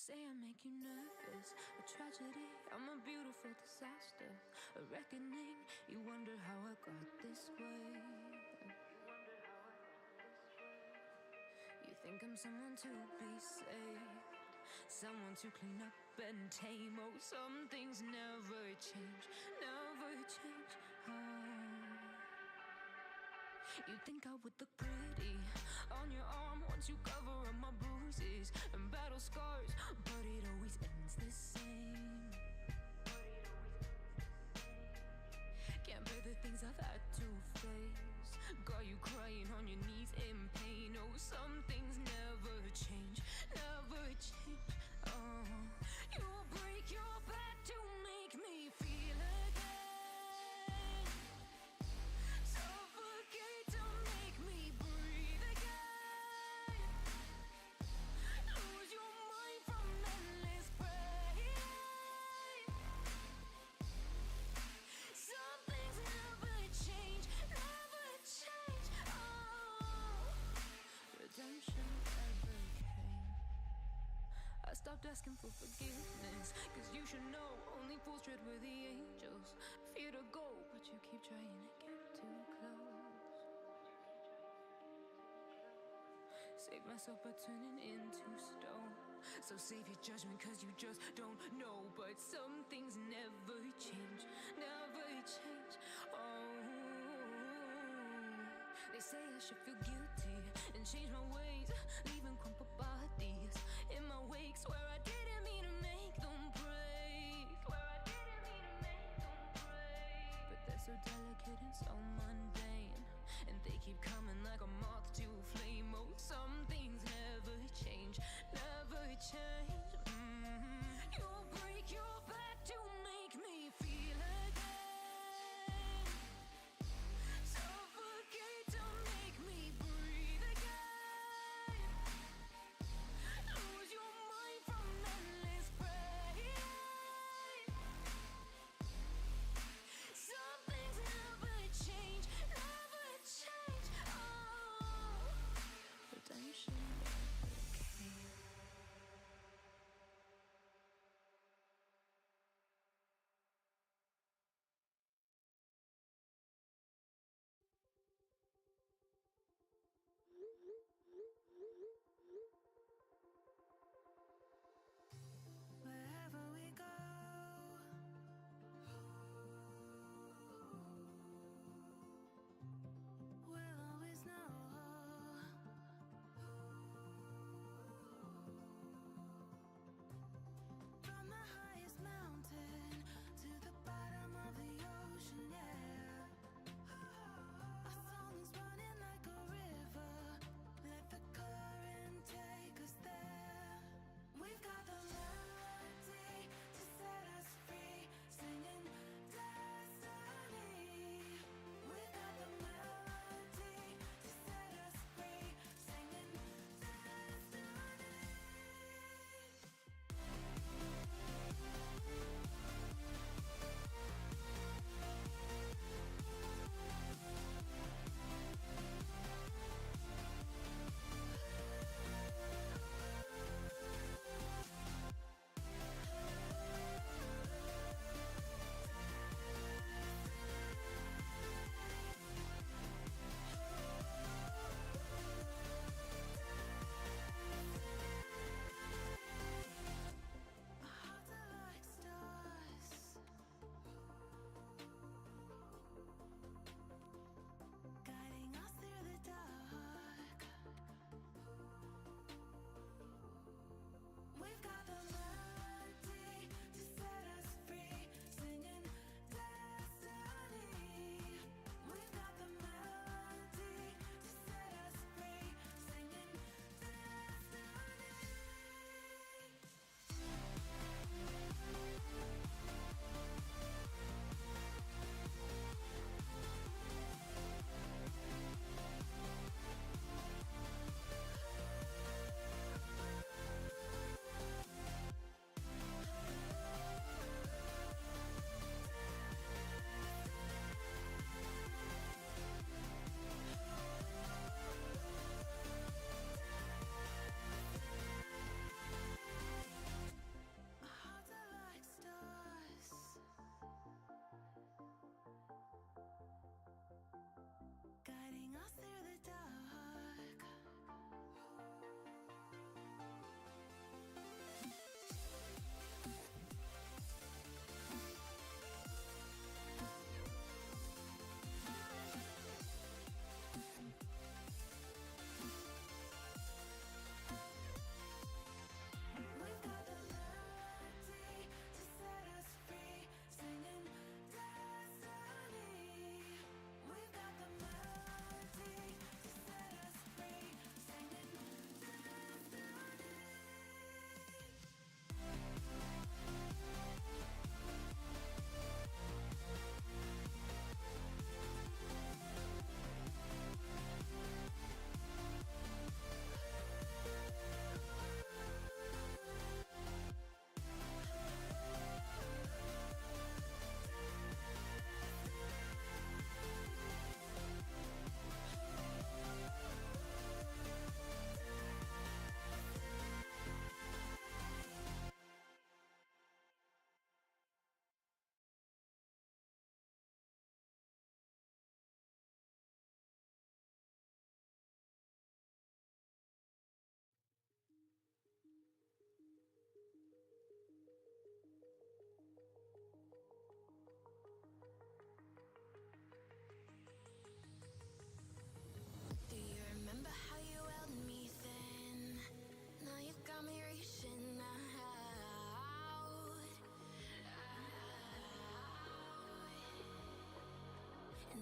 say I make you nervous, a tragedy, I'm a beautiful disaster, a reckoning, you wonder how I got this way. You think I'm someone to be saved, someone to clean up and tame. Oh, some things never change, never change. Oh, you think I would look pretty on your arm once you cover up my bruises and battle scars, but it always ends the same. Can't bear the things I've had to face, got you crying on your knees in pain. Oh, some things never change, never change. Oh, you'll break your back to make me feel again, suffocate to make me breathe again, lose your mind from endless pain. Some things never change, never change. Oh, redemption never came. I stopped asking for forgiveness, cause you should know only fools tread where the angels fear to go, but you keep trying to get too close. Save myself by turning into stone, so save your judgment cause you just don't know. But some things never change, never change. Oh, they say I should feel guilty and change my ways, leaving crumpled bodies in my wake. Swear I didn't mean to make them break, swear I didn't mean to make them break. But they're so delicate and so mundane, and they keep coming like a moth to a flame. Oh, some things never change, never change. You'll break your back to make me feel again, suffocate to make me breathe again, lose your mind from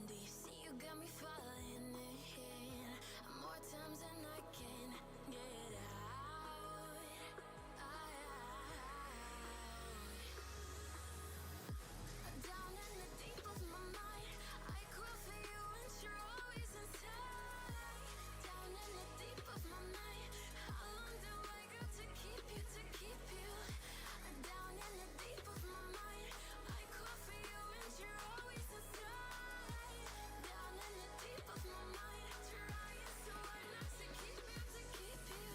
do you see you got me falling in more times than I can get out. Down in the deep of my mind, I crawl for you and you're always inside. Down in the deep of my mind, how long do I got to keep you, to keep you? Down in the deep of my mind, I crawl for you and you're always inside. Down in the deep of my mind, trying so hard not to keep you, to keep you.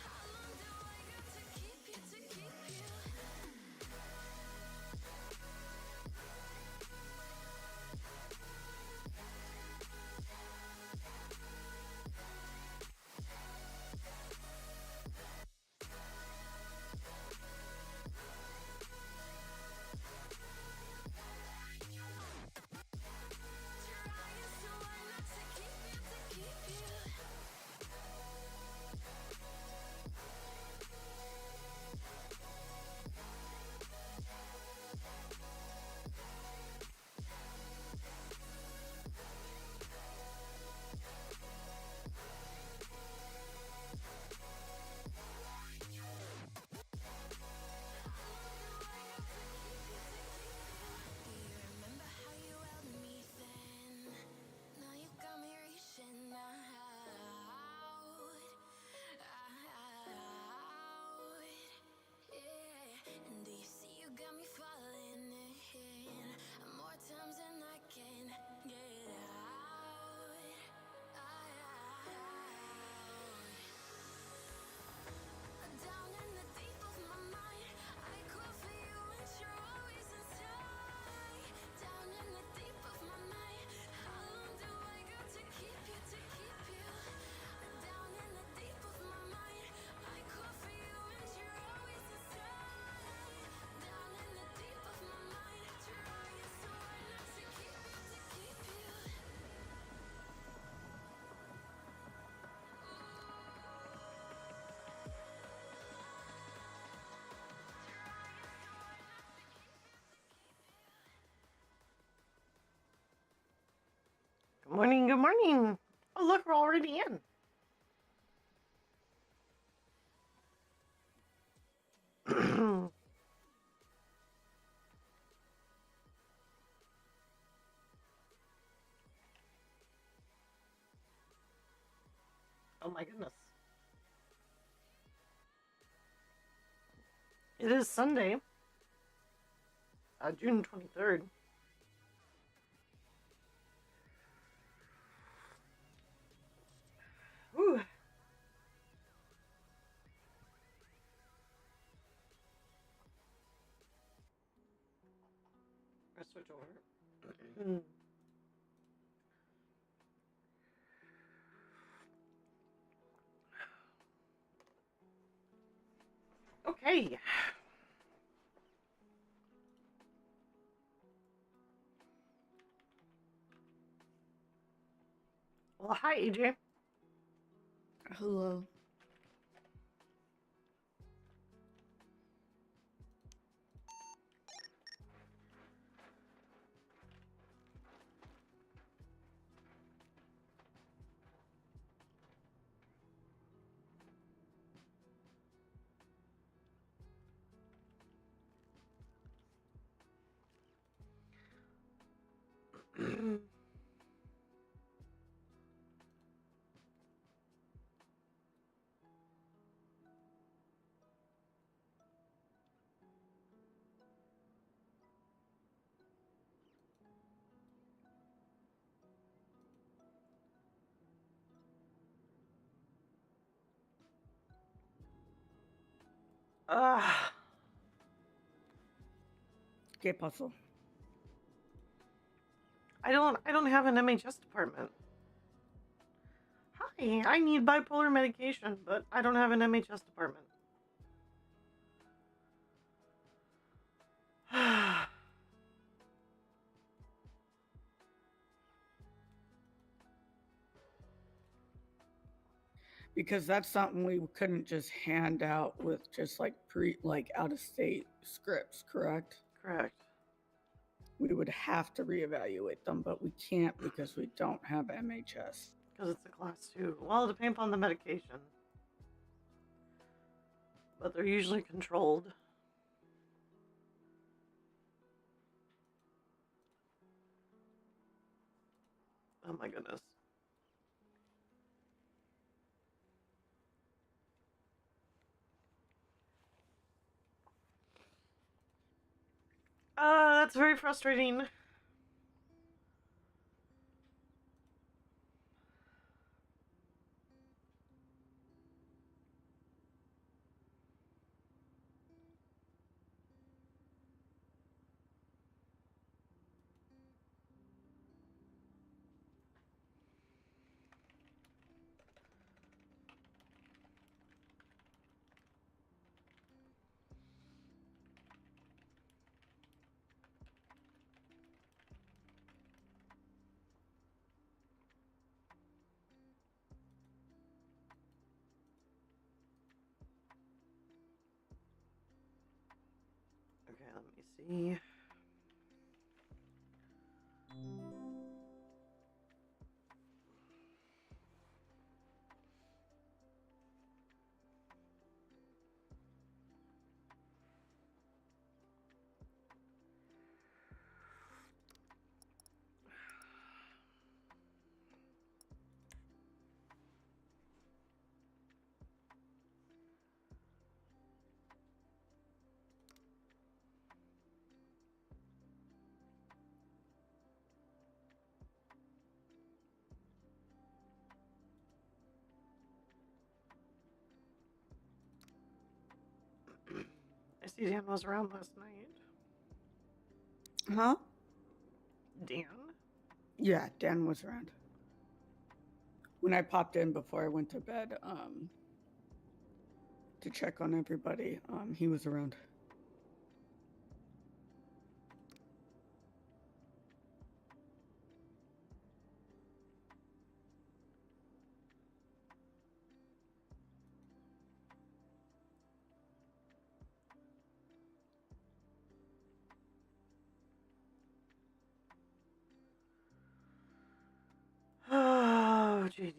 How long do I got to keep you, to keep you? Trying so hard not to keep you, to keep you. Do you remember how you held me then? Now you got me reaching out, yeah. And do you see you got me falling in more times than I can get out. Down in the deep of my mind, I crawl for you and you're always inside. Down in the deep of my mind, how long do I got to keep you, to keep you? Down in the deep of my mind, I crawl for you and you're always inside. Down in the deep of my mind, trying so hard not to keep you, to keep you. Good morning, good morning. Oh, look, we're already in. Oh my goodness. It is Sunday, June 23rd. Whew. Let's switch over. Okay. Well, hi, AJ. Hello. Ah, ¿Qué pasó? I don't have an MHS department. Hi, I need bipolar medication, but I don't have an MHS department. because that's something we couldn't just hand out with just like out of state scripts, correct? Correct. We would have to reevaluate them, but we can't because we don't have MHS. Because it's a class 2. Well, it depends on the medication. But they're usually controlled. Oh my goodness. That's very frustrating. Okay, let me see. I see Dan was around last night. Huh? Dan? Yeah, Dan was around. When I popped in before I went to bed, to check on everybody, he was around. Oh, JD.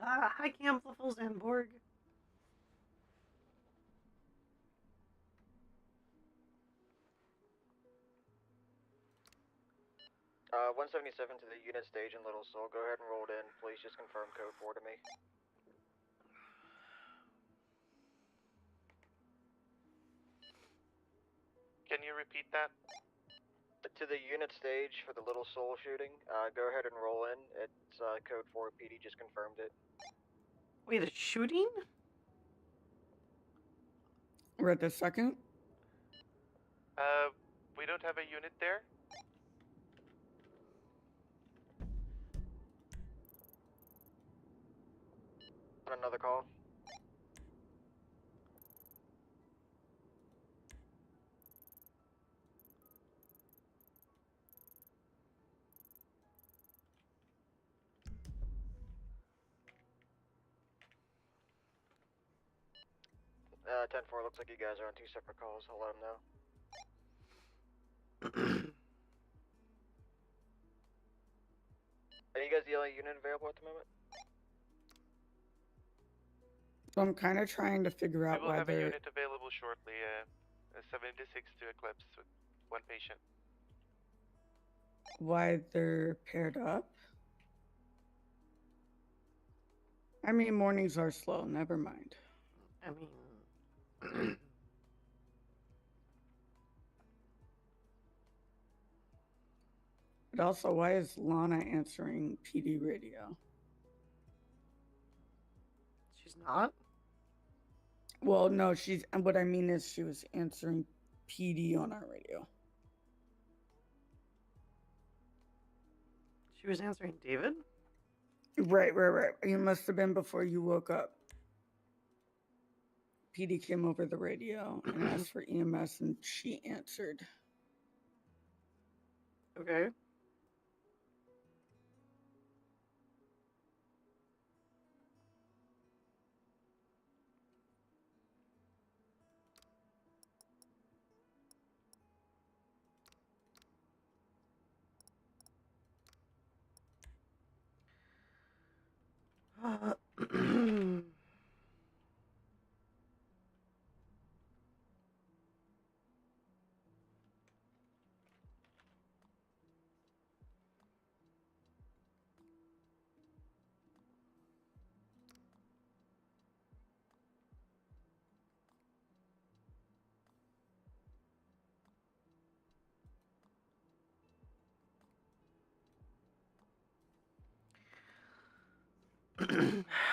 Hi, Camp Fluffles and Borg. 177 to the unit stage in Little Seoul. Go ahead and roll it in. Please just confirm code 4 to me. Can you repeat that? To the unit stage for the Little Seoul shooting, go ahead and roll in. It's code 4. PD just confirmed it. Wait, a shooting? Right this second? We don't have a unit there. Another call. Uh, 10-4, looks like you guys are on 2 separate calls. I'll let them know. Are you guys the only unit available at the moment? So I'm kind of trying to figure out We will why have a they're... unit available shortly. 76 to Eclipse with 1 patient. Why they're paired up? I mean, mornings are slow. Never mind. I mean... But also, why is Lana answering PD radio? She's not? Well, no, what I mean is she was answering PD on our radio. She was answering David? Right. You must have been before you woke up. PD came over the radio and asked for EMS, and she answered. Okay.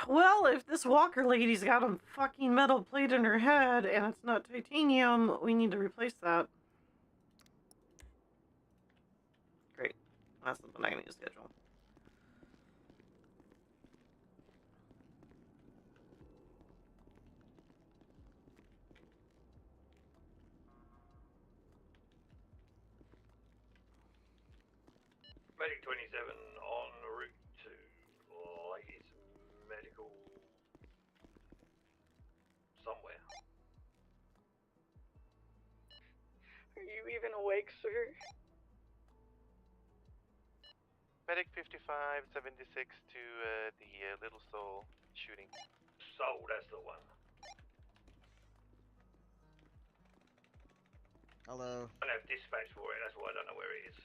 Well, if this Walker lady's got a fucking metal plate in her head and it's not titanium, we need to replace that. Great. That's something I need to schedule. Medic 27 en route to latest medical somewhere. Are you even awake, sir? Medic 5576 to the Little Soul shooting. So that's the one. Hello. I don't have dispatch for it, that's why I don't know where it is.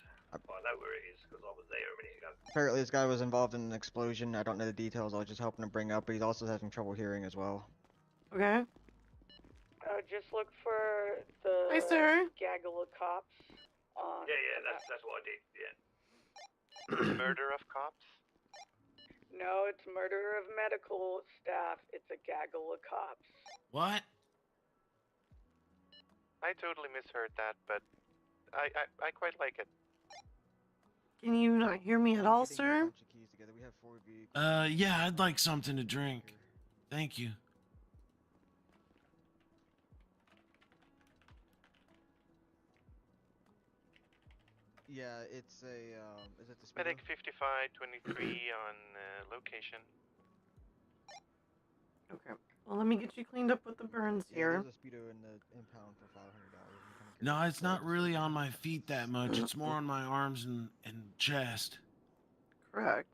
Well, I know where it is because I was there a minute ago. Apparently this guy was involved in an explosion. I don't know the details. I was just helping him bring up, but he's also having trouble hearing as well. Okay. Just look for the Hi, sir. gaggle of cops. Yeah, that's what I did, yeah. Murder of cops? No, it's murder of medical staff. It's a gaggle of cops. What? I totally misheard that, but I quite like it. Can you not hear me at all, sir? We have 4 vehicles. Yeah, I'd like something to drink. Thank you. Yeah, it's a, is it the Speedo? Medic 5523 on location. Okay. Well, let me get you cleaned up with the burns here. There's a Speedo in the impound for $500. No, it's not really on my feet that much. It's more on my arms and chest. Correct.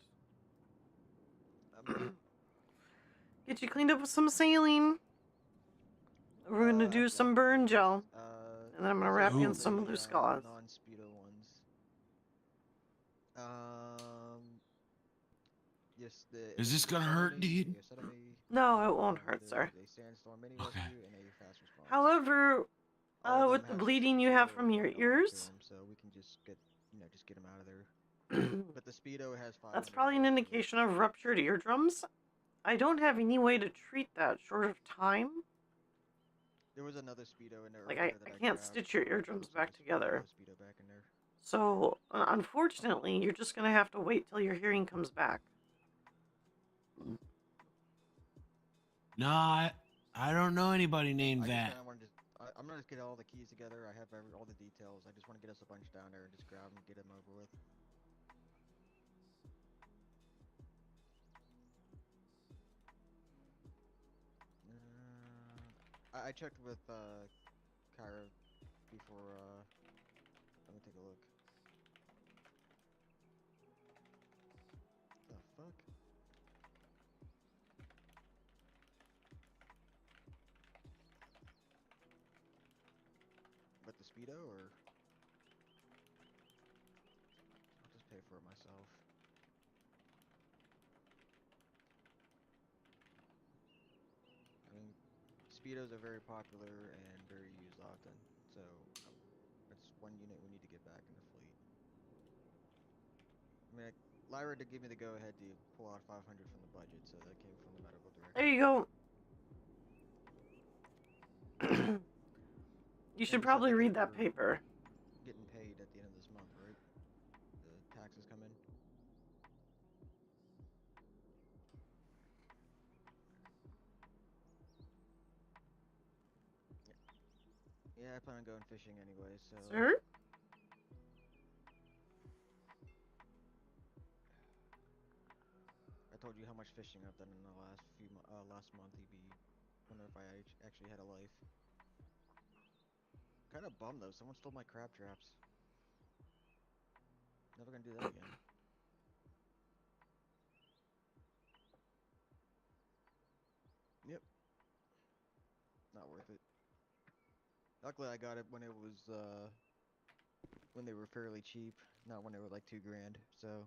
Get you cleaned up with some saline. We're gonna do some burn gel. And then I'm gonna wrap you in some loose gauze. Non-Speedo ones. Yes, Is this gonna hurt, dude? No, it won't hurt, sir. Okay. However, with the bleeding you have from your ears, so we can just get him out of there. But the Speedo has 500. that's probably an indication of ruptured eardrums. I don't have any way to treat that short of time. There was another Speedo in there. Like, I can't grabbed. stitch your eardrums back There's together. a Speedo back in there. So, unfortunately, you're just gonna have to wait till your hearing comes back. No, I don't know anybody named that. I'm gonna just get all the keys together. I have all the details. I just want to get us a bunch down there and just grab them, get them over with. I checked with Kyra before. Let me take a look. The fuck? With the Speedo, or I'll just pay for it myself. I mean, Speedos are very popular and very used often, so it's one unit we need to get back in the fleet. I mean, Lyra did give me the go-ahead to pull out 500 from the budget, so that came from the medical director. There you go. You should said probably that read they that were paper. Getting paid at the end of this month, right? The taxes come in. Yeah, I plan on going fishing anyway, so. Sir? I told you how much fishing I've done in the last month. You'd be wondering if I actually had a life. Kind of bummed though. Someone stole my crab traps. Never gonna do that again. Yep. Not worth it. Luckily, I got it when it was when they were fairly cheap, not when they were like $2,000. So.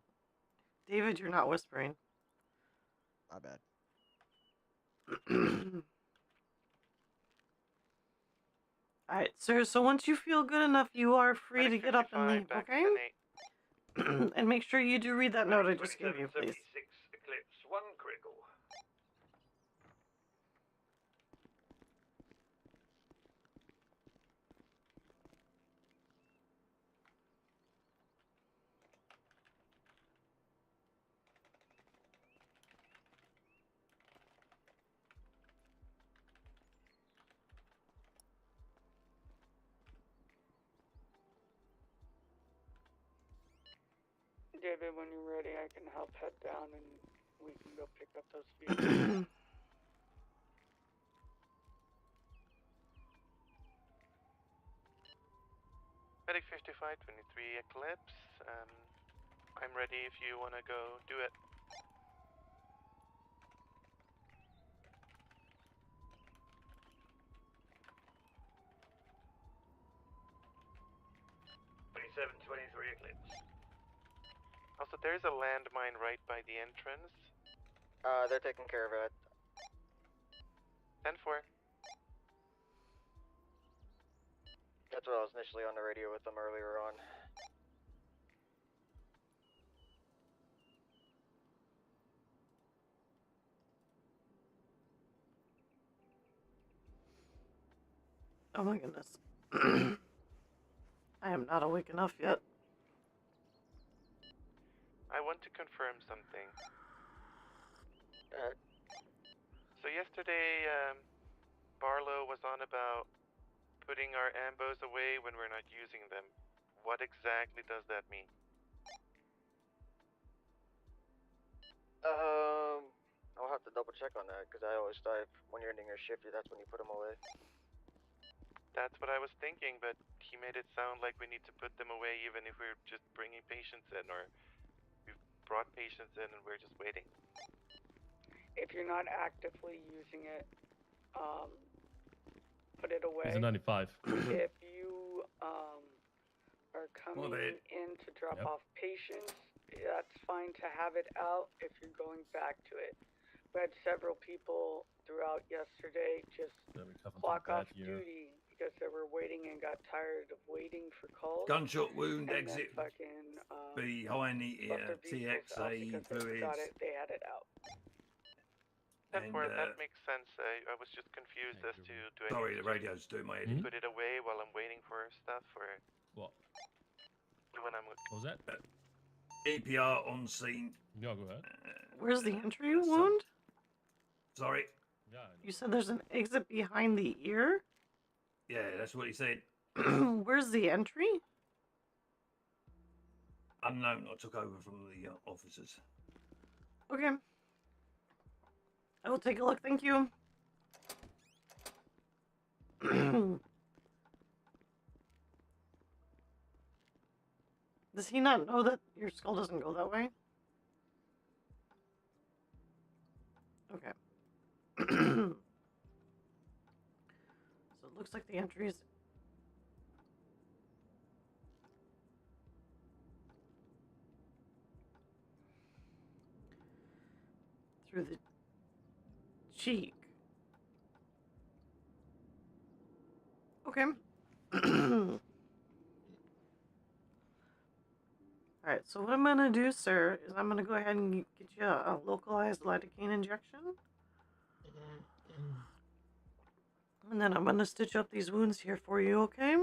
David, you're not whispering. My bad. Alright, sir, so once you feel good enough, you are free to get up and leave, back to okay? 10-8. And make sure you do read that note I just gave you, please. 26 Eclipse, 1 critical. David, when you're ready, I can help head down and we can go pick up those vehicles. Medic 55, 23 Eclipse. I'm ready if you want to go do it. Eclipse. Also, there's a landmine right by the entrance. They're taking care of it. 10-4. That's what I was initially on the radio with them earlier on. Oh my goodness. I am not awake enough yet. I want to confirm something. So yesterday, Barlow was on about putting our ambos away when we're not using them. What exactly does that mean? I'll have to double check on that, because I always thought when you're ending your shift, that's when you put them away. That's what I was thinking, but he made it sound like we need to put them away even if we're just bringing patients in, or we've brought patients in and we're just waiting. If you're not actively using it, put it away. He's a 95. If you are coming in to drop off patients, that's fine to have it out if you're going back to it. We had several people throughout yesterday just clock off duty because they were waiting and got tired of waiting for calls. Gunshot wound, and exit fucking, behind the TXA fluids. They had it out. And, that makes sense. I was just confused as to do I sorry, need the to radio's doing my head. put it away while I'm waiting for stuff, or What? when I'm... What was that? EPR on scene. Yeah, go ahead. Where's the entry wound? Sorry. Yeah. You said there's an exit behind the ear? Yeah, that's what he said. Where's the entry? Unknown. I took over from the officers. Okay. I will take a look, thank you. Does he not know that your skull doesn't go that way? Okay. So it looks like the entries. Through the cheek. Okay. Alright, so what I'm gonna do, sir, is I'm gonna go ahead and get you a localized lidocaine injection. And then I'm gonna stitch up these wounds here for you, okay?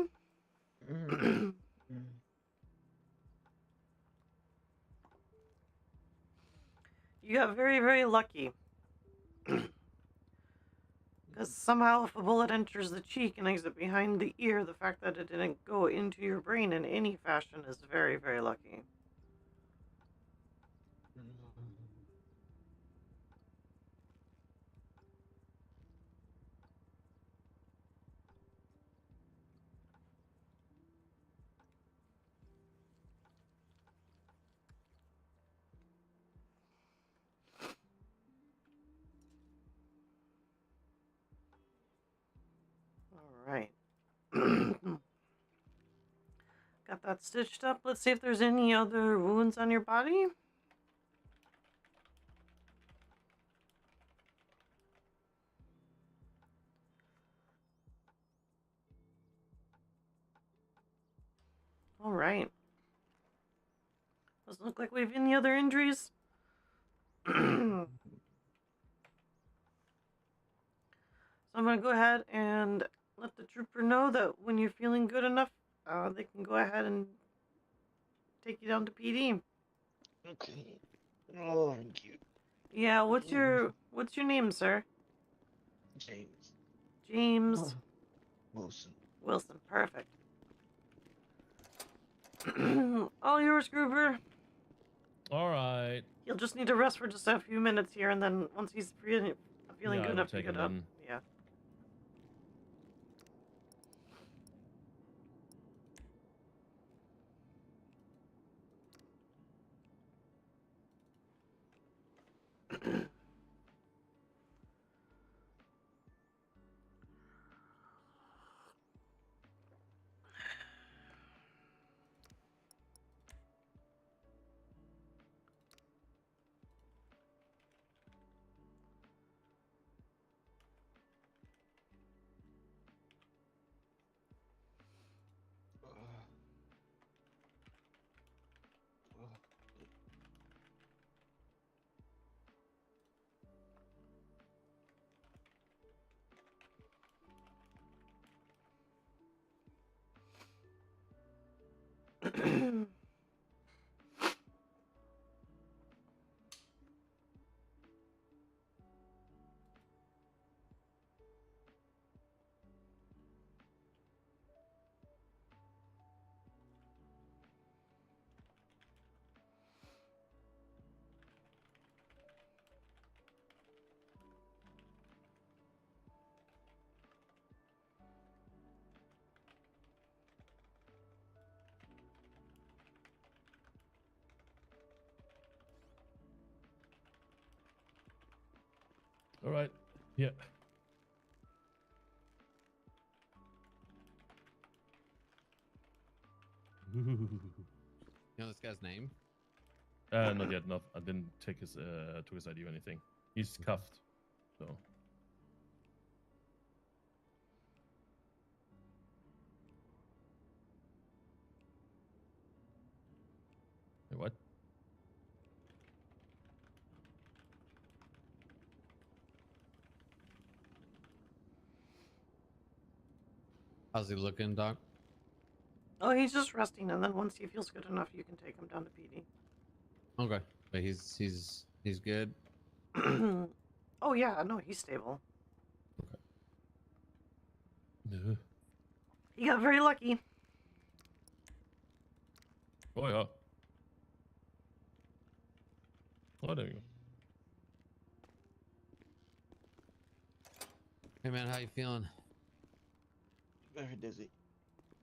You got very, very lucky. Because somehow if a bullet enters the cheek and exits behind the ear, the fact that it didn't go into your brain in any fashion is very, very lucky. Alright. Got that stitched up. Let's see if there's any other wounds on your body. Alright. Doesn't look like we have any other injuries. So I'm going to go ahead and let the trooper know that when you're feeling good enough, they can go ahead and take you down to PD. Okay. Oh, thank you. Yeah, what's your name, sir? James. James Wilson. Wilson. Perfect. All yours, Gruber. All right. He'll just need to rest for just a few minutes here, and then once he's feeling good enough to get up. Yeah. All right. Yeah. You know this guy's name? Not yet. Not. I didn't take his took his ID or anything. He's cuffed. So. Wait, what? How's he looking, Doc? Oh, he's just resting, and then once he feels good enough, you can take him down to PD. Okay, but he's good. Oh yeah, no, he's stable. Okay. Yeah. He got very lucky. Oh yeah. Oh, there you go. Hey man, how you feeling? Very dizzy.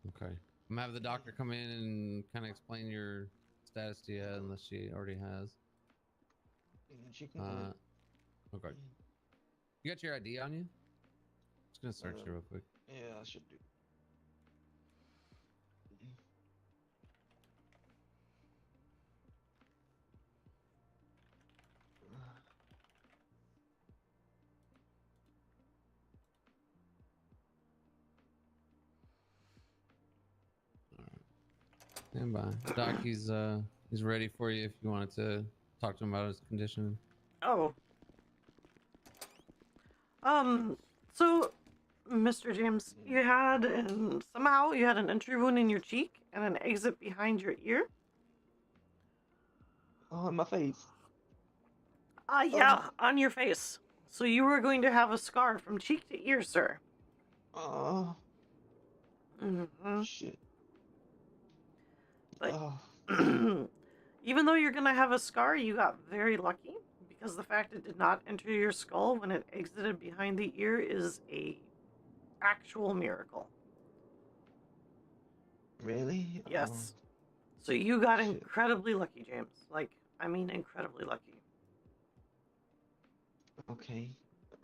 Okay. I'm gonna have the doctor come in and kind of explain your status to you, unless she already has. She can come in. Okay. You got your ID on you? Just gonna search you real quick. Yeah, I should do. Stand by. Doc, he's ready for you if you wanted to talk to him about his condition. Oh. So, Mr. James, you had somehow you had an entry wound in your cheek and an exit behind your ear. Oh, in my face. Yeah, on your face. So you were going to have a scar from cheek to ear, sir. Oh. Shit. But Oh. even though you're going to have a scar, you got very lucky because the fact it did not enter your skull when it exited behind the ear is a actual miracle. Really? Yes. So you got Shit. incredibly lucky, James. Like, I mean incredibly lucky. Okay.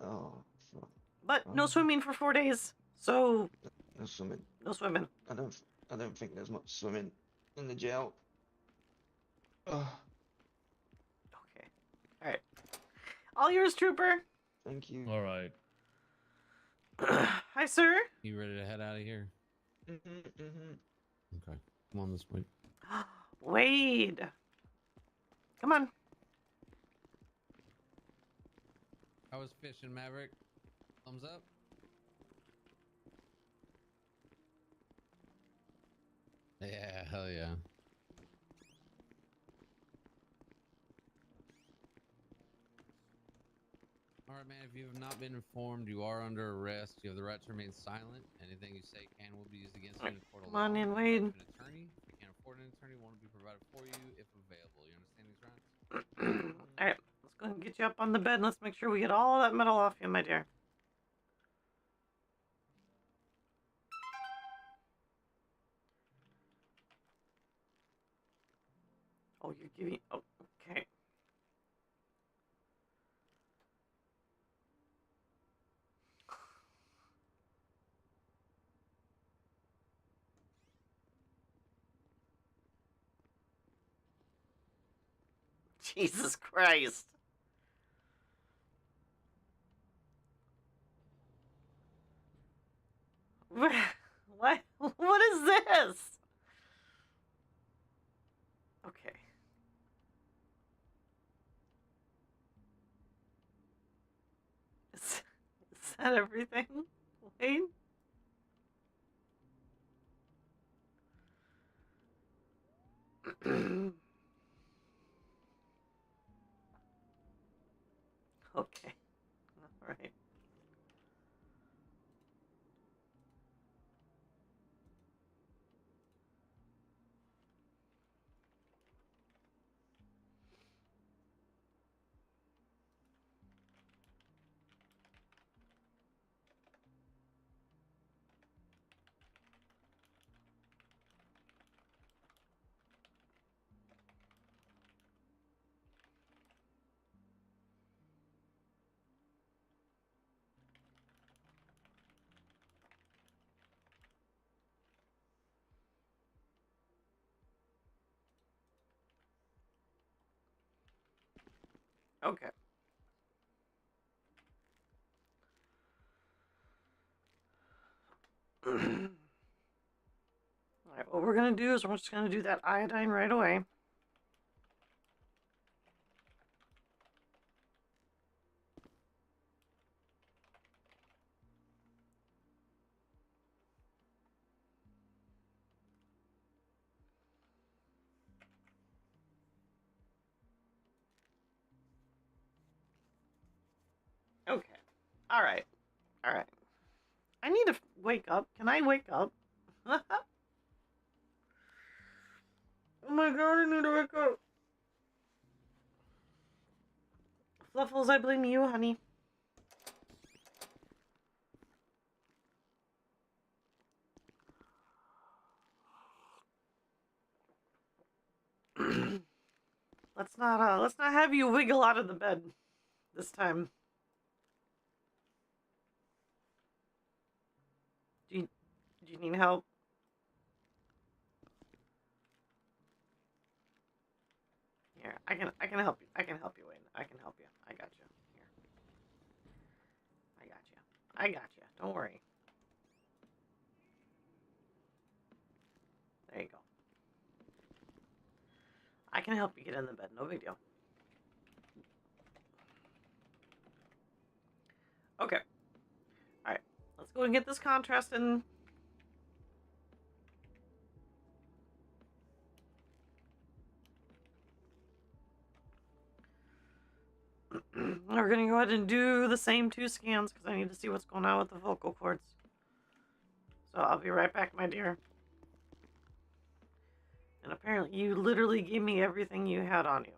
Oh, fuck. But no swimming for 4 days. So No swimming. no swimming. I don't think there's much swimming in the jail. Oh, Okay. All right. All yours, Trooper. thank you. All right. Hi, sir. You ready to head out of here? Okay. Come on this way. Wade. Come on. How was fishing, Maverick? Thumbs up? Yeah, hell yeah. Alright, man, if you have not been informed, you are under arrest. You have the right to remain silent. Anything you say can will be used against you in a court of law. Come on in, Wade. An attorney. If you can't afford an attorney, one will be provided for you if available. You understand these rights? Alright, let's go and get you up on the bed and let's make sure we get all that metal off you, my dear. Oh, you're giving... Oh, okay. Jesus Christ. What? What is this? Okay. Is that everything? Wait. Okay. All right. Okay. Alright, what we're gonna do is we're just gonna do that iodine right away. Okay. Alright. Alright. I need to wake up. Can I wake up? Oh my god, I need to wake up. Fluffles, I blame you, honey. Let's not have you wiggle out of the bed this time. Do you need help? Here, I can help you. I can help you, Wayne. I can help you. I got you. Here. I got you. I got you. Don't worry. There you go. I can help you get in the bed. No big deal. Okay. Alright. let's go and get this contrast in. We're gonna go ahead and do the same 2 scans because I need to see what's going on with the vocal cords. So I'll be right back, my dear. And apparently you literally gave me everything you had on you.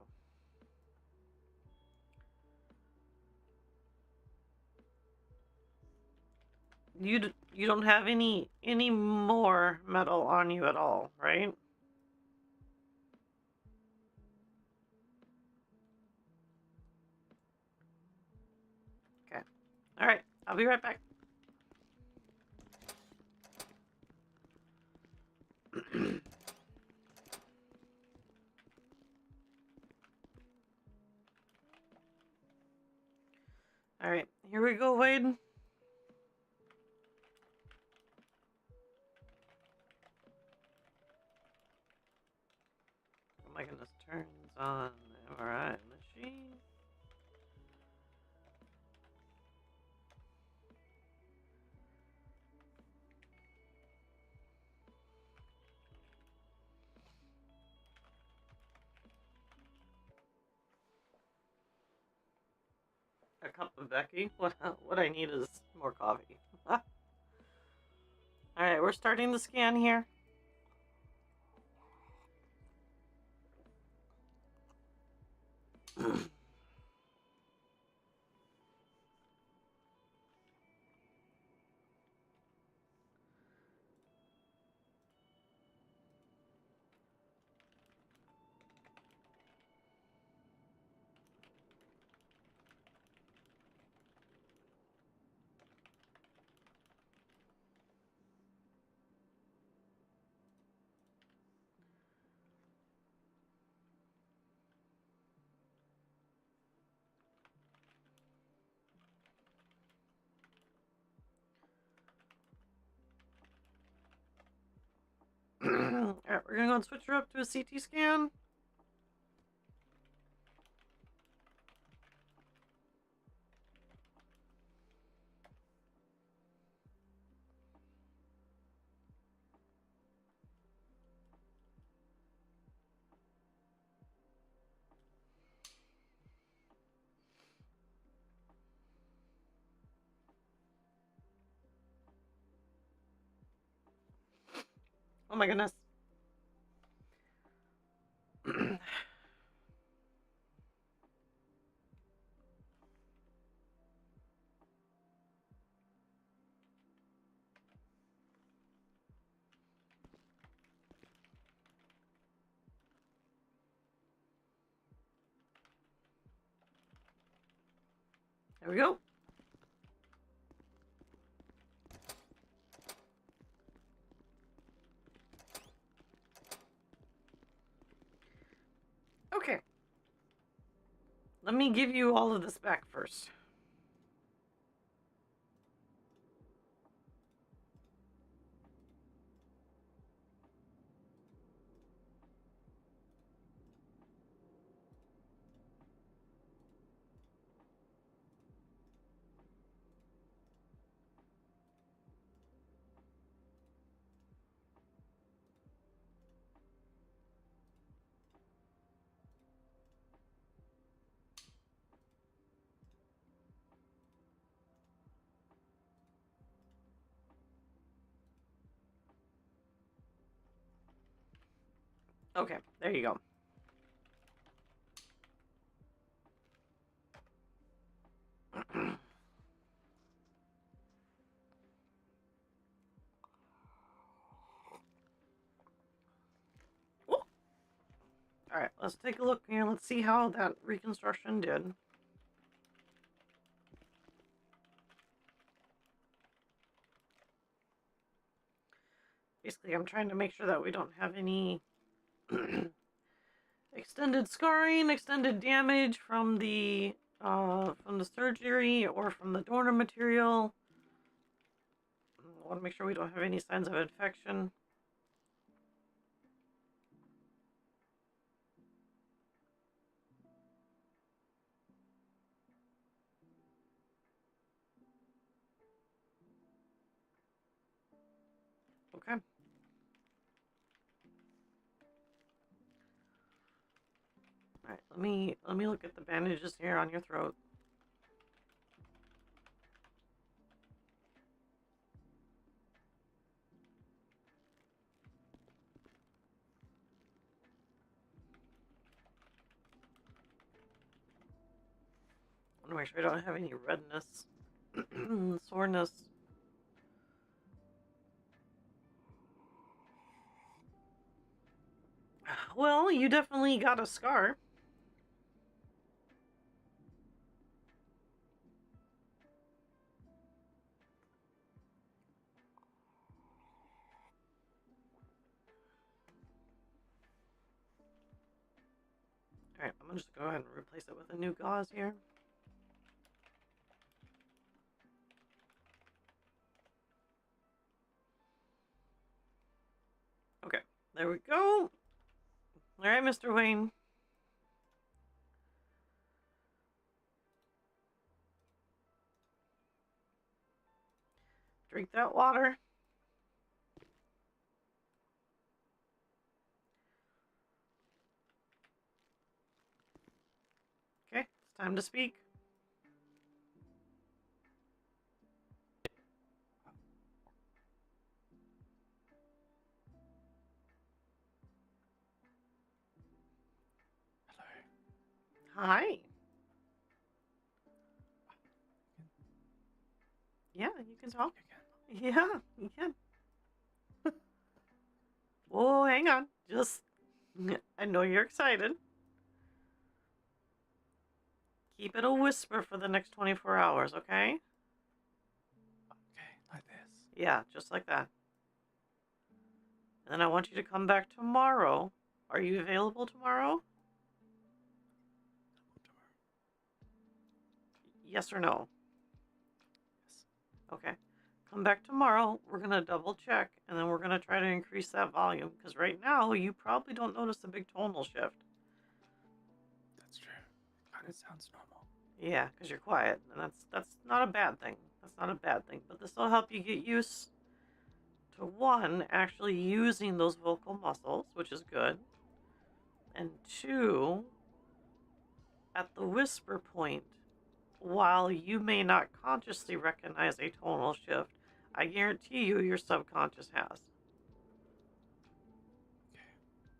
You don't have any more metal on you at all, right? Okay. All right. I'll be right back. All right. Here we go, Wade. Oh my goodness. Turns on the MRI machine. A cup of Becky? What I need is more coffee. Alright, we're starting the scan here. Alright, we're gonna go and switch her up to a CT scan. Oh my goodness. There we go. Okay. Let me give you all of this back first. Okay, there you go. Alright, let's take a look and let's see how that reconstruction did. Basically, I'm trying to make sure that we don't have any extended scarring, extended damage from the surgery or from the donor material. I want to make sure we don't have any signs of infection. Alright, let me look at the bandages here on your throat. I want to make sure I don't have any redness, soreness. Well, you definitely got a scar. Alright, I'm just gonna go ahead and replace it with a new gauze here. Okay, there we go. Alright, Mr. Wayne. Drink that water. Okay, it's time to speak. Hi. Yeah, you can talk. Yeah, you can. Whoa, hang on. Just, I know you're excited. Keep it a whisper for the next 24 hours, okay? Okay, like this. Yeah, just like that. And then I want you to come back tomorrow. Are you available tomorrow? Yes or no? Yes. Okay. Come back tomorrow. We're going to double check, and then we're going to try to increase that volume. Because right now, you probably don't notice a big tonal shift. That's true. It kind of sounds normal. Yeah, because you're quiet. And that's not a bad thing. That's not a bad thing. But this will help you get used to, one, actually using those vocal muscles, which is good. And two, at the whisper point, while you may not consciously recognize a tonal shift, I guarantee you your subconscious has.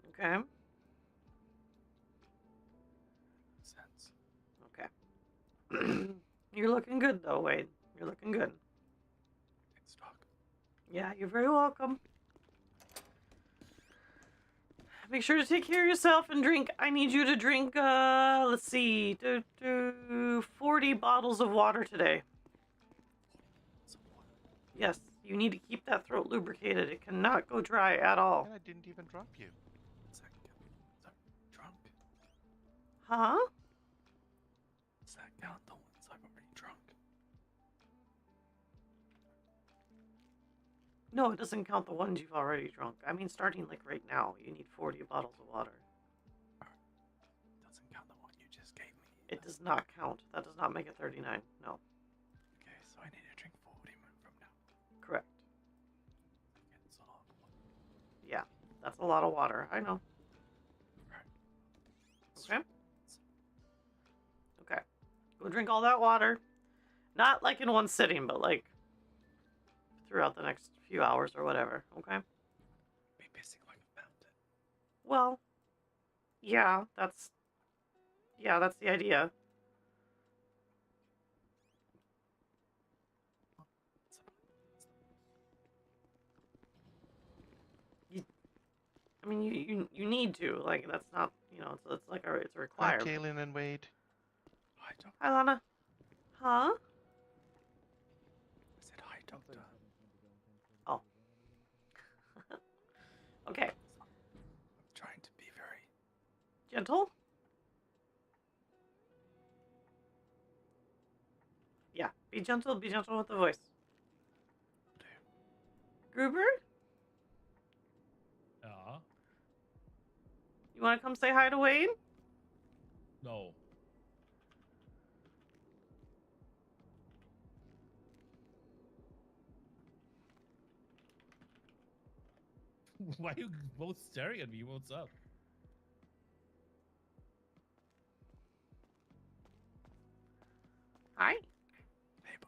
Okay? Sense. Okay. You're looking good, though, Wade. You're looking good. Thanks, Doc. Yeah, you're very welcome. Make sure to take care of yourself and drink. I need you to drink, let's see, 40 bottles of water today. Yes, you need to keep that throat lubricated. It cannot go dry at all. And I didn't even drop you. Is that drunk? Huh? Is that count the ones I've already drunk? No, it doesn't count the ones you've already drunk. I mean, starting like right now, you need 40 bottles of water. Doesn't count the one you just gave me. It does not count. That does not make it 39. No. Okay, so I need to drink 40 from now. Correct. It's a lot of water. Yeah, that's a lot of water. I know. Right. Okay. Okay. Go drink all that water. Not like in one sitting, but like throughout the next few hours or whatever. Okay. Be pissing like a mountain. Well, yeah, that's the idea. I mean, you need to, like, that's not, it's like it's a Hi, requirement. Kaelyn and Wade. Hi, Doctor. Hi, Lana. Huh? I said hi, Doctor. Oh. Okay. I'm trying to be very Gentle? Yeah, be gentle with the voice. Gruber? Yeah. You want to come say hi to Wade? No. Why are you both staring at me? What's up? Hi.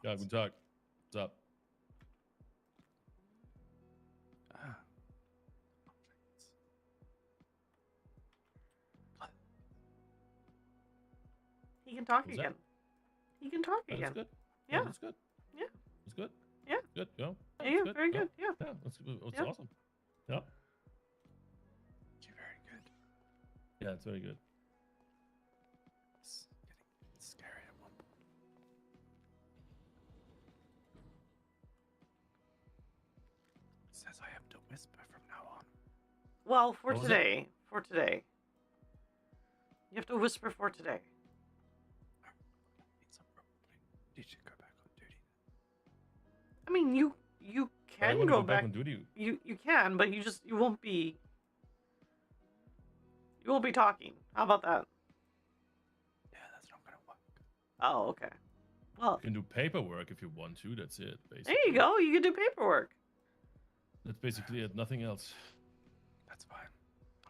Yeah, guten Tag. What's up? He can talk Who's again. that? He can talk That's again. good. Yeah. That's good. Yeah. That's good. Yeah. Good. Yeah. Yeah, That's very good. Yeah. Yeah. That's Yeah. awesome. Yeah. You're very good. Yeah, it's very good. It's getting scary at one point. It says I have to whisper from now on. Well, for What was today. For today. You have to whisper for today. You should go back on duty. I mean, you I can want to go go back back. on duty. You can, but you won't be talking. How about that? Yeah, that's not gonna work. Oh, okay. Well, You can do paperwork if you want to. That's it, basically. there you go. You can do paperwork. That's basically it. Nothing else. That's fine.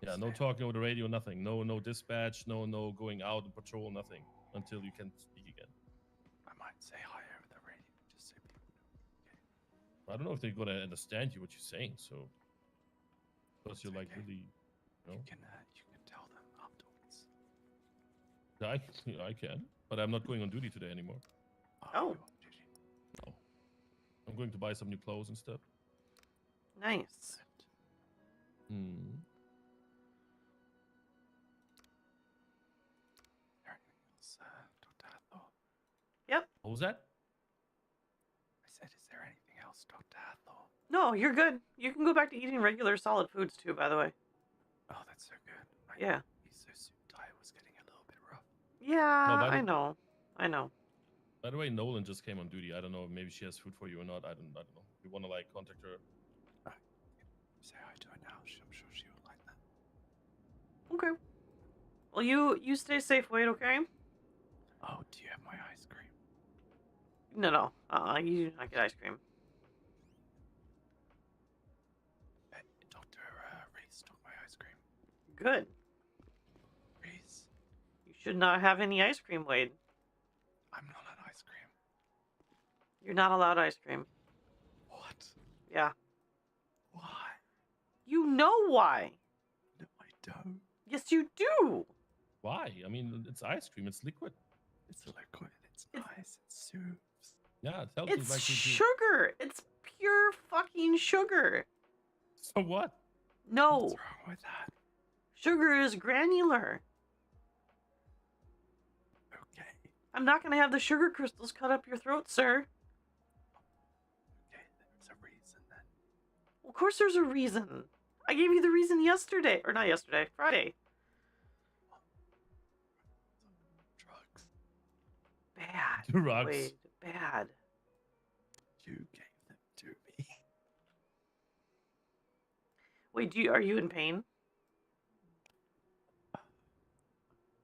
Yeah, no talking over the radio, nothing. No dispatch, no going out and patrol, nothing. Until you can speak again. I might say hi over the radio just so people know. I don't know if they're gonna understand you what you're saying, so because you're like really, You can tell them afterwards. I can, but I'm not going on duty today anymore. Oh. No. I'm going to buy some new clothes and stuff. Nice. Hmm. Dr. Hathor? Yep. What was that? I said, is there anything else, Dr. Hathor? No, you're good. You can go back to eating regular solid foods too, by the way. Oh, that's so good. Yeah. He's so tired was getting a little bit rough. Yeah, No, I know. I know. By the way, Nolan just came on duty. I don't know. Maybe she has food for you or not. I don't know. You want to like contact her? Say hi to her now. I'm sure she will like that. Okay. Well, you stay safe, Wade. Okay. Oh, do you have my ice cream? No. You do not get ice cream. Dr. Reese took my ice cream. Good. Reese, You should not have any ice cream, Wade. I'm not on ice cream. You're not allowed ice cream. What? Yeah. Why? You know why. No, I don't. Yes, you do. Why? I mean, it's ice cream. It's liquid. It's liquid. It's nice. It soothes. Yeah, it helps you It's like sugar. It's pure fucking sugar. So what? No. What's wrong with that? Sugar is granular. Okay. I'm not going to have the sugar crystals cut up your throat, sir. Okay, there's a reason then. Of course there's a reason. I gave you the reason yesterday. Or not yesterday. Friday. Drugs. Bad. Drugs. Wait, bad. You gave them to me. Wait, are you in pain?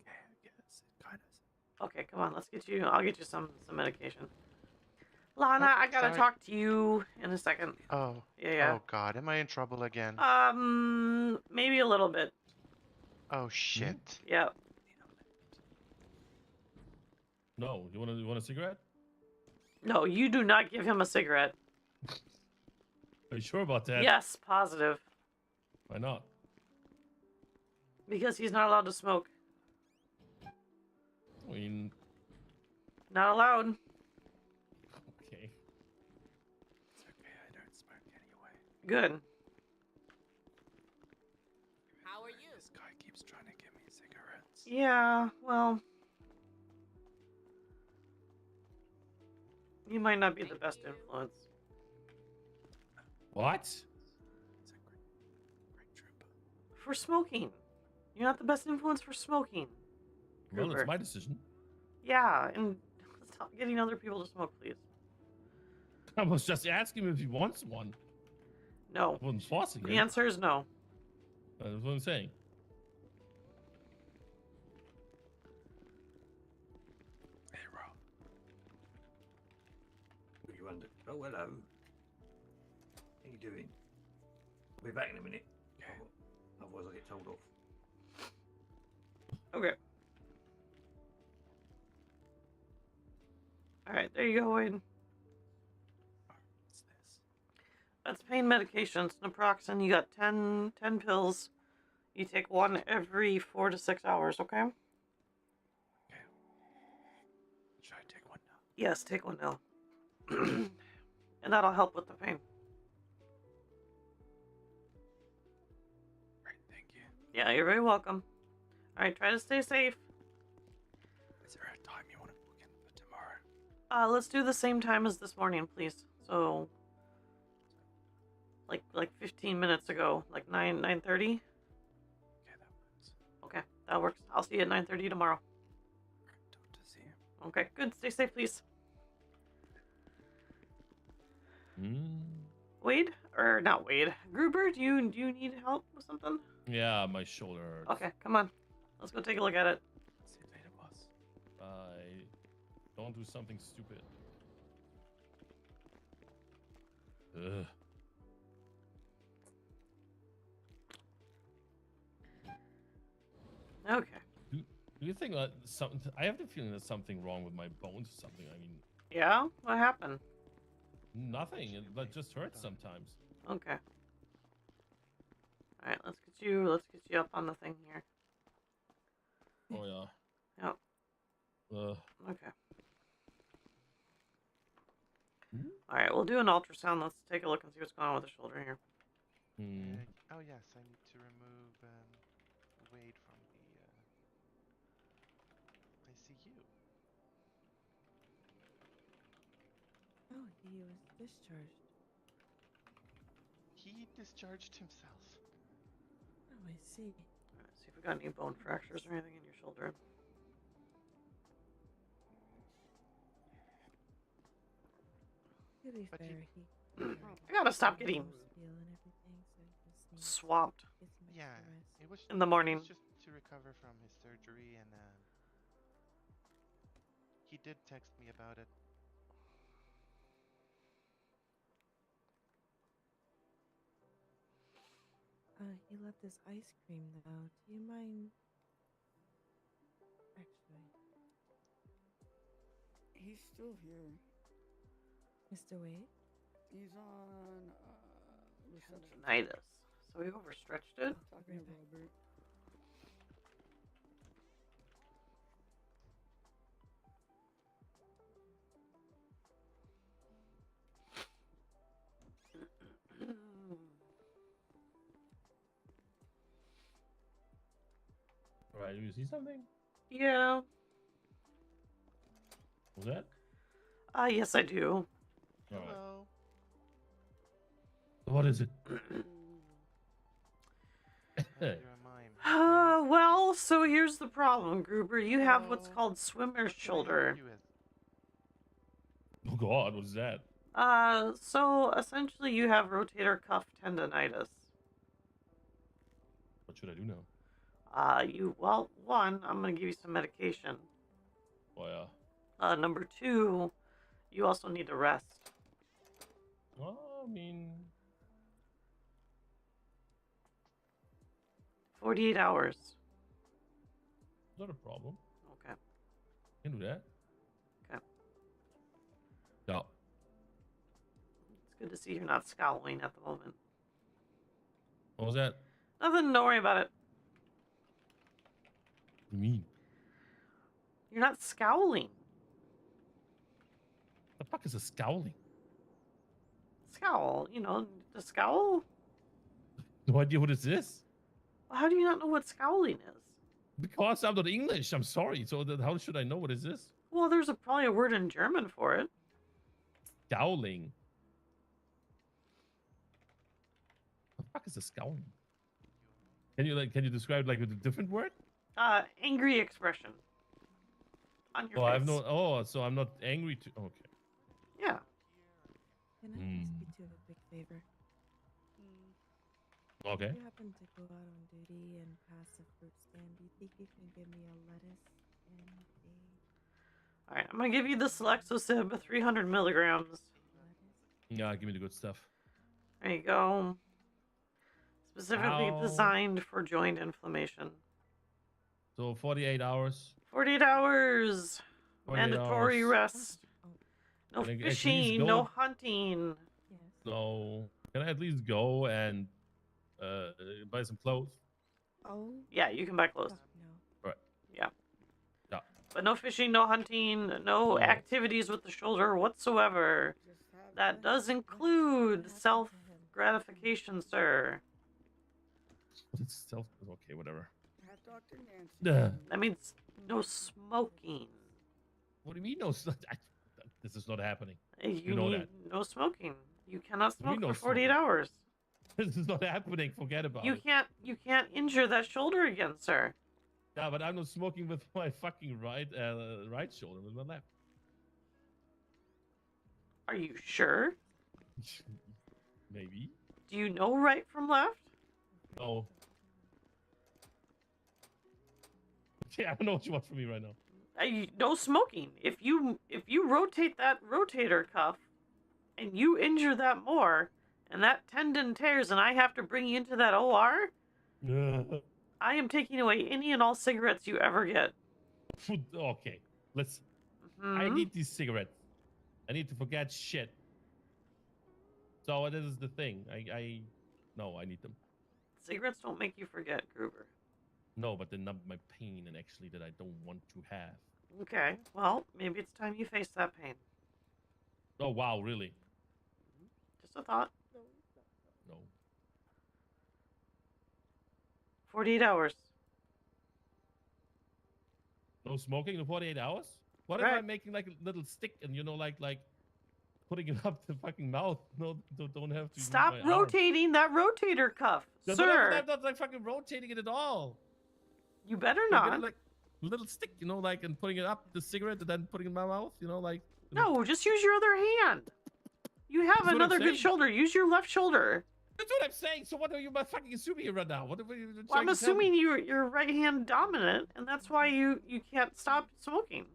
Okay, I guess it kind of. Okay, come on. I'll get you some medication. Lana, I gotta sorry. talk to you in a second. Oh. Yeah. Oh God, am I in trouble again? Maybe a little bit. Oh shit. Yep. No. You want a cigarette? No, you do not give him a cigarette. Are you sure about that? Yes, positive. Why not? Because he's not allowed to smoke. I mean, Not allowed. okay. It's okay, I don't smoke anyway. Good. How are you? This guy keeps trying to give me cigarettes. Yeah, well. You might not be the best influence. What? He's a great trooper. For smoking. You're not the best influence for smoking. Well, Cooper. it's my decision. Yeah, and stop getting other people to smoke, please. I was just asking him if he wants one. No. I wasn't forcing The him. answer is no. That's what I'm saying. Hey, Rob. Were you under? Oh, hello. How you doing? I'll be back in a minute. Okay. Otherwise, I'll get told off. Okay. All right, there you go, Wade. What's this? That's pain medications. Naproxen, you got 10 pills. You take one every 4 to 6 hours, okay? Okay. Should I take one now? Yes, take one now. And that'll help with the pain. Great, thank you. Yeah, you're very welcome. All right, try to stay safe. Is there a time you want to book in for tomorrow? Let's do the same time as this morning, please. So, like 15 minutes ago, like 9:30. Okay, that works. Okay, that works. I'll see you at 9:30 tomorrow. Hope to see you. Okay, good. Stay safe, please. Wade, or not Wade? Gruber, do you need help with something? Yeah, my shoulder hurts. Okay, come on. Let's go take a look at it. See you later, boss. Bye. Don't do something stupid. Ugh. Okay. Do you think that something? I have the feeling there's something wrong with my bones or something. I mean, Yeah? What happened? nothing. It just hurts sometimes. Okay. Alright, let's get you up on the thing here. Oh yeah. Yep. Okay. Alright, we'll do an ultrasound. Let's take a look and see what's going on with the shoulder here. Oh yes, I need to remove Wade from the ICU. Oh, he was discharged. He discharged himself. Oh, I see. Alright, see if we got any bone fractures or anything in your shoulder. To be But fair, he- I gotta stop getting steel and everything, so he just needs swamped to get some extra Yeah, rest. it was in the morning. It was just to recover from his surgery, and he did text me about it. He left his ice cream though. Do you mind? Actually, He's still here. Mr. Wade? He's on reception. Tendinitis. So we overstretched it? Talking to Robert. Alright, do you see something? Yeah. Was that? Yes, I do. Alright. Hello. What is it? You're a mime. Well, so here's the problem, Gruber. You have what's Hello. called swimmer's What can I help shoulder. you with? Oh God, what's that? So essentially you have rotator cuff tendinitis. What should I do now? One, I'm gonna give you some medication. Oh yeah. Number two, you also need to rest. Well, I mean, 48 hours. not a problem. Okay. Can do that. Okay. No. It's good to see you're not scowling at the moment. What was that? Nothing, don't worry about it. What do you mean? You're not scowling. The fuck is a scowling? Scowl, the scowl? No idea what is this? How do you not know what scowling is? Because I'm not English. I'm sorry. So how should I know what is this? Well, there's probably a word in German for it. Scowling. The fuck is a scowling? Can you describe like with a different word? Angry expression. On your Oh, face. I've no. Oh, so I'm not angry to. Okay. Yeah. Can I ask you two a big favor? Okay. If you happen to go out on duty and pass a fruit stand, do you think you can give me a lettuce and a Alright, I'm gonna give you the Selexosib 300 milligrams. lettuce? Yeah, give me the good stuff. There you go. Specifically Ow. designed for joint inflammation. So 48 hours. 48 hours. 48 Mandatory hours. rest. Oh, No Can I at least fishing, go? no hunting. Yes. No. Can I at least go and buy some clothes? Oh. Yeah, you can buy clothes. Fuck no. Right. Yeah. Yeah. But no fishing, no hunting, no activities with the shoulder whatsoever. That does include self-gratification, sir. It's self. Okay, whatever. Have Dr. Nancy. That means no smoking. What do you mean no? This is not happening. You know need that. no smoking. You cannot What do you smoke mean for no 48 smoking? hours. This is not happening. Forget about it. You can't injure that shoulder again, sir. Yeah, but I'm not smoking with my fucking right shoulder, with my left. Are you sure? Maybe. Do you know right from left? No. Yeah, I don't know what you want from me right now. No smoking. If you rotate that rotator cuff and you injure that more and that tendon tears and I have to bring you into that OR, I am taking away any and all cigarettes you ever get. Okay, listen. I need these cigarettes. I need to forget shit. So this is the thing. No, I need them. Cigarettes don't make you forget, Gruber. No, but they numb my pain and actually that I don't want to have. Okay, well, maybe it's time you face that pain. Oh, wow, really? Just a thought. No. 48 hours. No smoking in 48 hours? What if I'm making like a little stick and, like putting it up the fucking mouth? No, don't have to. Stop rotating that rotator cuff, sir. I'm not like fucking rotating it at all. You better not. Like a little stick, like, and putting it up the cigarette and then putting it in my mouth, like. No, just use your other hand. You have another good shoulder. Use your left shoulder. That's what I'm saying. So what are you fucking assuming here right now? What are you I'm assuming you're right hand dominant, and that's why you can't stop smoking.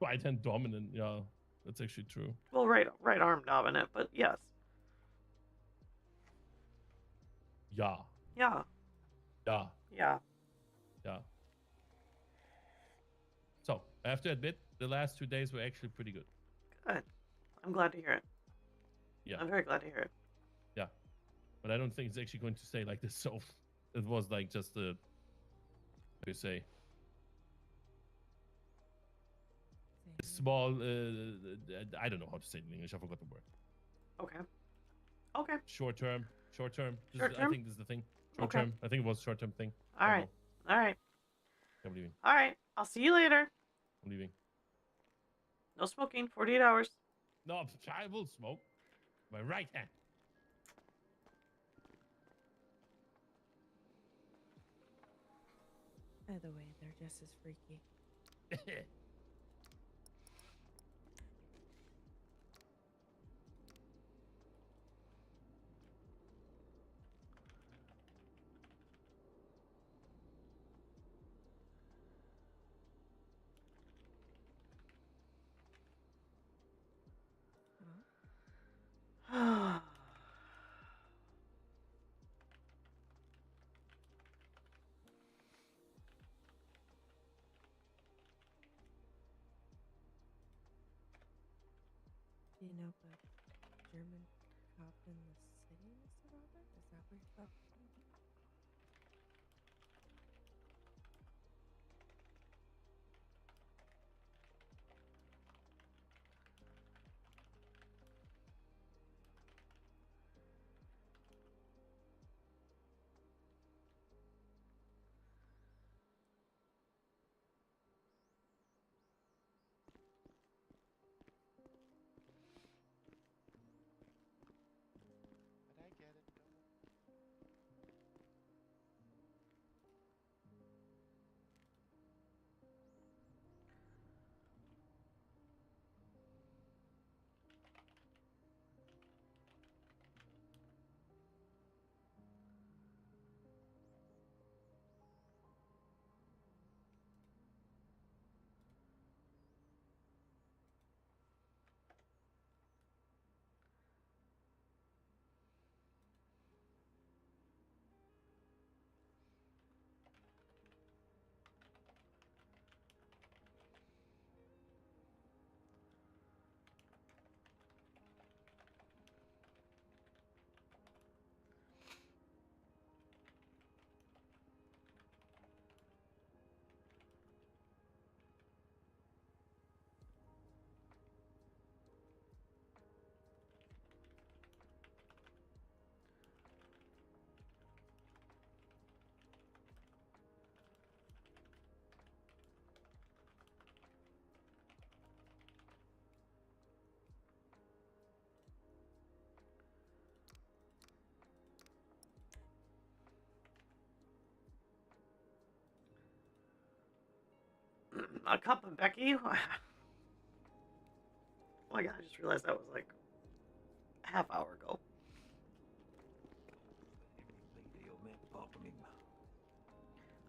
Right hand dominant, yeah, that's actually true. Well, right arm dominant, but yes. Yeah. Yeah. Yeah. Yeah. Yeah. So I have to admit, the last 2 days were actually pretty good. Good. I'm glad to hear it. Yeah. I'm very glad to hear it. Yeah. But I don't think it's actually going to stay like this. So it was like just a, how do you say, a small, I don't know how to say it in English. I forgot the word. Okay. Okay. Short term. Short term? I think this is the thing. Short term. I think it was a short term thing. All right. All right. I'm leaving. All right. I'll see you later. I'm leaving. No smoking. 48 hours. No, I will smoke. My right hand. By the way, they're just as freaky. Do you know about German cop in the city, Mr. Robert? Is that where you're from? But I get it. Don't worry. a cup of Becky. Oh my god, I just realized that was like a half hour ago.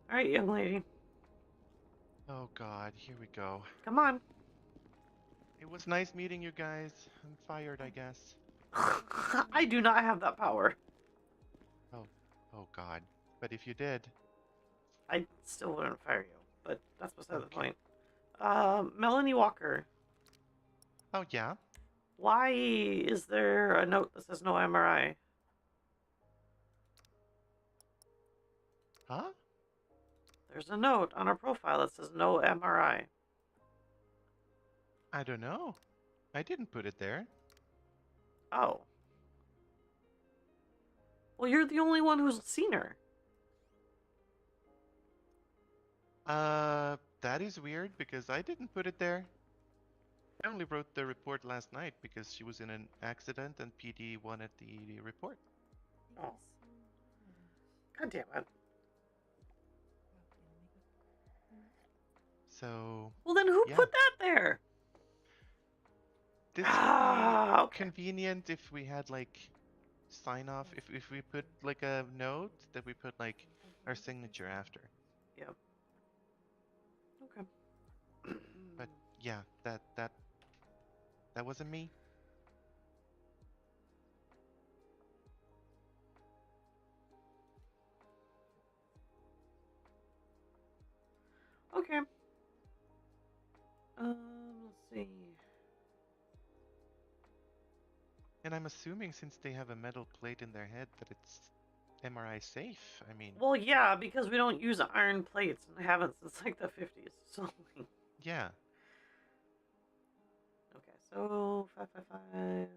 Alright, young lady. Oh god, here we go. Come on. It was nice meeting you guys. I'm fired, I guess. I do not have that power. Oh god. But if you did... I still wouldn't fire you, but that's beside the Okay. point. Melanie Walker. Oh, yeah? Why is there a note that says no MRI? Huh? There's a note on her profile that says no MRI. I don't know. I didn't put it there. Oh. Well, you're the only one who's seen her. That is weird because I didn't put it there. I only wrote the report last night because she was in an accident and PD wanted the report. Oh. God damn it. So... Well, then who yeah. put that there? This would be Okay. convenient if we had, like, sign off. If we put, like, a note that we put, like, our signature after. Yep. Okay. But, yeah, that wasn't me. Okay. Let's see. And I'm assuming since they have a metal plate in their head that it's MRI safe. I mean... Well, yeah, because we don't use iron plates and haven't since like the 50s. So. Yeah. Okay, so 555-7120.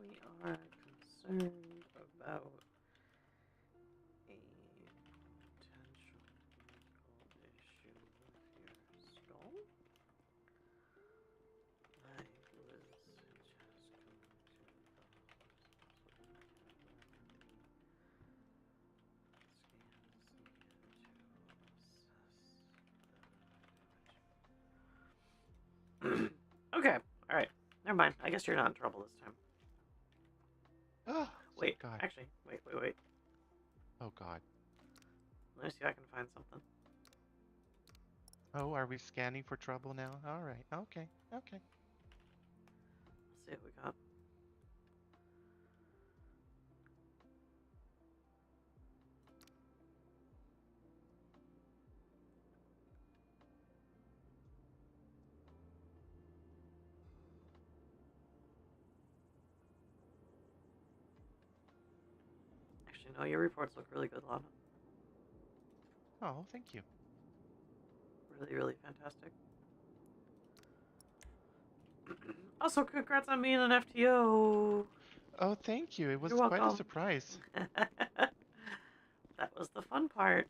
We are concerned about a potential medical issue with your skull. I was just going to Okay, alright. Never mind. I guess you're not in trouble this time. Oh, wait, God. actually, wait. Oh, God. Let me see if I can find something. Oh, are we scanning for trouble now? Alright, okay. Let's see what we got. Actually, no, your reports look really good, Lana. Oh, thank you. Really, really fantastic. Also, congrats on being an FTO. Oh, thank you. It was You're quite a welcome. surprise. That was the fun part.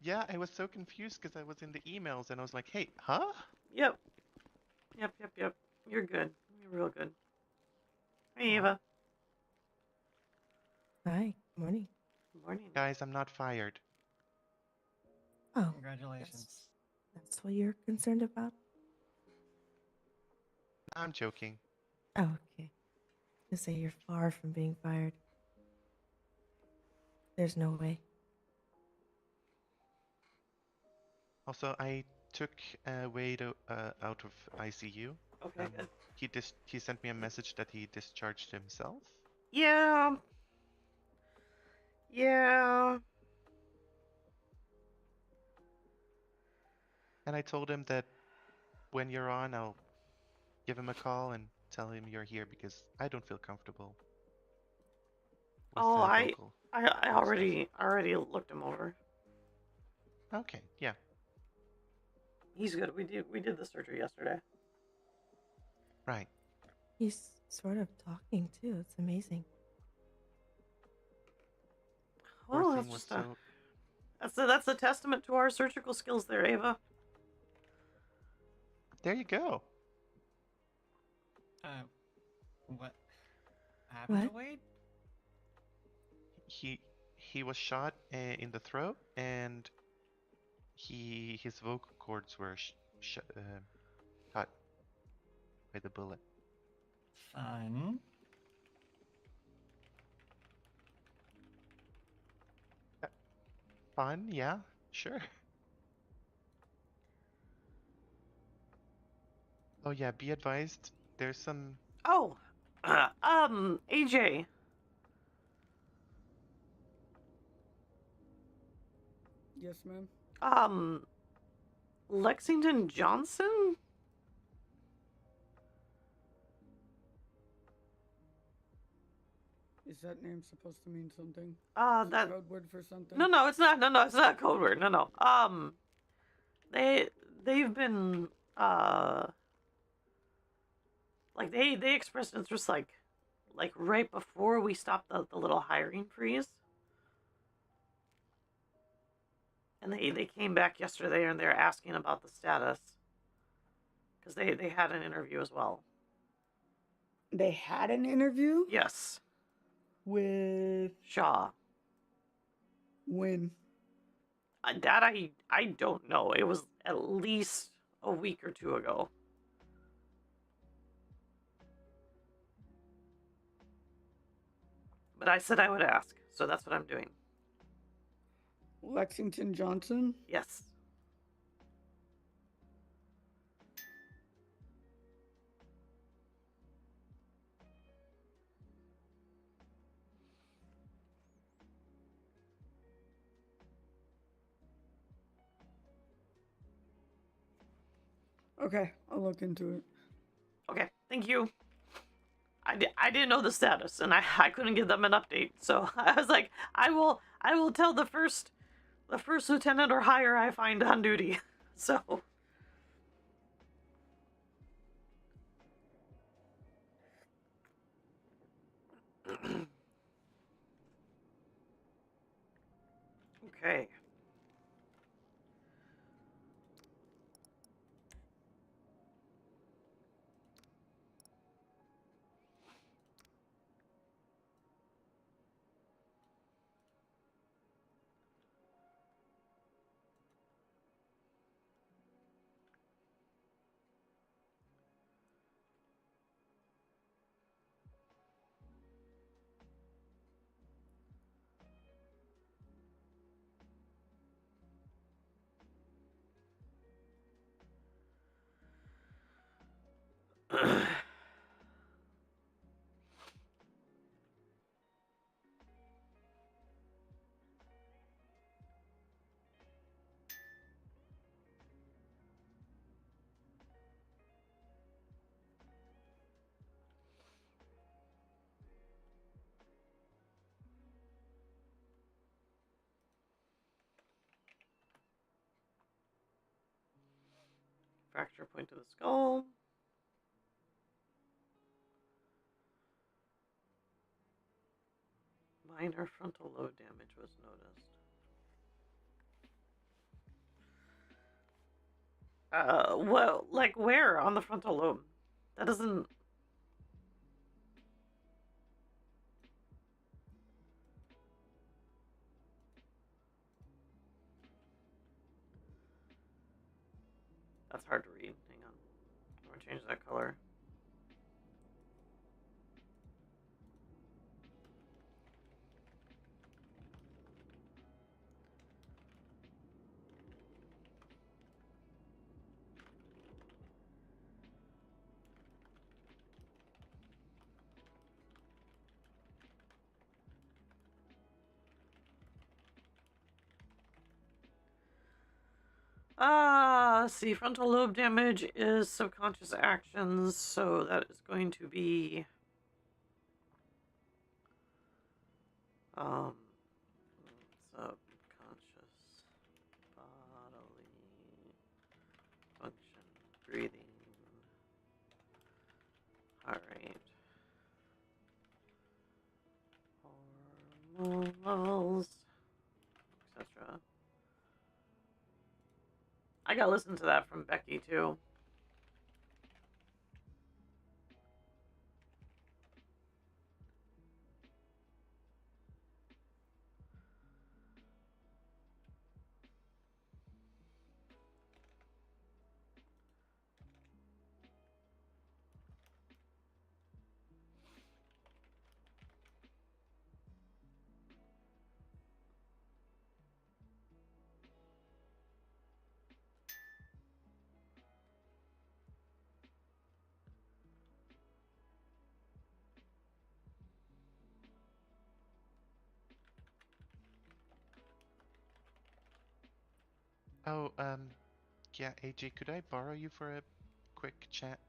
Yeah, I was so confused because I was in the emails and I was like, hey, huh? Yep. Yep. You're good. You're real good. Hey, Eva. Hi. Morning. Morning. Guys, I'm not fired. Oh. Congratulations. That's what you're concerned about? I'm joking. Oh, okay. You say you're far from being fired. There's no way. Also, I took Wade out of ICU. Okay, good. He sent me a message that he discharged himself. Yeah. And I told him that when you're on, I'll give him a call and tell him you're here because I don't feel comfortable. With Oh, I vocal already looked him over. Okay, yeah. He's good. We did the surgery yesterday. Right. He's sort of talking too. It's amazing. Well, that's a testament to our surgical skills there, Ava. There you go. What happened to Wade? He was shot in the throat, and his vocal cords were cut by the bullet. Fun. Fun, yeah, sure. Oh yeah, be advised. There's some. Oh, AJ. Yes, ma'am. Lexington Johnson? Is that name supposed to mean something? That code word for something? No, it's not. No, it's not a code word. No. They've been like they expressed interest like right before we stopped the little hiring freeze. And they came back yesterday and they're asking about the status. Because they had an interview as well. They had an interview? Yes. With Shaw. When? That I don't know. It was at least a week or two ago. But I said I would ask, so that's what I'm doing. Lexington Johnson? Yes. Okay, I'll look into it. Okay, thank you. I didn't know the status, and I couldn't give them an update, so I was like, I will tell the first lieutenant or higher I find on duty. So. Okay. Fracture point to the skull. Minor frontal lobe damage was noticed. Well, like where on the frontal lobe? That doesn't. That's hard to read. Hang on. I'm gonna change that color. See, frontal lobe damage is subconscious actions, so that is going to be subconscious bodily function, breathing, heart rate, hormone levels, etc. I gotta listen to that from Becky too. Oh, yeah, AJ, could I borrow you for a quick chat?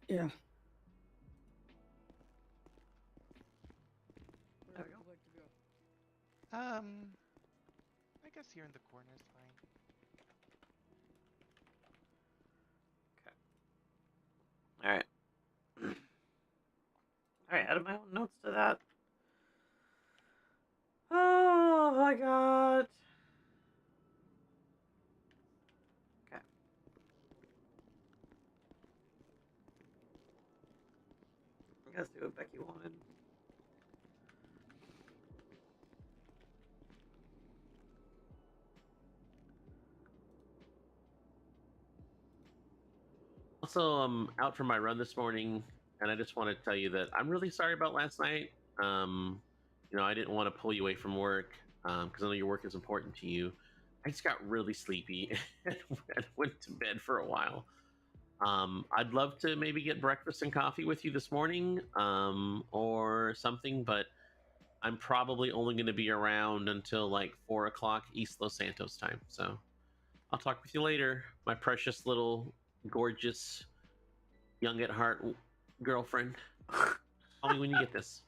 Yeah. There we go. I guess here in the corner is fine. All right. All right, added my own notes to that. Oh my god. Okay. I gotta see what Becky wanted. Also, I'm out for my run this morning, and I just want to tell you that I'm really sorry about last night. I didn't want to pull you away from work because I know your work is important to you. I just got really sleepy and went to bed for a while. I'd love to maybe get breakfast and coffee with you this morning or something, but I'm probably only going to be around until like 4 o'clock East Los Santos time. So I'll talk with you later, my precious little gorgeous young at heart girlfriend. Call me when you get this.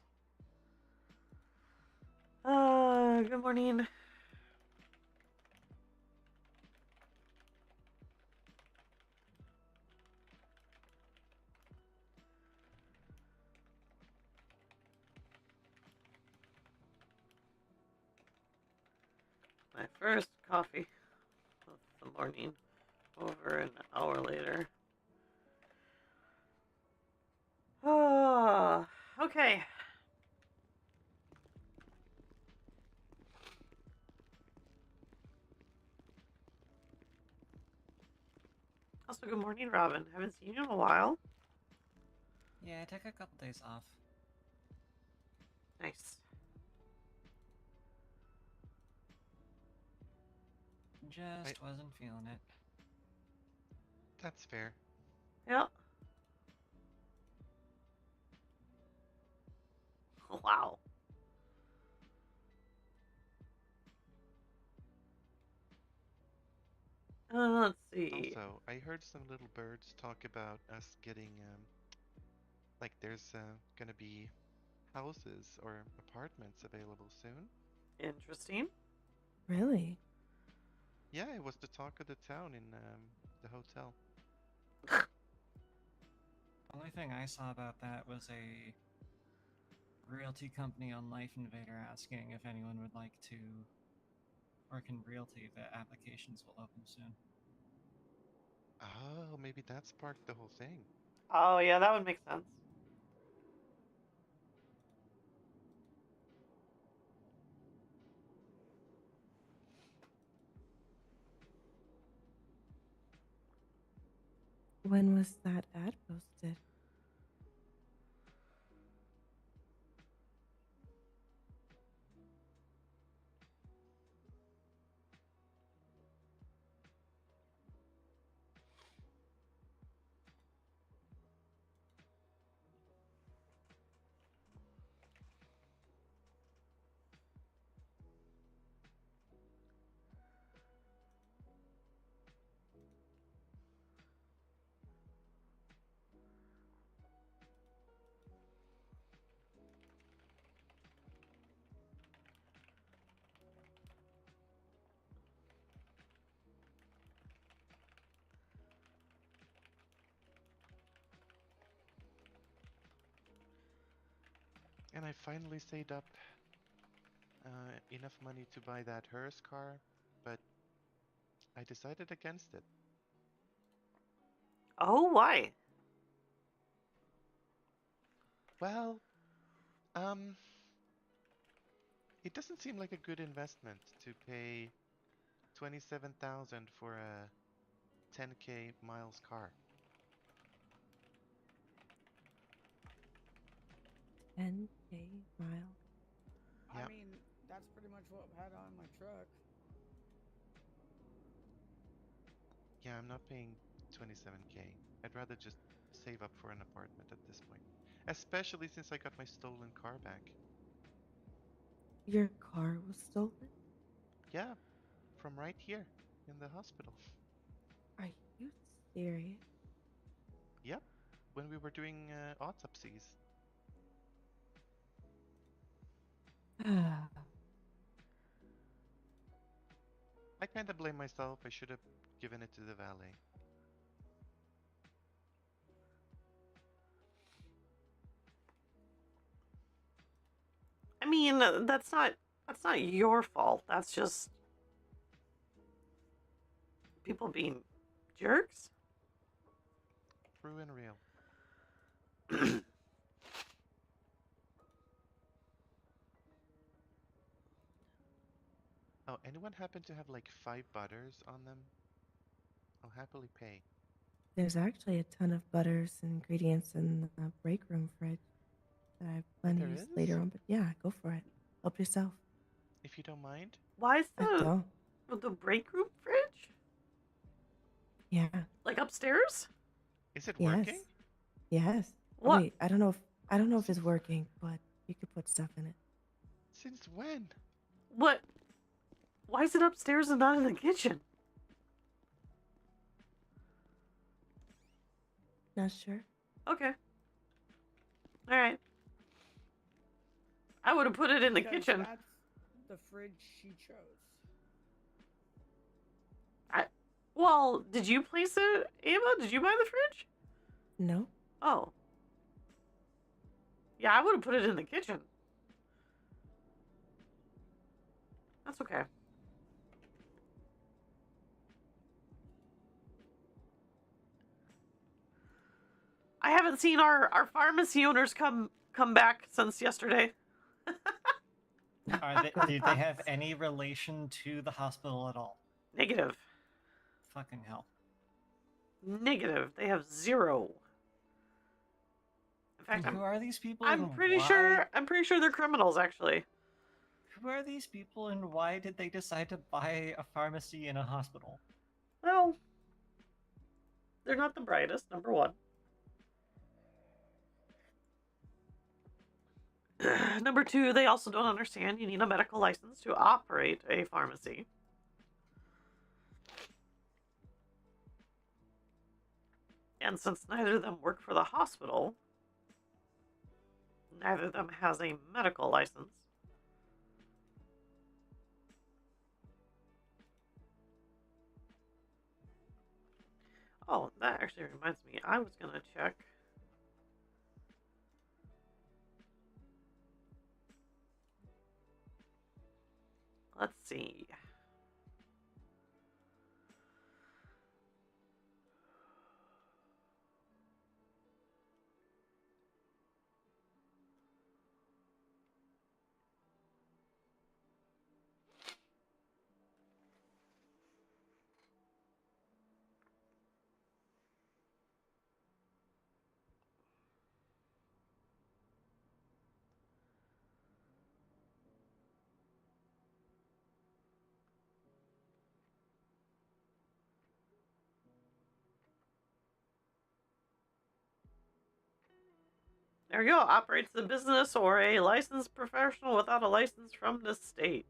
Good morning. My first coffee of the morning, over an hour later. Oh, okay. Also, good morning, Robin. Haven't seen you in a while. Yeah, I took a couple days off. Nice. Just wasn't feeling it. That's fair. Yep. Wow. Let's see. Also, I heard some little birds talk about us getting, like there's gonna be houses or apartments available soon. Interesting. Really? Yeah, it was the talk of the town in the hotel. Only thing I saw about that was a realty company on Life Invader asking if anyone would like to work in realty. The applications will open soon. Oh, maybe that sparked the whole thing. Oh, yeah, that would make sense. When was that ad posted? And I finally saved up enough money to buy that hearse car, but I decided against it. Oh, why? Well, it doesn't seem like a good investment to pay 27,000 for a 10k miles car. 10K mile. Yeah. I mean, that's pretty much what I had on my truck. Yeah, I'm not paying 27k. I'd rather just save up for an apartment at this point. Especially since I got my stolen car back. Your car was stolen? Yeah, from right here in the hospital. Are you serious? Yep, when we were doing autopsies. I kind of blame myself. I should have given it to the valet. I mean, that's not your fault. That's just people being jerks. True and real. Oh, anyone happen to have like 5 butters on them? I'll happily pay. There's actually a ton of butters and ingredients in the break room fridge that I plan to There use is? later on, but yeah, go for it. Help yourself. If you don't mind? Why is I don't. the break room fridge? Yeah. Like upstairs? Is it Yes. working? Yes. Oh, What? wait, I don't know if it's working, but you could put stuff in it. Since when? What? Why is it upstairs and not in the kitchen? Not sure. Okay. All right. I would have put it in the Because kitchen. That's the fridge she chose. Well, did you place it, Ava? Did you buy the fridge? No. Oh. Yeah, I would have put it in the kitchen. That's okay. I haven't seen our pharmacy owners come back since yesterday. Do they have any relation to the hospital at all? Negative. Fucking hell. Negative. They have 0. In fact, Who are these people? I'm and pretty why? sure they're criminals, actually. Who are these people and why did they decide to buy a pharmacy in a hospital? Well, they're not the brightest, number one. Number 2, they also don't understand you need a medical license to operate a pharmacy. And since neither of them work for the hospital, neither of them has a medical license. Oh, that actually reminds me. I was going to check. Let's see. There you go. Operates a business or a licensed professional without a license from the state.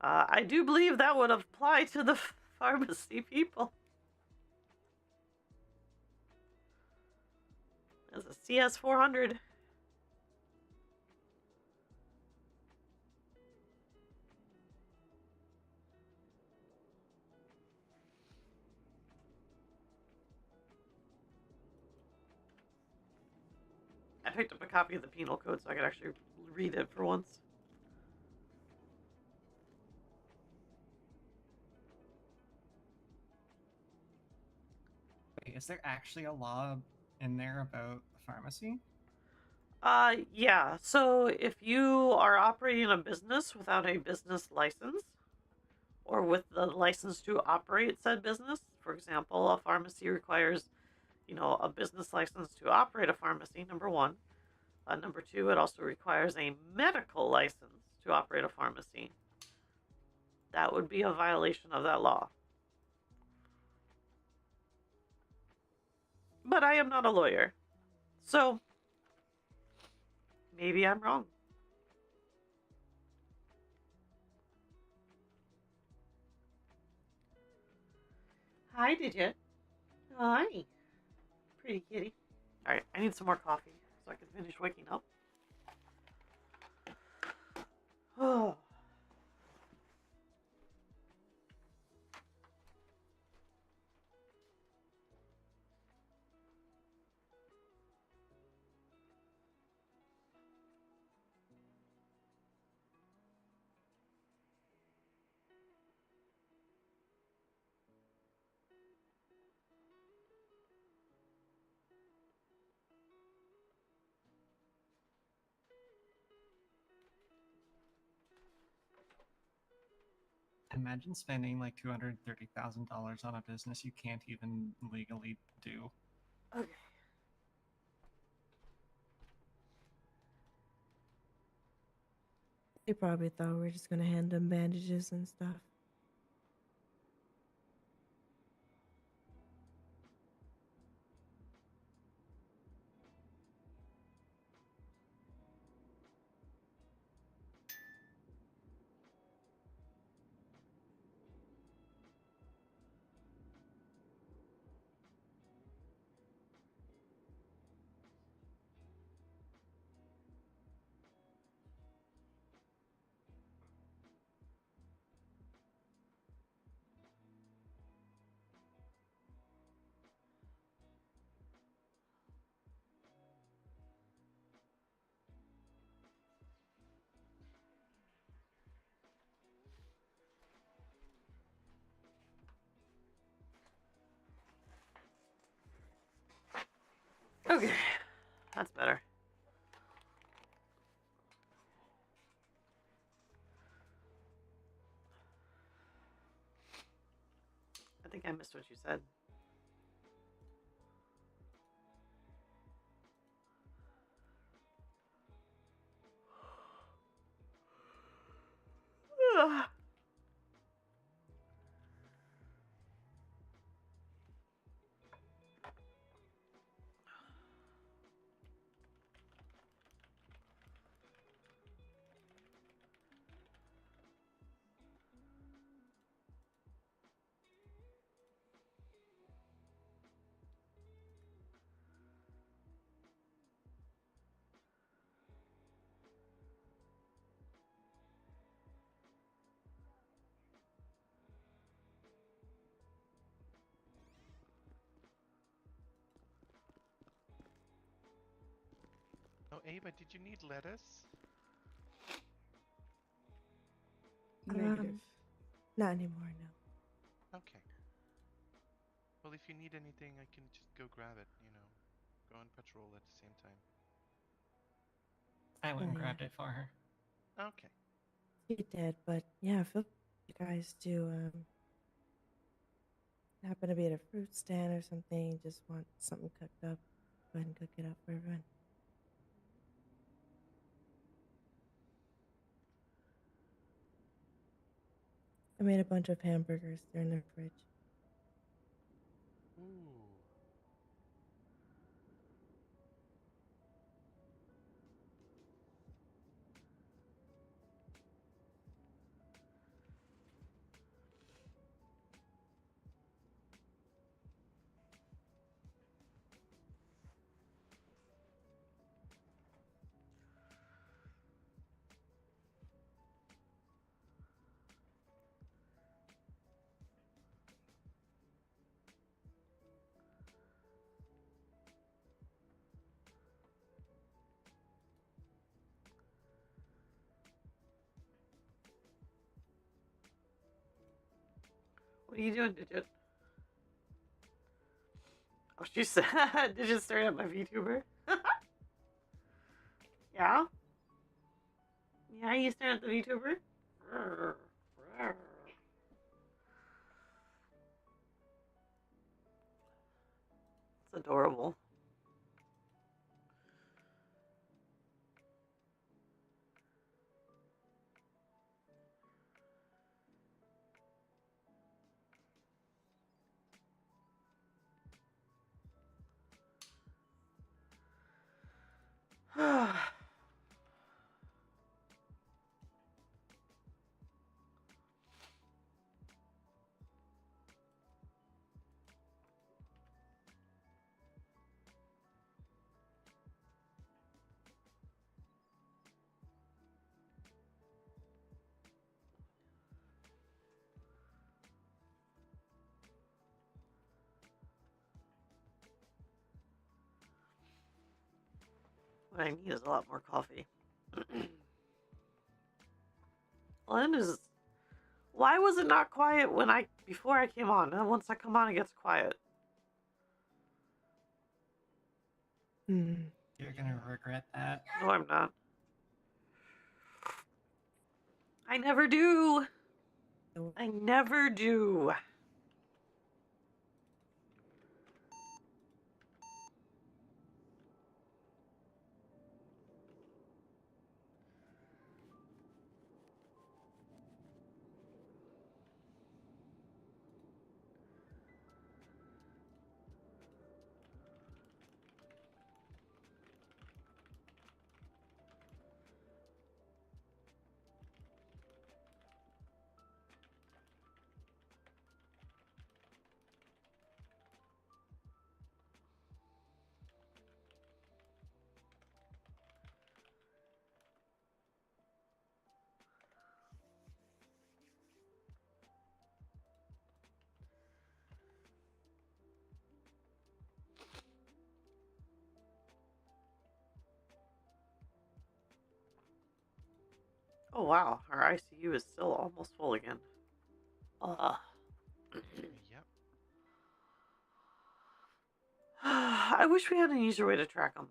I do believe that would apply to the pharmacy people. As a CS 400. I picked up a copy of the penal code so I could actually read it for once. Wait, is there actually a law in there about the pharmacy? Yeah. So if you are operating a business without a business license, or with the license to operate said business, for example, a pharmacy requires, a business license to operate a pharmacy, number one. Number two, it also requires a medical license to operate a pharmacy. That would be a violation of that law. But I am not a lawyer, so maybe I'm wrong. Hi, Digit. Hi. Pretty kitty. Alright, I need some more coffee so I can finish waking up. Oh. Imagine spending like $230,000 on a business you can't even legally do. Okay. They probably thought we were just gonna hand them bandages and stuff. Okay, that's better. I think I missed what you said. Ugh. Oh, Ava, did you need lettuce? Negative. Not anymore, no. Okay. Well, if you need anything, I can just go grab it, you know. Go on patrol at the same time. I went and Oh, yeah. grabbed it for her. Okay. You did, but yeah, feel free, you guys do happen to be at a fruit stand or something, just want something cooked up, go ahead and cook it up for everyone. I made a bunch of hamburgers. They're in the fridge. Ooh. What are you doing, Digit? Oh, she said, Digit staring at my VTuber. Yeah? Yeah, you staring at the VTuber? It's adorable. What I need is a lot more coffee. Len is... Why was it not quiet before I came on? And once I come on, it gets quiet. You're gonna regret that. No, I'm not. I never do. I never do. Oh wow, our ICU is still almost full again. Yep. I wish we had an easier way to track them.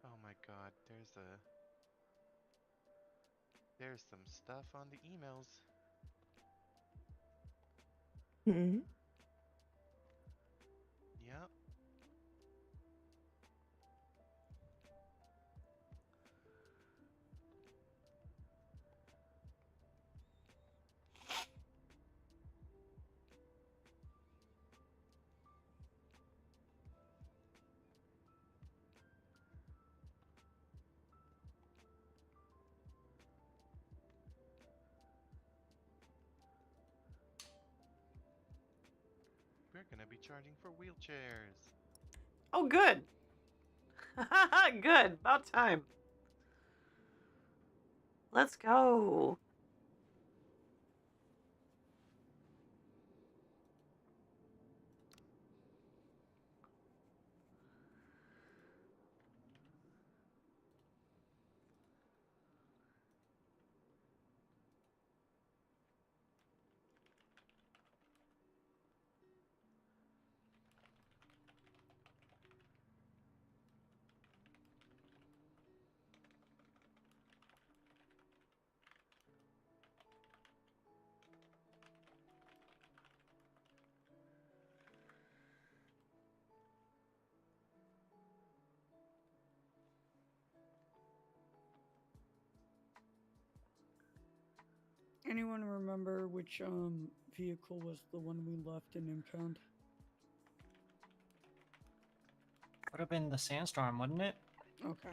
Oh my god, there's some stuff on the emails. Mm-hmm. Yep. We're gonna be charging for wheelchairs. Oh, good. Good. About time. Let's go. Anyone remember which vehicle was the one we left in impound? Would have been the Sandstorm, wouldn't it? Okay.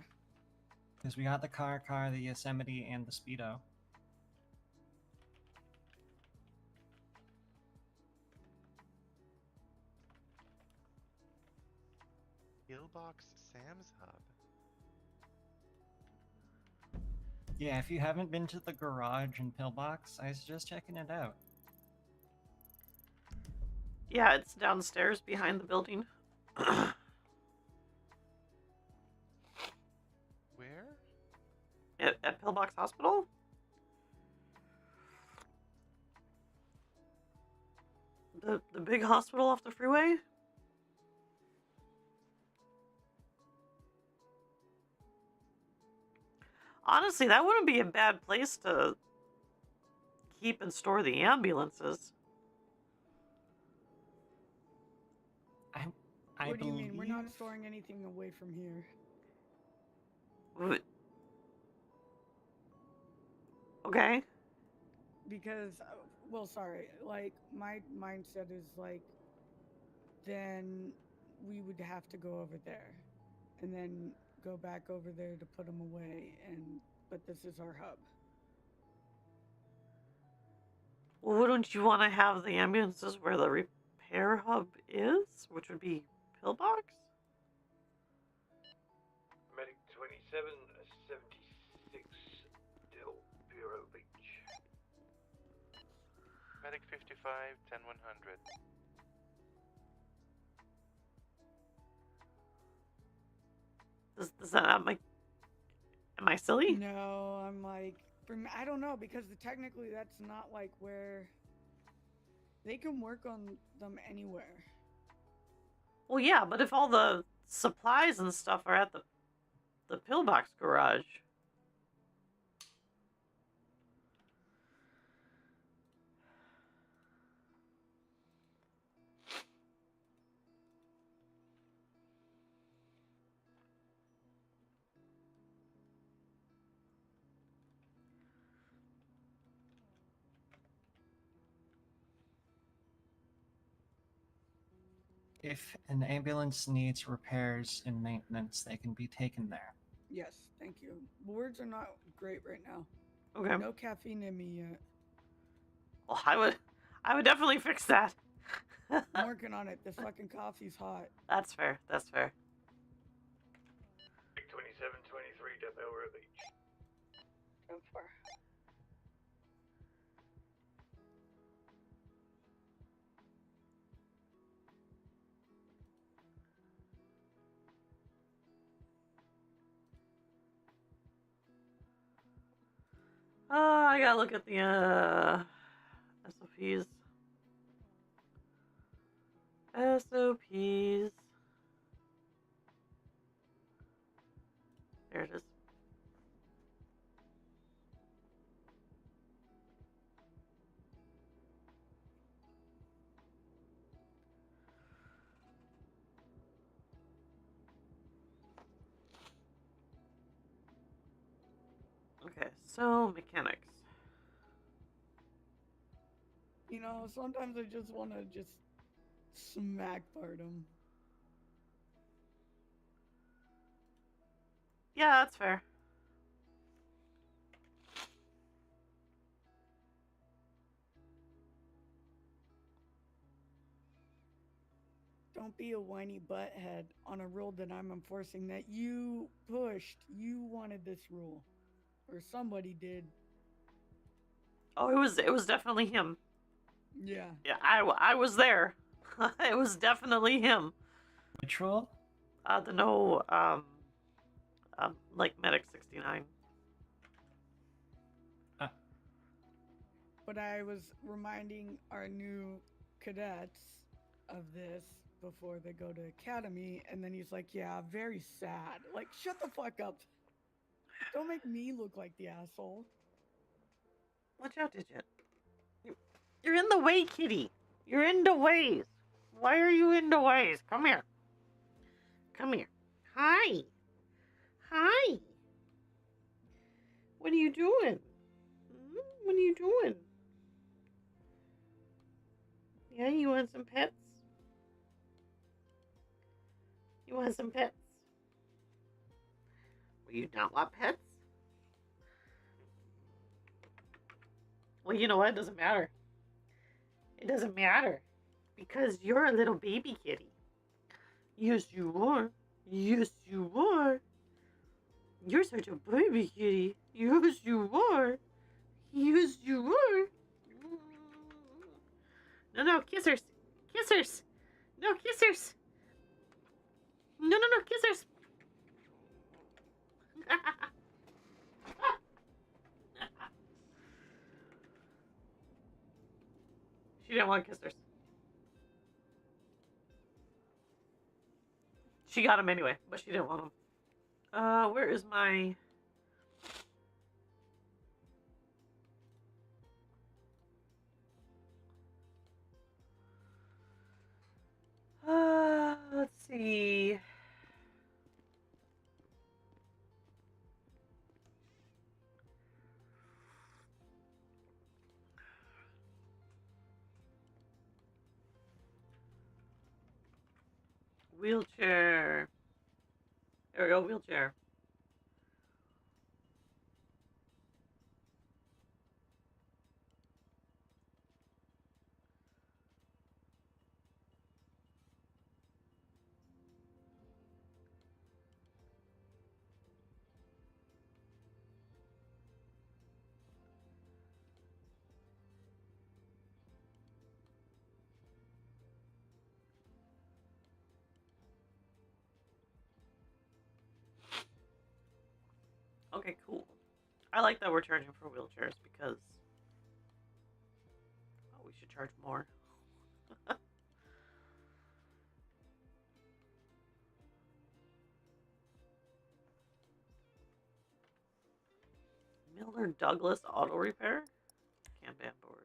Because we got the car, the Yosemite, and the Speedo. Pillbox Sam's Hub. Yeah, if you haven't been to the garage in Pillbox, I suggest checking it out. Yeah, it's downstairs behind the building. Where? At Pillbox Hospital? The big hospital off the freeway? Honestly, that wouldn't be a bad place to keep and store the ambulances. What do you mean? We're not storing anything away from here. Okay. Because, well, sorry, like, my mindset is like, then we would have to go over there and then go back over there to put them away, but this is our hub. Well, wouldn't you want to have the ambulances where the repair hub is, which would be Pillbox? Medic 2776 Del Bureau Beach. Medic 55, 10100. Does that not make... Am I silly? No, I'm like, I don't know, because technically that's not like where they can work on them anywhere. Well, yeah, but if all the supplies and stuff are at the Pillbox garage. If an ambulance needs repairs and maintenance, they can be taken there. Yes, thank you. Words are not great right now. Okay. No caffeine in me yet. Well, I would definitely fix that. I'm working on it. This fucking coffee's hot. That's fair. That's fair. 2723 Del Bureau Beach. So far. I gotta look at the SOPs. SOPs. There it is. Okay, so mechanics. You know, sometimes I just want to just smack part them. Yeah, that's fair. Don't be a whiny butthead on a rule that I'm enforcing that you pushed. You wanted this rule. Or somebody did. Oh, it was definitely him. Yeah. Yeah, I was there. It was definitely him. Which rule? The like Medic 69. But I was reminding our new cadets of this before they go to academy, and then he's like, yeah, very sad. Like, shut the fuck up. Don't make me look like the asshole. Watch out, Digit. You're in the way, kitty. You're in the ways. Why are you in the ways? Come here. Come here. Hi. Hi. What are you doing? What are you doing? Yeah, you want some pets? You want some pets? Will you not want pets? Well, you know what? It doesn't matter. It doesn't matter. Because you're a little baby kitty. Yes, you are. Yes, you are. You're such a baby kitty. Yes, you are. Yes, you are. No, kissers. Kissers. No, kissers. No, kissers. She didn't want kissers. She got him anyway, but she didn't want him. Where is my... let's see. Wheelchair. There we go, wheelchair. Okay, cool. I like that we're charging for wheelchairs because... Oh, we should charge more. Miller Douglas Auto Repair? Kanban boards.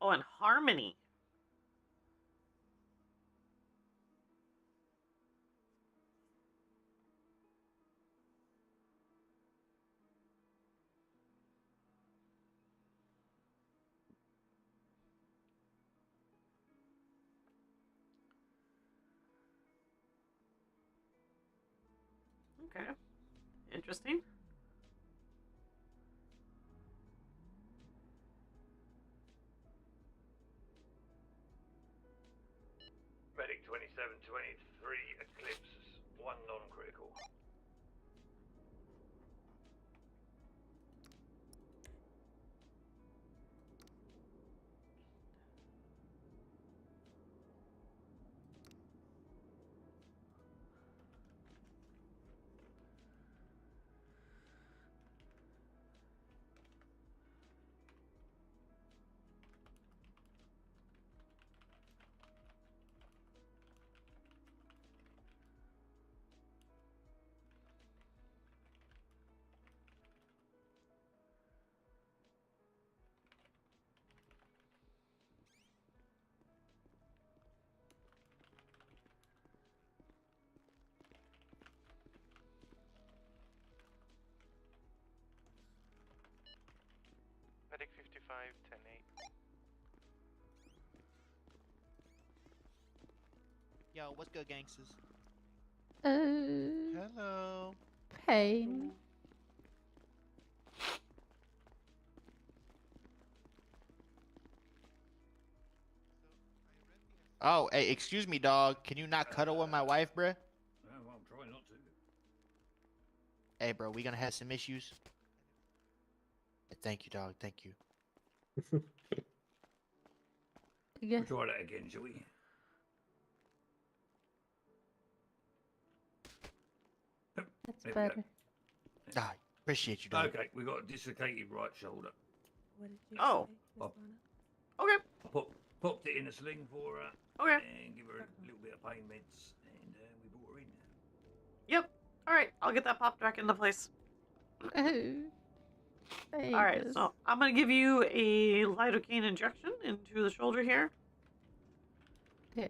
Oh, and Harmony. Okay. Interesting. Medic 2723, Eclipse, 1 non-critical. Medic 55, 10-8. Yo, what's good, gangsters? Hello. Pain. Oh, hey, excuse me, dog. Can you not cuddle with my wife, bruh? Well, I'm trying not to. Hey, bro, we gonna have some issues. Thank you, dog. Thank you. Yeah. We'll try that again, shall we? That's There we better. go. Ah, appreciate you, dog. Okay, we got a dislocated right shoulder. What did you Oh. say, Miss Lana? Okay. I popped it in a sling for her. Okay. And give her a little bit of pain meds, and we brought her in. Yep. Alright, I'll get that popped back into place. Alright, so I'm going to give you a lidocaine injection into the shoulder here. Okay.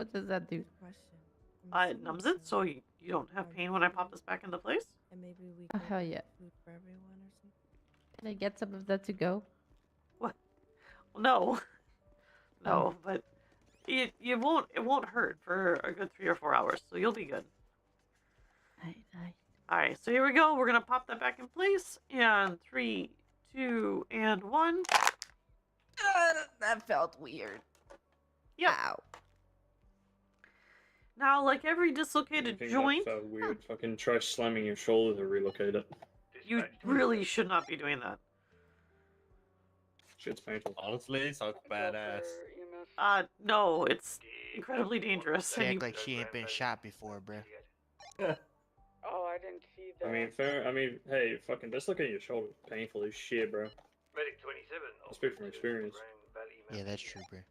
What does that do? It numbs it so you don't have pain when I pop this back into place. And maybe we Oh, could hell get yeah. food for everyone or something. Can I get some of that to go? What? Well, no. No, but it won't hurt for a good 3 or 4 hours, so you'll be good. Alright, so here we go. We're gonna pop that back in place. And 3, 2, and 1. That felt weird. Yep. Ow. Now, like every dislocated joint, That felt weird. Fucking try slamming your shoulder to relocate it. you really should not be doing that. Shit's painful. Honestly, sounds badass. No, it's incredibly dangerous. and Act you- like she ain't been shot before, bruh. Oh, I didn't see that. I mean, fair. I mean, hey, fucking dislocate your shoulder is painful as shit, bro. Medic 27. I speak from experience. Yeah, that's true, bruh.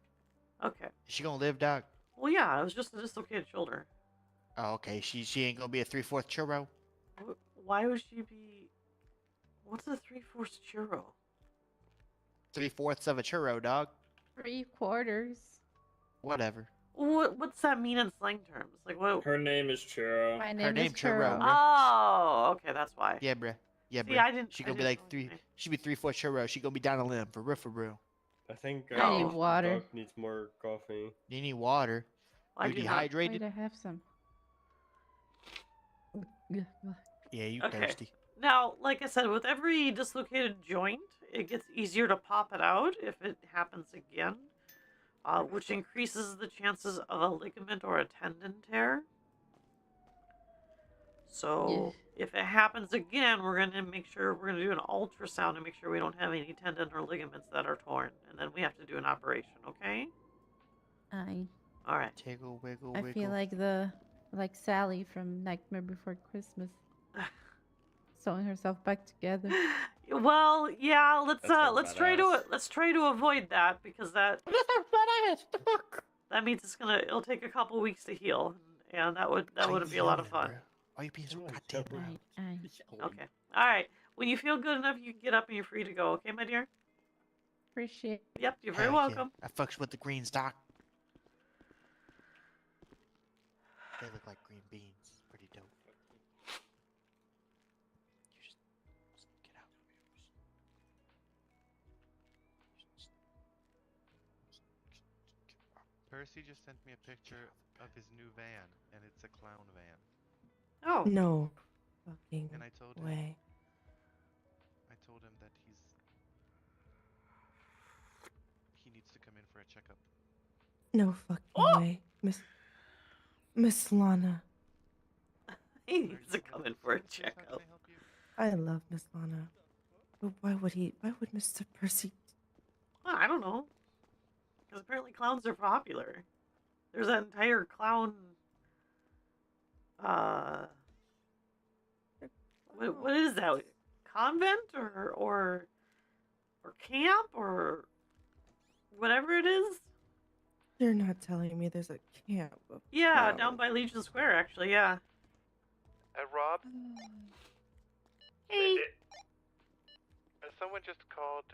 Okay. Is she gonna live, Doc? Well, yeah, it was just a dislocated shoulder. Oh, okay. She ain't gonna be a 3/4 churro. Why would she be? What's a 3/4 churro? 3/4 of a churro, dog. 3/4. Whatever. What's that mean in slang terms? Like what? Her name is Churro. My Her name name is Churro. Churro. Oh, okay, that's why. Yeah, bruh. Yeah, See, bruh. I didn't- She I gonna be didn't like 3. She be 3/4 churro. She gonna be down a limb for real, for real. I think I need water. Doc needs more coffee. You need water. I You do not. dehydrated? Wait, I have some. Yeah, you Okay. thirsty. Now, like I said, with every dislocated joint, it gets easier to pop it out if it happens again, which increases the chances of a ligament or a tendon tear. So, if it happens again, we're gonna do an ultrasound to make sure we don't have any tendon or ligaments that are torn, and then we have to do an operation. Okay? I All right. Tickle, wiggle, I wiggle. feel like Sally from Nightmare Before Christmas, sewing herself back together. Well, yeah. Let's That's so let's try to avoid that because that means it'll take a couple weeks to heal, and that wouldn't be a lot of fun. Why you being so goddamn loud? Okay. All right. When you feel good enough, you can get up and you're free to go. Okay, my dear. Appreciate. Yep. You're very Heck yeah. welcome. I fucks with the greens, Doc. They look like green beans. Pretty dope. You just get out. Percy just sent me a picture of his new van, and it's a clown van. Oh. No fucking And I told way. him that he needs to come in for a checkup. No fucking way. Miss Lana. He needs to come in for a checkup. I love Miss Lana. But why would Mr. Percy? Well, I don't know. Because apparently clowns are popular. There's an entire clown. What is that? Convent or camp or whatever it is? You're not telling me there's a camp. Yeah, Wow. down by Legion Square, actually. Yeah. Rob? Hey. Someone just called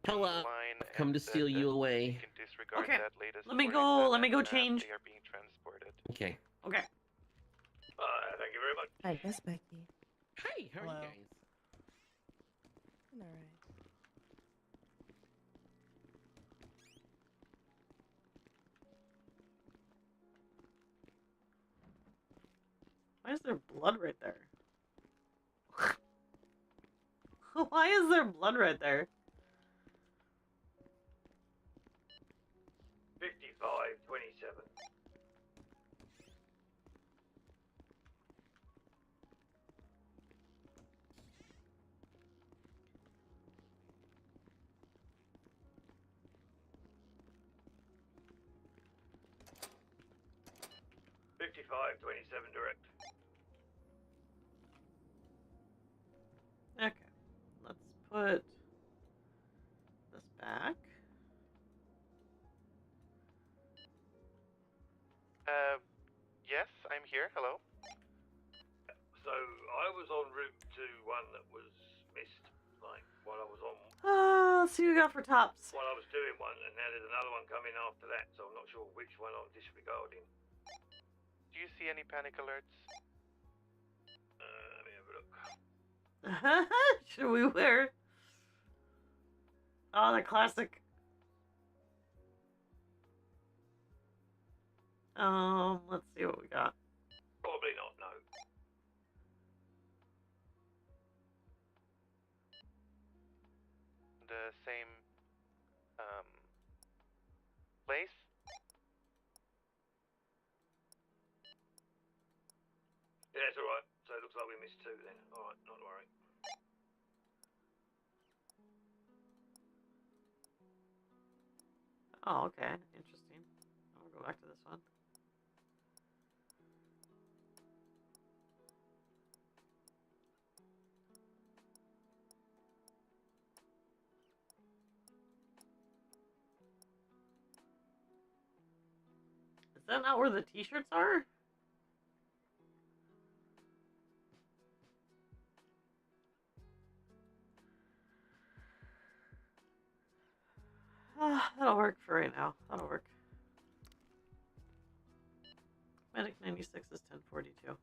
Hello. line I've come to and said steal you that away. you can disregard Okay. that latest Let me warning go. that Let me go change. They are being transported. Okay. Okay. Thank you very much. Hi, Miss Becky. Hi, how are Hello. you guys? All right. Why is there blood right there? Why is there blood right there? 5527. Direct. Okay. Let's put this back. Yes, I'm here. Hello. So I was en route to one that was missed, like while I was on. Let's see what we got for tops. While I was doing one, and now there's another one coming after that. So I'm not sure which one I'm disregarding. see any panic alerts? Let me have a look. Should we wear? Oh, the classic. Let's see what we got. Probably not, no. The same place? Yeah, it's alright. So it looks like we missed 2 then. Alright, not to worry. Oh, okay. Interesting. I'll go back to this one. Is that not where the t-shirts are? That'll work for right now. That'll work. Medic 96 is 1042.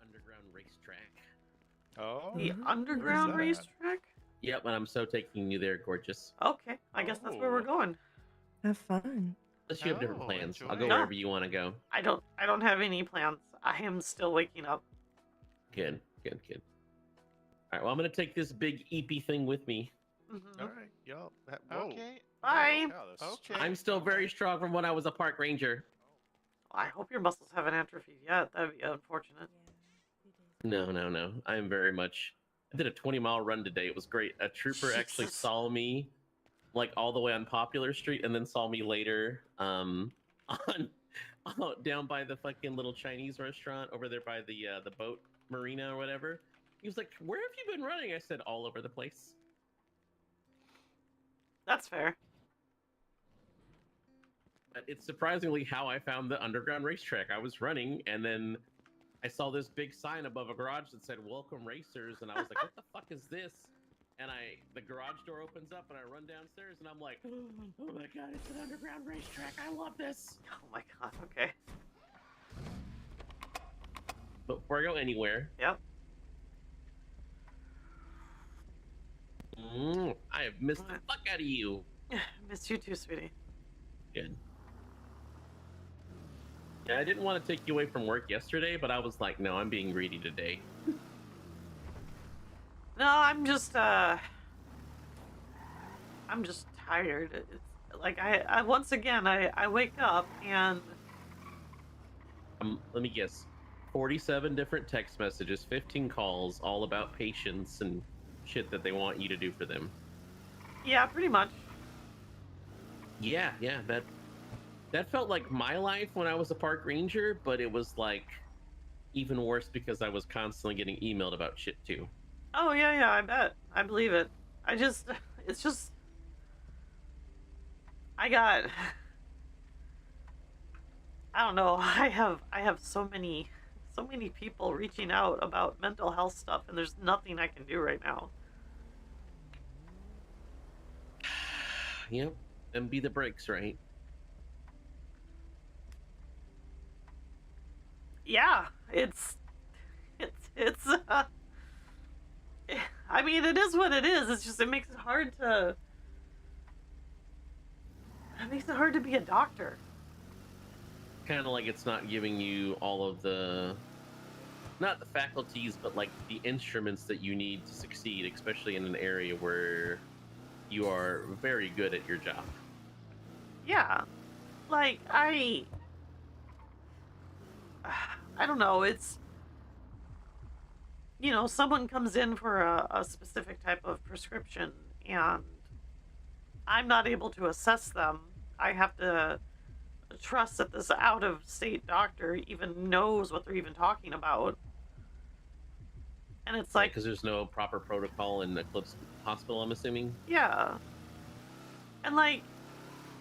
Underground racetrack. Oh. The underground racetrack? Yep, and I'm so taking you there, gorgeous. Okay, I guess that's where we're going. Have fun. Unless you have different plans, I'll go No. wherever you want to go. I don't have any plans. I am still waking up. Good. All right, well, I'm gonna take this big eepy thing with me. All right, y'all. Okay. Bye. Okay. I'm still very strong from when I was a park ranger. I hope your muscles haven't atrophied yet. That'd be unfortunate. No. I'm very much. I did a 20-mile run today. It was great. A trooper actually Jesus. saw me, like all the way on Popular Street, and then saw me later, down by the fucking little Chinese restaurant over there by the boat marina or whatever. He was like, "Where have you been running?" I said, "All over the place." That's fair. But it's surprisingly how I found the underground racetrack. I was running, and then I saw this big sign above a garage that said "Welcome Racers," and I was like, "What the fuck is this?" And the garage door opens up, and I run downstairs, and I'm like, "Oh my god, it's an underground racetrack! I love this!" Oh my god. Okay. But before I go anywhere, Yep. I have missed the fuck out of you. Missed you too, sweetie. Good. Yeah, I didn't want to take you away from work yesterday, but I was like, no, I'm being greedy today. No, I'm just tired. It's like I once again I wake up and Let me guess. 47 different text messages, 15 calls, all about patients and shit that they want you to do for them. yeah, pretty much. Yeah, that felt like my life when I was a park ranger, but it was like even worse because I was constantly getting emailed about shit too. Oh yeah, I bet. I believe it. I don't know. I have so many people reaching out about mental health stuff, and there's nothing I can do right now. Yep, and be the brakes, right? Yeah, I mean, it is what it is. It's just, it makes it hard to be a doctor. kind of like it's not giving you all of the, not the faculties, but like the instruments that you need to succeed, especially in an area where you are very good at your job. Yeah. Like, I don't know, it's, you know, someone comes in for a specific type of prescription and I'm not able to assess them. I have to trust that this out-of-state doctor even knows what they're even talking about. And it's like, because there's no proper protocol in Eclipse Hospital, I'm assuming. yeah. And like,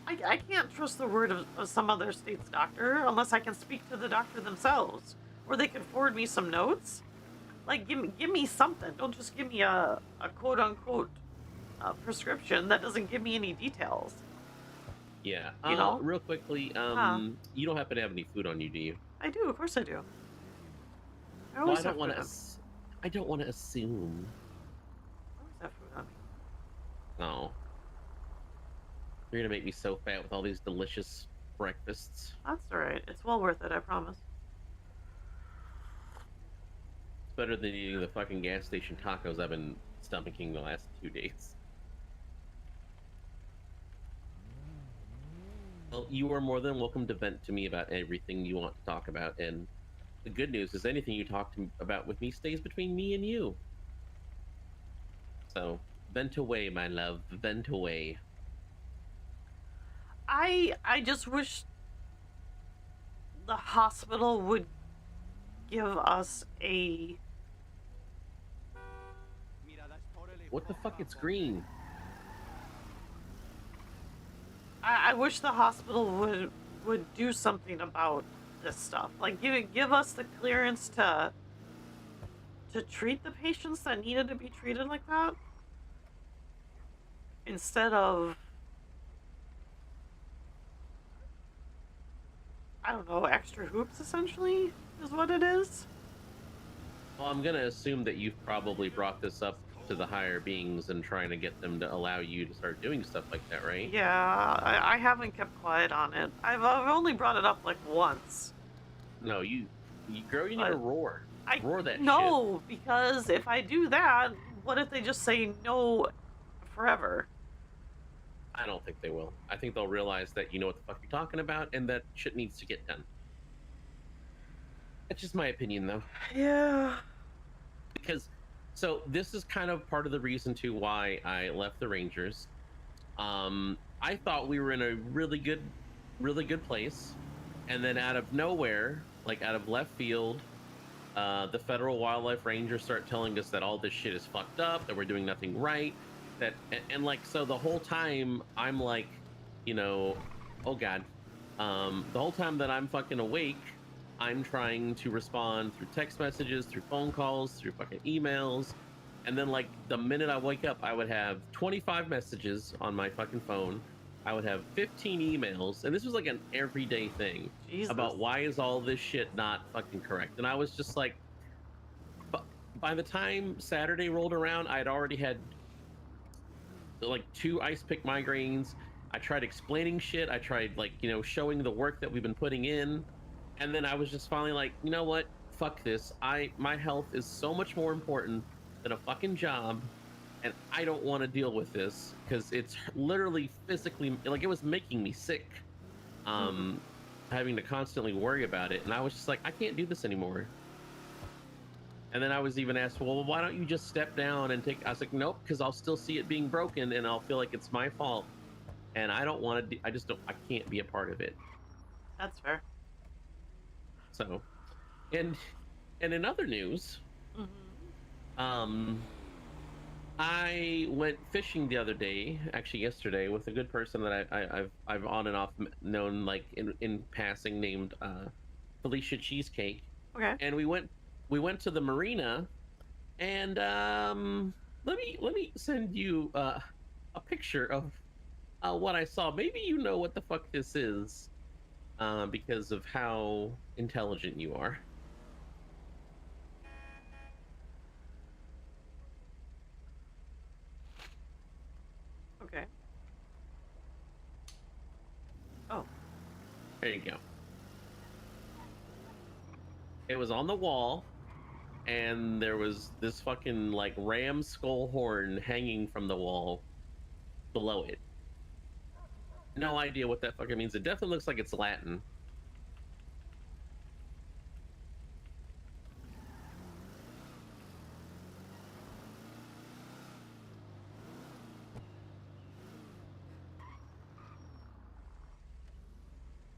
I can't trust the word of some other state's doctor unless I can speak to the doctor themselves. Or they can forward me some notes. Like, give me something. Don't just give me a quote-unquote prescription that doesn't give me any details. Yeah. You know? Real quickly, you don't happen to have any food on you, do you? I do, of course I do. I Well, always I don't have want food to. on me. I don't want to assume. I always have food on me. Oh. You're gonna make me so fat with all these delicious breakfasts. That's alright. It's well worth it, I promise. It's better than eating the fucking gas station tacos I've been stomaching the last 2 days. Well, you are more than welcome to vent to me about everything you want to talk about, and the good news is anything you talk about with me stays between me and you. So, vent away, my love. Vent away. I just wish the hospital would give us a... What the fuck? It's green. I wish the hospital would do something about this stuff. Like, give us the clearance to treat the patients that needed to be treated like that, instead of, I don't know, extra hoops, essentially, is what it is. Well, I'm gonna assume that you've probably brought this up to the higher beings and trying to get them to allow you to start doing stuff like that, right? Yeah, I haven't kept quiet on it. I've only brought it up like once. No, you girl, you need to roar. Roar that shit. No, because if I do that, what if they just say no forever? I don't think they will. I think they'll realize that you know what the fuck you're talking about and that shit needs to get done. That's just my opinion, though. Yeah. Because, so this is kind of part of the reason too why I left the Rangers. I thought we were in a really good place, and then out of nowhere, like out of left field, the federal wildlife rangers start telling us that all this shit is fucked up, that we're doing nothing right, that and like, so the whole time I'm like, you know, oh god, the whole time that I'm fucking awake, I'm trying to respond through text messages, through phone calls, through fucking emails, and then like the minute I wake up, I would have 25 messages on my fucking phone. I would have 15 emails, and this was like an everyday thing. Jesus. About why is all this shit not fucking correct. And I was just like, by the time Saturday rolled around, I'd already had like 2 ice pick migraines. I tried explaining shit. I tried, like, you know, showing the work that we've been putting in. And then I was just finally like, you know what? Fuck this. My health is so much more important than a fucking job. And I don't want to deal with this because it's literally physically, like, it was making me sick. Having to constantly worry about it. And I was just like, I can't do this anymore. And then I was even asked, well, why don't you just step down and take, I was like, nope, because I'll still see it being broken and I'll feel like it's my fault. And I don't want to, I can't be a part of it. That's fair. So, and in other news, I went fishing the other day, actually yesterday, with a good person that I've on and off known, like in passing, named Felicia Cheesecake. Okay. And we went to the marina, and let me send you a picture of what I saw. Maybe you know what the fuck this is, because of how intelligent you are. Okay. Oh. There you go. It was on the wall, and there was this fucking like ram skull horn hanging from the wall below it. No idea what that fucking means. It definitely looks like it's Latin.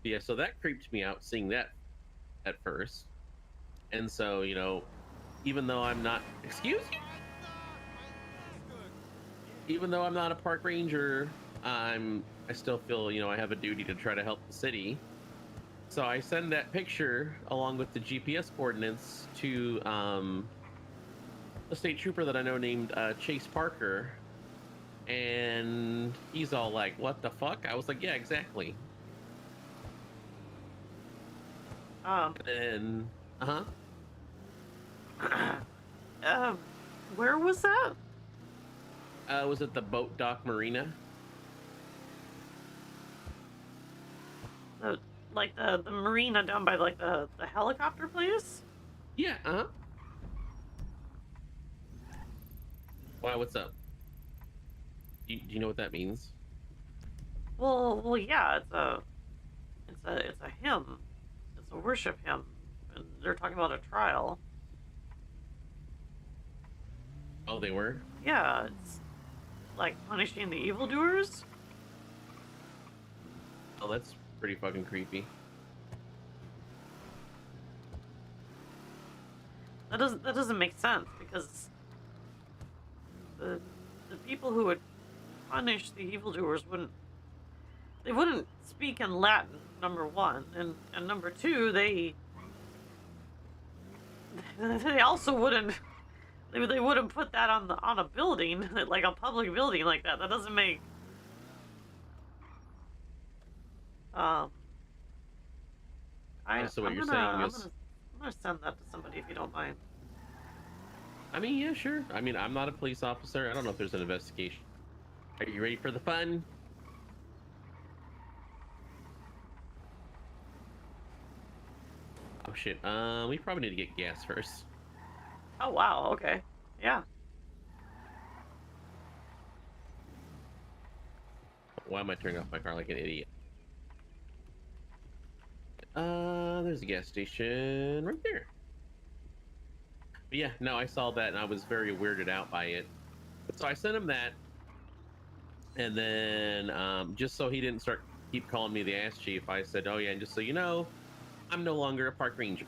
Yeah, so that creeped me out seeing that at first. And so, you know, even though I'm not, excuse me? Even though I'm not a park ranger, I still feel, you know, I have a duty to try to help the city. So I send that picture along with the GPS coordinates to a state trooper that I know named Chase Parker. And he's all like, what the fuck? I was like, yeah, exactly. And where was that? Was it the Boat Dock Marina? Like the marina down by like the helicopter place? Yeah, Why, what's up? Do you know what that means? Well, yeah, it's a hymn. It's a worship hymn. And they're talking about a trial. Oh, they were? Yeah, it's like punishing the evildoers. Oh, that's pretty fucking creepy. That doesn't make sense because the people who would punish the evildoers wouldn't speak in Latin, number one, and number two, they also wouldn't they wouldn't put that on a building, like a public building like that. That doesn't make So what you're saying is, I'm gonna send that to somebody if you don't mind. I mean, yeah, sure. I mean, I'm not a police officer. I don't know if there's an investigation. Are you ready for the fun? Oh shit. We probably need to get gas first. Oh wow. Okay. Yeah. Why am I turning off my car like an idiot? There's a gas station right there. But yeah, no, I saw that and I was very weirded out by it. So I sent him that, and then just so he didn't keep calling me the ass chief, I said, oh yeah, and just so you know, I'm no longer a park ranger.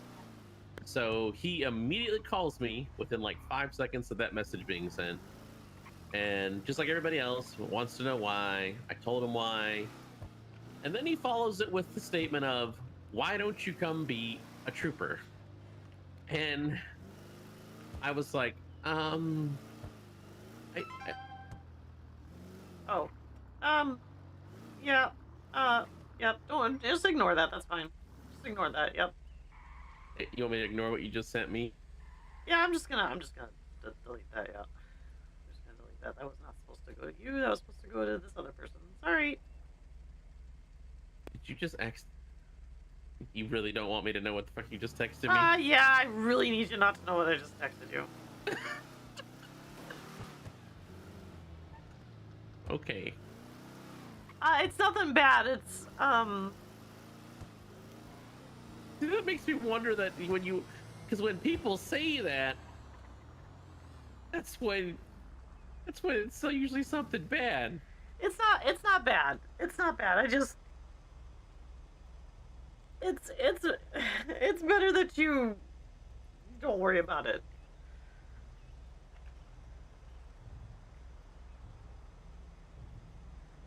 So he immediately calls me within like 5 seconds of that message being sent, and just like everybody else, wants to know why. I told him why, and then he follows it with the statement of, why don't you come be a trooper? And I was like, yeah, yep. Don't just ignore that. That's fine. Just ignore that. Yep. You want me to ignore what you just sent me? Yeah, I'm just gonna delete that. Yeah, I'm just gonna delete that. That was not supposed to go to you. That was supposed to go to this other person. Sorry. Did you just You really don't want me to know what the fuck you just texted me? Yeah, I really need you not to know what I just texted you. Okay. It's nothing bad. It's It makes me wonder that because when people say that, that's when it's so usually something bad. It's not bad. It's not bad. I just it's better that you don't worry about it.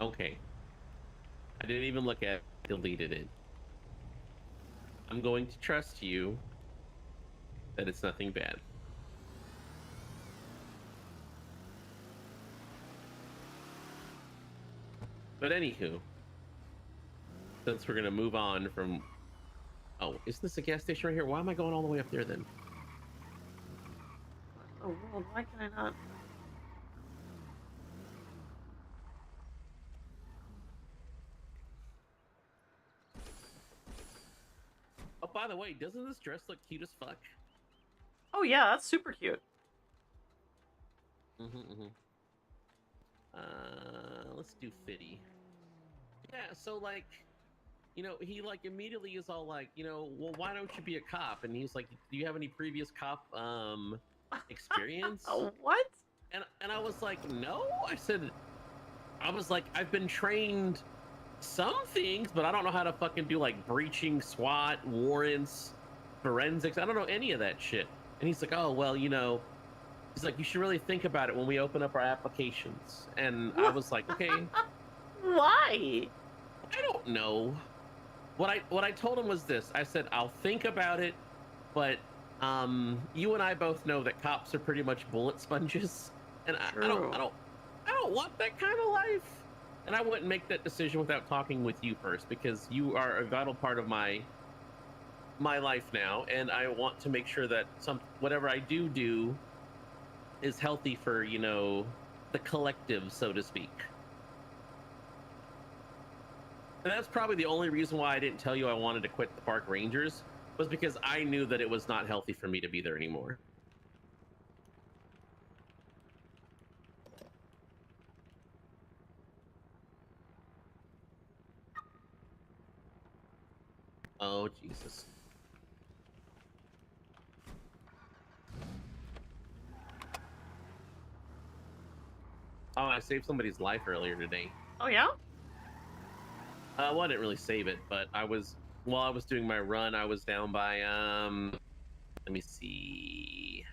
Okay. I didn't even look at it, deleted it. I'm going to trust you that it's nothing bad. But anywho, since we're gonna move on from, oh, isn't this a gas station right here? Why am I going all the way up there then? Oh, well, why can I not? Oh, by the way, doesn't this dress look cute as fuck? Oh yeah, that's super cute. Let's do Fitty. Yeah, so like, you know, he like immediately is all like, you know, well, why don't you be a cop? And he's like, do you have any previous cop experience? What? And I was like, no. I was like, I've been trained some things, but I don't know how to fucking do like breaching, SWAT, warrants, forensics. I don't know any of that shit. And he's like, oh, well, you know, he's like, you should really think about it when we open up our applications. And I was like, okay. Why? I don't know. What I told him was this. I said, I'll think about it, but you and I both know that cops are pretty much bullet sponges. And I don't want that kind of life. And I wouldn't make that decision without talking with you first, because you are a vital part of my life now, and I want to make sure that whatever I do is healthy for, you know, the collective, so to speak. And that's probably the only reason why I didn't tell you I wanted to quit the park rangers, was because I knew that it was not healthy for me to be there anymore. Oh, Jesus. Oh, I saved somebody's life earlier today. Oh, yeah? Well, I didn't really save it, but while I was doing my run, I was down by, let me see.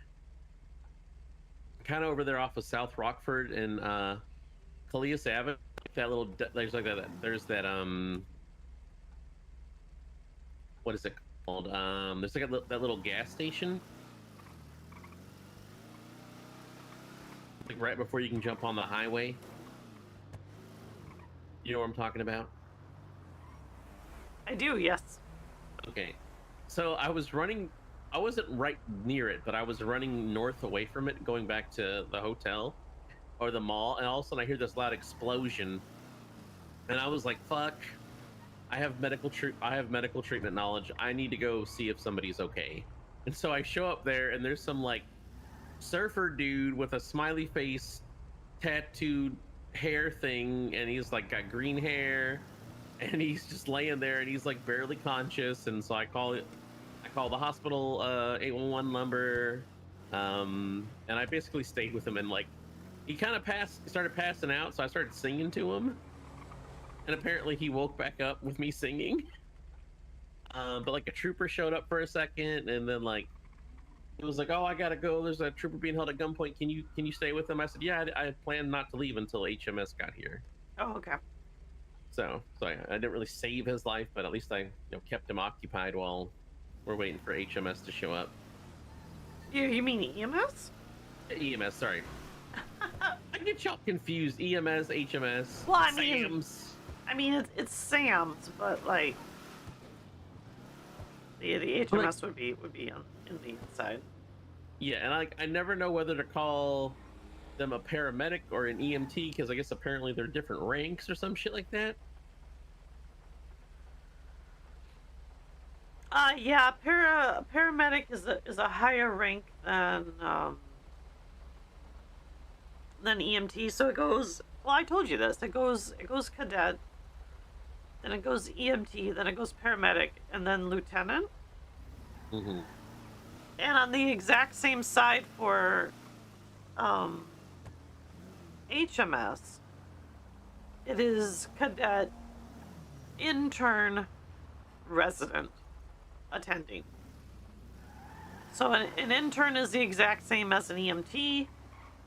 Kind of over there off of South Rockford and, Callias Avenue. That little, there's that, what is it called? There's like that little gas station. Like right before you can jump on the highway. You know what I'm talking about? I do, yes. Okay. So I was running, I wasn't right near it, but I was running north away from it, going back to the hotel or the mall, and all of a sudden I hear this loud explosion. And I was like, fuck. I have medical treatment knowledge. I need to go see if somebody's okay. And so I show up there, and there's some like surfer dude with a smiley face, tattooed hair thing, and he's like got green hair, and he's just laying there, and he's like barely conscious. And so I call the hospital 811 number, and I basically stayed with him, and like he kind of started passing out, so I started singing to him. And apparently he woke back up with me singing. But like a trooper showed up for a second, and then like it was like, oh, I gotta go. There's a trooper being held at gunpoint. Can you stay with him? I said, yeah, I planned not to leave until HMS got here. Oh, okay. So I didn't really save his life, but at least I kept him occupied while we're waiting for HMS to show up. You mean EMS? EMS, sorry. I get y'all confused. EMS, HMS, well, SAMS. I mean, it's SAMS, but like the HMS would be in the inside. Yeah, and I never know whether to call them a paramedic or an EMT, because I guess apparently they're different ranks or some shit like that. Yeah, paramedic is a higher rank than EMT. So it goes. Well, I told you this. It goes cadet, then it goes EMT, then it goes paramedic, and then lieutenant. Mm-hmm. And on the exact same side for HMS, it is cadet, intern, resident, attending. So an intern is the exact same as an EMT,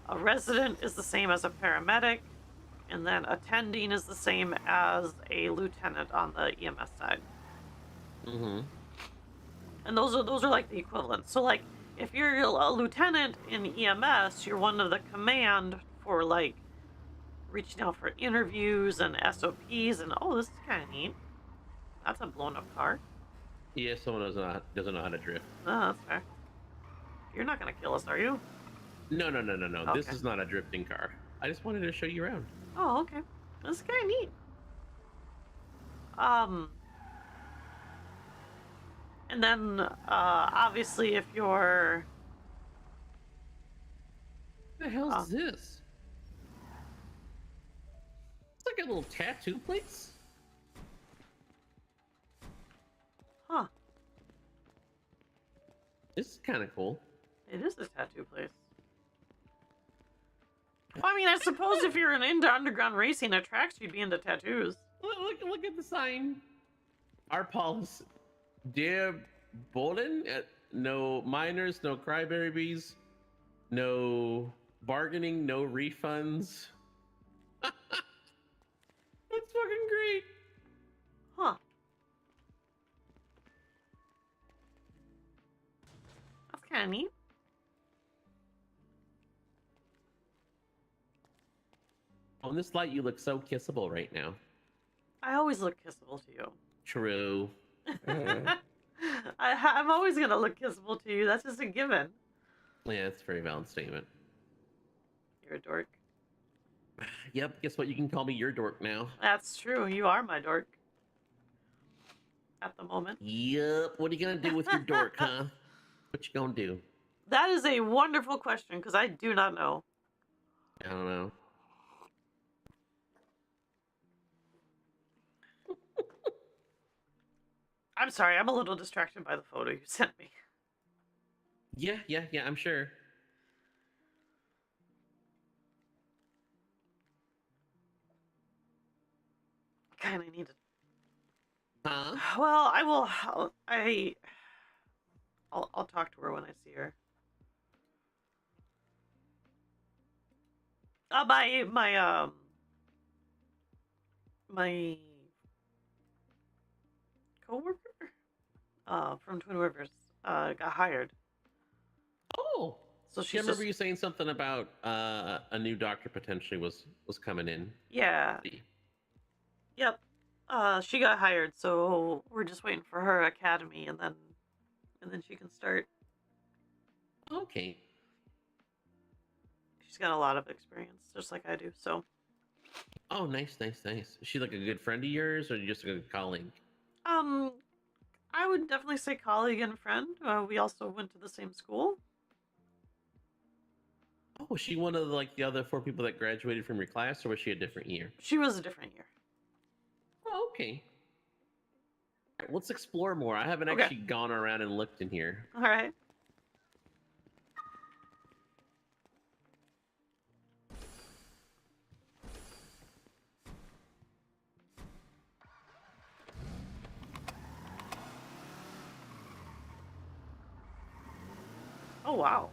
a resident is the same as a paramedic, and then attending is the same as a lieutenant on the EMS side. Mm-hmm. And those are like the equivalents. So like if you're a lieutenant in EMS, you're one of the command for like reaching out for interviews and SOPs, and oh, this is kind of neat. That's a blown up car. Yeah, someone doesn't know how to drift. Oh, that's fair. You're not gonna kill us, are you? No. Okay. This is not a drifting car. I just wanted to show you around. Oh, okay. This is kind of neat. And then, obviously, if you're... What the hell is this? It's like a little tattoo place. Huh. This is kind of cool. It is a tattoo place. Well, I mean, I suppose if you're into underground racing tracks, you'd be into tattoos. Look at the sign. Our policy. Dear Bolden, no minors, no crybabies, no bargaining, no refunds. That's fucking great. Huh. That's kind of neat. On this light, you look so kissable right now. I always look kissable to you. True. I'm always gonna look kissable to you. That's just a given. Yeah, it's a very valid statement. You're a dork. Yep, guess what? You can call me your dork now. That's true. You are my dork. At the moment. Yep. What are you gonna do with your dork, huh? What you gonna do? That is a wonderful question, because I do not know. I don't know. I'm sorry, I'm a little distracted by the photo you sent me. Yeah, I'm sure. Kind of need to... Huh? Well, I'll talk to her when I see her. My coworker from Twin Rivers got hired. Oh, so I remember you saying something about a new doctor potentially was coming in. Yeah. Yep. She got hired, so we're just waiting for her academy, and then she can start. Okay. She's got a lot of experience, just like I do. So. Oh, nice. Is she like a good friend of yours, or just a good colleague? I would definitely say colleague and friend. We also went to the same school. Oh, was she one of the other 4 people that graduated from your class, or was she a different year? She was a different year. Oh, okay. Let's explore more. I haven't actually gone around and looked in here. All right. Oh, wow.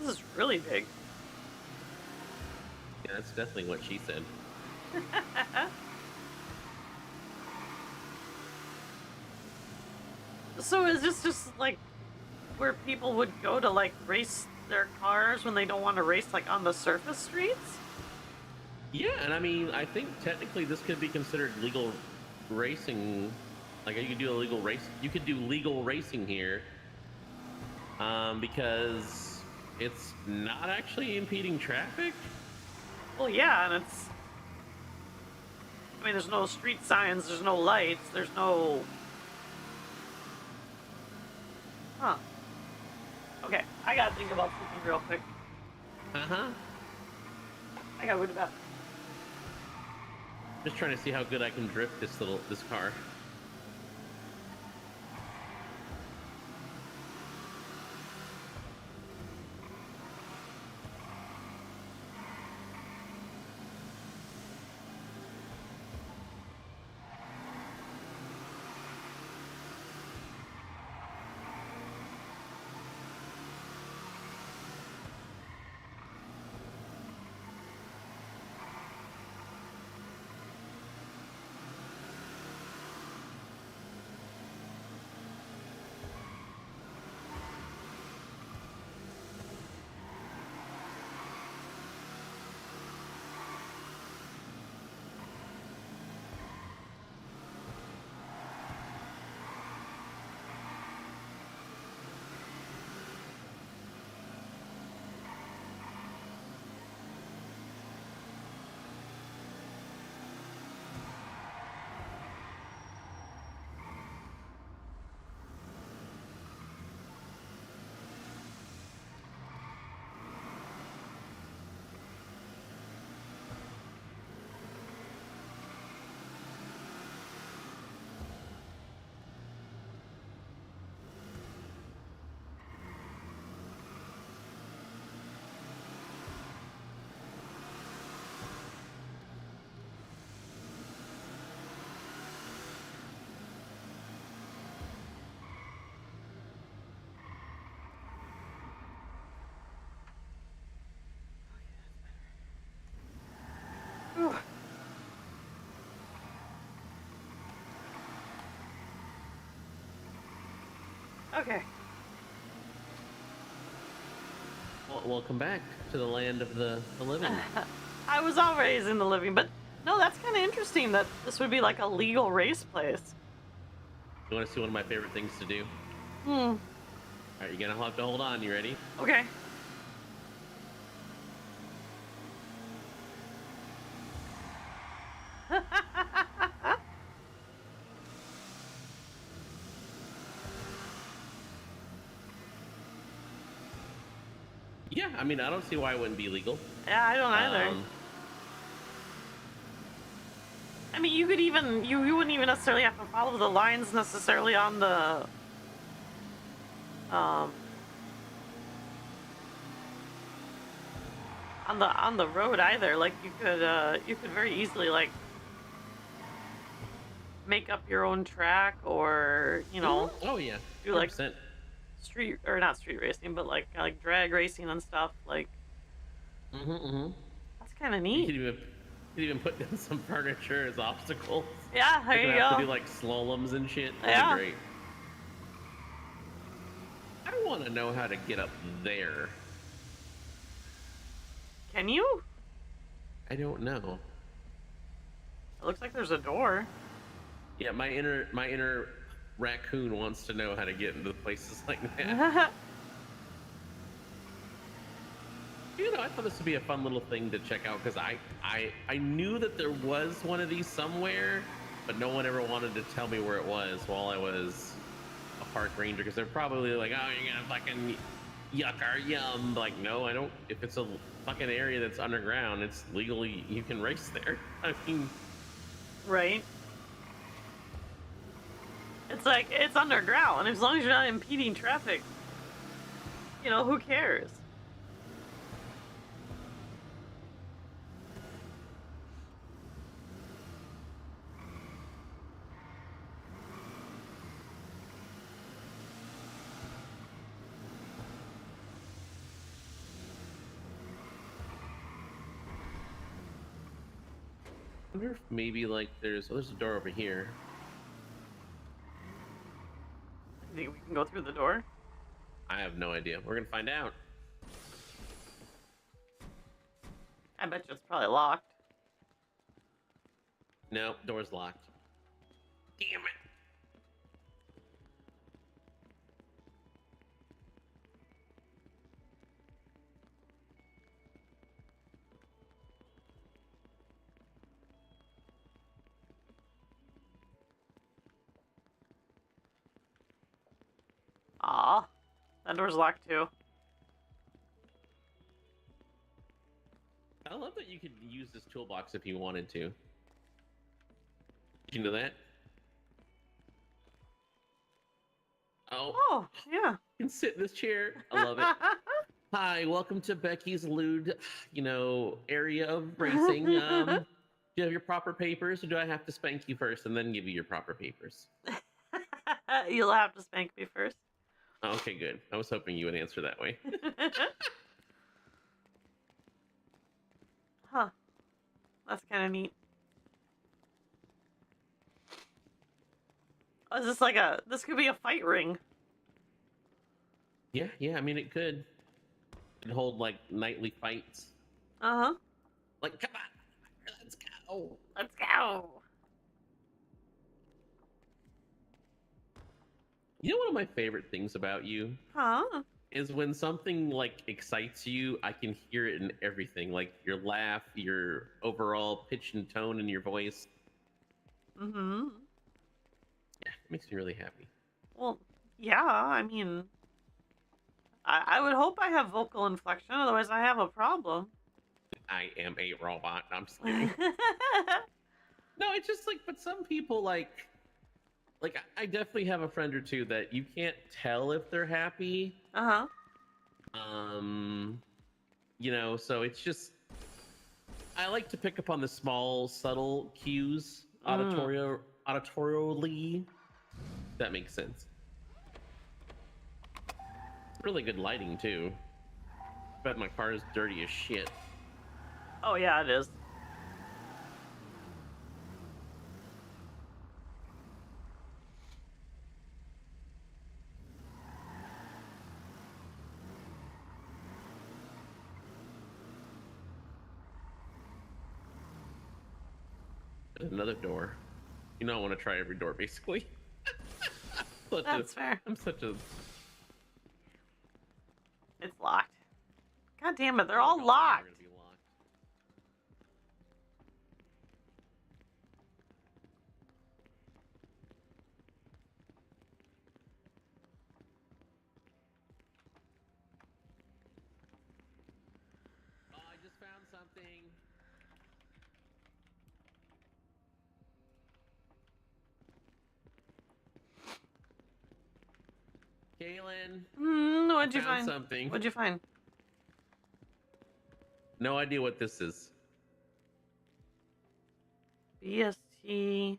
This is really big. Yeah, that's definitely what she said. So is this just like where people would go to race their cars when they don't want to race on the surface streets? Yeah, and I mean, I think technically this could be considered legal racing. Like you could do a legal race. You could do legal racing here, because it's not actually impeding traffic. Well, yeah, and I mean, there's no street signs, there's no lights, there's no... Huh. Okay, I gotta think about something real quick. Uh-huh. I gotta go to the bathroom. Just trying to see how good I can drift this car. Okay. Well, welcome back to the land of the living. I was always in the living, but no, that's kind of interesting that this would be like a legal race place. You want to see one of my favorite things to do? Hmm. All right, you're gonna have to hold on. You ready? Okay. Yeah, I mean, I don't see why it wouldn't be legal. Yeah, I don't either. I mean, you could even you wouldn't even necessarily have to follow the lines necessarily on the on the road either. Like you could very easily like make up your own track, or you know, oh yeah, do like 100%. street or not street racing, but like drag racing and stuff. Like that's kind of neat. You could even put down some furniture as obstacles. Yeah, there you have go. to do like slaloms and shit. That'd Yeah. be great. I want to know how to get up there. Can you? I don't know. It looks like there's a door. Yeah, my inner raccoon wants to know how to get into places like that. You know, I thought this would be a fun little thing to check out because I knew that there was one of these somewhere, but no one ever wanted to tell me where it was while I was a park ranger, because they're probably like, oh, you're gonna fucking yuck our yum. Like, no, I don't. If it's a fucking area that's underground, it's legally, you can race there. I mean, right. It's like, it's underground. As long as you're not impeding traffic, you know, who cares? I wonder if maybe like there's a door over here. You think we can go through the door? I have no idea. We're gonna find out. I bet you it's probably locked. No, door's locked. Damn it. Aw, that door's locked too. I love that you could use this toolbox if you wanted to. Did you know that? Oh, yeah. You can sit in this chair. I love it. Hi, welcome to Becky's lewd, area of racing. Do you have your proper papers, or do I have to spank you first and then give you your proper papers? You'll have to spank me first. Okay, good. I was hoping you would answer that way. Huh. That's kind of neat. Oh, is this like this could be a fight ring. Yeah, I mean, it could. It'd hold, like, nightly fights. Uh-huh. Like, come on, let's go. Let's go. You know, one of my favorite things about you Huh? is when something, like, excites you, I can hear it in everything. Like, your laugh, your overall pitch and tone in your voice. Mm-hmm. Yeah, it makes me really happy. Well, yeah, I mean, I would hope I have vocal inflection, otherwise I have a problem. I am a robot. I'm just kidding. No, it's just like, but some people like I definitely have a friend or two that you can't tell if they're happy. Uh-huh. So it's just, I like to pick up on the small, subtle cues auditorially. If that makes sense. Really good lighting too. Bet my car is dirty as shit. Oh yeah, it is. Another door. You know I want to try every door, basically. That's fair. I'm such a... It's locked. God damn it, they're all locked. Oh, I just found something. Kaelyn. What'd you found find? Something. What'd you find? No idea what this is. BST.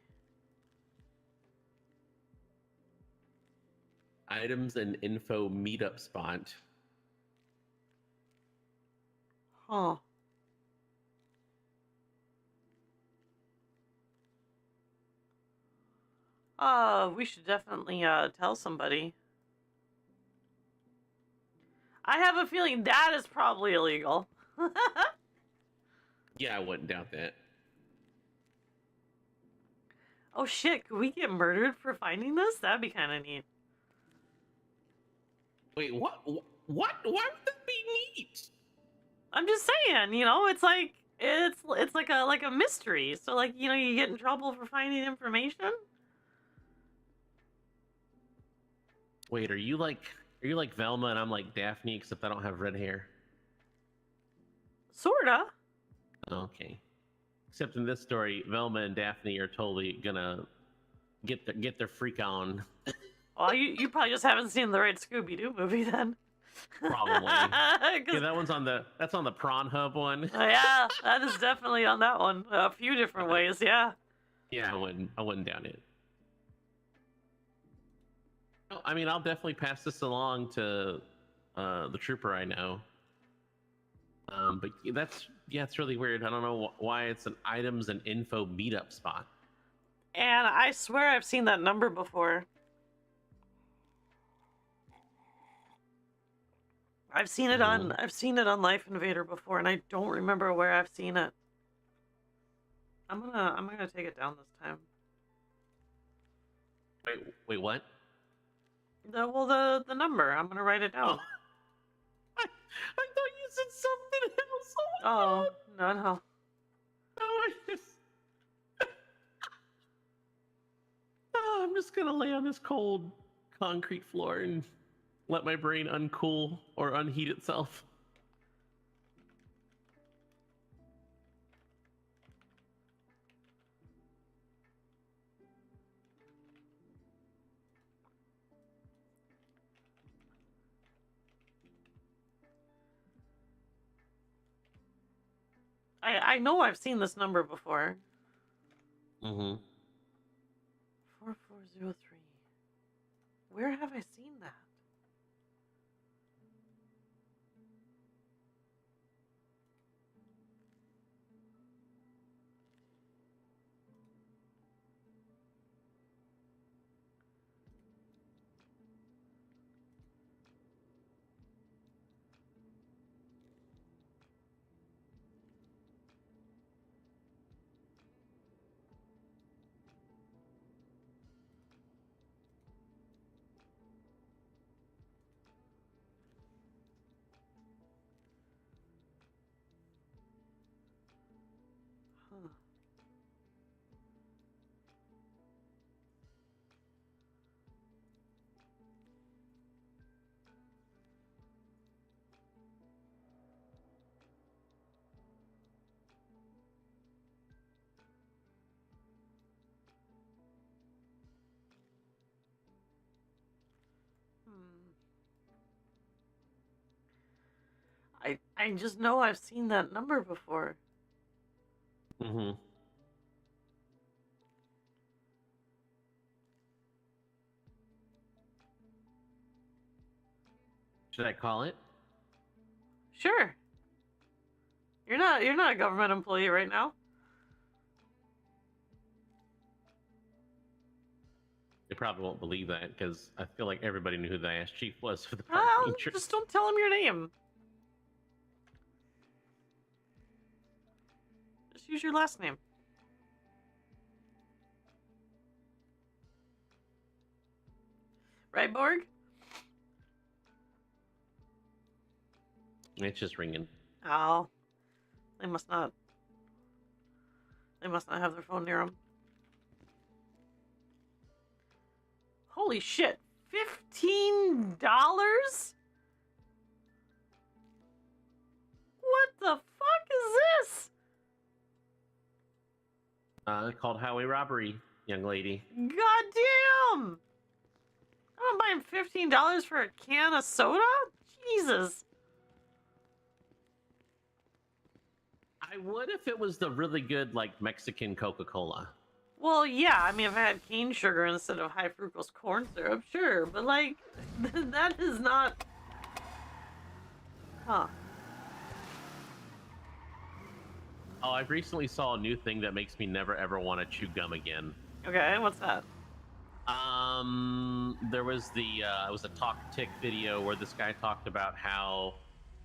Items and info meetup spot. Huh. We should definitely tell somebody. I have a feeling that is probably illegal. Yeah, I wouldn't doubt that. Oh shit, could we get murdered for finding this? That'd be kind of neat. Wait, what? What? Why would this be neat? I'm just saying, you know, it's like a mystery. So like, you know, you get in trouble for finding information. Wait, are you like Velma and I'm like Daphne, except I don't have red hair? Sorta. Okay. Except in this story, Velma and Daphne are totally gonna get their freak on. Well, you probably just haven't seen the right Scooby-Doo movie then. Probably. Yeah, that's on the Prawn Hub one. Yeah, that is definitely on that one. A few different ways, yeah. Yeah, I wouldn't doubt it. I mean, I'll definitely pass this along to the trooper I know. But it's really weird. I don't know why it's an items and info meetup spot. And I swear I've seen that number before. I've seen it on Life Invader before, and I don't remember where I've seen it. I'm gonna take it down this time. Wait, what? The number. I'm gonna write it down. I thought you said something else. Oh no. No, I'm just gonna lay on this cold concrete floor and let my brain uncool or unheat itself. I know I've seen this number before. 4403. Where have I seen that? Huh. I just know I've seen that number before. Should I call it? Sure. You're not a government employee right now. They probably won't believe that because I feel like everybody knew who the ass chief was for the Well, park ranger. just don't tell him your name. Just use your last name. Right, Borg? It's just ringing. Oh. They must not. They must not have their phone near them. Holy shit. $15? What the fuck is this? Called highway robbery, young lady. God damn! I'm buying $15 for a can of soda? Jesus. I would if it was the really good, like, Mexican Coca-Cola. Well, yeah, I mean, if I had cane sugar instead of high fructose corn syrup, sure, but, like, that is not... Huh. Oh, I recently saw a new thing that makes me never ever want to chew gum again. Okay, what's that? There was it was a Talk Tick video where this guy talked about how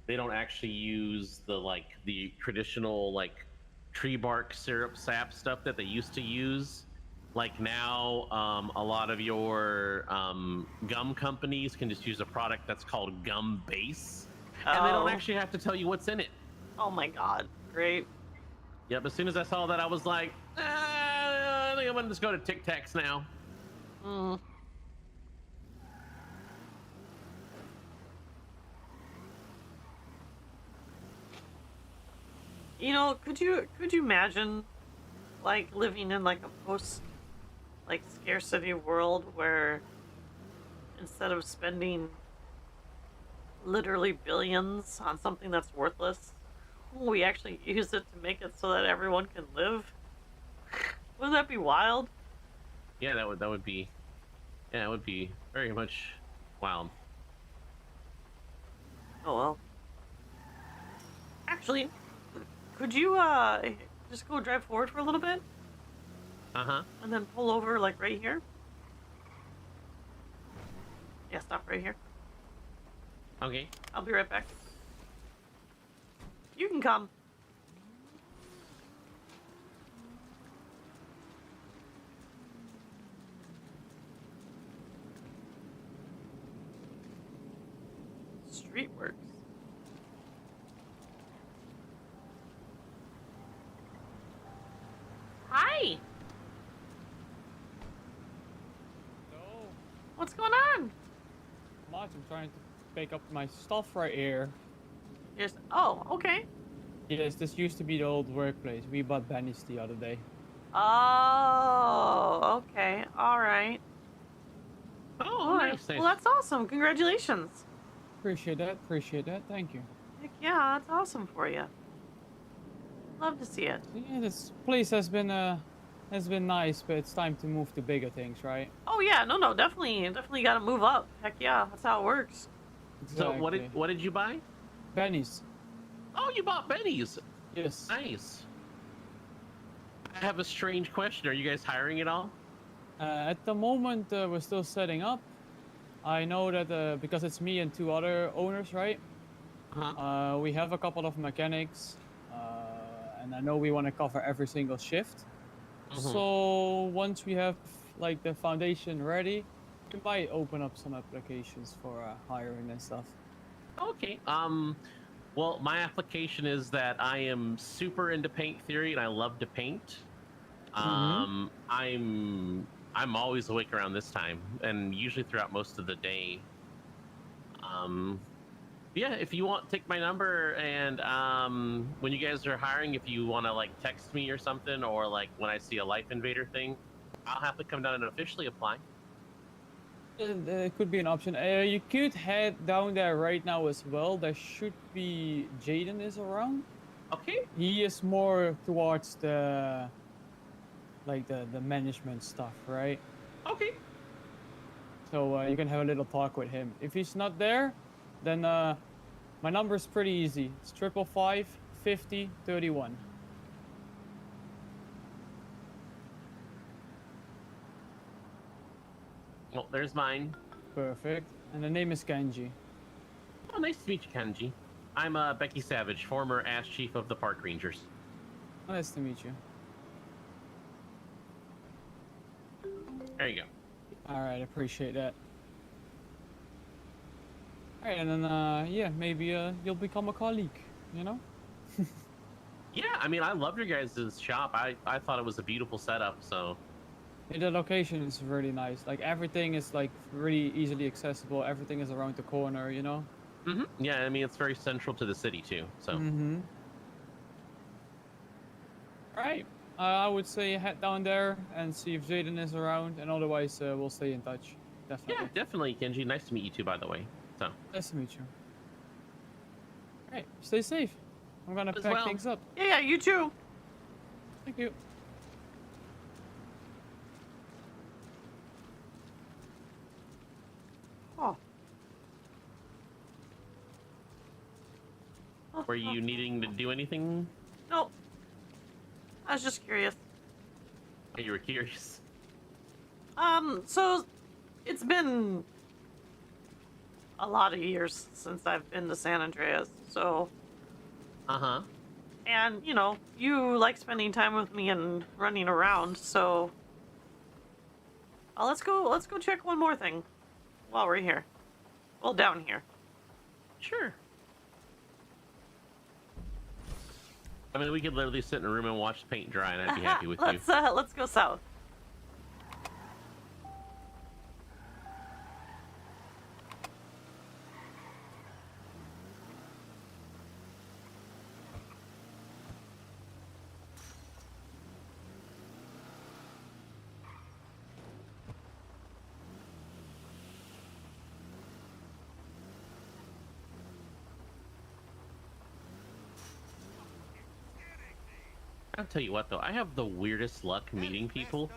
they don't actually use the traditional, like, tree bark syrup sap stuff that they used to use. Like now, a lot of your gum companies can just use a product that's called gum base, and they don't actually have to tell you what's in it. Oh my god, great. Yep, as soon as I saw that, I was like, I think I'm gonna just go to Tic Tacs now. You know, could you imagine, like, living in, like, a post, like, scarcity world where instead of spending literally billions on something that's worthless, we actually use it to make it so that everyone can live? Wouldn't that be wild? Yeah, that would be, yeah, it would be very much wild. Oh well. Actually, could you just go drive forward for a little bit? Uh-huh. And then pull over, like, right here? Yeah, stop right here. Okay. I'll be right back. You can come. Streetworks. Hi. Hello. What's going on? Much. I'm trying to pick up my stuff right here. Yes. Oh, okay. Yes, this used to be the old workplace. We bought Benny's the other day. Oh, okay. All right. Oh, All right. nice, nice. Well, that's awesome. Congratulations. Appreciate that. Appreciate that. Thank you. Heck yeah, that's awesome for you. Love to see it. Yeah, this place has been nice, but it's time to move to bigger things, right? Oh yeah, no, definitely got to move up. Heck yeah, that's how it works. Exactly. So what did you buy? Benny's. Oh, you bought Benny's. Yes. Nice. I have a strange question. Are you guys hiring at all? At the moment, we're still setting up. I know that because it's me and two other owners, right? We have a couple of mechanics, and I know we want to cover every single shift. So once we have, like, the foundation ready, we might open up some applications for hiring and stuff. Okay. Well, my application is that I am super into paint theory and I love to paint. I'm always awake around this time and usually throughout most of the day. Yeah, if you want, take my number, and when you guys are hiring, if you want to, like, text me or something, or, like, when I see a Life Invader thing, I'll have to come down and officially apply. It could be an option. You could head down there right now as well. There should be Jaden is around. Okay. He is more towards the management stuff, right? Okay. So you can have a little talk with him. If he's not there, then my number is pretty easy. It's 555 50 31. Well, there's mine. Perfect. And the name is Kenji. Oh, nice to meet you, Kenji. I'm Becky Savage, former Ash Chief of the Park Rangers. Nice to meet you. There you go. All right, appreciate that. Alright, and then yeah, maybe you'll become a colleague. You know. Yeah, I mean, I loved your guys' shop. I thought it was a beautiful setup. So. Yeah, the location is really nice. Like everything is like really easily accessible. Everything is around the corner. You know. Yeah, I mean, it's very central to the city too. So. Alright. I would say head down there and see if Jaden is around, and otherwise we'll stay in touch. Definitely. Yeah, definitely, Kenji. Nice to meet you too, by the way. So. Nice to meet you. Alright, stay safe. I'm gonna As pack well. things up. Yeah, you too. Thank you. Oh. Were you needing to do anything? Nope. I was just curious. Oh, you were curious. So it's been a lot of years since I've been to San Andreas, so. And, you know, you like spending time with me and running around, so. Let's go check one more thing while we're here. Well, down here. Sure. I mean, we could literally sit in a room and watch the paint dry, and I'd be happy with you. Let's go south. I'll tell you what, though, I have the weirdest luck meeting people.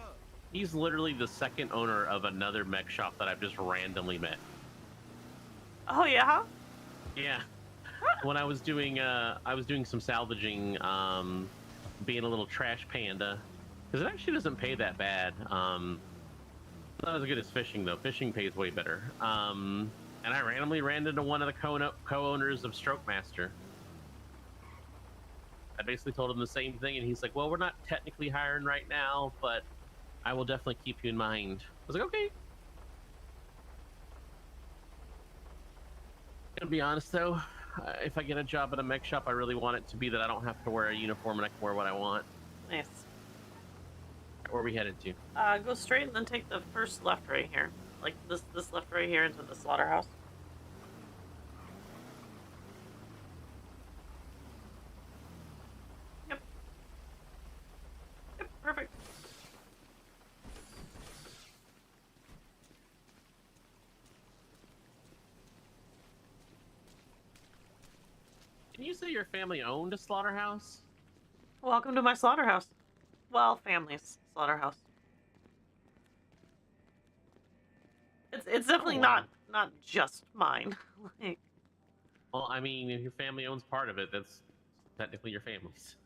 He's literally the second owner of another mech shop that I've just randomly met. Oh yeah? Yeah. When I was doing some salvaging, being a little trash panda, because it actually doesn't pay that bad. Not as good as fishing though. Fishing pays way better. And I randomly ran into one of the co-owners of Stroke Master. I basically told him the same thing, and he's like, "Well, we're not technically hiring right now, but I will definitely keep you in mind." I was like, "Okay." To be honest though, if I get a job at a mech shop, I really want it to be that I don't have to wear a uniform and I can wear what I want. Nice. Where are we headed to? Go straight and then take the first left right here. Like this left right here into the slaughterhouse. Yep. Yep, perfect. Can you say your family owned a slaughterhouse? Welcome to my slaughterhouse. Well, family's slaughterhouse. It's definitely not just mine. Like, Well, I mean, if your family owns part of it, that's technically your family's.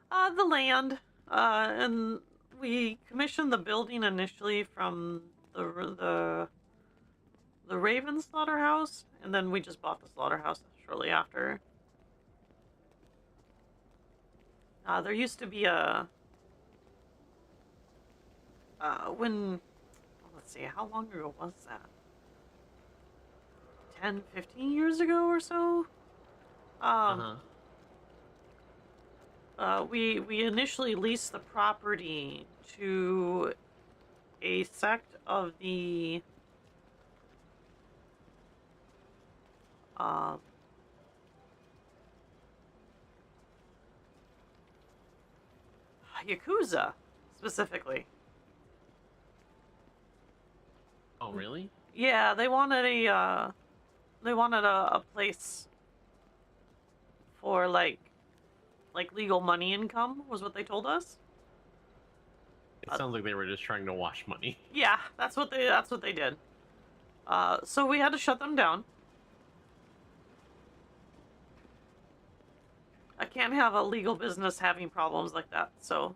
the land, and we commissioned the building initially from the Raven slaughterhouse, and then we just bought the slaughterhouse shortly after. There used to be a let's see, how long ago was that? 10, 15 years ago or so? We initially leased the property to a sect of the Yakuza, specifically. Oh, really? Yeah, they wanted a place for like legal money income was what they told us. It sounds like they were just trying to wash money. Yeah, that's what they did. So we had to shut them down. I can't have a legal business having problems like that, so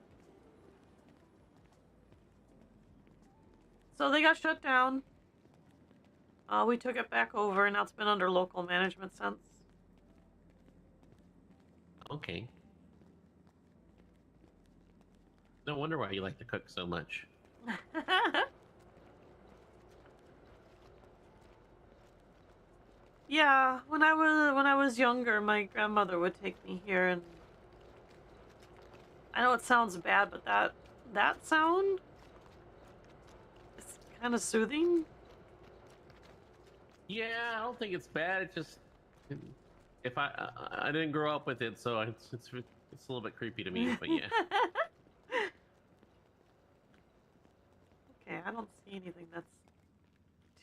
they got shut down. We took it back over, and now it's been under local management since. Okay. No wonder why you like to cook so much. Yeah, when I was younger, my grandmother would take me here, and I know it sounds bad, but that sound is kind of soothing. Yeah, I don't think it's bad. It just if I didn't grow up with it, so it's a little bit creepy to me. But yeah. Okay, I don't see anything that's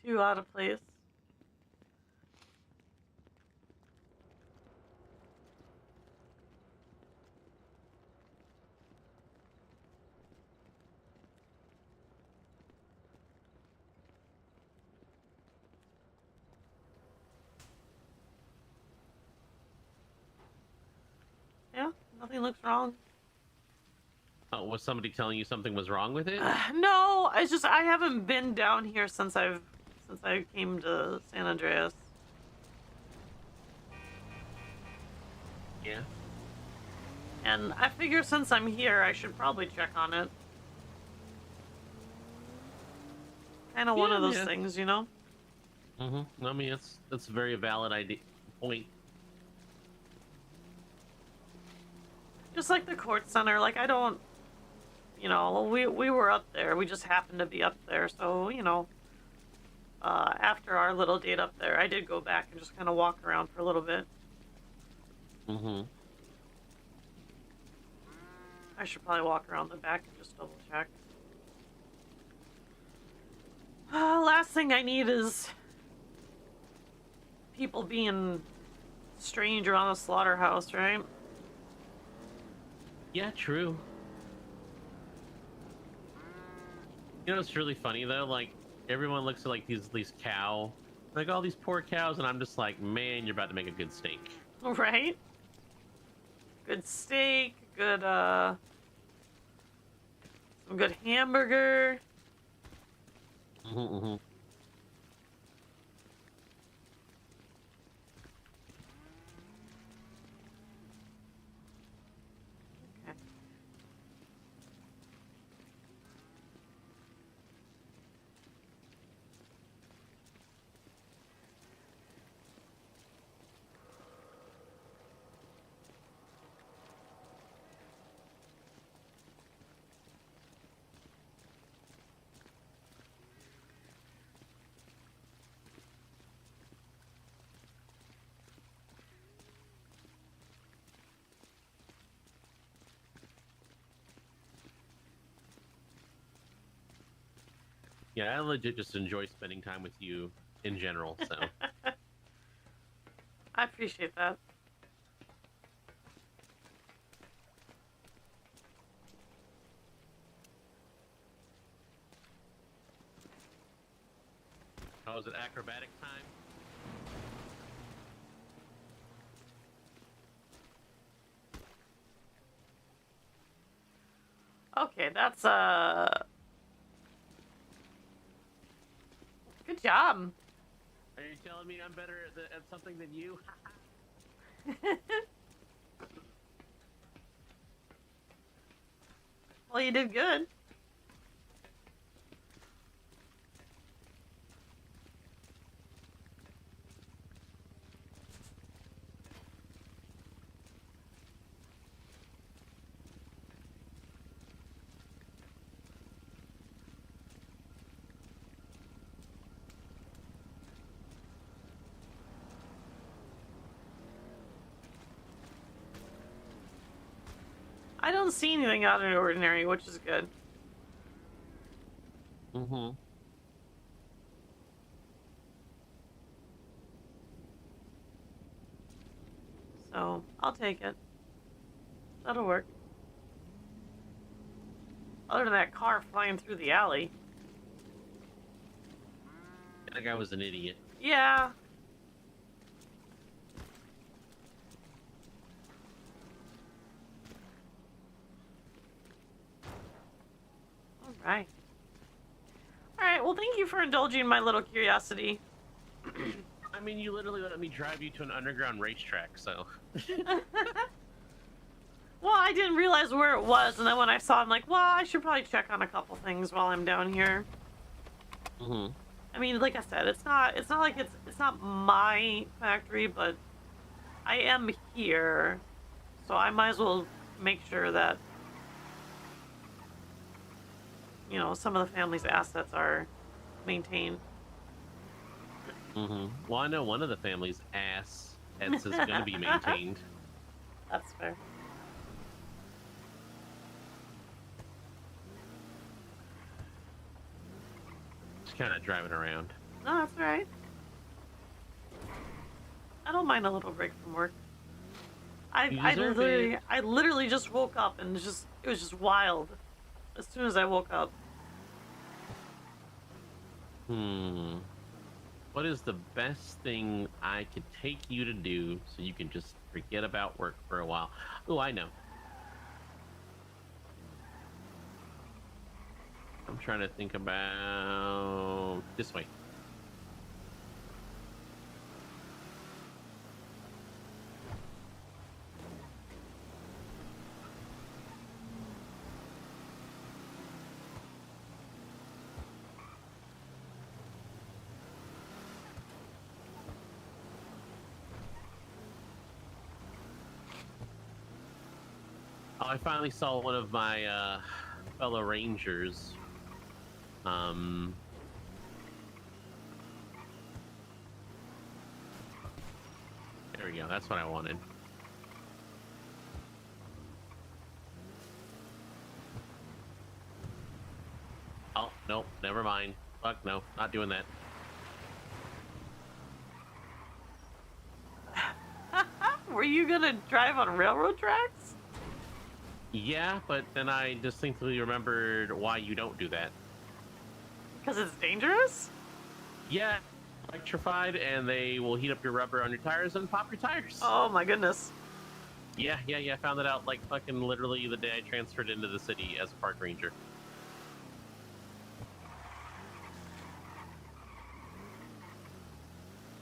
too out of place. Yeah, nothing looks wrong. Oh, was somebody telling you something was wrong with it? No, it's just I haven't been down here since I came to San Andreas. Yeah. And I figure since I'm here, I should probably check on it. Kind of one of those things, you know? Mm-hmm. I mean, that's a very valid point. Just like the court center, like I don't, you know, we were up there. We just happened to be up there, so you know. After our little date up there, I did go back and just kind of walk around for a little bit. Mm-hmm. I should probably walk around the back and just double check. Last thing I need is people being strange around the slaughterhouse, right? Yeah, true. You know, it's really funny though. Like everyone looks at like these cow, like all these poor cows, and I'm just like, man, you're about to make a good steak. Right? Good steak, good some good hamburger. Mm-hmm. Yeah, I legit just enjoy spending time with you in general, so. I appreciate that. Oh, is it acrobatic time? Okay, that's good job. Are you telling me I'm better at something than you? Well, you did good. I don't see anything out of the ordinary, which is good. Mm-hmm. So, I'll take it. That'll work. Other than that car flying through the alley. That guy was an idiot. Yeah. Alright. Alright, well thank you for indulging my little curiosity. I mean, you literally let me drive you to an underground racetrack, so. Well, I didn't realize where it was, and then when I saw it, I'm like, well, I should probably check on a couple things while I'm down here. Mm-hmm. I mean, like I said, it's not like it's not my factory, but I am here, so I might as well make sure that, you know, some of the family's assets are maintained. Well, I know one of the family's assets is going to be maintained. That's fair. Just kind of driving around. No, that's all right. I don't mind a little break from work. I literally just woke up and it was just wild as soon as I woke up. What is the best thing I could take you to do so you can just forget about work for a while? Oh, I know. I'm trying to think about this way. Oh, I finally saw one of my fellow rangers. There we go. That's what I wanted. Oh, nope. Never mind. Fuck no. Not doing that. Were you gonna drive on railroad tracks? Yeah, but then I distinctly remembered why you don't do that. Because it's dangerous? Yeah, electrified, and they will heat up your rubber on your tires and pop your tires. Oh my goodness. Yeah, I found that out like fucking literally the day I transferred into the city as a park ranger.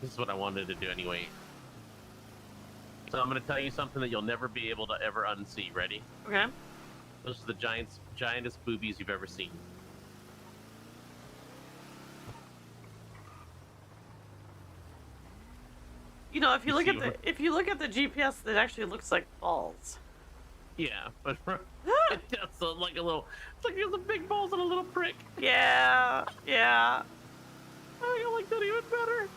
This is what I wanted to do anyway. So I'm going to tell you something that you'll never be able to ever unsee. Ready? Okay. Those are the giantest boobies you've ever seen. You know, if you look at the GPS, it actually looks like balls. Yeah, but it does look like a little. It's like there's a big balls and a little prick. Yeah. I like that even better.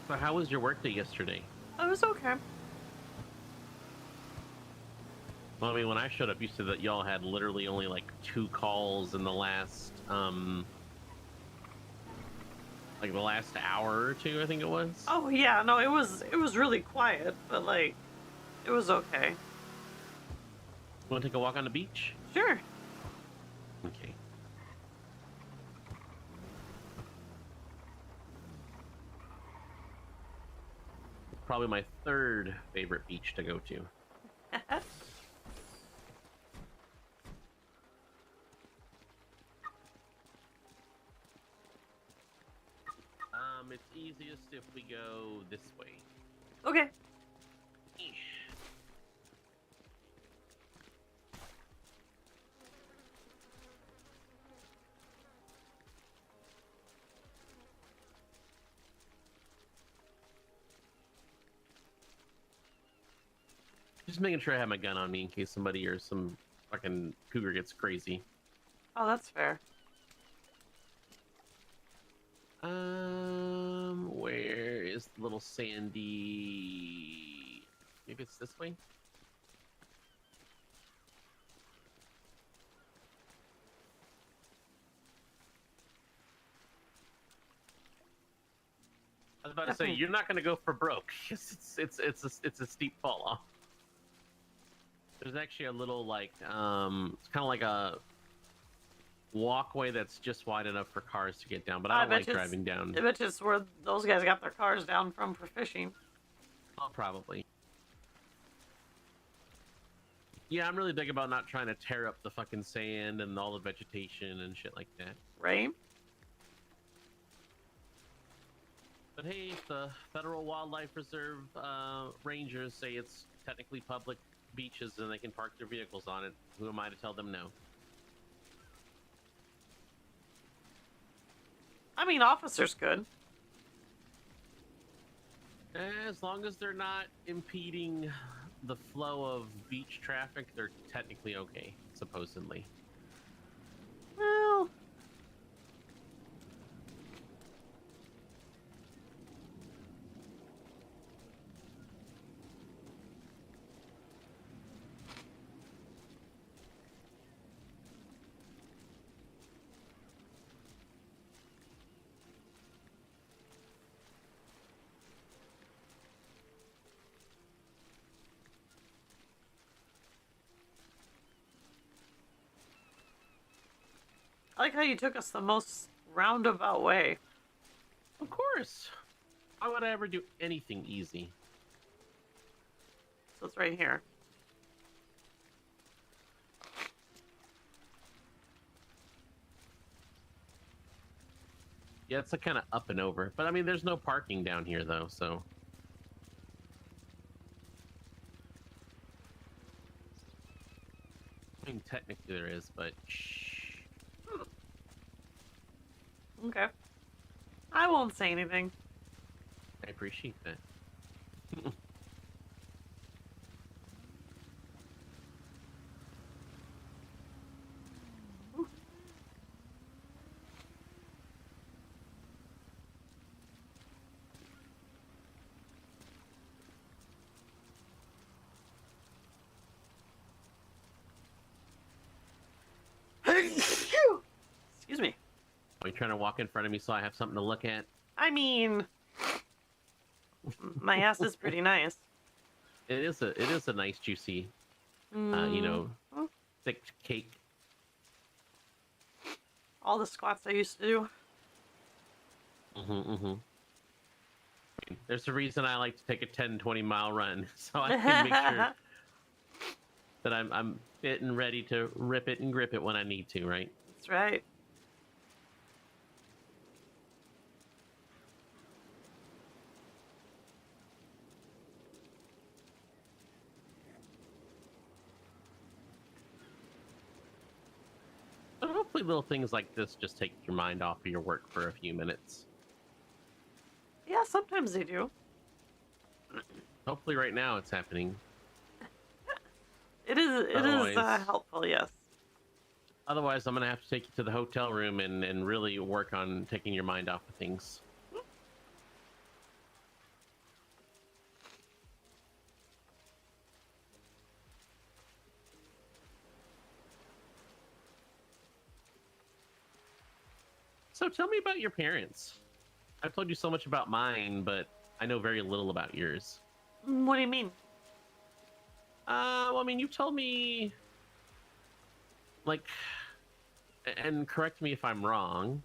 So how was your workday yesterday? It was okay. Well, I mean, when I showed up, you said that y'all had literally only like 2 calls in the last, like the last hour or 2, I think it was. Oh yeah, no, it was really quiet, but like, it was okay. Want to take a walk on the beach? Sure. Okay. Probably my 3rd favorite beach to go to. It's easiest if we go this way. Okay. Just making sure I have my gun on me in case somebody or some fucking cougar gets crazy. Oh, that's fair. Where is the little sandy? Maybe it's this way? I was about to say, you're not gonna go for broke. It's a steep fall off. There's actually a little like it's kind of like a walkway that's just wide enough for cars to get down, but I don't like driving down. I bet it's where those guys got their cars down from for fishing. Oh, probably. Yeah, I'm really big about not trying to tear up the fucking sand and all the vegetation and shit like that. Right? But hey, if the Federal Wildlife Reserve rangers say it's technically public beaches and they can park their vehicles on it, who am I to tell them no? I mean, officers could. As long as they're not impeding the flow of beach traffic, they're technically okay, supposedly. Well... I like how you took us the most roundabout way. Of course. Why would I ever do anything easy? So it's right here. Yeah, it's a kind of up and over. But I mean, there's no parking down here though, so. I mean, technically there is, but shh. Okay. I won't say anything. I appreciate that. Excuse me. Are you trying to walk in front of me so I have something to look at? I mean, my ass is pretty nice. It is a nice juicy, you know, thick cake. All the squats I used to do. There's a reason I like to take a 10-20 mile run, so I can make sure that I'm fit and ready to rip it and grip it when I need to, right? That's right. But hopefully little things like this just take your mind off of your work for a few minutes. Yeah, sometimes they do. Hopefully right now it's happening. It is helpful, yes. Otherwise, I'm going to have to take you to the hotel room and really work on taking your mind off of things. So tell me about your parents. I've told you so much about mine, but I know very little about yours. What do you mean? Well, I mean, you told me, like, and correct me if I'm wrong.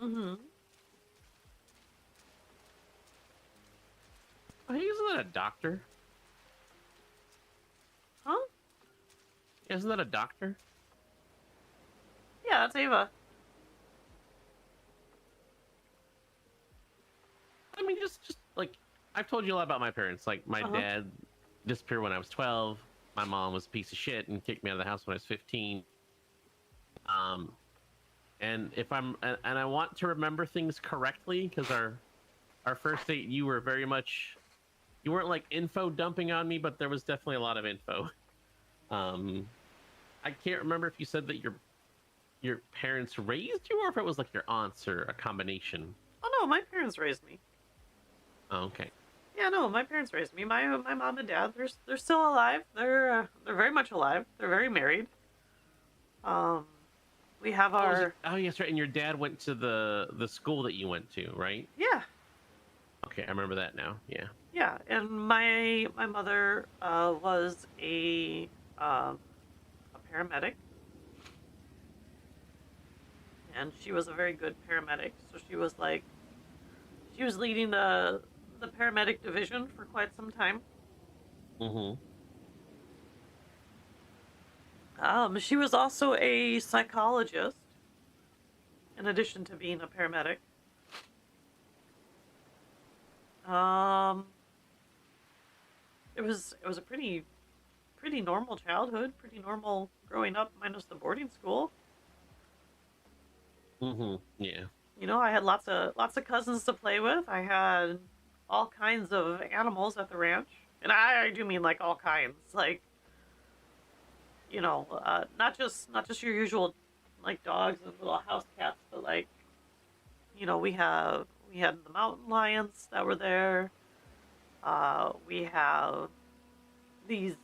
Oh, hey, isn't that a doctor? Huh? Isn't that a doctor? Yeah, that's Ava. I mean, just like, I've told you a lot about my parents. Like, my dad disappeared when I was 12. My mom was a piece of shit and kicked me out of the house when I was 15. And if I'm, and I want to remember things correctly, because our first date, you were very much, you weren't like info dumping on me, but there was definitely a lot of info. I can't remember if you said that your parents raised you, or if it was like your aunts or a combination. Oh no, my parents raised me. Oh, okay. Yeah, no, my parents raised me. My mom and dad, they're still alive. They're very much alive. They're very married. We have our. Oh, yes, right. And your dad went to the school that you went to, right? Yeah. Okay, I remember that now. Yeah. Yeah, and my mother was a paramedic, and she was a very good paramedic. So she was leading the paramedic division for quite some time. She was also a psychologist, in addition to being a paramedic. It was a pretty normal childhood, pretty normal growing up, minus the boarding school. Yeah. You know, I had lots of cousins to play with. I had all kinds of animals at the ranch, and I do mean like all kinds, like, you know, not just your usual like dogs and little house cats, but like, you know, we had the mountain lions that were there. We have these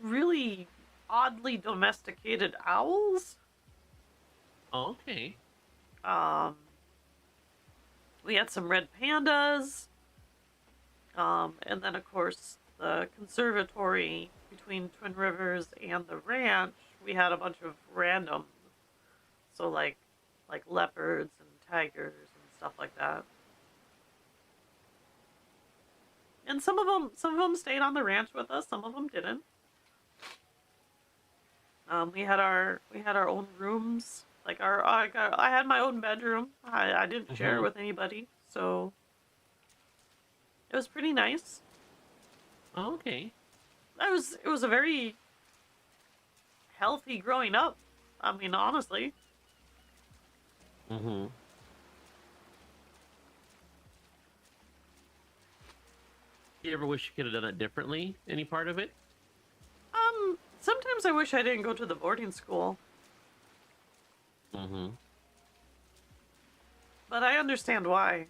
really oddly domesticated owls. Oh, okay. We had some red pandas. And then of course the conservatory between Twin Rivers and the ranch, we had a bunch of random, so like leopards and tigers and stuff like that. And some of them stayed on the ranch with us. Some of them didn't. We had our own rooms. Like I had my own bedroom. I didn't share with anybody, so it was pretty nice. Oh, okay. It was a very healthy growing up. I mean, honestly. Do you ever wish you could have done it differently? Any part of it? Sometimes I wish I didn't go to the boarding school. But I understand why.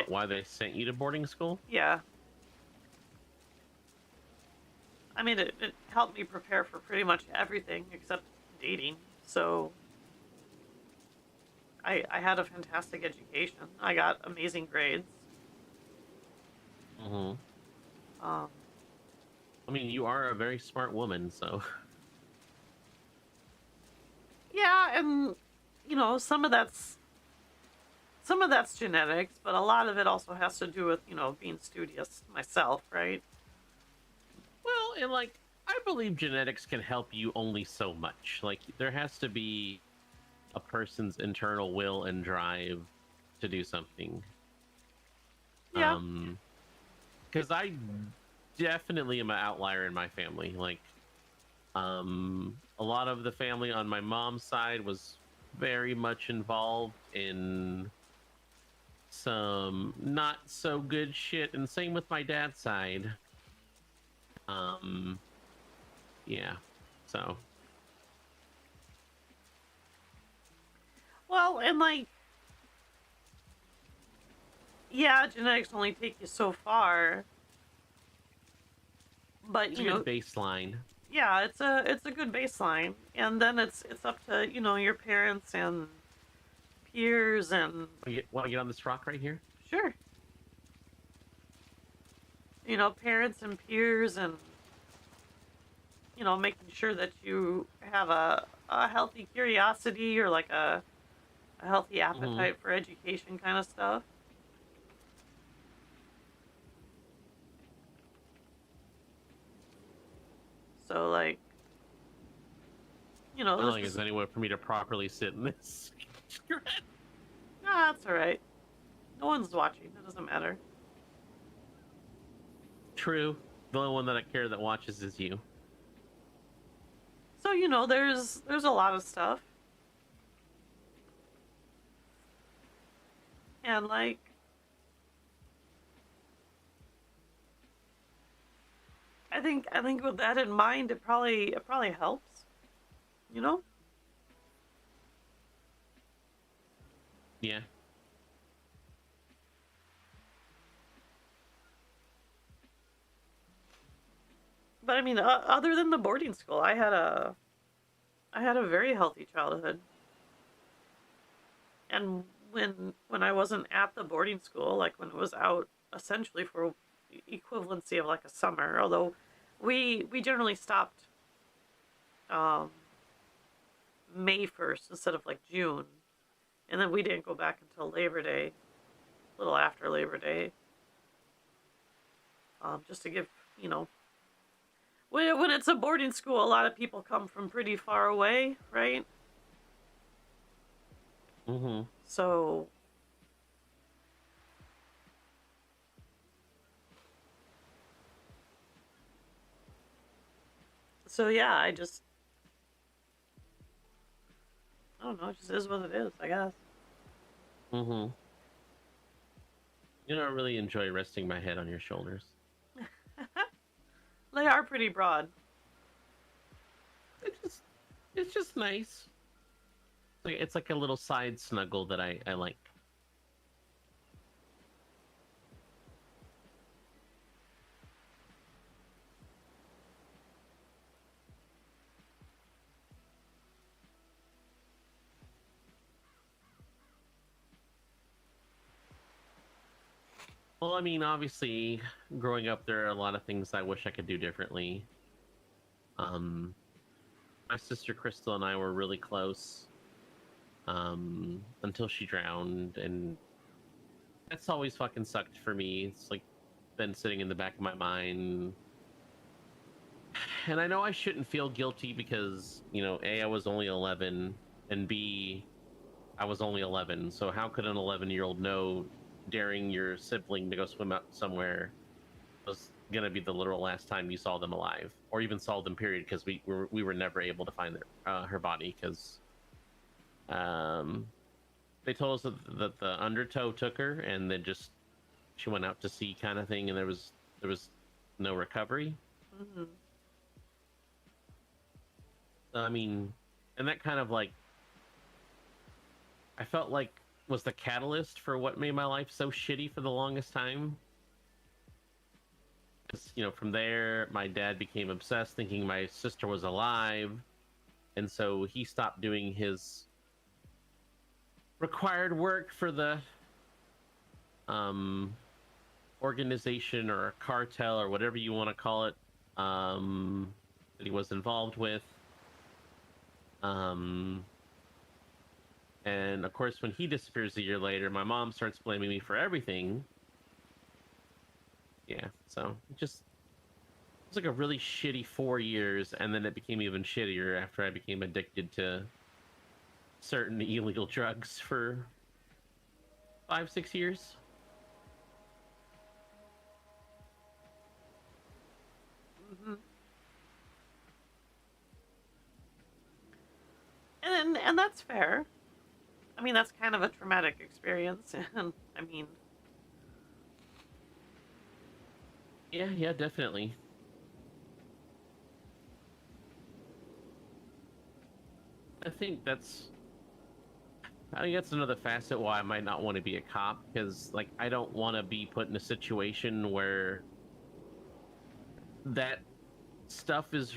Why they sent you to boarding school? Yeah. I mean, it helped me prepare for pretty much everything except dating. So I had a fantastic education. I got amazing grades. I mean, you are a very smart woman, so. Yeah, and you know, some of that's genetics, but a lot of it also has to do with, you know, being studious myself, right? Well, and like, I believe genetics can help you only so much. Like, there has to be a person's internal will and drive to do something. Yeah. Because I definitely am an outlier in my family. Like, a lot of the family on my mom's side was very much involved in some not so good shit, and same with my dad's side. Yeah, so. Well, and like, yeah, genetics only take you so far. But It's you a know, good baseline. Yeah, it's a good baseline, and then it's up to, you know, your parents and peers and. Want to get on this rock right here? Sure. You know, parents and peers, and you know, making sure that you have a healthy curiosity, or like a healthy appetite for education kind of stuff. So like, you know, I don't think there's anywhere for me to properly sit in this. Nah, that's all right. No one's watching. It doesn't matter. True. The only one that I care that watches is you. So, you know, there's a lot of stuff. And like, I think with that in mind, it probably helps. You know? Yeah. But I mean, other than the boarding school, I had a very healthy childhood. And when I wasn't at the boarding school, like when it was out essentially for equivalency of like a summer, although we generally stopped May 1st instead of like June, and then we didn't go back until Labor Day, a little after Labor Day. just to give, you know, when it's a boarding school, a lot of people come from pretty far away, right? Mm-hmm. So yeah, I don't know, it just is what it is, I guess. Mm-hmm. You know, I really enjoy resting my head on your shoulders. They are pretty broad. It's just nice. It's like a little side snuggle that I like. Well, I mean, obviously, growing up, there are a lot of things I wish I could do differently. My sister Crystal and I were really close until she drowned, and that's always fucking sucked for me. It's like been sitting in the back of my mind. And I know I shouldn't feel guilty because, you know, A, I was only 11, and B, I was only 11. So how could an 11-year-old know daring your sibling to go swim out somewhere was gonna be the literal last time you saw them alive, or even saw them, period, because we were never able to find her body because they told us that the undertow took her, and then just she went out to sea kind of thing, and there was no recovery. Mm-hmm. I mean, and that kind of like I felt like was the catalyst for what made my life so shitty for the longest time. Because, you know, from there, my dad became obsessed thinking my sister was alive, and so he stopped doing his required work for the organization or cartel or whatever you want to call it that he was involved with. And of course, when he disappears a year later, my mom starts blaming me for everything. Yeah, so it was like a really shitty 4 years, and then it became even shittier after I became addicted to certain illegal drugs for 5-6 years. Mm-hmm. And that's fair. I mean, that's kind of a traumatic experience, and I mean, yeah, definitely. I think that's another facet why I might not want to be a cop, because like I don't want to be put in a situation where that stuff is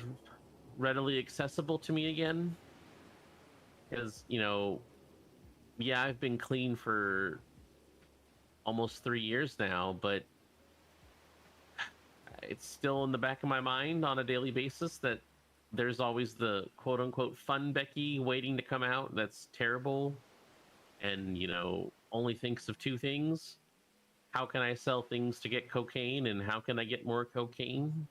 readily accessible to me again. Because, you know, yeah, I've been clean for almost 3 years now, but it's still in the back of my mind on a daily basis that there's always the quote unquote fun Becky waiting to come out that's terrible and, you know, only thinks of two things. How can I sell things to get cocaine, and how can I get more cocaine?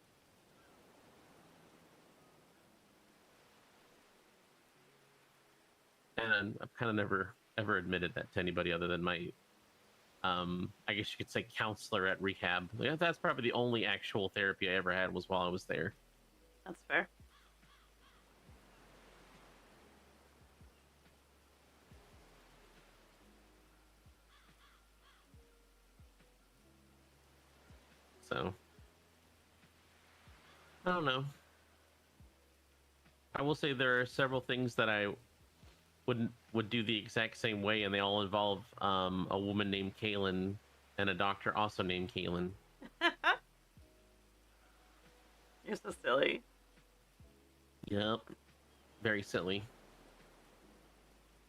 And I've kind of never ever admitted that to anybody other than my I guess you could say counselor at rehab. Yeah, that's probably the only actual therapy I ever had was while I was there. that's fair. So I don't know. I will say there are several things that I would do the exact same way, and they all involve a woman named Kaelyn and a doctor also named Kaelyn. You're so silly. Yep, very silly.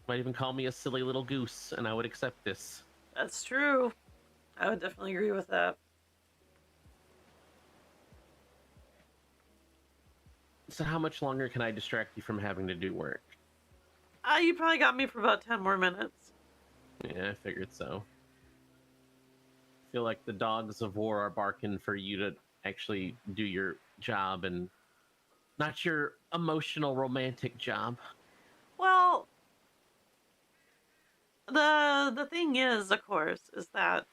Might even call me a silly little goose, and I would accept this. That's true. I would definitely agree with that. So how much longer can I distract you from having to do work? You probably got me for about 10 more minutes. Yeah, I figured so. feel like the dogs of war are barking for you to actually do your job and not your emotional romantic job. Well, the thing is, of course, is that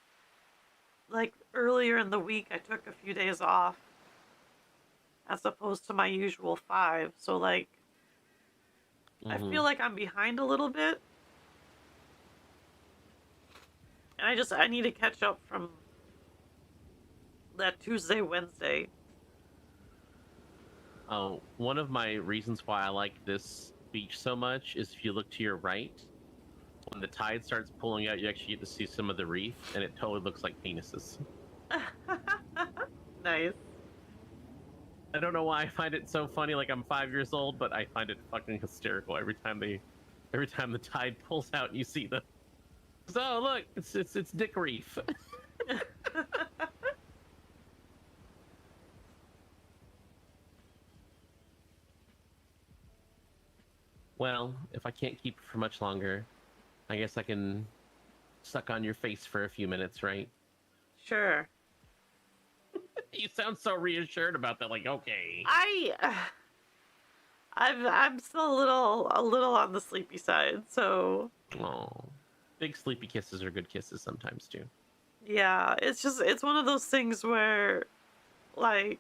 like earlier in the week I took a few days off as opposed to my usual 5. So like I feel like I'm behind a little bit. And I need to catch up from that Tuesday, Wednesday. Oh, one of my reasons why I like this beach so much is if you look to your right, when the tide starts pulling out, you actually get to see some of the reef, and it totally looks like penises. Nice. I don't know why I find it so funny, like I'm 5 years old, but I find it fucking hysterical every time the tide pulls out and you see them. So look, it's Dick Reef. Well, if I can't keep it for much longer, I guess I can suck on your face for a few minutes, right? Sure. You sound so reassured about that, like, okay. I'm still a little on the sleepy side, so. Oh, big sleepy kisses are good kisses sometimes too. Yeah, it's one of those things where, like,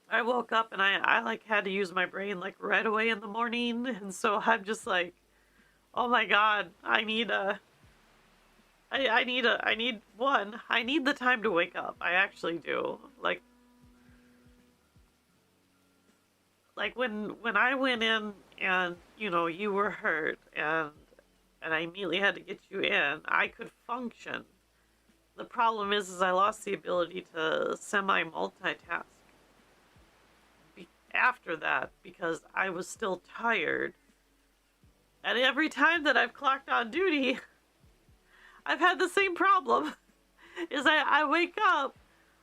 I woke up and I like had to use my brain like right away in the morning, and so I'm just like, oh my god, I need the time to wake up. I actually do. Like when I went in and you were hurt and I immediately had to get you in, I could function. The problem is I lost the ability to semi-multitask after that because I was still tired. And every time that I've clocked on duty, I've had the same problem. Is I wake up,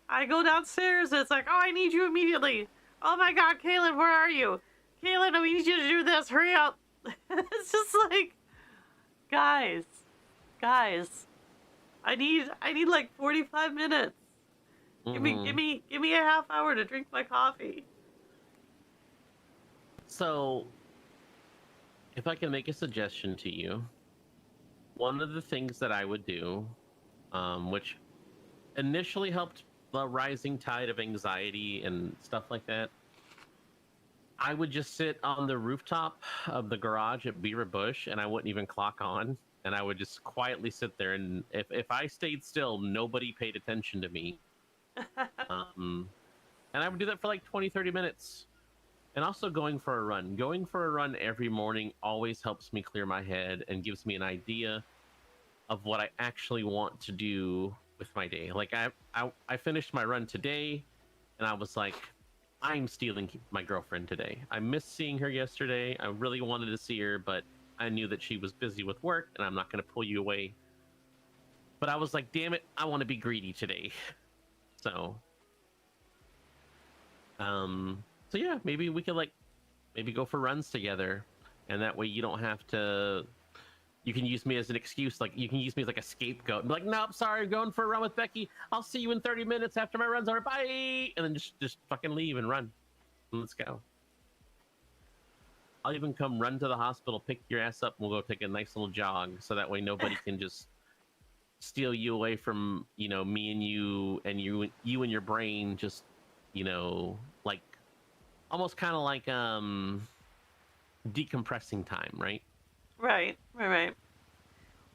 I go downstairs, and it's like, oh, I need you immediately. Oh my god, Kaelyn, where are you? Kaelyn, we need you to do this. Hurry up. It's just like, guys, I need like 45 minutes. Give me a half hour to drink my coffee. So, if I can make a suggestion to you, one of the things that I would do, which initially helped the rising tide of anxiety and stuff like that, I would just sit on the rooftop of the garage at Beaver Bush and I wouldn't even clock on. And I would just quietly sit there. And if I stayed still, nobody paid attention to me. And I would do that for like 20, 30 minutes. And also going for a run. Going for a run every morning always helps me clear my head and gives me an idea of what I actually want to do with my day. Like I finished my run today and I was like, I'm stealing my girlfriend today. I missed seeing her yesterday. I really wanted to see her, but I knew that she was busy with work and I'm not going to pull you away. But I was like, damn it, I want to be greedy today. So yeah, maybe we could maybe go for runs together, and that way you don't have to. You can use me as an excuse, like you can use me as like a scapegoat. And be like, nope, sorry, I'm going for a run with Becky. I'll see you in 30 minutes after my run's over. Bye, and then just fucking leave and run. Let's go. I'll even come run to the hospital, pick your ass up, and we'll go take a nice little jog, so that way nobody can just steal you away from me and you and your brain. Just like. Almost kind of like decompressing time, right? Right.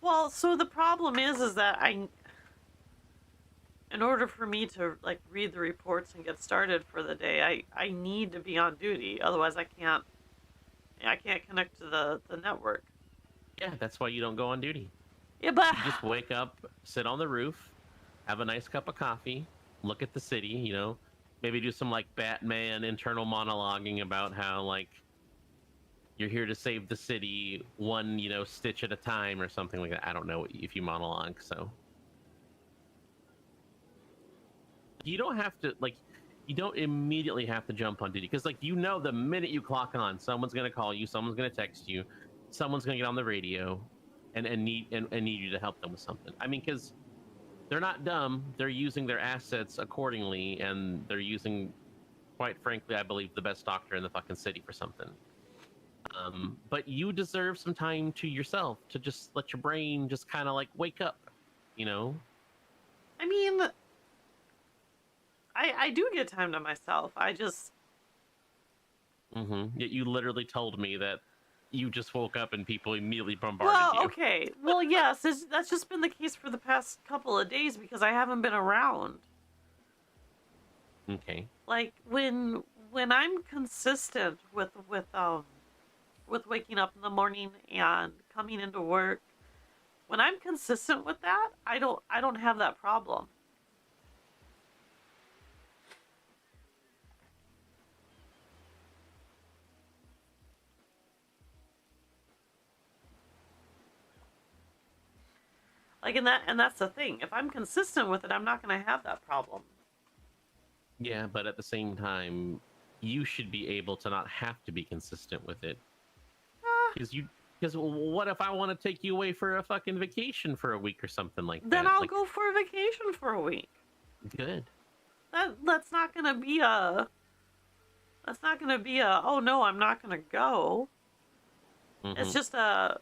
Well, so the problem is that in order for me to like read the reports and get started for the day, I need to be on duty. Otherwise, I can't connect to the network. Yeah, that's why you don't go on duty. Yeah, but you just wake up, sit on the roof, have a nice cup of coffee, look at the city, maybe do some like Batman internal monologuing about how like you're here to save the city one, stitch at a time or something like that. I don't know if you monologue, so you don't have to you don't immediately have to jump on duty because the minute you clock on, someone's gonna call you, someone's gonna text you, someone's gonna get on the radio and need you to help them with something. I mean, because they're not dumb. They're using their assets accordingly, and they're using, quite frankly, I believe, the best doctor in the fucking city for something. But you deserve some time to yourself to just let your brain just kind of like wake up, you know? I mean, I do get time to myself. I just... Yet you literally told me that you just woke up and people immediately bombarded Well, you. okay. Well, yes, that's just been the case for the past couple of days because I haven't been around. Okay. Like when I'm consistent with waking up in the morning and coming into work, when I'm consistent with that, I don't have that problem. Like, and that's the thing. If I'm consistent with it, I'm not going to have that problem. Yeah, but at the same time, you should be able to not have to be consistent with it. Because what if I want to take you away for a fucking vacation for a week or something like that? Then I'll go for a vacation for a week. Good. That's not going to be a... That's not going to be a, oh no, I'm not going to go. It's just a...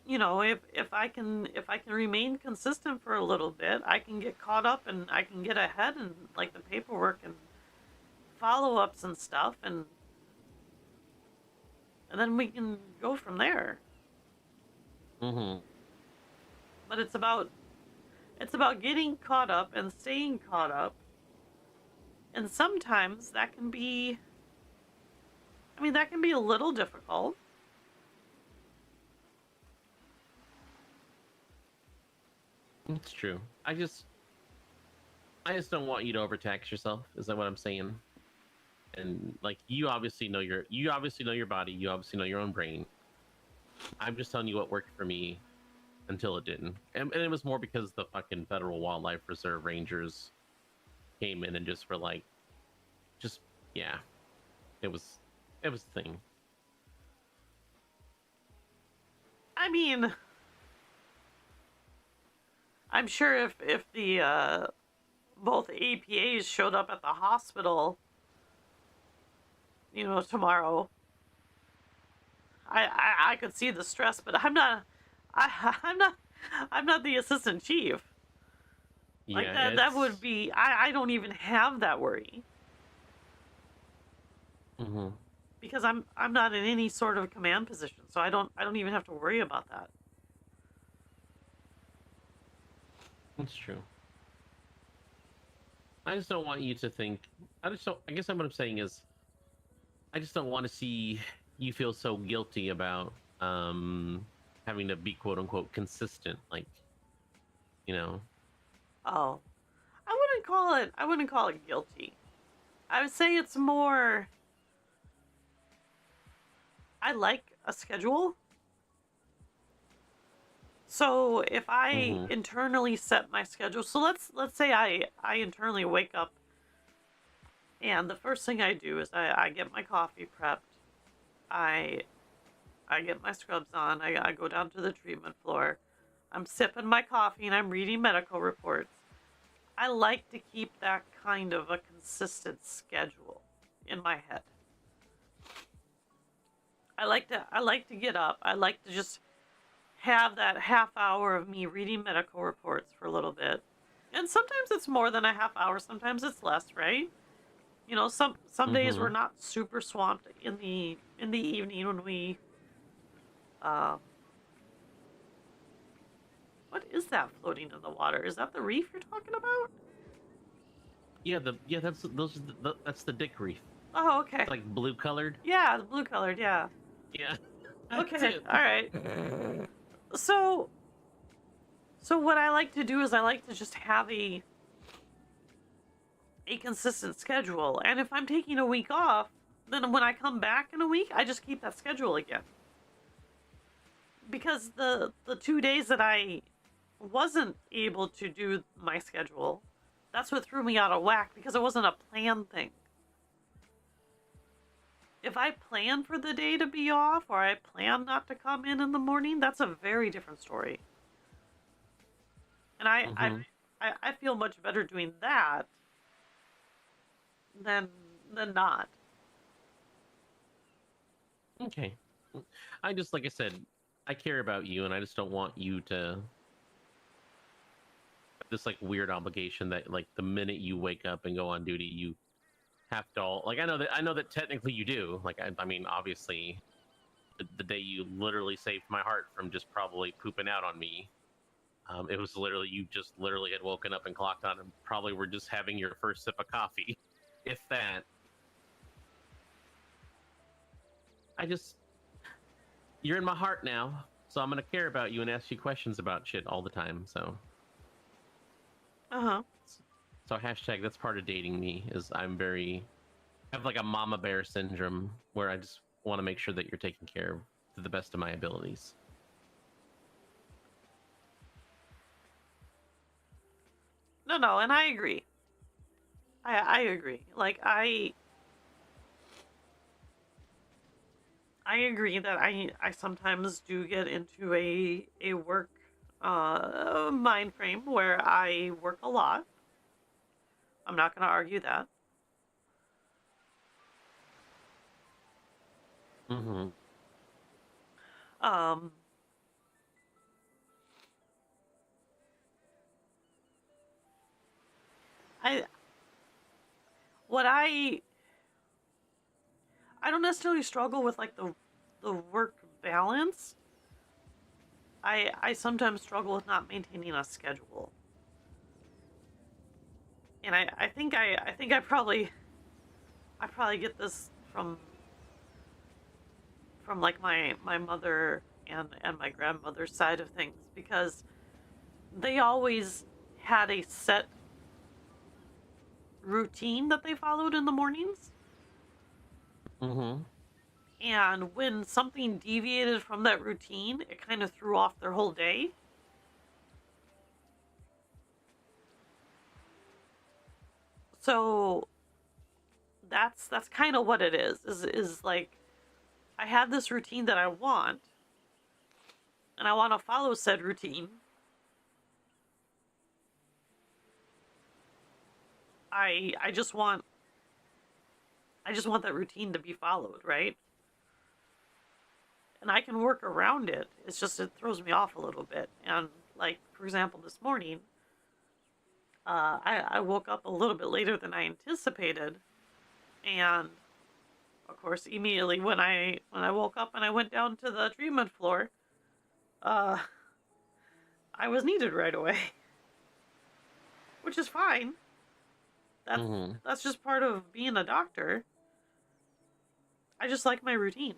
You know, if I can remain consistent for a little bit, I can get caught up and I can get ahead in like the paperwork and follow-ups and stuff, and then we can go from there. But it's about getting caught up and staying caught up, and sometimes that can be, I mean, that can be a little difficult. It's true. I just don't want you to overtax yourself. Is that what I'm saying? And like, you obviously know your body. You obviously know your own brain. I'm just telling you what worked for me until it didn't. And it was more because the fucking Federal Wildlife Reserve Rangers came in and just were like, yeah, it was a thing. I mean, I'm sure if the both APAs showed up at the hospital, you know, tomorrow, I could see the stress, but I'm not the assistant chief. Like Yeah, that would be, I don't even have that worry. Because I'm not in any sort of command position, so I don't even have to worry about that. That's true. I just don't want you to think. I guess what I'm saying is, I just don't want to see you feel so guilty about having to be quote unquote consistent. Like, you know. Oh, I wouldn't call it guilty. I would say it's more, I like a schedule. So if I internally set my schedule, so let's say I internally wake up and the first thing I do is I get my coffee prepped. I get my scrubs on. I go down to the treatment floor. I'm sipping my coffee and I'm reading medical reports. I like to keep that kind of a consistent schedule in my head. I like to get up. I like to just have that half hour of me reading medical reports for a little bit. And sometimes it's more than a half hour, sometimes it's less, right? You know, some days we're not super swamped in the evening when we what is that floating in the water? Is that the reef you're talking about? Yeah, that's the dick reef. Oh, okay. It's like blue colored. Yeah, the blue colored, yeah. Yeah. Okay, all right. So what I like to do is I like to just have a consistent schedule. And if I'm taking a week off, then when I come back in a week, I just keep that schedule again. Because the 2 days that I wasn't able to do my schedule, that's what threw me out of whack, because it wasn't a planned thing. If I plan for the day to be off, or I plan not to come in the morning, that's a very different story. And I feel much better doing that than not. Okay. I just, like I said, I care about you, and I just don't want you to this like weird obligation that like the minute you wake up and go on duty, you have to all like I know that technically you do. Like I mean, obviously, the day you literally saved my heart from just probably pooping out on me. It was literally you just literally had woken up and clocked on and probably were just having your first sip of coffee, if that. You're in my heart now, so I'm gonna care about you and ask you questions about shit all the time. So. So hashtag that's part of dating me is I have like a mama bear syndrome where I just want to make sure that you're taken care of to the best of my abilities. No, and I agree. I agree. Like I agree that I sometimes do get into a work mind frame where I work a lot. I'm not going to argue that. Mm-hmm. I don't necessarily struggle with like the work balance. I sometimes struggle with not maintaining a schedule. And I think I probably get this from like my mother and my grandmother's side of things, because they always had a set routine that they followed in the mornings. Mm-hmm. And when something deviated from that routine, it kind of threw off their whole day. So that's kind of what it is like I have this routine that I want, and I want to follow said routine. I just want that routine to be followed, right? And I can work around it. It's just it throws me off a little bit. And like for example, this morning, I woke up a little bit later than I anticipated, and of course, immediately when I woke up and I went down to the treatment floor, I was needed right away, which is fine. That's just part of being a doctor. I just like my routine.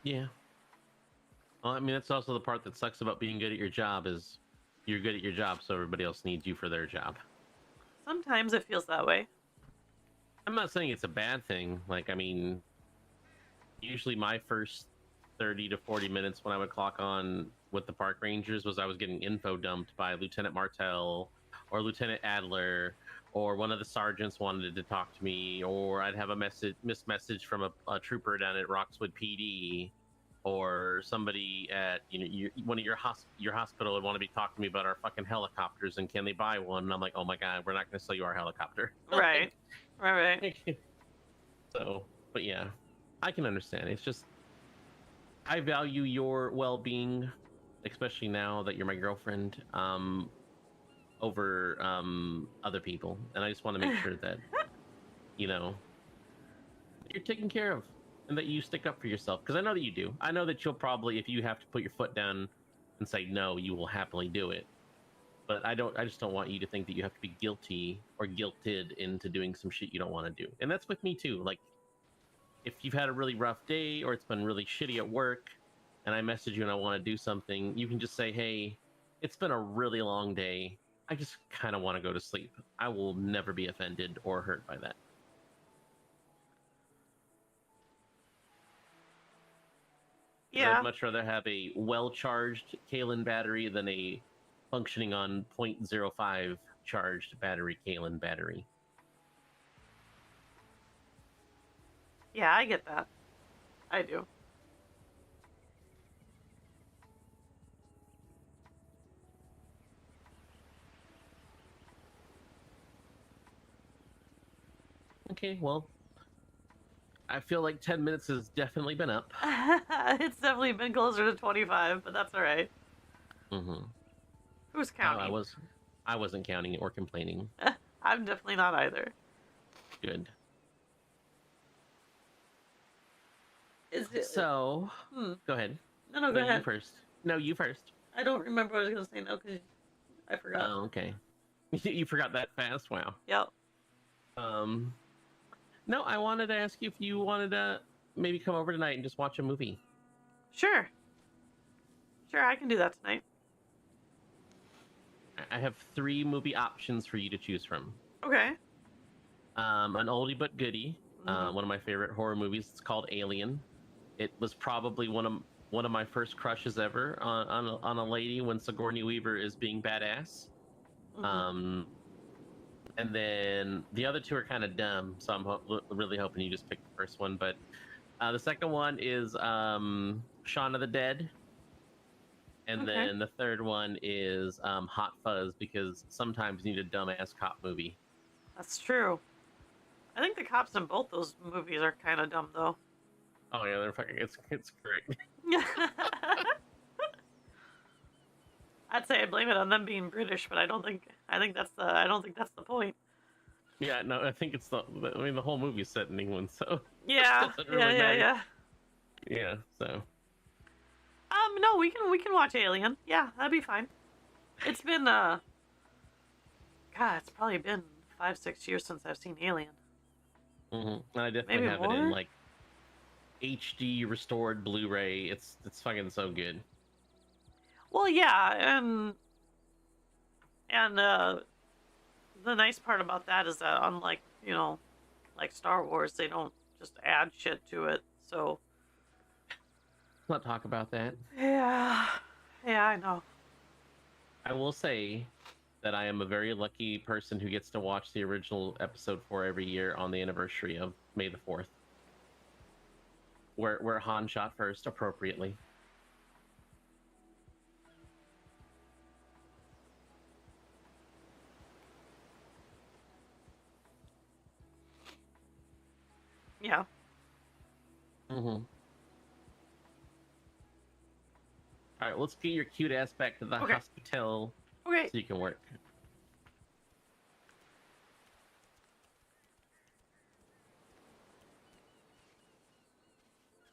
Yeah. Well, I mean, that's also the part that sucks about being good at your job is you're good at your job, so everybody else needs you for their job. Sometimes it feels that way. I'm not saying it's a bad thing. Like, I mean, usually my first 30 to 40 minutes when I would clock on with the park rangers was I was getting info dumped by Lieutenant Martell or Lieutenant Adler, or one of the sergeants wanted to talk to me, or I'd have a missed message from a trooper down at Roxwood PD, or somebody at one of your hospital would want to be talking to me about our fucking helicopters and can they buy one? And I'm like, oh my god, we're not going to sell you our helicopter. Right. So, but yeah, I can understand. It's just I value your well-being, especially now that you're my girlfriend, over other people, and I just want to make sure that you're taken care of and that you stick up for yourself, because I know that you do. I know that you'll probably, if you have to put your foot down and say no, you will happily do it. But I just don't want you to think that you have to be guilty or guilted into doing some shit you don't want to do. And that's with me too. Like, if you've had a really rough day or it's been really shitty at work and I message you and I want to do something, you can just say, hey, it's been a really long day. I just kind of want to go to sleep. I will never be offended or hurt by that. Yeah. I'd much rather have a well-charged Kaelyn battery than a functioning on 0.05 charged battery Kaelyn battery. Yeah, I get that. I do. Okay, well, I feel like 10 minutes has definitely been up. It's definitely been closer to 25, but that's all right. Mm-hmm. Who's counting? I wasn't counting or complaining. I'm definitely not either. Good. Is it? So, go ahead. No, go ahead. You first. No, you first. I don't remember what I was gonna say now because I forgot. Oh, okay. You forgot that fast? Wow. Yep. No, I wanted to ask you if you wanted to maybe come over tonight and just watch a movie. Sure. Sure, I can do that tonight. I have 3 movie options for you to choose from. Okay. An oldie but goodie. One of my favorite horror movies. It's called Alien. It was probably one of my first crushes ever on a lady when Sigourney Weaver is being badass. And then the other 2 are kind of dumb, so I'm really hoping you just pick the first one. But the second one is Shaun of the Dead. And then the third one is Hot Fuzz, because sometimes you need a dumbass cop movie. That's true. I think the cops in both those movies are kind of dumb, though. Oh yeah, they're fucking. It's great. I'd say I blame it on them being British, but I don't think that's the point. Yeah, no, I think it's the whole movie's set in England, so Yeah, yeah. Yeah, so. No, we can watch Alien. Yeah, that'd be fine. It's been God, it's probably been 5-6 years since I've seen Alien. And I definitely Maybe have more? it in like HD restored Blu-ray. It's fucking so good. Well, yeah, and the nice part about that is that unlike, like Star Wars, they don't just add shit to it. So Let's not talk about that. yeah, I know. I will say that I am a very lucky person who gets to watch the original episode 4 every year on the anniversary of May the 4th. Where Han shot first, appropriately. Yeah. Alright, let's get your cute ass back to the hospital so you can work.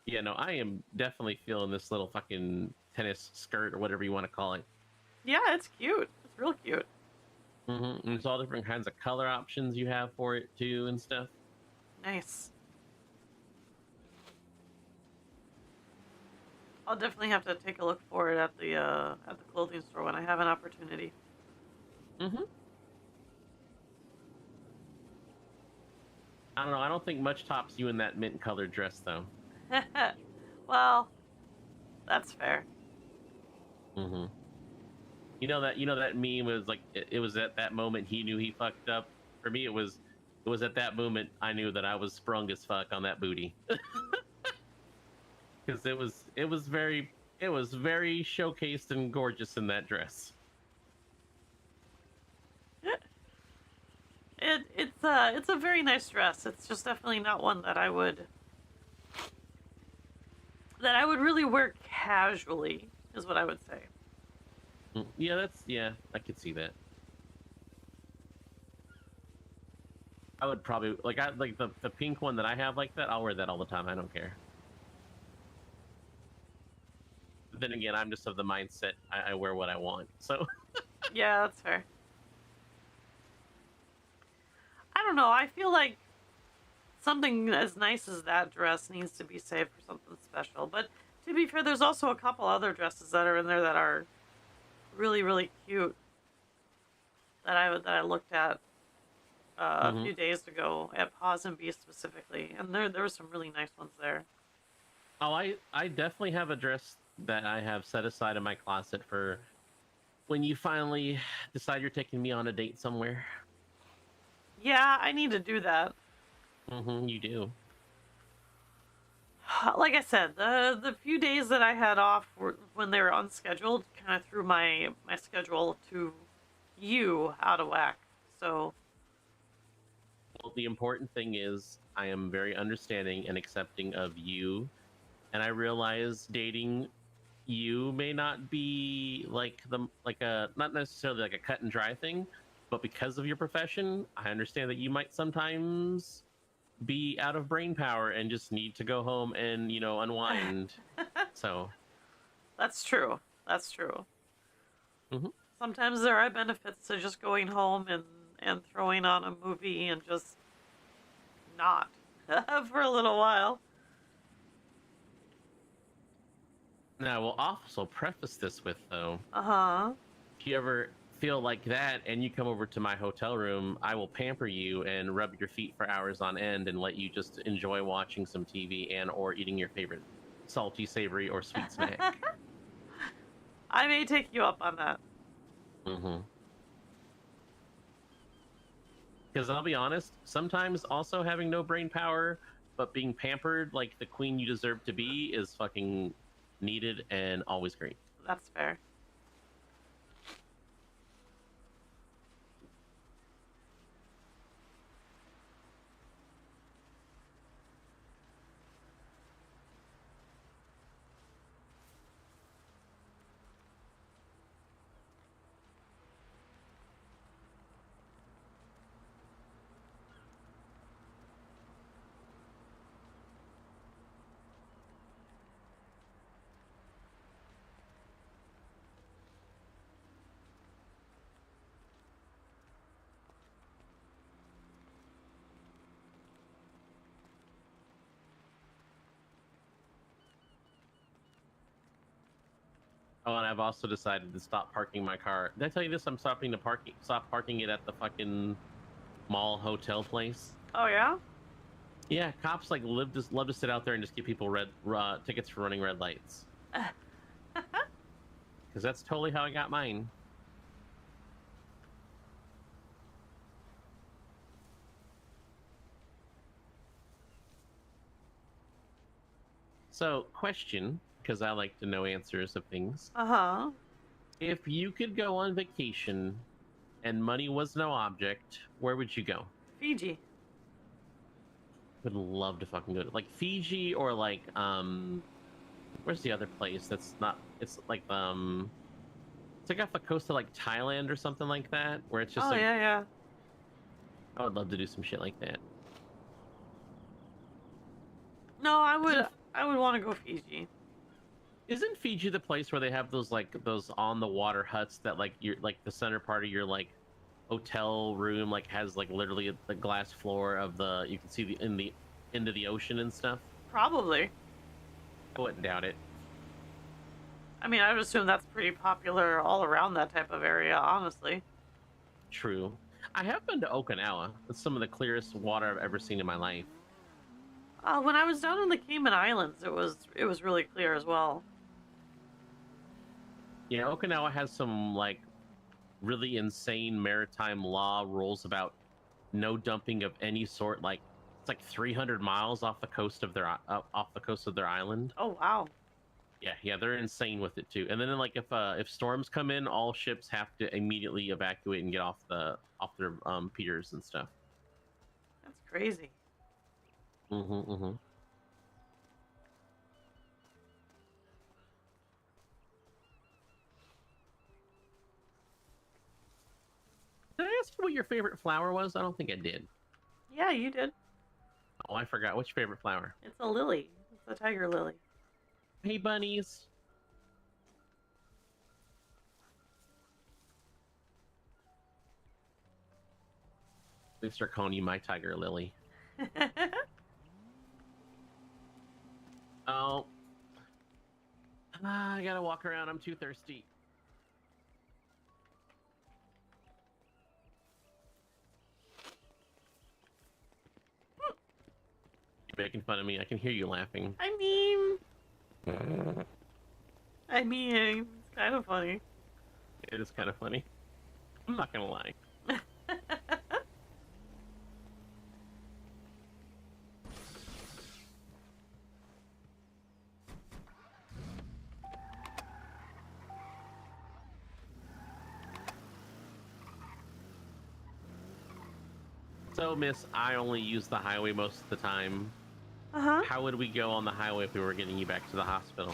Yeah, no, I am definitely feeling this little fucking tennis skirt or whatever you want to call it. Yeah, it's cute. It's real cute. And there's all different kinds of color options you have for it too and stuff. Nice. I'll definitely have to take a look for it at the clothing store when I have an opportunity. I don't know. I don't think much tops you in that mint colored dress though. Well, that's fair. You know that meme was like it was at that moment he knew he fucked up. For me, it was at that moment I knew that I was sprung as fuck on that booty. Because it was very showcased and gorgeous in that dress. It's a very nice dress. It's just definitely not one that I would really wear casually, is what I would say. Yeah, I could see that. I would probably like the pink one that I have like that. I'll wear that all the time. I don't care. But then again, I'm just of the mindset I wear what I want. So yeah, that's fair. I don't know. I feel like something as nice as that dress needs to be saved for something special. But to be fair, there's also a couple other dresses that are in there that are really, really cute that I looked at a few days ago at Paws and Beast specifically, and there were some really nice ones there. Oh, I definitely have a dress that I have set aside in my closet for when you finally decide you're taking me on a date somewhere. Yeah, I need to do that. You do. Like I said, the few days that I had off were when they were unscheduled, kind of threw my schedule to you out of whack. So. Well, the important thing is I am very understanding and accepting of you, and I realize dating you may not be like not necessarily like a cut and dry thing, but because of your profession, I understand that you might sometimes be out of brain power and just need to go home and unwind. So That's true. That's true. Mm-hmm. Sometimes there are benefits to just going home and throwing on a movie and just not for a little while. Now, we'll also preface this with, though, Uh-huh. if you ever feel like that and you come over to my hotel room, I will pamper you and rub your feet for hours on end and let you just enjoy watching some TV and or eating your favorite salty, savory, or sweet snack. I may take you up on that. Mm-hmm. Because I'll be honest, sometimes also having no brain power, but being pampered like the queen you deserve to be is fucking needed and always great. That's fair. Oh, and I've also decided to stop parking my car. Did I tell you this? I'm stop parking it at the fucking mall hotel place. Oh yeah? Yeah, cops like love to sit out there and just give people tickets for running red lights. Because that's totally how I got mine. So, question, because I like to know answers of things. Uh-huh. If you could go on vacation and money was no object, where would you go? Fiji. Would love to fucking go to like Fiji or like where's the other place that's not it's like it's like off the coast of like Thailand or something like that, where it's just like yeah. I would love to do some shit like that. No, I would want to go Fiji. Isn't Fiji the place where they have those on the water huts that like you're like the center part of your like hotel room like has like literally the glass floor of the you can see into the ocean and stuff? Probably. I wouldn't doubt it. I mean, I would assume that's pretty popular all around that type of area, honestly. True. I have been to Okinawa. It's some of the clearest water I've ever seen in my life. When I was down in the Cayman Islands, it was really clear as well. Yeah, Okinawa has some like really insane maritime law rules about no dumping of any sort. Like it's like 300 miles off the coast of their island. Oh wow. Yeah, they're insane with it too. And then like if storms come in, all ships have to immediately evacuate and get off their piers and stuff. That's crazy. Mm-hmm. Did I ask you what your favorite flower was? I don't think I did. Yeah, you did. Oh, I forgot. What's your favorite flower? It's a lily. It's a tiger lily. Hey, bunnies. They start calling you my tiger lily. Oh. I gotta walk around. I'm too thirsty. You're making fun of me. I can hear you laughing. I mean, it's kind of funny. It is kind of funny. I'm not gonna lie. So, Miss, I only use the highway most of the time. Uh-huh. How would we go on the highway if we were getting you back to the hospital?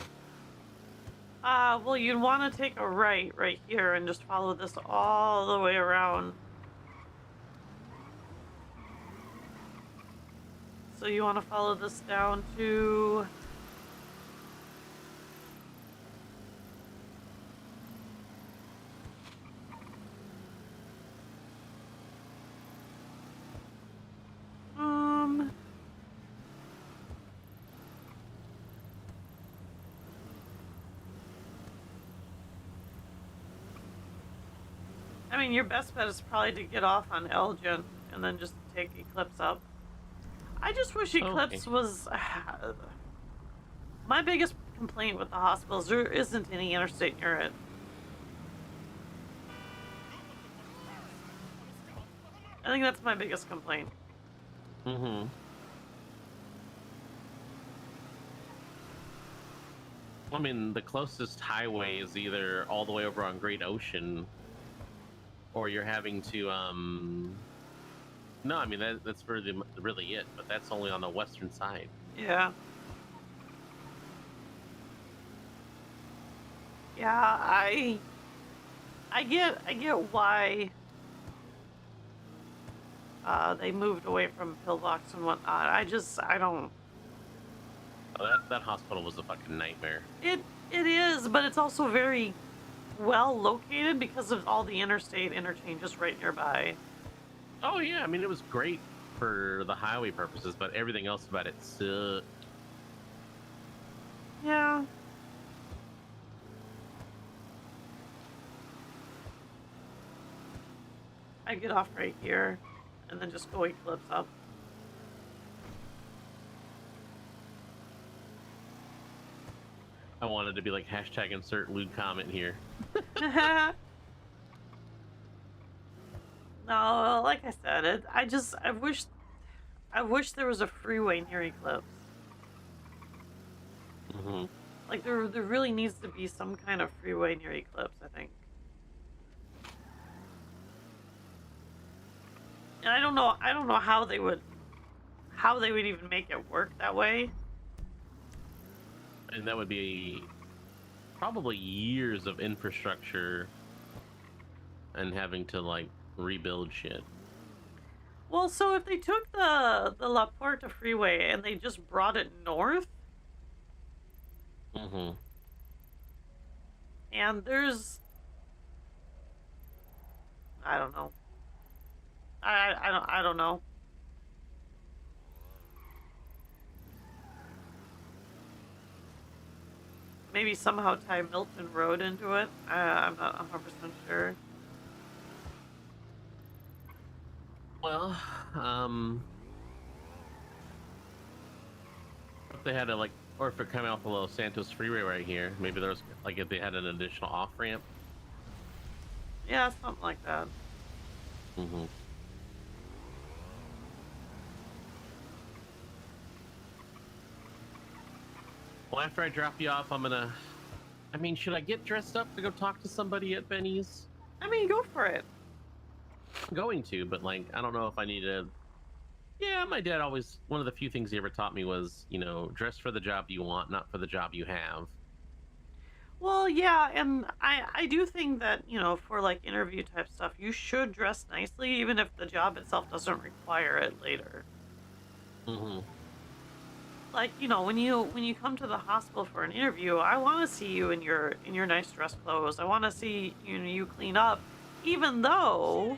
Well, you'd want to take a right here and just follow this all the way around. So you want to follow this down to... I mean, your best bet is probably to get off on Elgin and then just take Eclipse up. I just wish Eclipse was... My biggest complaint with the hospital is there isn't any interstate near it. I think that's my biggest complaint. Mm-hmm. I mean, the closest highway is either all the way over on Great Ocean, or you're having to, No, I mean, that's really it, but that's only on the western side. Yeah. Yeah, I get why they moved away from pillbox and whatnot. I don't... Oh, that hospital was a fucking nightmare. It is, but it's also very well located because of all the interstate interchanges right nearby. Oh yeah, I mean, it was great for the highway purposes, but everything else about it sucked. Yeah. I get off right here and then just go Eclipse up. I wanted to be like hashtag insert lewd comment here. No, like I said, I wish there was a freeway near Eclipse. Mm-hmm. Like there really needs to be some kind of freeway near Eclipse, I think. And I don't know how they would even make it work that way. And that would be probably years of infrastructure and having to like rebuild shit. Well, so if they took the La Porta freeway and they just brought it north, mm-hmm. And there's, I don't know. I don't know. Maybe somehow tie Milton Road into it. I'm not 100% sure. Well, if they had a or if it came off the Los Santos freeway right here, maybe there was like if they had an additional off ramp. Yeah, something like that. Mm-hmm. Well, after I drop you off, I mean, should I get dressed up to go talk to somebody at Benny's? I mean, go for it. I'm going to, but like, I don't know if I need to. Yeah, my dad always, one of the few things he ever taught me was, dress for the job you want, not for the job you have. Well, yeah, and I do think that, for like interview type stuff, you should dress nicely, even if the job itself doesn't require it later. Mm-hmm. Like, when you come to the hospital for an interview, I want to see you in your nice dress clothes. I want to see you clean up, even though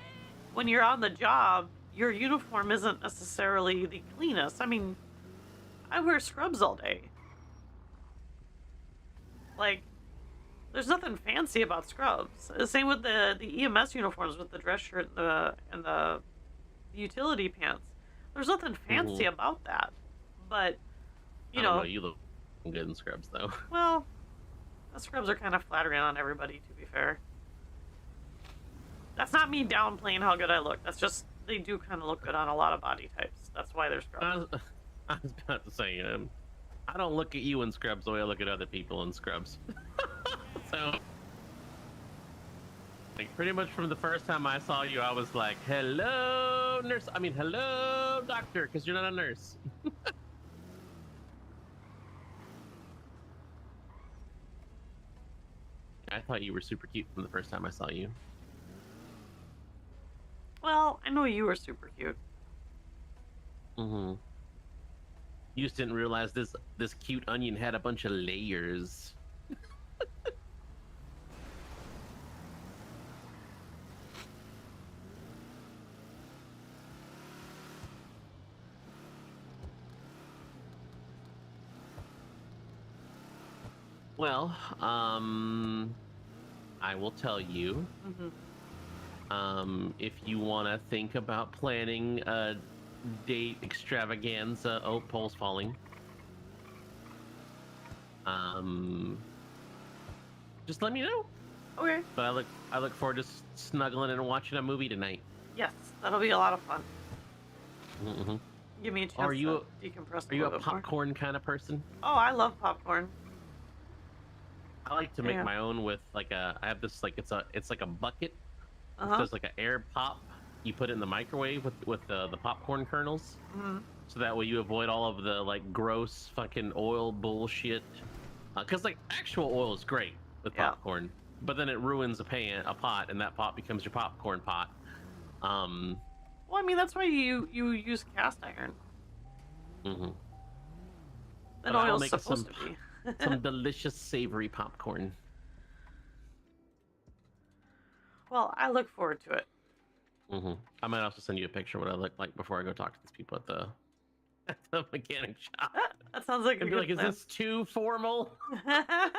when you're on the job, your uniform isn't necessarily the cleanest. I mean, I wear scrubs all day. Like, there's nothing fancy about scrubs. The same with the EMS uniforms with the dress shirt and the utility pants. There's nothing fancy about that. But, I don't know, you look good in scrubs, though. Well, the scrubs are kind of flattering on everybody, to be fair. That's not me downplaying how good I look. That's just, they do kind of look good on a lot of body types. That's why they're scrubs. I was about to say, I don't look at you in scrubs the way I look at other people in scrubs. So, Like pretty much from the first time I saw you, I was like, "Hello, nurse." I mean, "Hello, doctor," because you're not a nurse. I thought you were super cute from the first time I saw you. Well, I know you were super cute. Mm-hmm. You just didn't realize this cute onion had a bunch of layers. Well, I will tell you. If you want to think about planning a date extravaganza. Oh, pole's falling. Just let me know. Okay. But I look forward to snuggling and watching a movie tonight. Yes, that'll be a lot of fun. Mm-hmm. Give me a chance to decompress. Are you a popcorn kind of person? Oh, I love popcorn. I like to make my own with like I have this like it's like a bucket. Uh-huh. So it's like an air pop. You put it in the microwave with the popcorn kernels. Mm-hmm. So that way you avoid all of the like gross fucking oil bullshit. Because like actual oil is great with popcorn, but then it ruins a pot, and that pot becomes your popcorn pot. Well, I mean that's why you use cast iron. Mm-hmm. That oil's supposed to be. Some delicious savory popcorn. Well, I look forward to it. Mm-hmm. I might also send you a picture of what I look like before I go talk to these people at the mechanic shop. That sounds like a good plan. Is this too formal? I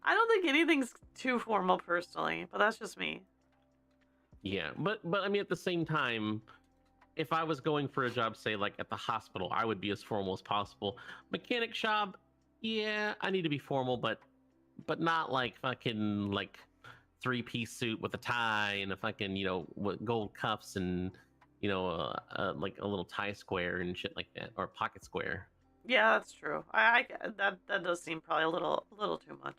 don't think anything's too formal personally, but that's just me. Yeah, but I mean at the same time, if I was going for a job, say like at the hospital, I would be as formal as possible. Mechanic shop, yeah, I need to be formal, but not like fucking like 3-piece suit with a tie and a fucking gold cuffs and like a little tie square and shit like that, or pocket square. Yeah, that's true. That does seem probably a little too much.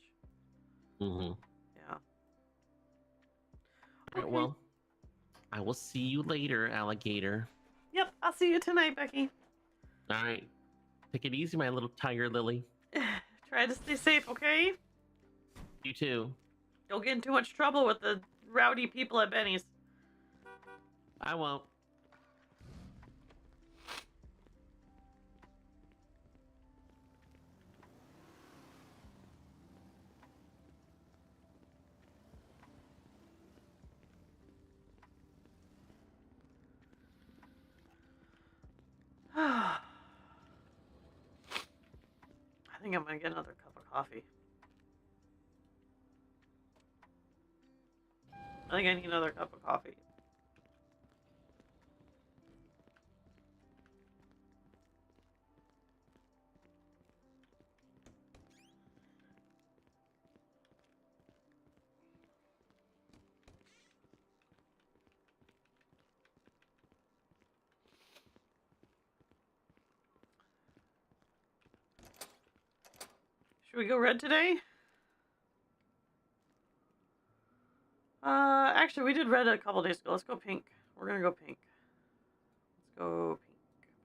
Mm-hmm. Yeah. All right, well, I will see you later, alligator. Yep, I'll see you tonight, Becky. All right. Take it easy, my little tiger lily. Try to stay safe, okay? You too. Don't get in too much trouble with the rowdy people at Benny's. I won't. I think I'm gonna get another cup of coffee. I think I need another cup of coffee. Should we go red today? Actually, we did red a couple days ago. Let's go pink. We're gonna go pink. Let's go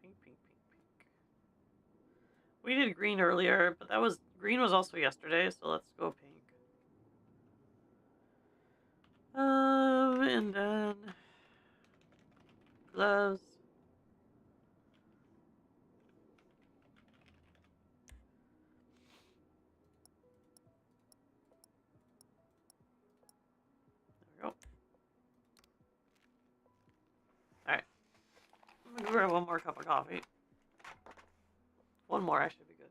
pink. Pink. We did green earlier, but green was also yesterday, so let's go pink. And then gloves. There we go. Alright. I'm gonna grab one more cup of coffee. One more, I should be good.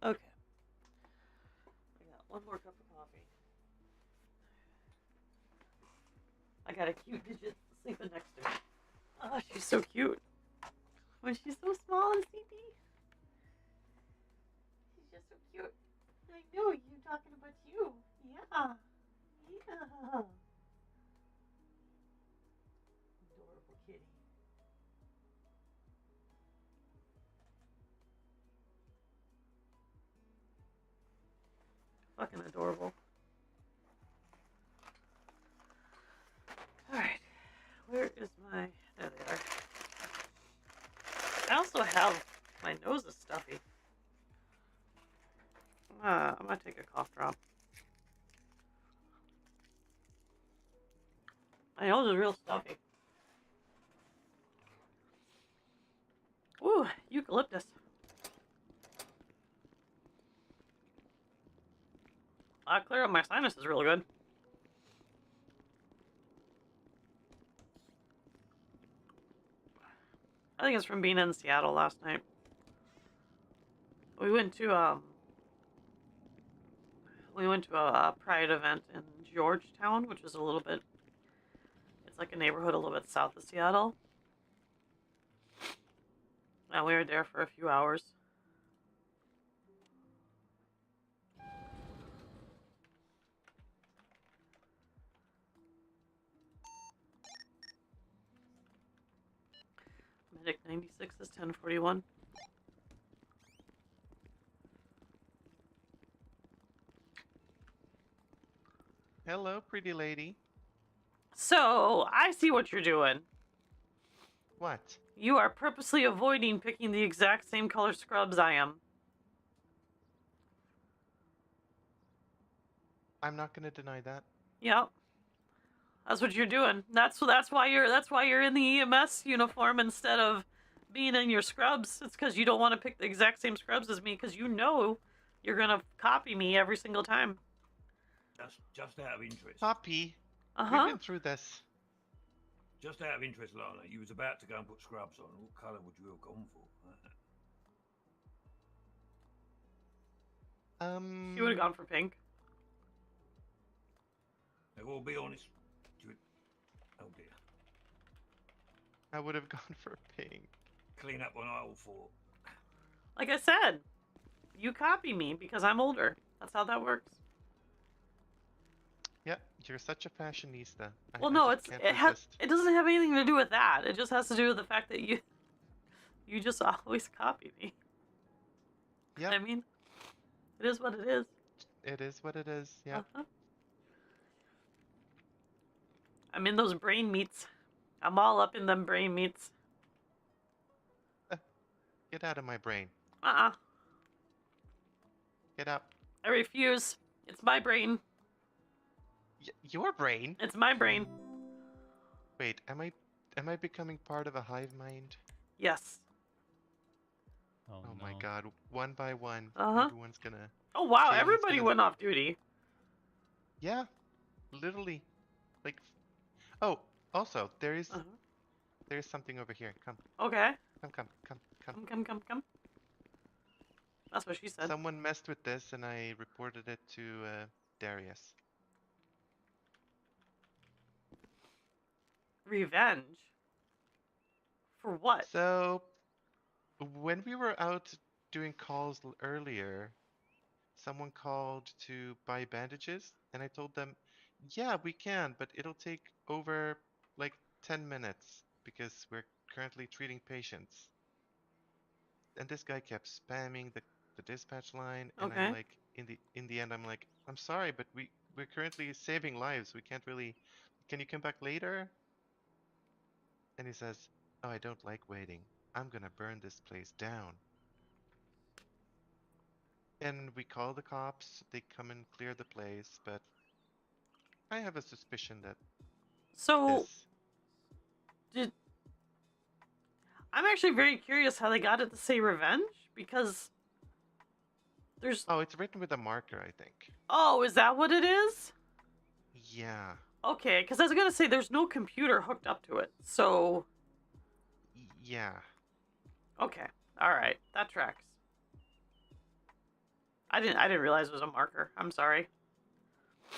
Okay. I got one more cup of coffee. I got a cute digit sleeping next to me. Oh, she's so cute. When she's so small and sleepy. She's just so cute. I know you talking about you. Yeah. Yeah. Adorable kitty. Fucking adorable. Alright. Where is my... There they are. I also have... My nose is stuffy. I'm gonna take a cough drop. My nose is real stuffy. Ooh, eucalyptus. Clear up my sinuses real good. I think it's from being in Seattle last night. We went to a Pride event in Georgetown, which is a little bit, it's like a neighborhood a little bit south of Seattle. And we were there for a few hours. Medic 96 is 1041. Hello, pretty lady. So, I see what you're doing. What? You are purposely avoiding picking the exact same color scrubs I am. I'm not gonna deny that. Yep. That's what you're doing. That's why you're in the EMS uniform instead of being in your scrubs. It's because you don't want to pick the exact same scrubs as me because you know you're gonna copy me every single time. Just out of interest. Poppy. Uh-huh. We've been through this. Just out of interest, Lana, you was about to go and put scrubs on. What colour would you have gone for? She would have gone for pink. I will be honest. Oh dear. I would have gone for pink. Clean up on aisle 4. Like I said, you copy me because I'm older. That's how that works. Yeah, you're such a fashionista. Well, no, it doesn't have anything to do with that. It just has to do with the fact that you just always copy me. Yeah. I mean, it is what it is. It is what it is. Yeah. Uh-huh. I'm in those brain meats. I'm all up in them brain meats. Get out of my brain. Get up. I refuse. It's my brain. Your brain? It's my brain. Wait, am I becoming part of a hive mind? Yes. Oh my god, one by one, Uh-huh. everyone's gonna... Oh wow, Kaelyn's everybody gonna- went off duty. Yeah, literally. Like... Oh, also, there's something over here. Come. Okay. Come. Come. That's what she said. Someone messed with this and I reported it to Darius. Revenge? For what? So, when we were out doing calls earlier, someone called to buy bandages, and I told them, yeah, we can, but it'll take over like 10 minutes because we're currently treating patients. And this guy kept spamming the dispatch line, and Okay. I'm like, in the end, I'm like, I'm sorry, but we're currently saving lives. We can't really. Can you come back later? And he says, oh, I don't like waiting. I'm gonna burn this place down. And we call the cops. They come and clear the place, but I have a suspicion that I'm actually very curious how they got it to say revenge, because there's... Oh, it's written with a marker, I think. Oh, is that what it is? Yeah. Okay, because I was gonna say there's no computer hooked up to it, so... Yeah. Okay, alright, that tracks. I didn't realize it was a marker. I'm sorry.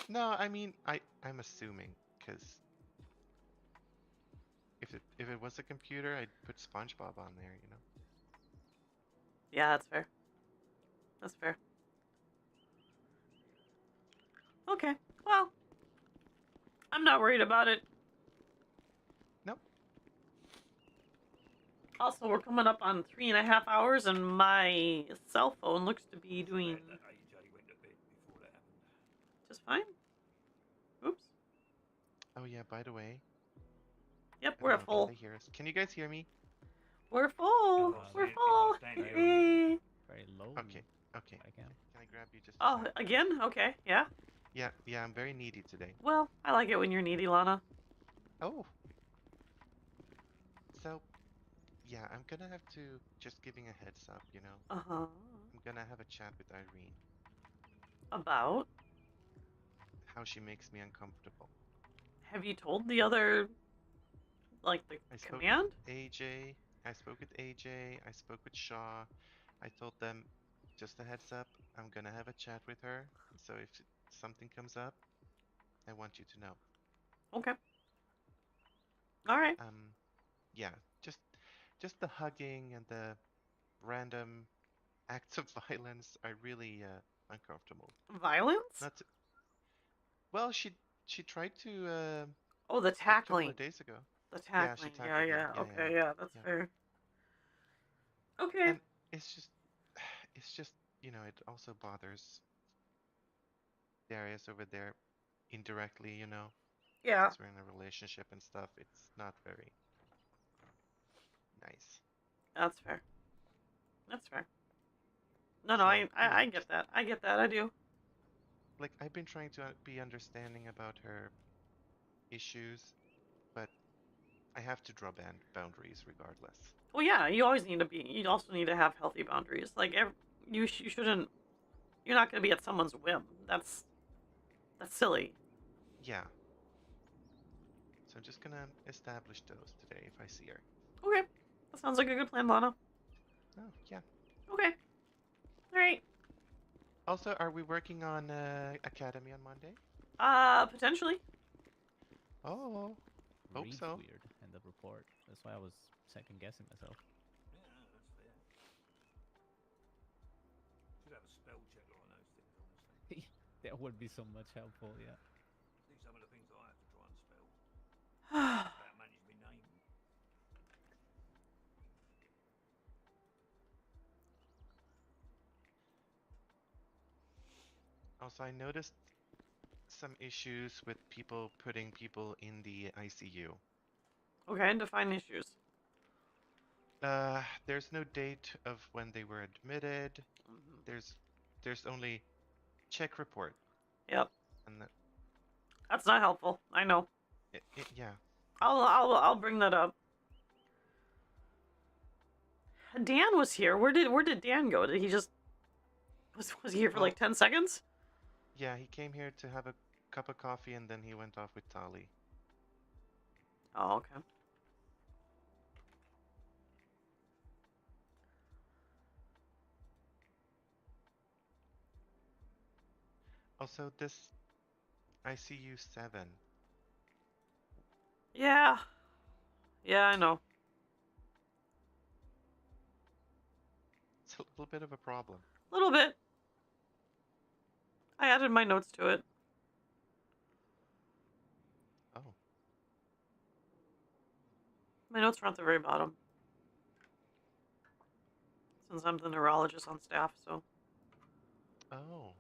No, I mean, I'm assuming, because if it was a computer, I'd put SpongeBob on there, you know. Yeah, that's fair. That's fair. Okay. Well, I'm not worried about it. Nope. Also, we're coming up on 3.5 hours, and my cell phone looks to be doing just fine. Oops. Oh yeah, by the way. Yep, we're at full. Can they hear us? Can you guys hear me? We're full. We're full. Hey. Very low. Okay. Okay. I can. Can I grab you just? Oh, again? Okay. Yeah. Yeah, I'm very needy today. Well, I like it when you're needy, Lana. Oh. So, yeah, I'm gonna have to just giving a heads up, you know. Uh-huh. I'm gonna have a chat with Irene. About? How she makes me uncomfortable. Have you told the other, like, the command? AJ. I spoke with AJ. I spoke with Shaw. I told them, just a heads up, I'm gonna have a chat with her. So if something comes up, I want you to know. Okay. All right. Yeah, just the hugging and the random acts of violence are really uncomfortable. Violence? Not to, well, she tried to. Oh, the a tackling. couple of days ago. The Yeah, she tackling. tackled me. Yeah. Okay. Yeah, that's fair. Okay. And it's just it also bothers Darius over there indirectly, you know. Yeah. Since we're in a relationship and stuff, it's not very nice. That's fair. That's fair. No, So, I get that. I get that. I do. Like, I've been trying to be understanding about her issues, but I have to draw boundaries regardless. Well, yeah, you always need to be. You also need to have healthy boundaries. Like, you shouldn't. You're not going to be at someone's whim. That's silly. Yeah. So I'm just gonna establish those today if I see her. Okay. That sounds like a good plan, Lana. Oh, yeah. Okay. All right. Also, are we working on Academy on Monday? Potentially. Oh, hope Reads so. weird in the report. That's why I was second guessing myself. Yeah, no, that's fair. Should have a spell checker on those things, honestly. That would be so much helpful, yeah. See some of the things I have to try and spell. About manage my name. Also, I noticed some issues with people putting people in the ICU. Okay, define issues. There's no date of when they were admitted. Mm-hmm. There's only check report. Yep. And that's not helpful. I know. Yeah. I'll bring that up. Dan was here. Where did Dan go? Did he just was he here for like 10 seconds? Yeah, he came here to have a cup of coffee and then he went off with Tali. Oh, okay. Also, this ICU 7. Yeah. Yeah, I know. It's a little bit of a problem. A little bit. I added my notes to it. Oh. My notes are at the very bottom. Since I'm the neurologist on staff, so. Oh.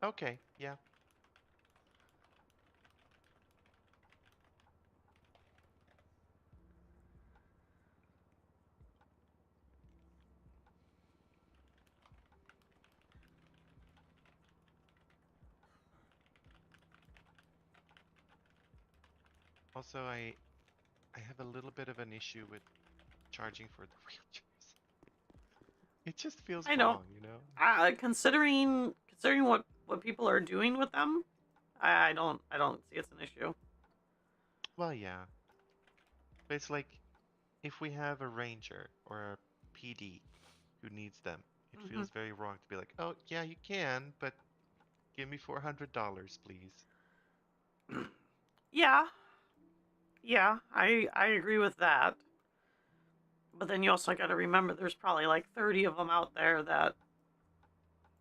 Okay, yeah. Also, I have a little bit of an issue with charging for the wheelchairs. It just feels I know. wrong, you know. Considering what people are doing with them, I don't see it's an issue. Well, yeah. But it's like if we have a ranger or a PD who needs them, it feels very wrong to be like, oh yeah, you can, but give me $400, please. Yeah. Yeah, I agree with that. But then you also got to remember there's probably like 30 of them out there that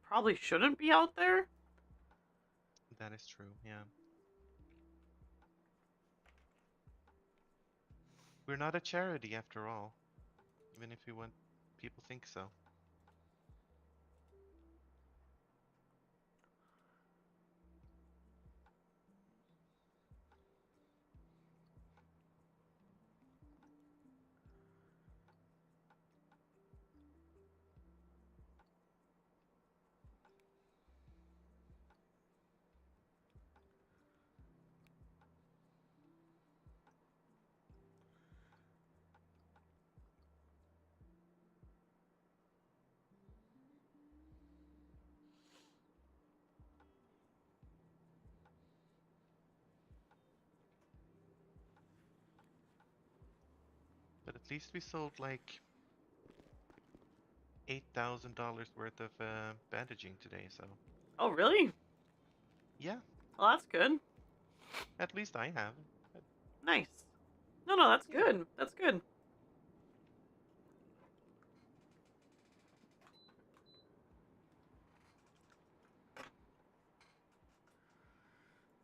probably shouldn't be out there. That is true, yeah. We're not a charity after all, even if people think so. But at least we sold like $8,000 worth of bandaging today, so. Oh, really? Yeah. Well, that's good. At least I have. Nice. No, that's good. That's good.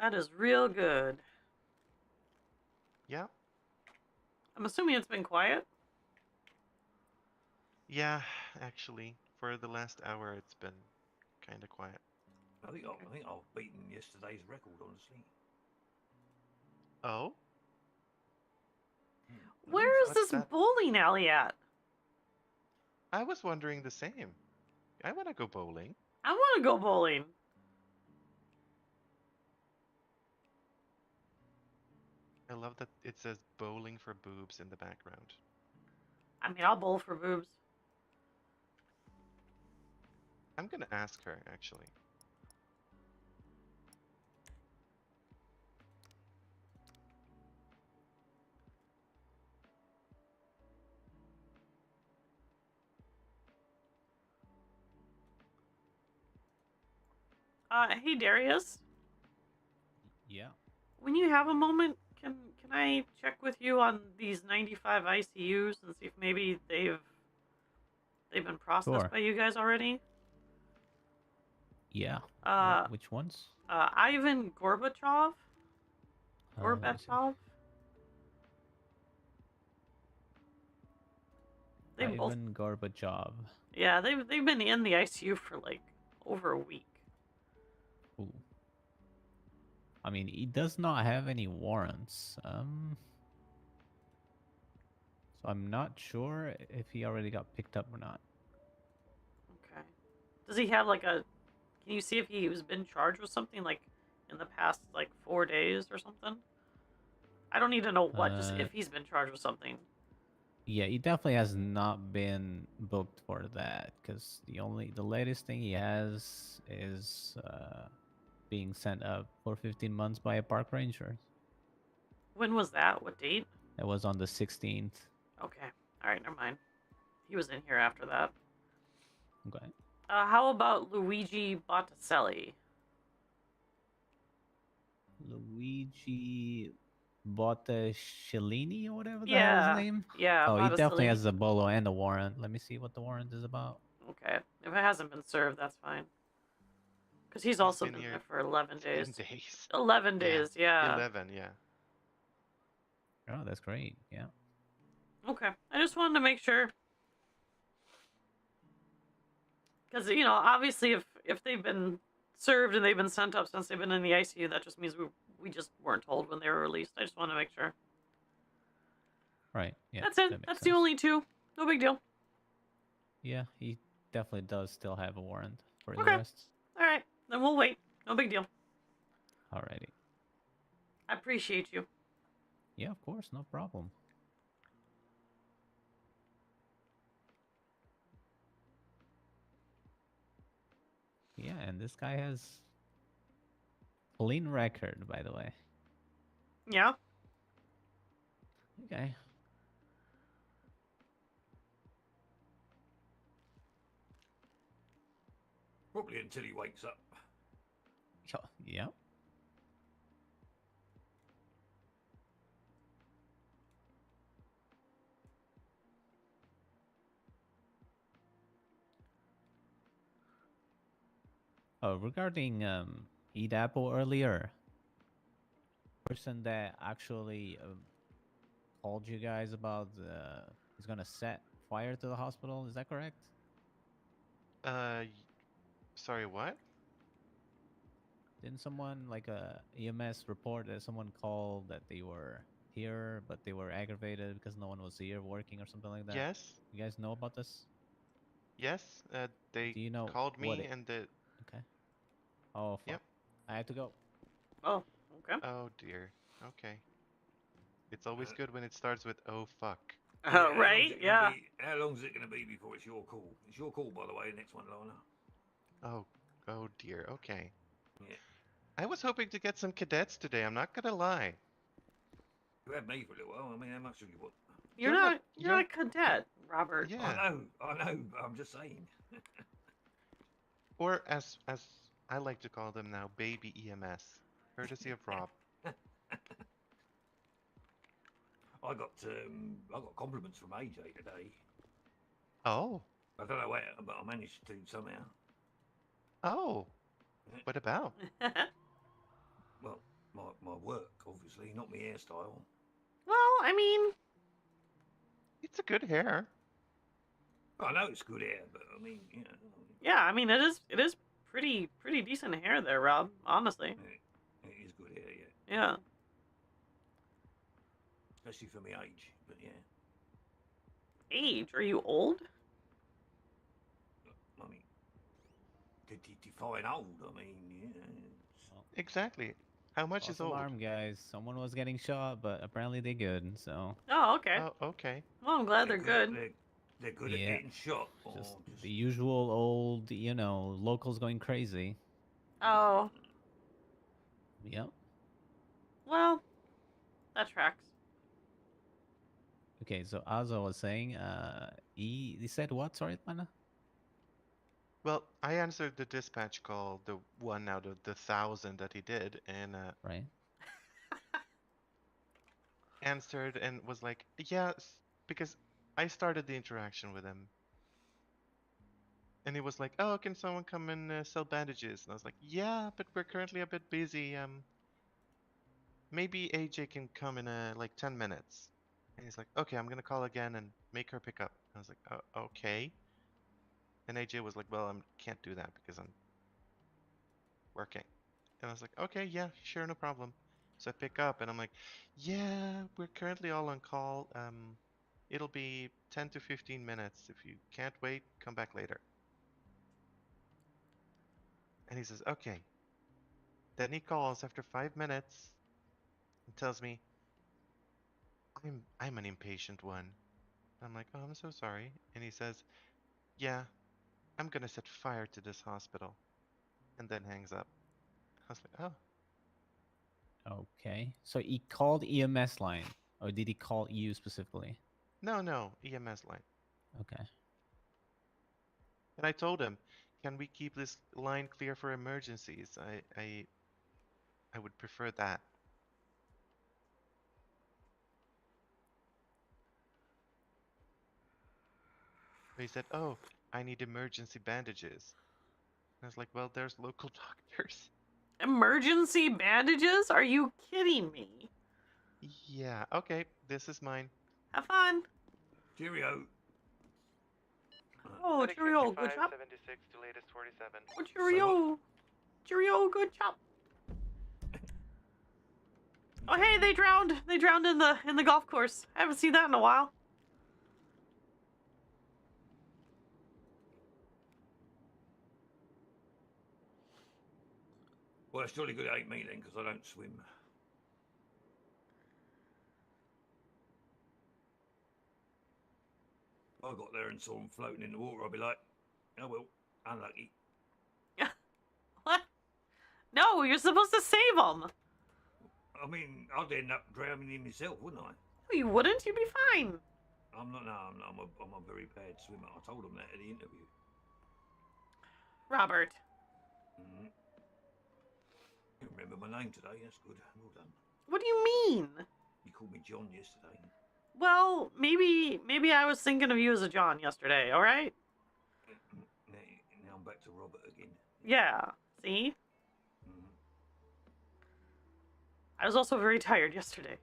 That is real good. Yeah. I'm assuming it's been quiet. Yeah, actually, for the last hour, it's been kind of quiet. I think I've beaten yesterday's record, honestly. Oh? Where is What's this that? bowling alley at? I was wondering the same. I want to go bowling. I want to go bowling. I love that it says bowling for boobs in the background. I mean, I'll bowl for boobs. I'm gonna ask her, actually. Hey Darius. Yeah. When you have a moment, can I check with you on these 95 ICUs and see if maybe they've been processed Sure. by you guys already? Yeah. Which ones? Ivan Gorbachev. Let me see. Gorbachev. They both. Ivan Gorbachev. Yeah, they've been in the ICU for like over a week. Ooh. I mean, he does not have any warrants. So I'm not sure if he already got picked up or not. Okay. Does he have like a? Can you see if he was been charged with something like in the past like 4 days or something? I don't need to know what, just if he's been charged with something. Yeah, he definitely has not been booked for that, because the latest thing he has is being sent up for 15 months by a park ranger. When was that? What date? That was on the 16th. Okay. All right, never mind. He was in here after that. Okay. How about Luigi Botticelli? Luigi Botticelli or whatever the hell his name? Yeah. Oh, he definitely Botticelli. has a bolo and a warrant. Let me see what the warrant is about. Okay. If it hasn't been served, that's fine. Because he's also been there for 11 days. 10 days. 11 days, yeah. 11, yeah. Oh, that's great. Yeah. Okay. I just wanted to make sure. Because, you know, obviously if they've been served and they've been sent up since they've been in the ICU, that just means we just weren't told when they were released. I just want to make sure. Right. Yeah. That's it. That's the only two. No big deal. Yeah, he definitely does still have a warrant for Okay. arrests. All right. Then we'll wait. No big deal. Alrighty. I appreciate you. Yeah, of course. No problem. And this guy has clean record, by the way. Yeah. Okay. Probably until he wakes up. Yeah. Oh, regarding Eat Apple earlier, person that actually called you guys about he's gonna set fire to the hospital. Is that correct? Sorry, what? Didn't someone like a EMS report that someone called that they were here, but they were aggravated because no one was here working or something like that? Yes. You guys know about this? Yes. They Do you know called what me it? and the. Okay. Oh fuck. Yep. I have to go. Oh, okay. Oh dear. Okay. It's always good when it starts with "oh fuck." Right? Yeah. How long's it going to be before it's your call? It's your call, by the way, next one, Lana. Oh dear. Okay. Yeah. I was hoping to get some cadets today. I'm not gonna lie. You had me for a little while. I mean, how much do you want? You're not a cadet, Robert. Yeah. I know, but I'm just saying. Or as I like to call them now, baby EMS, courtesy of Rob. I got compliments from AJ today. Oh. I don't know where, but I managed to somehow. Oh. What about? Well, my work, obviously, not my hairstyle. Well, I mean, it's a good hair. I know it's good hair, but I mean, you know. Yeah, I mean, it is pretty decent hair there, Rob. Honestly. It is good hair, yeah. Yeah. Especially for my age, but yeah. Age? Are you old? I mean, to define old, I mean, yeah. Exactly. How much False is old? alarm, guys. Someone was getting shot, but apparently they're good. So. Oh, okay. Oh, okay. Well, I'm glad they're good. They're good at getting shot. Just the usual old, locals going crazy. Oh. Yep. Well, that tracks. Okay, so as I was saying, he said what? Sorry, Mana? Well, I answered the dispatch call, the one out of the 1,000 that he did, and right. Answered and was like, "Yeah," because I started the interaction with him, and he was like, "Oh, can someone come and sell bandages?" And I was like, "Yeah, but we're currently a bit busy. Maybe AJ can come in like 10 minutes." And he's like, "Okay, I'm gonna call again and make her pick up." I was like, "Oh, okay." And AJ was like, "Well, I can't do that because I'm working." And I was like, "Okay, yeah, sure, no problem." So I pick up and I'm like, "Yeah, we're currently all on call. It'll be 10 to 15 minutes. If you can't wait, come back later." And he says, "Okay." Then he calls after 5 minutes and tells me, I'm an impatient one." I'm like, "Oh, I'm so sorry." And he says, "Yeah, I'm gonna set fire to this hospital." And then hangs up. I was like, "Oh." Okay. So he called EMS line, or did he call you specifically? No, EMS line. Okay. And I told him, "Can we keep this line clear for emergencies? I would prefer that." But he said, "Oh, I need emergency bandages." And I was like, "Well, there's local doctors." Emergency bandages? Are you kidding me? Yeah, okay, this is mine. Have fun. Cheerio. Oh, cheerio. Good job. 76 to latest 47. Oh, cheerio. Cheerio. Good job. Oh, hey, they drowned. They drowned in the golf course. I haven't seen that in a while. Well, it's jolly good it ain't me then, because I don't swim. If I got there and saw them floating in the water, I'd be like, "Oh well, unlucky." No, you're supposed to save him. I mean, I'd end up drowning in myself, wouldn't I? No, you wouldn't. You'd be fine. I'm not. No, I'm a very bad swimmer. I told him that at the interview. Robert. Mm. You remember my name today? That's good. Well done. What do you mean? You called me John yesterday. Well, maybe I was thinking of you as a John yesterday. All right. Now I'm back to Robert again. Yeah. See. I was also very tired yesterday.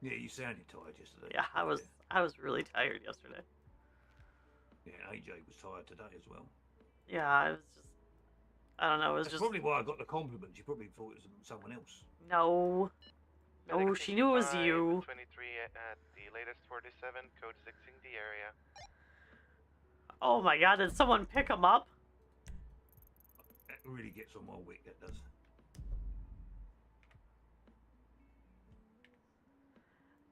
Yeah, you sounded tired yesterday. Yeah, I was really tired yesterday. Yeah, AJ was tired today as well. Yeah, I was just. I don't know. It was That's just. probably why I got the compliment. She probably thought it was someone else. No. No, she knew it was you. 23 at the latest 47, code 6ing the area. Oh my god, did someone pick him up? That really gets on my wick, that does.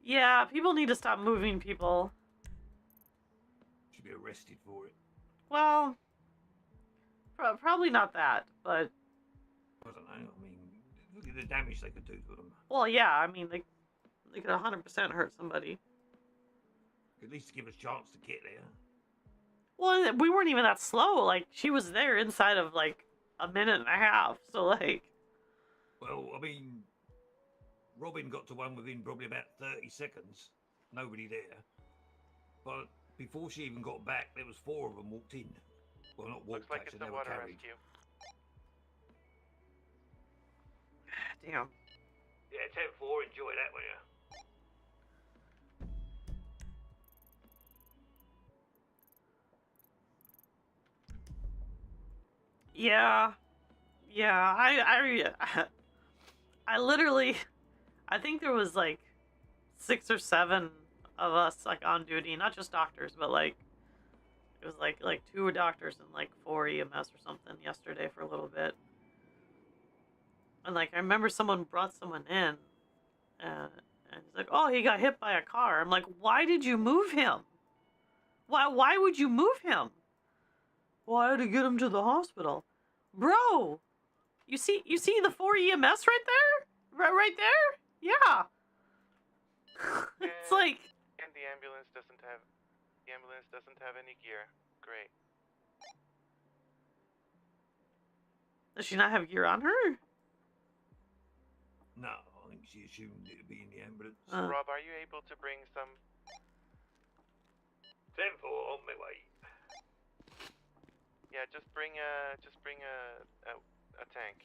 Yeah, people need to stop moving people. Should be arrested for it. Well, probably not that, but... I don't know, I mean, look at the damage they could do to them. Well, yeah, I mean, they could 100% hurt somebody. At least give us a chance to get there. Well, we weren't even that slow. Like, she was there inside of, like, a minute and a half, so, like... Well, I mean, Robin got to one within probably about 30 seconds. Nobody there. But before she even got back, there was 4 of them walked in. Well, not walked, Looks like actually, it's a they were water carried. rescue. Damn. Yeah, 10-4, enjoy that, will you? Yeah. Yeah, I literally... I think there was, like, 6 or 7 of us, like, on duty. Not just doctors, but, like... It was, like 2 doctors and, like, 4 EMS or something yesterday for a little bit. And, like, I remember someone brought someone in. And he's like, oh, he got hit by a car. I'm like, why did you move him? Why would you move him? Well, I had to get him to the hospital. Bro! You see the 4 EMS right there? Right there? Yeah. It's like... And the ambulance doesn't have any gear. Great. Does she not have gear on her? No, I think she assumed it'd be in the ambulance. Rob, are you able to bring some... 10-4, on my way. Yeah, just bring a tank.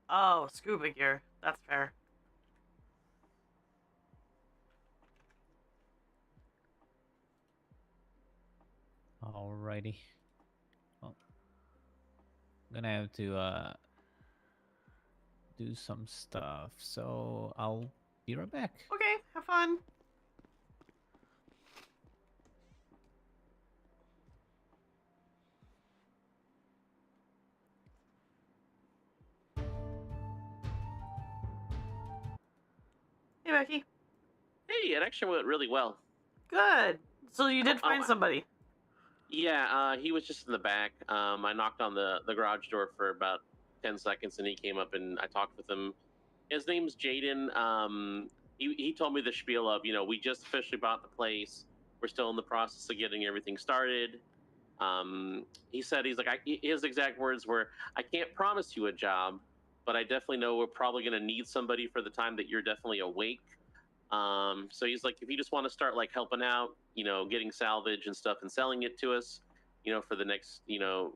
Oh, scuba gear. That's fair. Alrighty. Well, I'm gonna have to do some stuff, so I'll be right back. Okay, have fun. Hey, Becky. Hey, it actually went really well. Good. So you did find somebody. Yeah, he was just in the back. I knocked on the garage door for about 10 seconds, and he came up, and I talked with him. His name's Jaden. He told me the spiel of, we just officially bought the place. We're still in the process of getting everything started. He said, his exact words were, I can't promise you a job, but I definitely know we're probably going to need somebody for the time that you're definitely awake. So he's like, if you just want to start like helping out, getting salvage and stuff and selling it to us, for the next,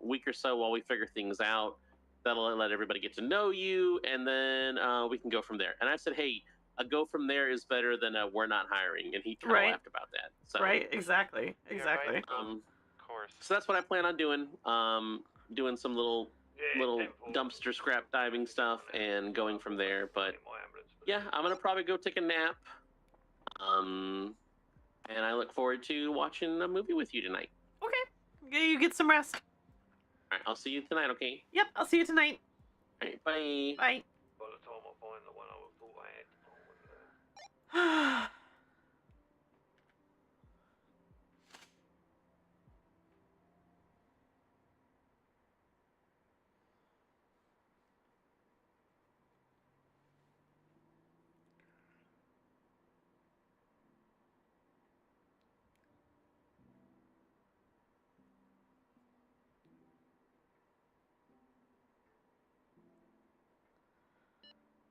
week or so while we figure things out, that'll let everybody get to know you. And then, we can go from there. And I said, hey, a go from there is better than a we're not hiring. And he kind of laughed about that. So, right. Exactly. So that's what I plan on doing. Doing some little dumpster scrap diving stuff and going from there. But yeah, I'm going to probably go take a nap. And I look forward to watching a movie with you tonight. Okay, you get some rest. All right, I'll see you tonight, okay? Yep, I'll see you tonight. All right, bye. Bye. By the time I find the one I thought I had.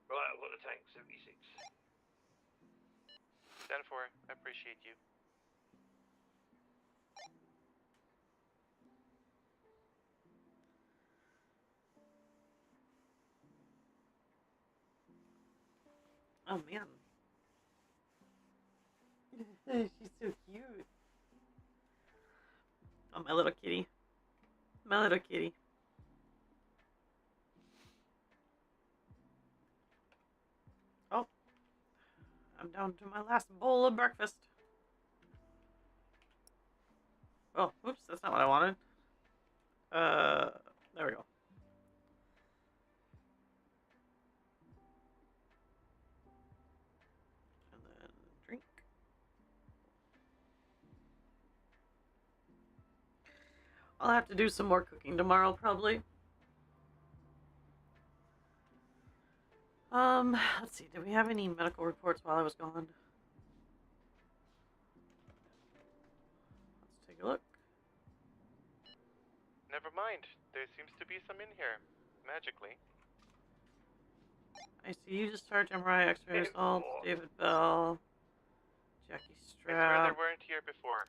Right, I've got the tank, 76. 10-4. I appreciate you. Oh man. She's so cute. Oh, my little kitty. My little kitty. Oh. I'm down to my last bowl of breakfast. Oh, oops, that's not what I wanted. There we go. And then drink. I'll have to do some more cooking tomorrow, probably. Let's see. Did we have any medical reports while I was gone? Let's take a look. Never mind. There seems to be some in here. Magically. ICU discharge, MRI, X-ray results, David Bell, Jackie I swear they Strap. weren't here before.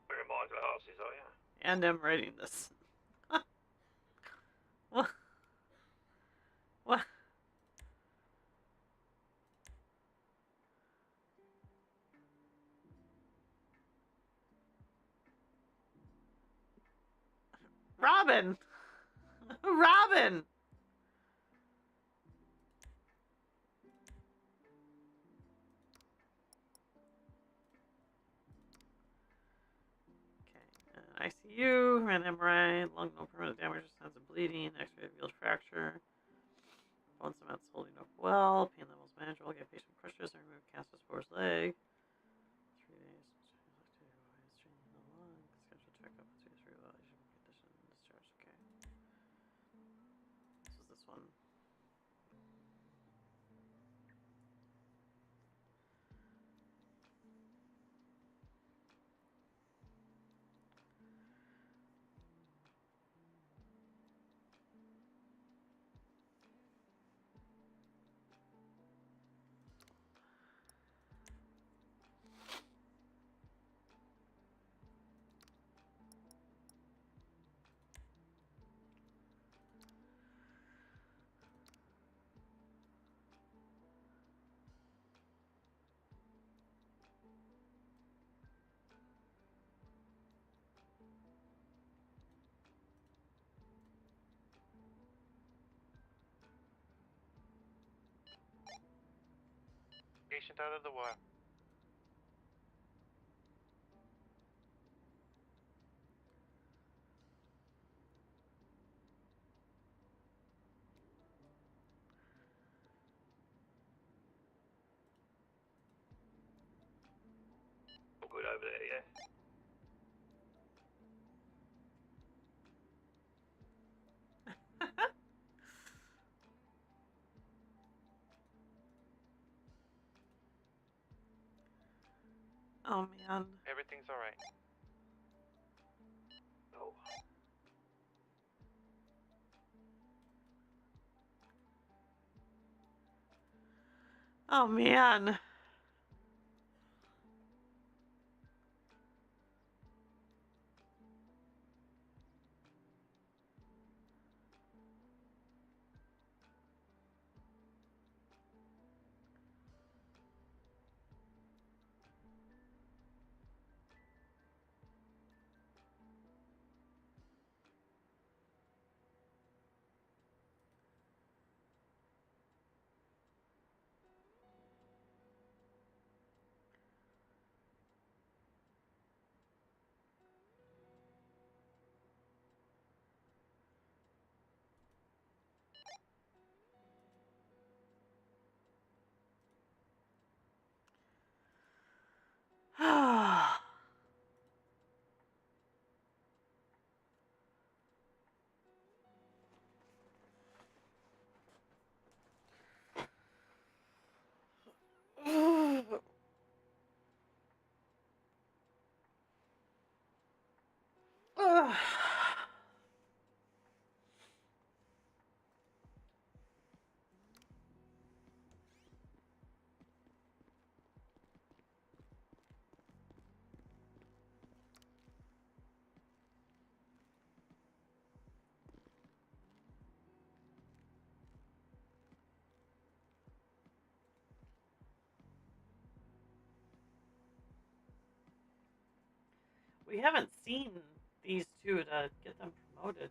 Wearing my glasses, are you? And I'm writing this. What? What? Robin! Robin! Okay, ICU, ran MRI, lung no permanent damage, signs of bleeding, X-ray revealed fracture. Bone cement's holding up well, pain levels manageable, get patient crushes and remove cast for his leg. 3 days, straining the lung, schedule checkup, 2 days reevaluation, condition, discharge, okay. This is this one. Patient out of the water. Good over there, yeah? Oh man. Everything's alright. Oh. Oh man. We haven't seen these two to get them promoted.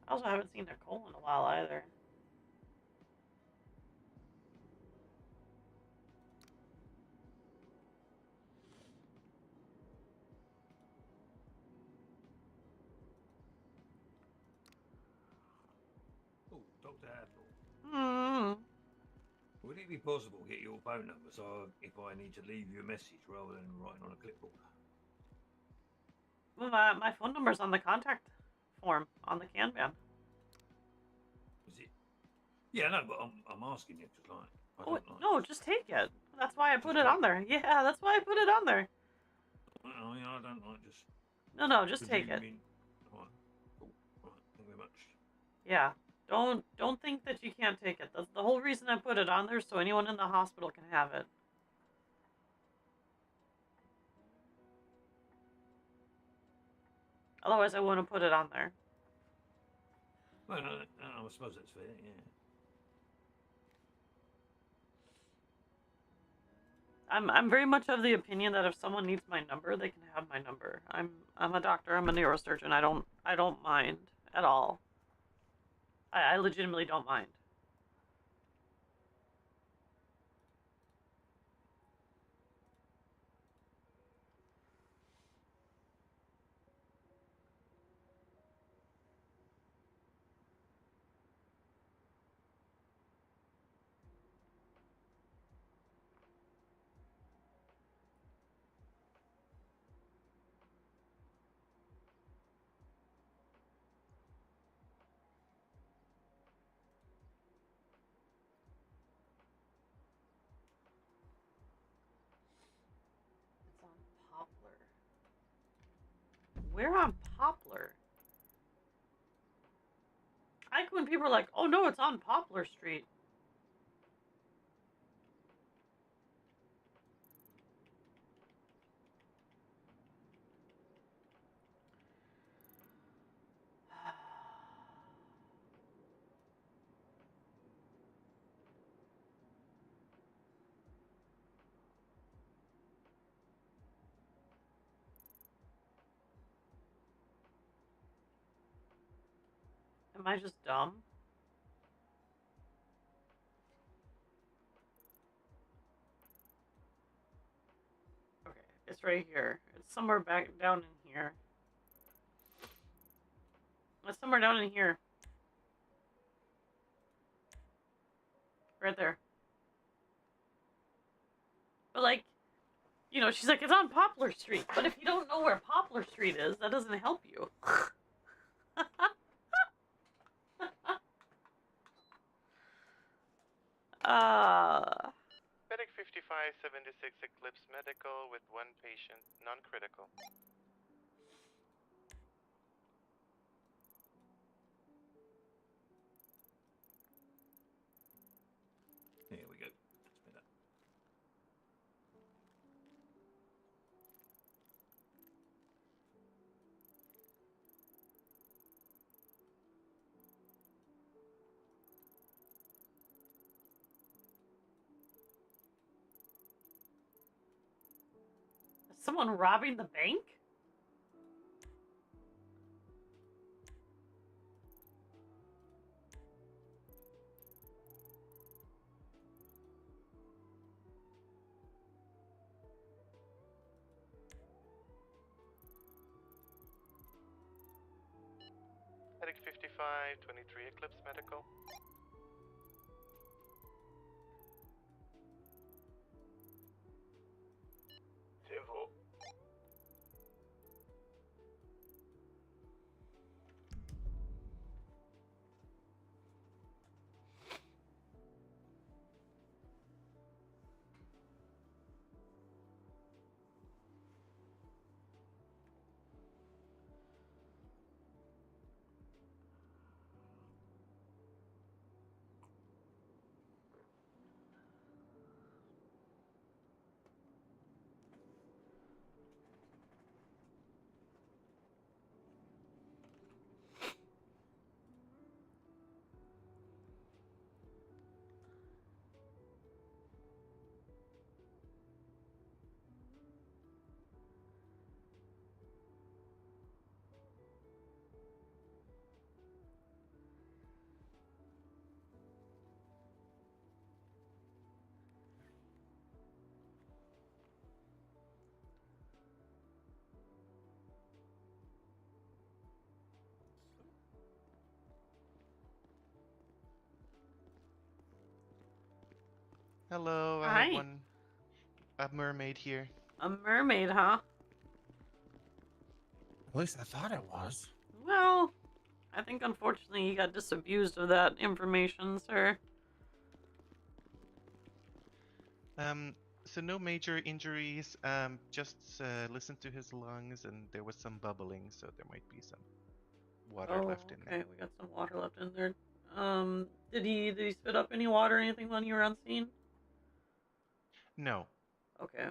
I also haven't seen Nicole in a while either. Oh, Dr. Hathor. Hmm. Would it be possible to get your phone number so if I need to leave you a message rather than writing on a clipboard? Well, my phone number's on the contact form on the Kanban. Is it? Yeah, no, but I'm asking you because like I Oh, don't like. no, just take it. That's why I put it on there. Yeah, that's why I put it on there. Well, I don't like just. No, just take it. Right. Cool. Right. Thank you very much. Yeah. Don't think that you can't take it. That's the whole reason I put it on there, so anyone in the hospital can have it. Otherwise, I wouldn't put it on there. Well, I suppose that's fair. Yeah. I'm very much of the opinion that if someone needs my number, they can have my number. I'm a doctor. I'm a neurosurgeon. I don't mind at all. I legitimately don't mind. It's on Poplar. Where on Poplar? I like when people are like, "Oh no, it's on Poplar Street." Am I just dumb? Okay, it's right here. It's somewhere back down in here. It's somewhere down in here. Right there. But like, you know, she's like, it's on Poplar Street. But if you don't know where Poplar Street is, that doesn't help you. Medic 5576 Eclipse Medical with one patient, non-critical. Here we go. That's better. Is someone robbing the bank? Medic 5523 Eclipse Medical. Civil. Hello, I Hi. have a mermaid here. A mermaid, huh? At least I thought it was. Well, I think unfortunately you got disabused of that information, sir. So no major injuries. Just listened to his lungs, and there was some bubbling, so there might be some water left in there. Okay, we got some water left in there. Did he spit up any water or anything when you were on scene? No. Okay.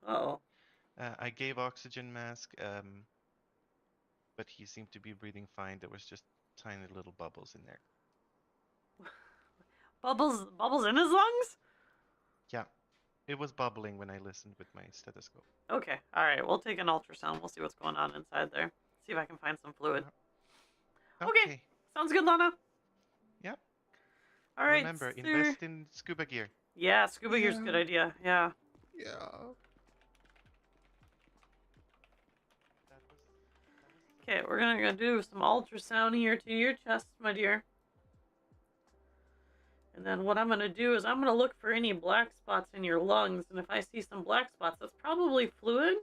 Uh-oh. I gave oxygen mask, but he seemed to be breathing fine. There was just tiny little bubbles in there. Bubbles in his lungs? Yeah, it was bubbling when I listened with my stethoscope. Okay, alright, we'll take an ultrasound. We'll see what's going on inside there. See if I can find some fluid. Okay, sounds good, Lana. Yep. Alright, Remember, sir. invest in scuba gear. Yeah, scuba gear's a good idea, yeah. Yeah. Okay, we're gonna do some ultrasound here to your chest, my dear. And then what I'm gonna do is I'm gonna look for any black spots in your lungs, and if I see some black spots, that's probably fluid.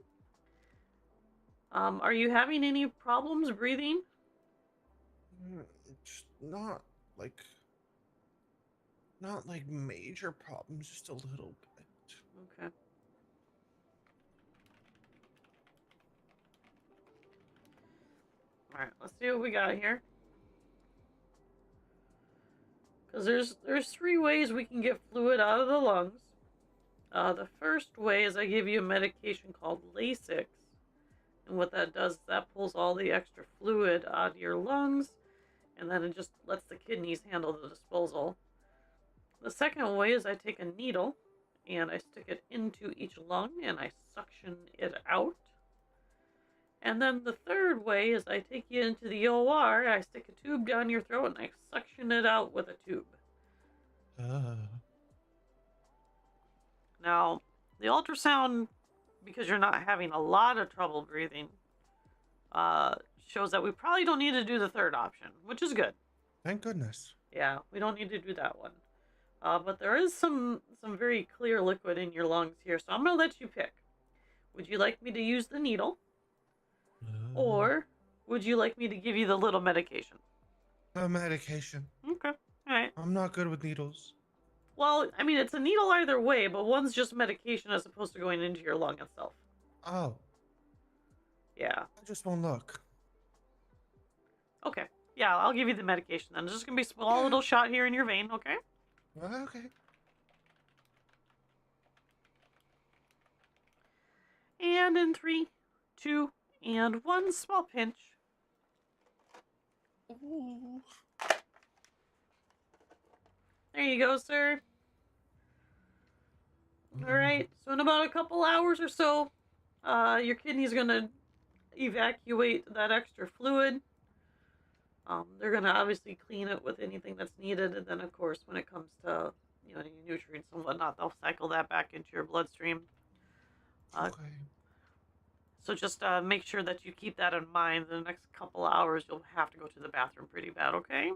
Are you having any problems breathing? Just not like major problems, just a little bit. Okay. Alright, let's see what we got here. Because there's 3 ways we can get fluid out of the lungs. The first way is I give you a medication called Lasix. And what that does is that pulls all the extra fluid out of your lungs, and then it just lets the kidneys handle the disposal. The second way is I take a needle, and I stick it into each lung, and I suction it out. And then the third way is I take you into the OR, I stick a tube down your throat, and I suction it out with a tube. Now, the ultrasound, because you're not having a lot of trouble breathing, shows that we probably don't need to do the third option, which is good. Thank goodness. Yeah, we don't need to do that one. But there is some very clear liquid in your lungs here, so I'm going to let you pick. Would you like me to use the needle? Or would you like me to give you the little medication? Medication. Okay, alright. I'm not good with needles. Well, I mean, it's a needle either way, but one's just medication as opposed to going into your lung itself. Oh. Yeah. I just won't look. Okay. Yeah, I'll give you the medication then. It's just going to be a small little shot here in your vein, okay? Okay. And in 3, 2, and 1, small pinch. Ooh. There you go, sir. Alright, so in about a couple hours or so, your kidney's gonna evacuate that extra fluid. They're gonna obviously clean it with anything that's needed, and then of course when it comes to, you know, your nutrients and whatnot, they'll cycle that back into your bloodstream. Okay. So just make sure that you keep that in mind. In the next couple hours, you'll have to go to the bathroom pretty bad, okay?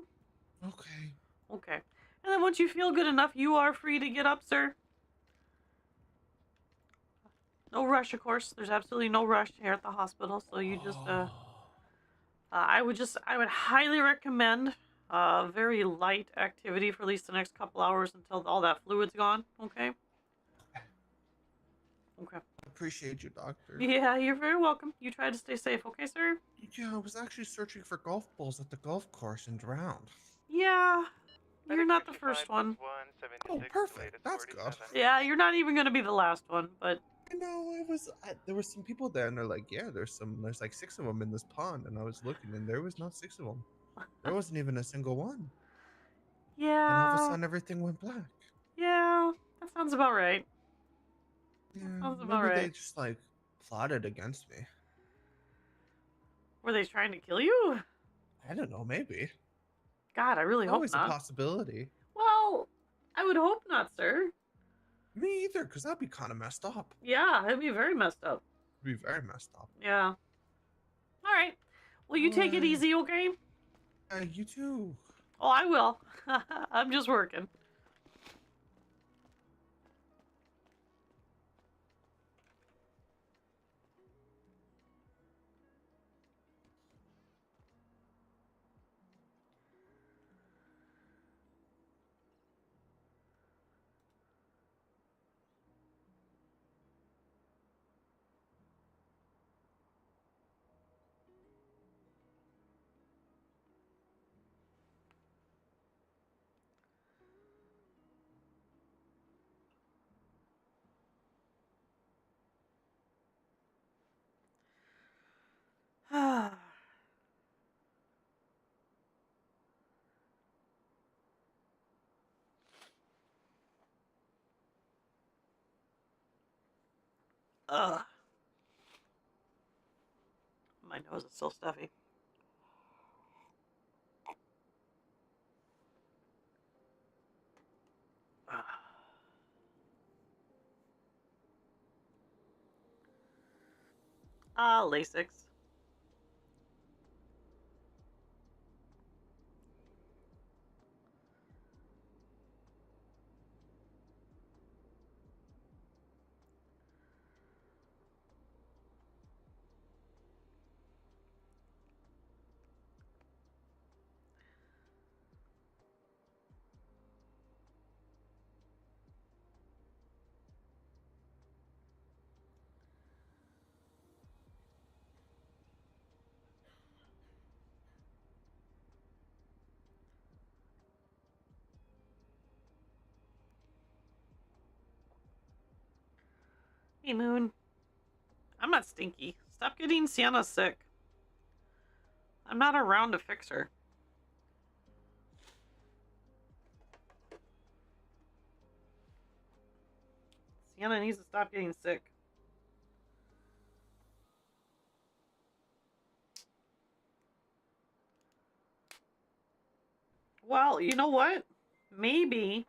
Okay. Okay. And then once you feel good enough, you are free to get up, sir. No rush, of course. There's absolutely no rush here at the hospital. So you just, I would highly recommend very light activity for at least the next couple hours until all that fluid's gone, okay? Okay. Appreciate you, doctor. Yeah, you're very welcome. You try to stay safe, okay, sir? Yeah, I was actually searching for golf balls at the golf course and drowned. Yeah, you're not the first one. Oh, perfect. That's good. Yeah, you're not even gonna be the last one, but I know there was some people there, and they're like, yeah, there's like 6 of them in this pond, and I was looking, and there was not 6 of them. There wasn't even a single one. yeah. And all of a sudden, everything went black. Yeah, that sounds about right. Yeah, Sounds about maybe right. they just like plotted against me. Were they trying to kill you? I don't know, maybe. God, I really hope Always not. a possibility. Well, I would hope not, sir. Me either, because that'd be kind of messed up. Yeah, it'd be very messed up. It'd be very messed up. Yeah. All right. Well, you take it easy, okay? Yeah, 'Kay? 'Kay, you too. You too. Oh, I will. I'm just working. Ugh. My nose is still stuffy. Lasix. Hey, Moon. I'm not stinky. Stop getting Sienna sick. I'm not around to fix her. Sienna needs to stop getting sick. Well, you know what? Maybe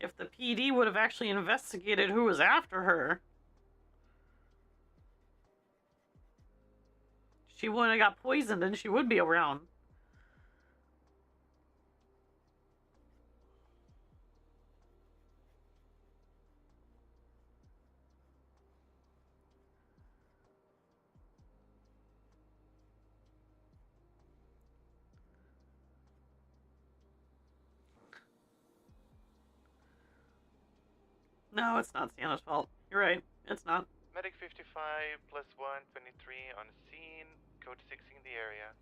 if the PD would have actually investigated who was after her, she wouldn't have got poisoned and she would be around. No, it's not Sienna's fault. You're right. It's not. Medic 55 plus 1, 23 on scene. Code 6 in the area.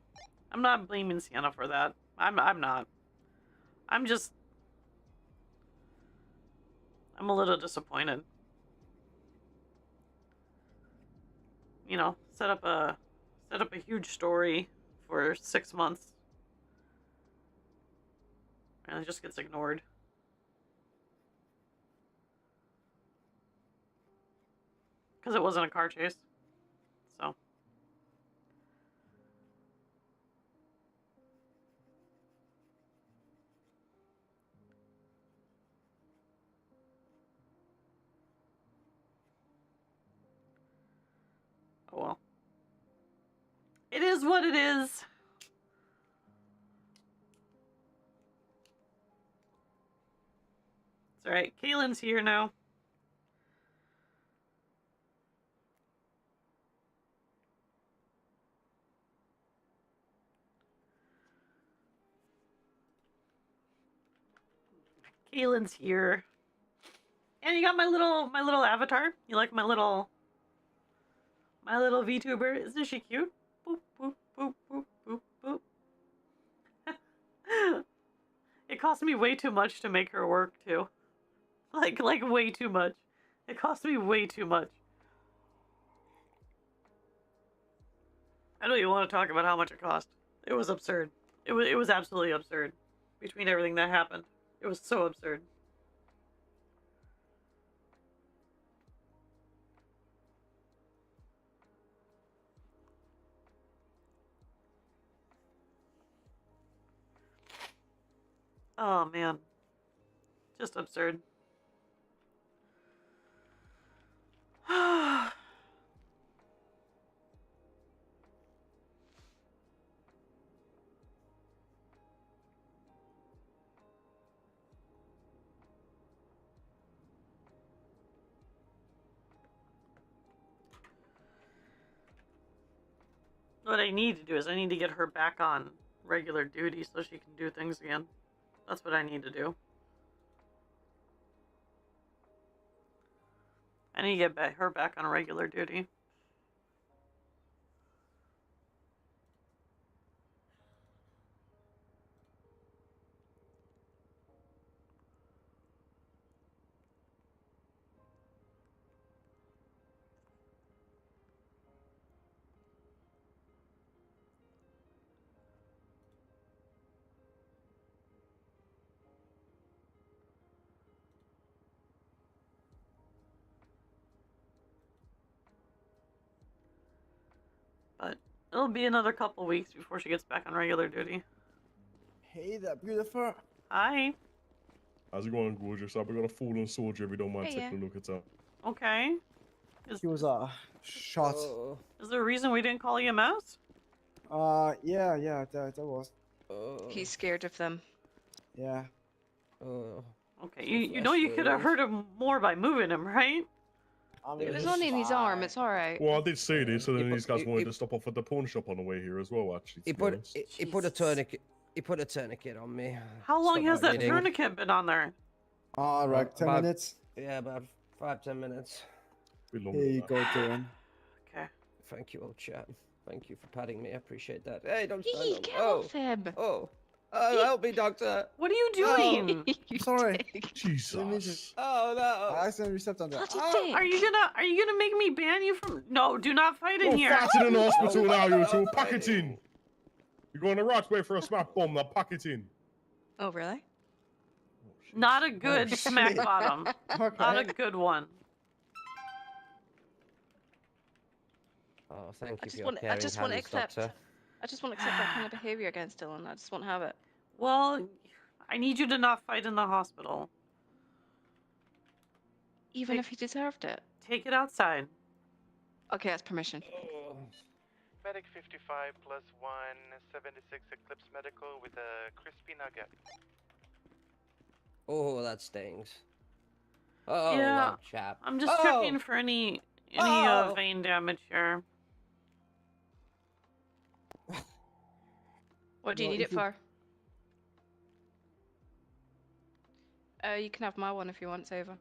I'm not blaming Sienna for that. I'm not. I'm a little disappointed. You know, set up a huge story for 6 months. And it just gets ignored. Because it wasn't a car chase. So. Oh well. It is what it is. It's alright. Kaelyn's here now. Kaelyn's here. And you got my little avatar. You like my little VTuber? Isn't she cute? Boop, boop, boop, boop, boop, boop. It cost me way too much to make her work too. Like way too much. It cost me way too much. I don't even want to talk about how much it cost. It was absurd. It was absolutely absurd. Between everything that happened. It was so absurd. Oh man. Just absurd. What I need to do is I need to get her back on regular duty so she can do things again. That's what I need to do. I need to get her back on regular duty. It'll be another couple weeks before she gets back on regular duty. Hey there, beautiful. Hi. How's it going, gorgeous? I've got a fallen soldier if you don't mind Hey, taking a look at that. Okay. He was shot. Is there a reason we didn't call EMS? Yeah, that was. He's scared of them. Yeah. Okay, you know you could have hurt him more by moving him, right? It was only in his arm. It's all right. Well, I did say this, and then these guys wanted to stop off at the pawn shop on the way here as well, actually. He put a tourniquet. He put a tourniquet on me. How long Stop has that bleeding. tourniquet been on there? Like 10 About- minutes. Yeah, about 5-10 minutes. Here you go, Dylan. Okay. Thank you, old chap. Thank you for patting me. I appreciate that. Hey, don't stand Hey, on get me. off him. Help me, doctor. What are you doing? Sorry. Jesus. Oh no. I accidentally stepped on that. Are you gonna make me ban you from? No, do not fight in Don't here. fight in the hospital now, you two. Pack it in. You're going the right way for a smack bomb. Now pack it in. Oh, really? Not a good smack bottom. Not a good one. Oh, thank you I for just your want. I caring just want to hands, accept. doctor. I just want to accept that kind of behavior against Dylan. I just won't have it. Well, I need you to not fight in the hospital. Even if he deserved it. Take it outside. Okay, that's permission. Medic 55 plus 1, 76 Eclipse Medical with a crispy nugget. Oh, that stings. Oh, Yeah, old chap. I'm just Oh! checking for any Oh! vein damage here. What do you Well, need if it for? You can have my one if you want, Saver.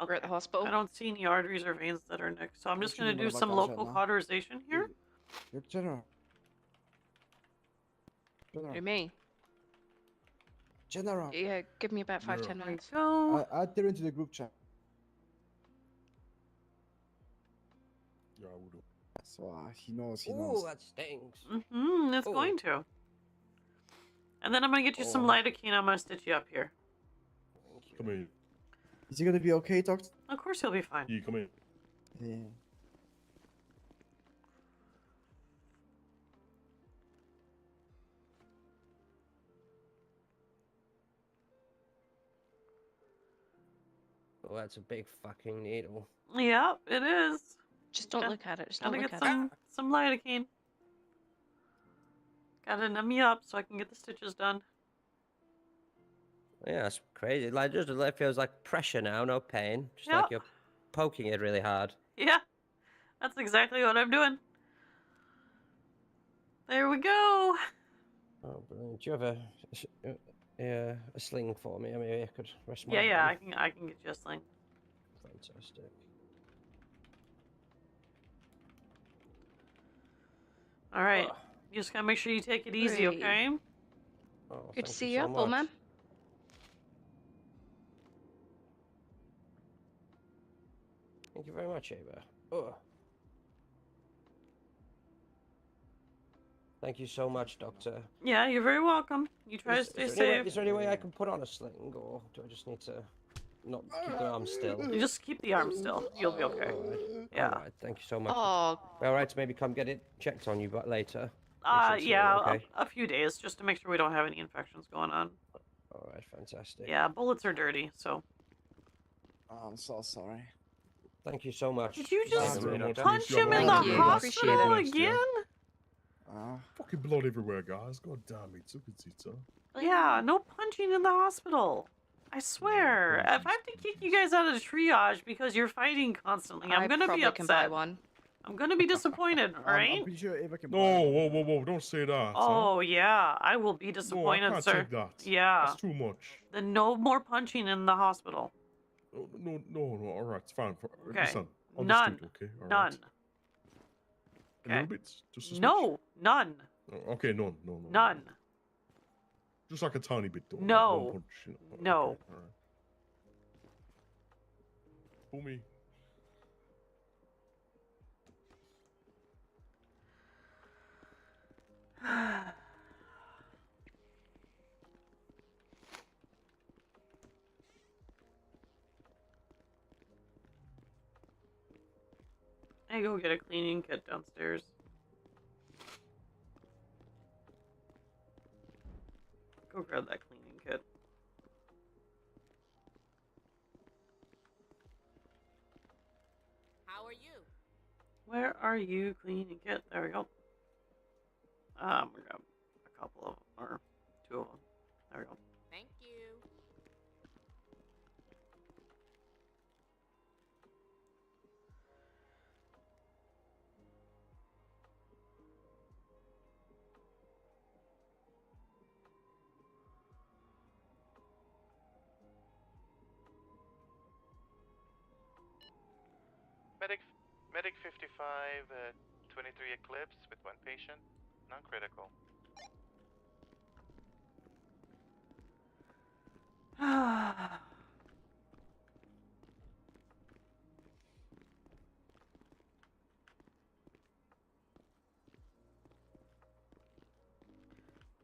We're at the hospital. I don't see any arteries or veins that are nicked, so I'm just What you gonna mean do about some gunshot local now? cauterization here. You're General. General. Who, me? General. Yeah, give me about 5-10 minutes. Go. I add her into the group chat. Yeah, I would. So he knows. He Ooh, knows. that stings. It's Oh. going to. And then I'm gonna get you some Oh. lidocaine. I'm gonna stitch you up here. Come here. Is he gonna be okay, doctor? Of course he'll be fine. You come in. Yeah. Oh, that's a big fucking needle. Yep, it is. Just don't look at it. Just don't Gotta look get at it. some lidocaine. Gotta numb you up so I can get the stitches done. Yeah, that's crazy. Like, just it feels like pressure now, no pain. Just Yep. like you're poking it really hard. Yeah, that's exactly what I'm doing. There we go. Oh, brilliant. Do you have a sling for me? I mean, I could rest my Yeah, arm. I can get you a sling. Fantastic. All right, you just gotta make sure you take it easy, Great. okay? Oh, Good to thank see you so up, old much. man. Thank you very much, Ava. Oh. Thank you so much, Doctor. Yeah, you're very welcome. You try to stay safe. Is there any way I can put on a sling, or do I just need to not keep the arm still? You just keep the arm still. You'll be okay. Yeah. All right, thank you so much. Oh. All right, so maybe come get it checked on you, but later. Yeah, Okay. a few days just to make sure we don't have any infections going on. All right, fantastic. Yeah, bullets are dirty, so. Oh, I'm so sorry. Thank you so much. Did you just Very much. punch him in the hospital again? Fucking blood everywhere, guys. God damn it. Look at it, huh? Yeah, no punching in the hospital. I swear. If I have to kick you guys out of the triage because you're fighting constantly, I'm gonna be probably can buy upset. one. I'm gonna be disappointed, I'm alright? pretty sure Ava can. No, whoa. Don't say that. Oh, yeah. I will be huh? disappointed, No, I can't sir. take that. Yeah. That's too much. Then no more punching in the hospital. No. All right, it's fine. Okay. Listen, None. understood, okay? All None. right. A little bit? Just a smidge? No. None. Oh, okay, no. None. Just like a tiny bit, though. like No. one punch, you know. No. Okay, all right. Pull me. I go get a cleaning kit downstairs. Go grab that cleaning kit. How are you? Where are you, cleaning kit? There we go. I'm gonna grab a couple of them, or 2 of them. There we go. Thank you. Medic 55, 23 Eclipse with 1 patient, non-critical.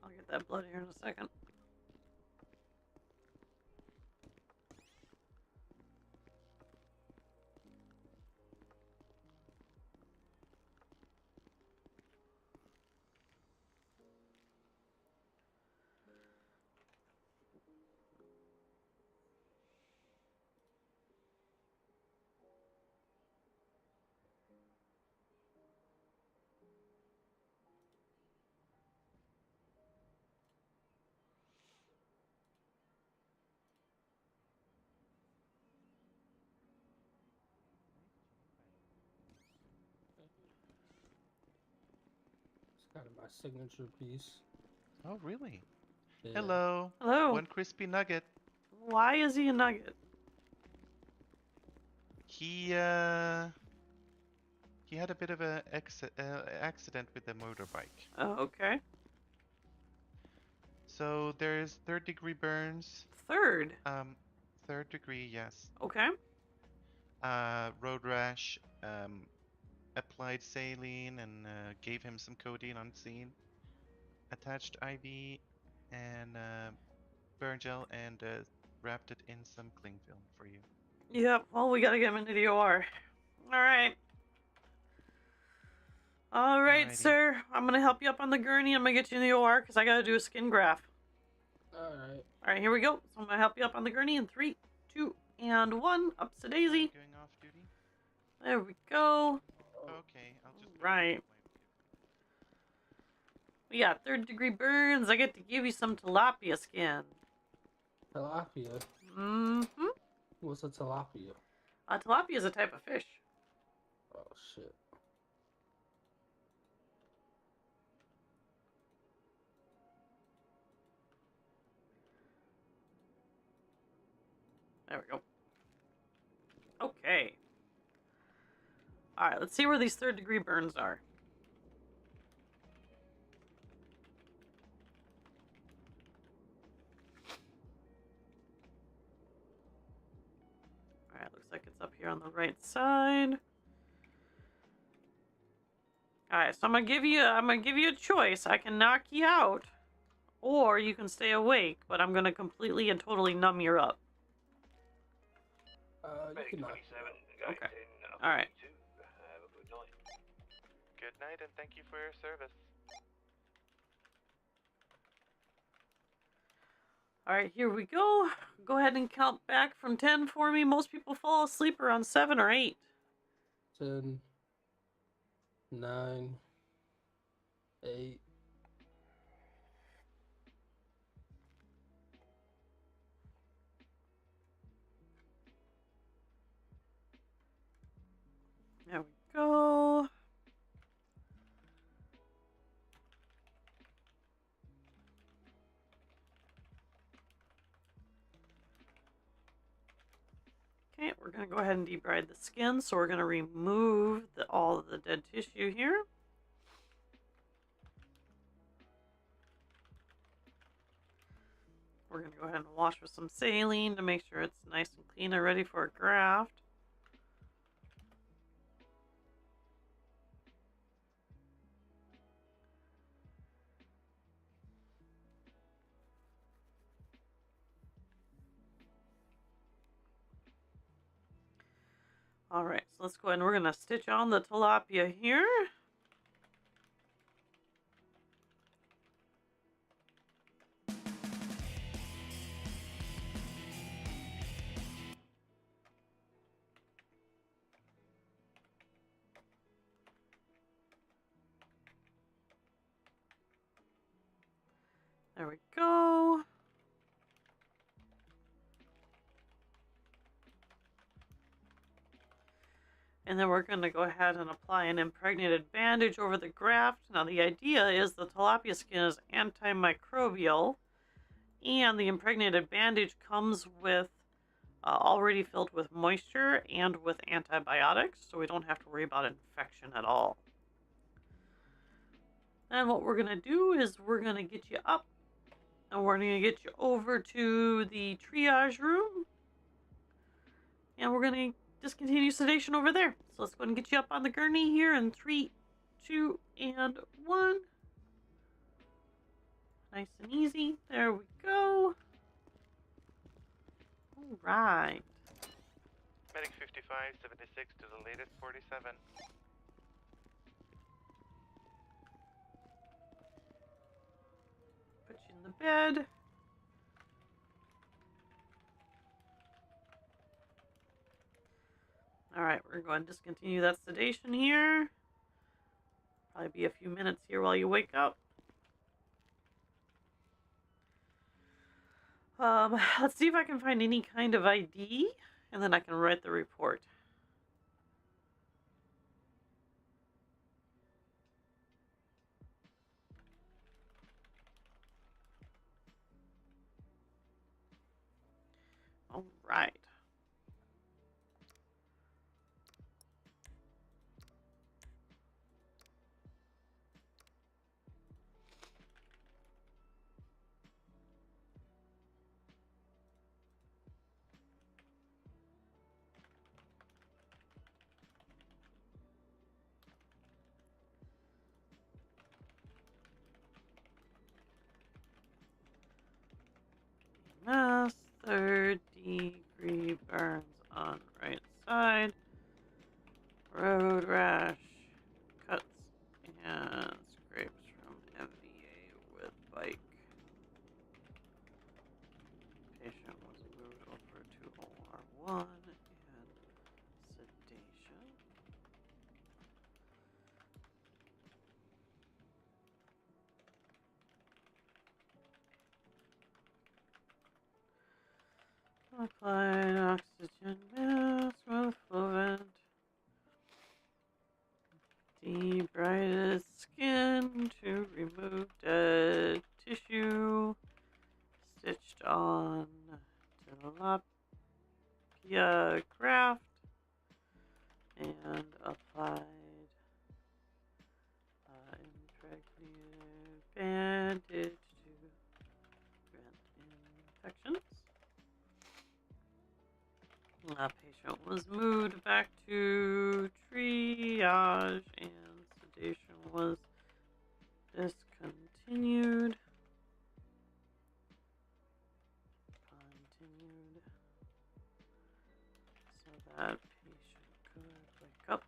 I'll get that blood here in a second. It's kind of my signature piece. Oh, really? Yeah. Hello. Hello. 1 crispy nugget. Why is he a nugget? He had a bit of a accident with the motorbike. Oh, okay. So there's 3rd-degree burns. Third? 3rd degree, yes. Okay. Road rash, applied saline and gave him some codeine on scene. Attached IV and burn gel and wrapped it in some cling film for you. Yep, well, we gotta get him into the OR. Alright. Alright, Alrighty. sir. I'm gonna help you up on the gurney. I'm gonna get you in the OR because I gotta do a skin graft. Alright. Alright, here we go. So I'm gonna help you up on the gurney in 3, 2, and 1. Ups a daisy. Going off duty? There we go. Okay, I'll just... Right. We got 3rd-degree burns. I get to give you some tilapia skin. Tilapia? Mm-hmm. What's a tilapia? Tilapia is a type of fish. Oh, shit. There we go. Okay. Alright, let's see where these 3rd-degree burns are. Alright, looks like it's up here on the right side. Alright, so I'm gonna give you a choice. I can knock you out, or you can stay awake, but I'm gonna completely and totally numb you up. You can knock. Okay. Alright. Good night and thank you for your service. Alright, here we go. Go ahead and count back from 10 for me. Most people fall asleep around 7 or 8. 10, 9, 8. There we go. Okay, we're going to go ahead and debride the skin. So we're going to remove all of the dead tissue here. We're going to go ahead and wash with some saline to make sure it's nice and clean and ready for a graft. Alright, so let's go ahead and we're going to stitch on the tilapia here. There we go. And then we're going to go ahead and apply an impregnated bandage over the graft. Now the idea is the tilapia skin is antimicrobial, and the impregnated bandage comes with already filled with moisture and with antibiotics, so we don't have to worry about infection at all. And what we're going to do is we're going to get you up, and we're going to get you over to the triage room, and we're going to discontinue sedation over there. So let's go ahead and get you up on the gurney here in 3, 2, and 1. Nice and easy. There we go. All right. Medic 55, 76 to the latest 47. Put you in the bed. Alright, we're going to discontinue that sedation here. Probably be a few minutes here while you wake up. Let's see if I can find any kind of ID, and then I can write the report. All right. Mass, 3rd-degree burns on right side. Road rash, cuts, and scrapes from MVA with bike. Patient was moved over to OR1 and sedation. Applied oxygen mask with fluid. Debrided skin to remove dead tissue. Stitched on tilapia graft. And applied impregnated bandage to prevent infections. The patient was moved back to triage and sedation was discontinued. So that patient could wake up.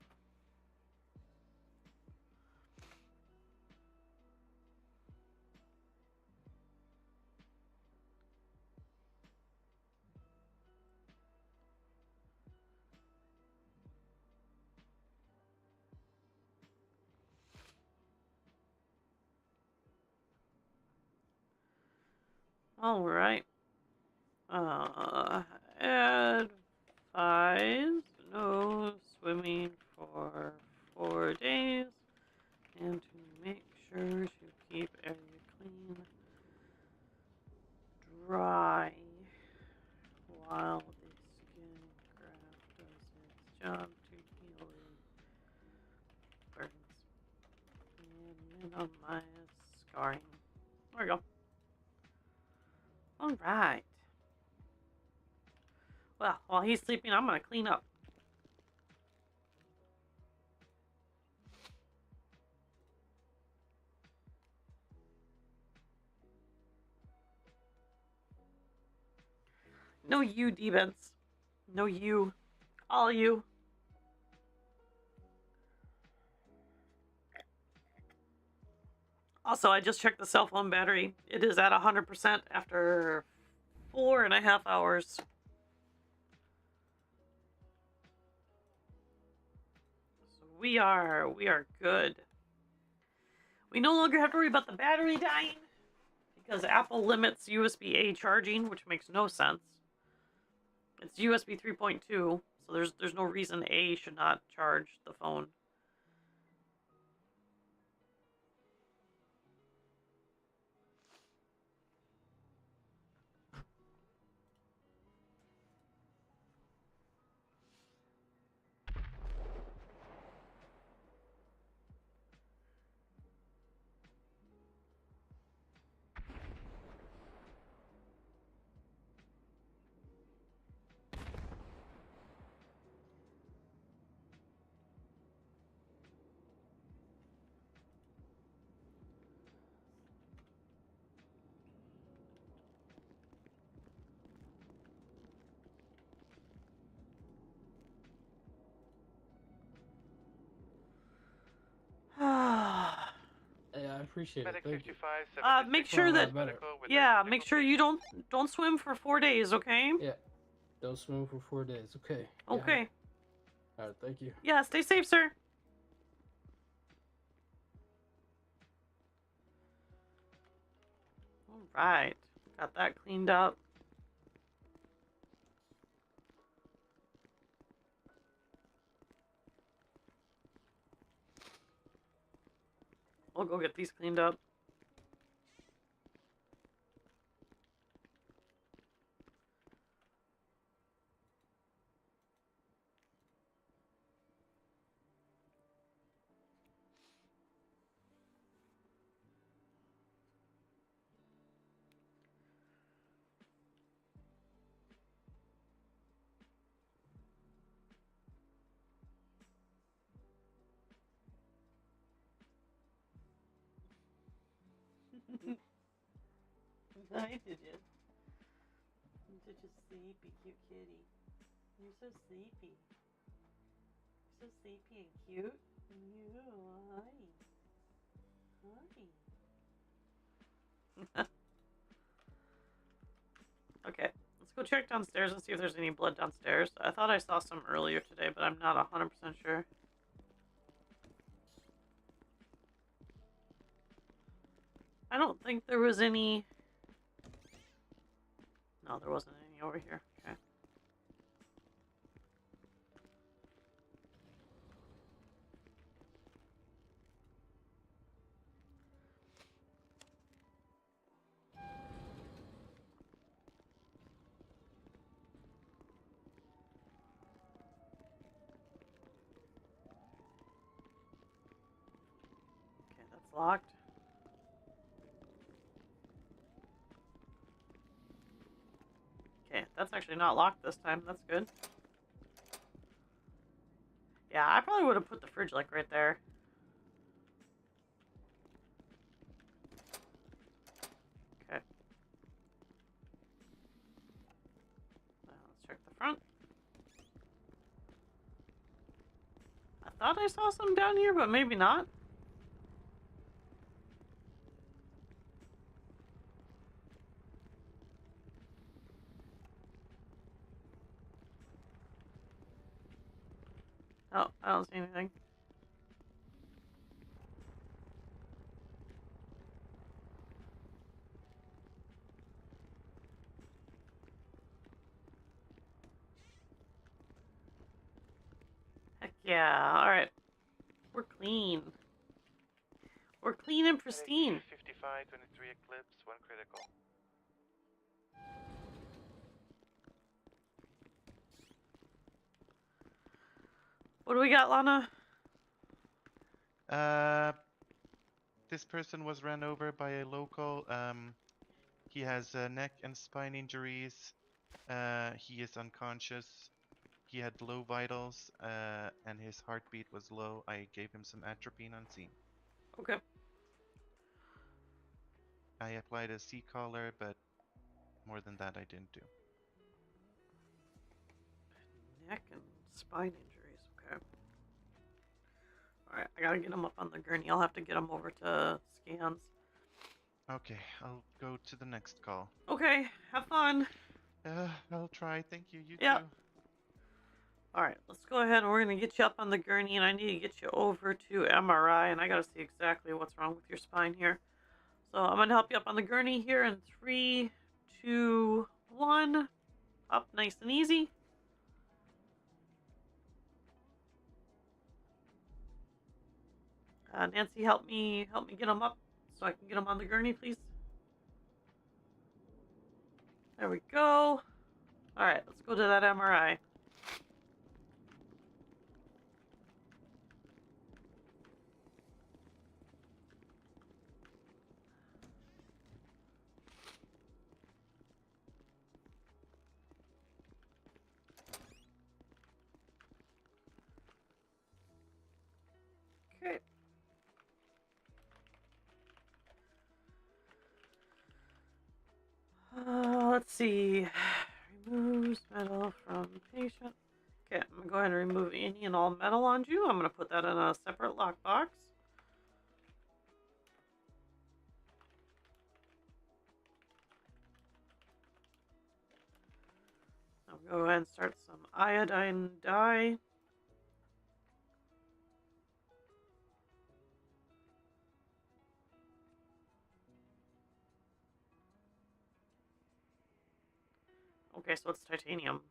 All right. Advise no swimming for 4 days, and to make sure to keep area clean, dry, while the skin graft does its job to heal the burns and minimize scarring. There we go. All right. Well, while he's sleeping, I'm going to clean up. No you, Devens. No you. All you. Also, I just checked the cell phone battery. It is at 100% after 4.5 hours. So we are good. We no longer have to worry about the battery dying because Apple limits USB-A charging, which makes no sense. It's USB 3.2, so there's no reason A should not charge the phone. Yeah, I appreciate Medic it. Thank you. 55, Make sure that make sure you don't swim for 4 days, okay? Yeah. Don't swim for 4 days. Okay. Okay. All right. Thank you. Yeah, stay safe, sir. All right. Got that cleaned up. We'll go get these cleaned up. Hi, did you? Such a sleepy, cute kitty. You're so sleepy. You're so sleepy and cute. You, hi. Okay, let's go check downstairs and see if there's any blood downstairs. I thought I saw some earlier today, but I'm not 100% sure. I don't think there was any... No, there wasn't any over here. Okay. Okay, that's locked. Okay, that's actually not locked this time. That's good. Yeah, I probably would have put the fridge like right there. Okay. Now let's check the front. I thought I saw some down here, but maybe not. Oh, I don't see anything. Heck yeah, alright. We're clean. We're clean and pristine. 55, 23 Eclipse, 1 critical. What do we got, Lana? This person was ran over by a local. He has neck and spine injuries. He is unconscious. He had low vitals, and his heartbeat was low. I gave him some atropine on scene. Okay. I applied a C-collar, but more than that I didn't do. Neck and spine injuries, okay. Alright, I gotta get him up on the gurney. I'll have to get him over to scans. Okay, I'll go to the next call. Okay, have fun. I'll try. Thank you. You Yeah. too. Alright, let's go ahead and we're going to get you up on the gurney, and I need to get you over to MRI, and I got to see exactly what's wrong with your spine here. So I'm going to help you up on the gurney here in 3, 2, 1. Up nice and easy. Nancy, help me get him up so I can get him on the gurney, please. There we go. Alright, let's go to that MRI. Okay. Let's see. Removes metal from patient. Okay, I'm going to go ahead and remove any and all metal on you. I'm going to put that in a separate lockbox. I'll go ahead and start some iodine dye. Okay, so it's titanium.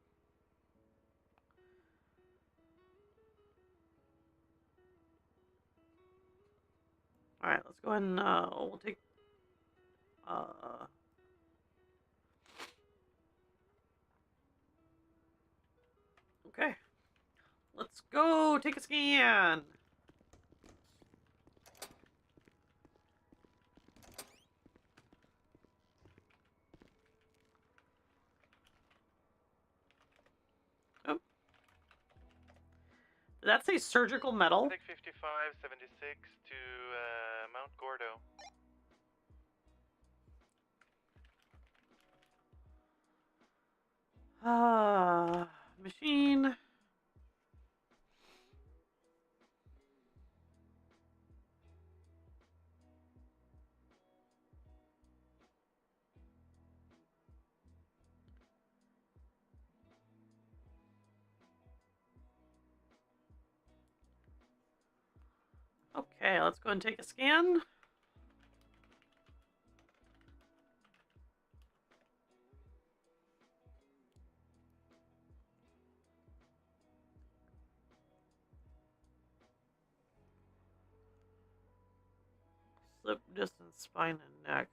Alright, let's go ahead and we'll take okay. Let's go take a scan. Oh. Did that say surgical metal? 655-76 to Mount Gordo. Machine. Okay, let's go and take a scan. Slip distance, spine, and neck.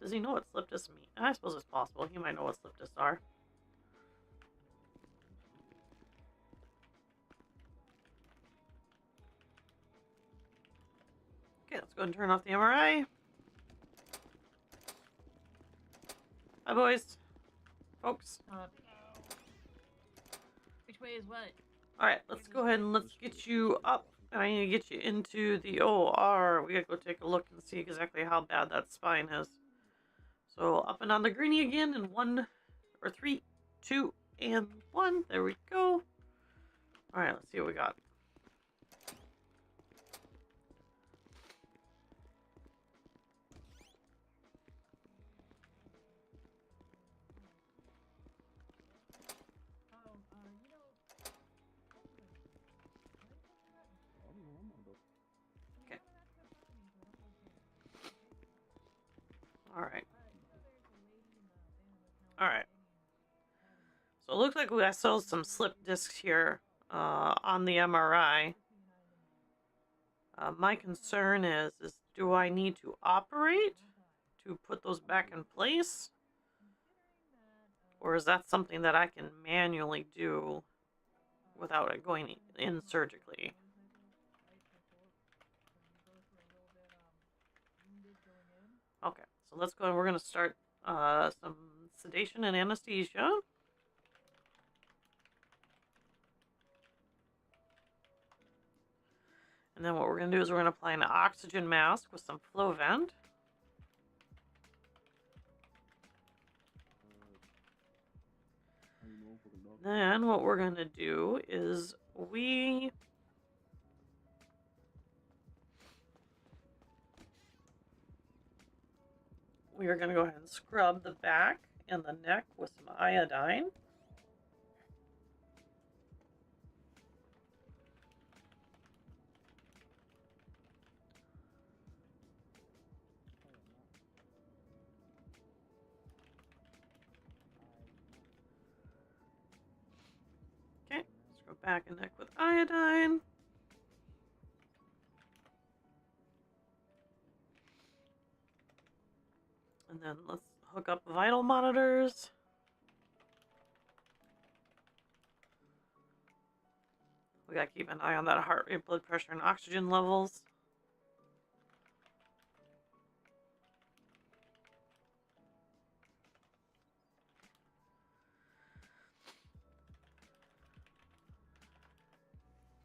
Does he know what slip discs mean? I suppose it's possible. He might know what slip discs are. Okay, let's go and turn off the MRI. Hi, boys. Folks. Which way is what? Alright, let's go ahead and let's get you up. I need to get you into the OR. We gotta go take a look and see exactly how bad that spine is. So up and on the greenie again in 1 or 3, 2, and 1. There we go. Alright, let's see what we got. Okay. Alright. Alright. So it looks like we saw some slip discs here on the MRI. My concern is do I need to operate to put those back in place? Or is that something that I can manually do without it going in surgically? Okay, so let's go and we're going to start some sedation and anesthesia. And then what we're going to do is we're going to apply an oxygen mask with some flow vent. Then what we're going to do is we are going to go ahead and scrub the back and the neck with some iodine. Okay, scrub back and neck with iodine. And then let's hook up vital monitors. We gotta keep an eye on that heart rate, blood pressure, and oxygen levels.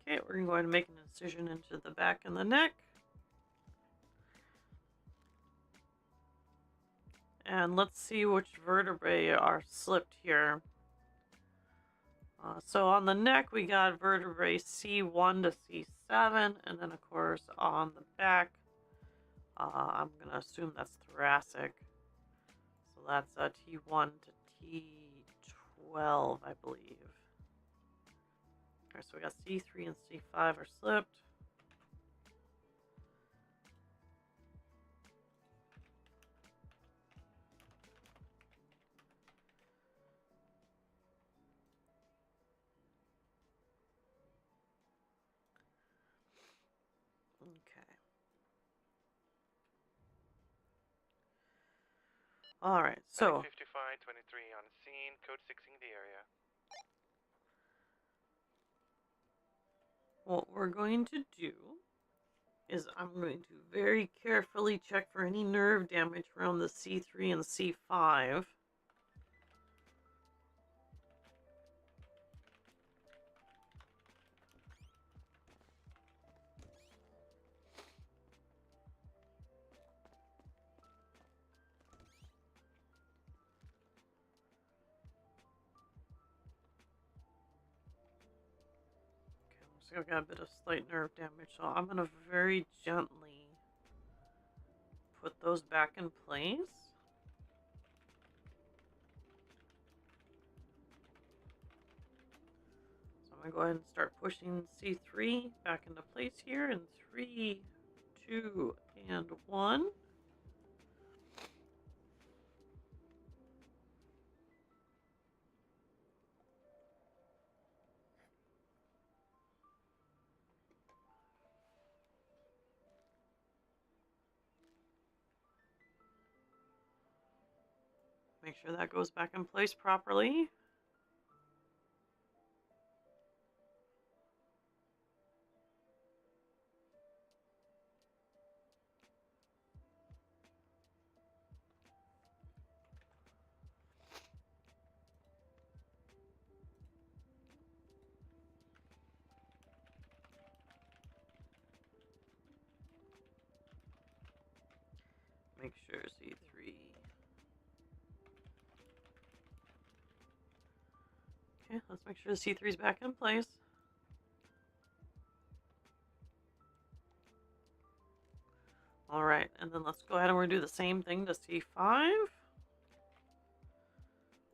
Okay, we're gonna go ahead and make an incision into the back and the neck. And let's see which vertebrae are slipped here. So on the neck, we got vertebrae C1 to C7, and then of course on the back, I'm gonna assume that's thoracic. So that's T1 to T12, I believe. Alright, so we got C3 and C5 are slipped. Okay. Alright, so 55, 23 on scene, code 6ing the area. what we're going to do is I'm going to very carefully check for any nerve damage around the C3 and C5. So I've got a bit of slight nerve damage, so I'm going to very gently put those back in place. So I'm going to go ahead and start pushing C3 back into place here in 3, 2, and 1. Make sure that goes back in place properly. Make sure C3. Okay, let's make sure the C3 is back in place. Alright, and then let's go ahead and we're gonna do the same thing to C5.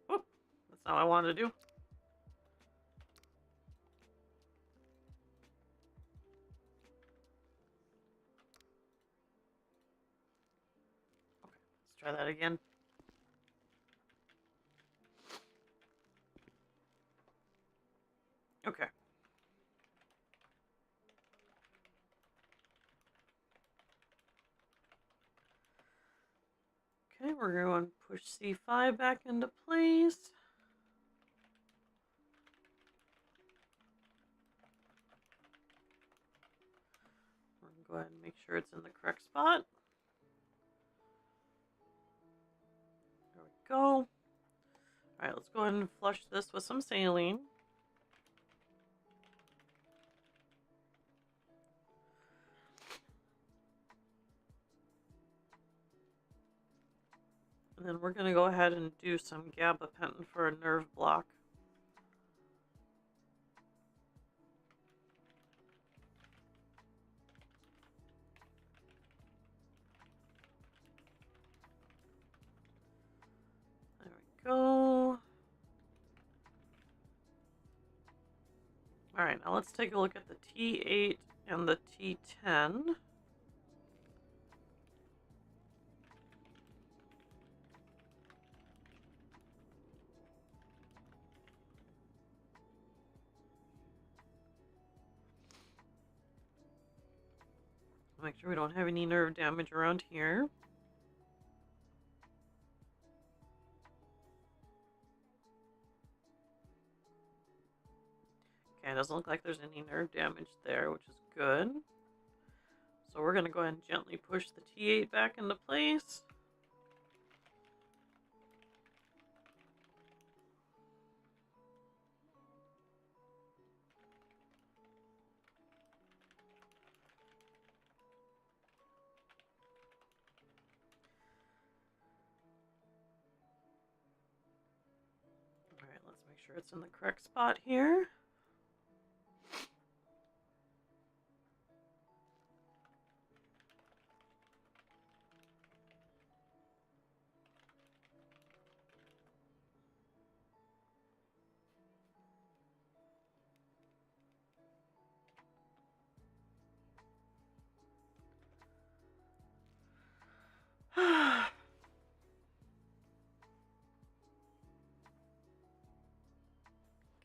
Whoop, that's not what I wanted to do. Okay, let's try that again. Okay. Okay, we're going to push C5 back into place. We're going to go ahead and make sure it's in the correct spot. There we go. Alright, let's go ahead and flush this with some saline. And then we're going to go ahead and do some gabapentin for a nerve block. go. Alright, now let's take a look at the T8 and the T10. Make sure we don't have any nerve damage around here. Okay, it doesn't look like there's any nerve damage there, which is good. So we're going to go ahead and gently push the T8 back into place. Alright, let's make sure it's in the correct spot here.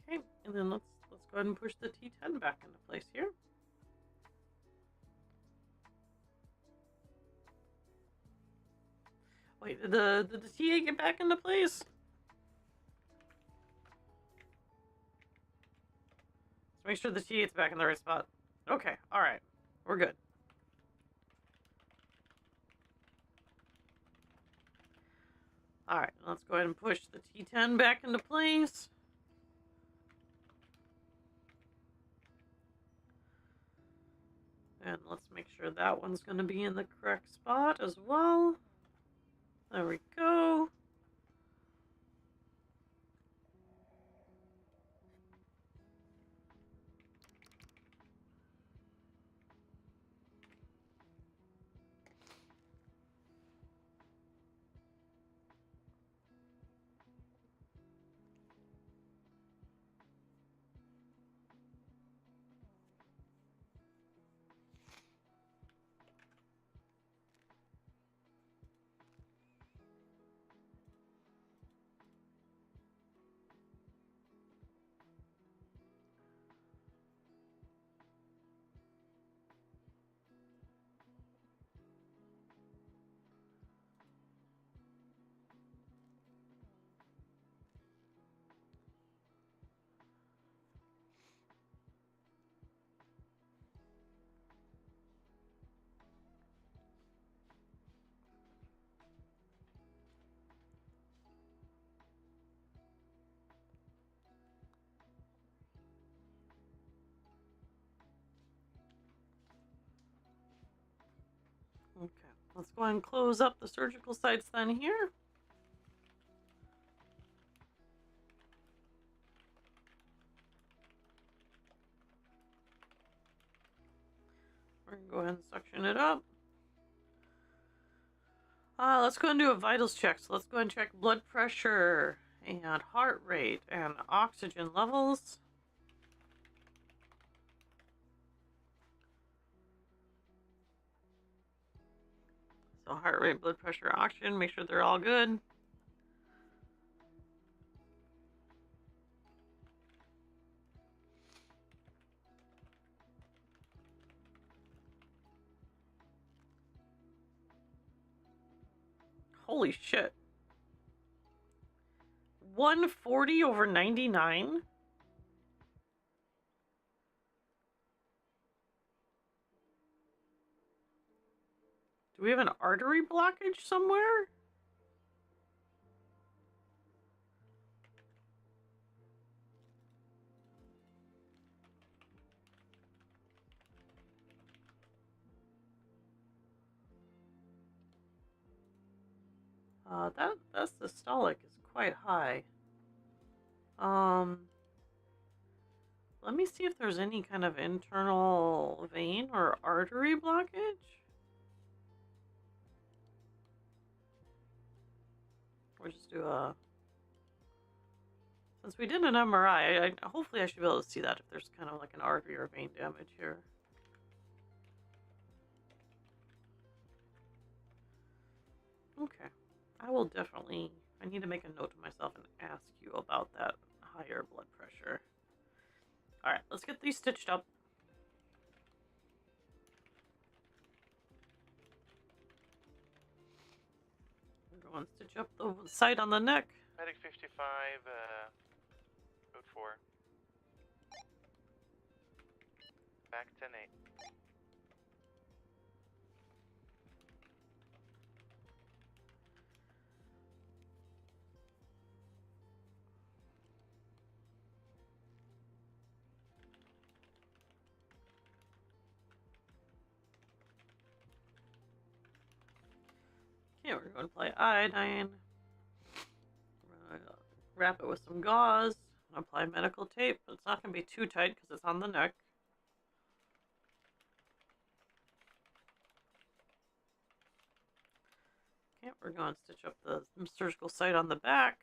Okay, and then let's go ahead and push the T10 back into place here. Wait, did the T8 get back into place? Let's make sure the T8's back in the right spot. Okay, alright. We're good. Alright, let's go ahead and push the T10 back into place. And let's make sure that one's going to be in the correct spot as well. There we go. Okay, let's go ahead and close up the surgical sites then here. We're going to go ahead and suction it up. Let's go and do a vitals check. So let's go and check blood pressure and heart rate and oxygen levels. So heart rate, blood pressure, oxygen, make sure they're all good. Holy shit. 140 over 99? Do we have an artery blockage somewhere? That systolic is quite high. Let me see if there's any kind of internal vein or artery blockage. We'll just do a Since we did an MRI, hopefully I should be able to see that if there's kind of like an artery or vein damage here. Okay. I will definitely... I need to make a note to myself and ask you about that higher blood pressure. Alright, let's get these stitched up. Everyone stitch up the site on the neck. Medic 55, code 4. Back 10-8. Okay, we're going to apply iodine. We're going to wrap it with some gauze. Apply medical tape, but it's not going to be too tight because it's on the neck. Okay, we're going to stitch up the surgical site on the back.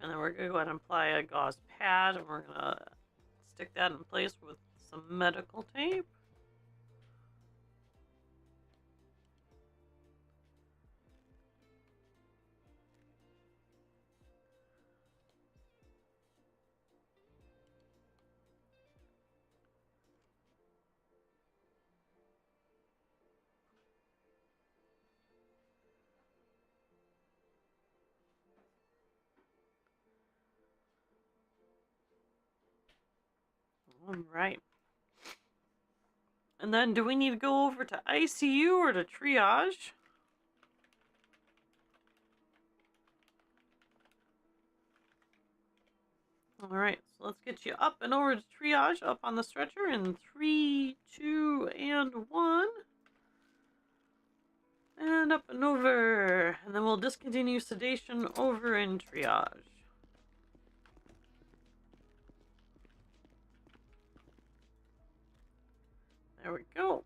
And then we're going to go ahead and apply a gauze pad, and we're going to stick that in place with some medical tape. All right. And then do we need to go over to ICU or to triage? All right, so let's get you up and over to triage, up on the stretcher in 3, 2, and 1. And up and over. And then we'll discontinue sedation over in triage. There we go.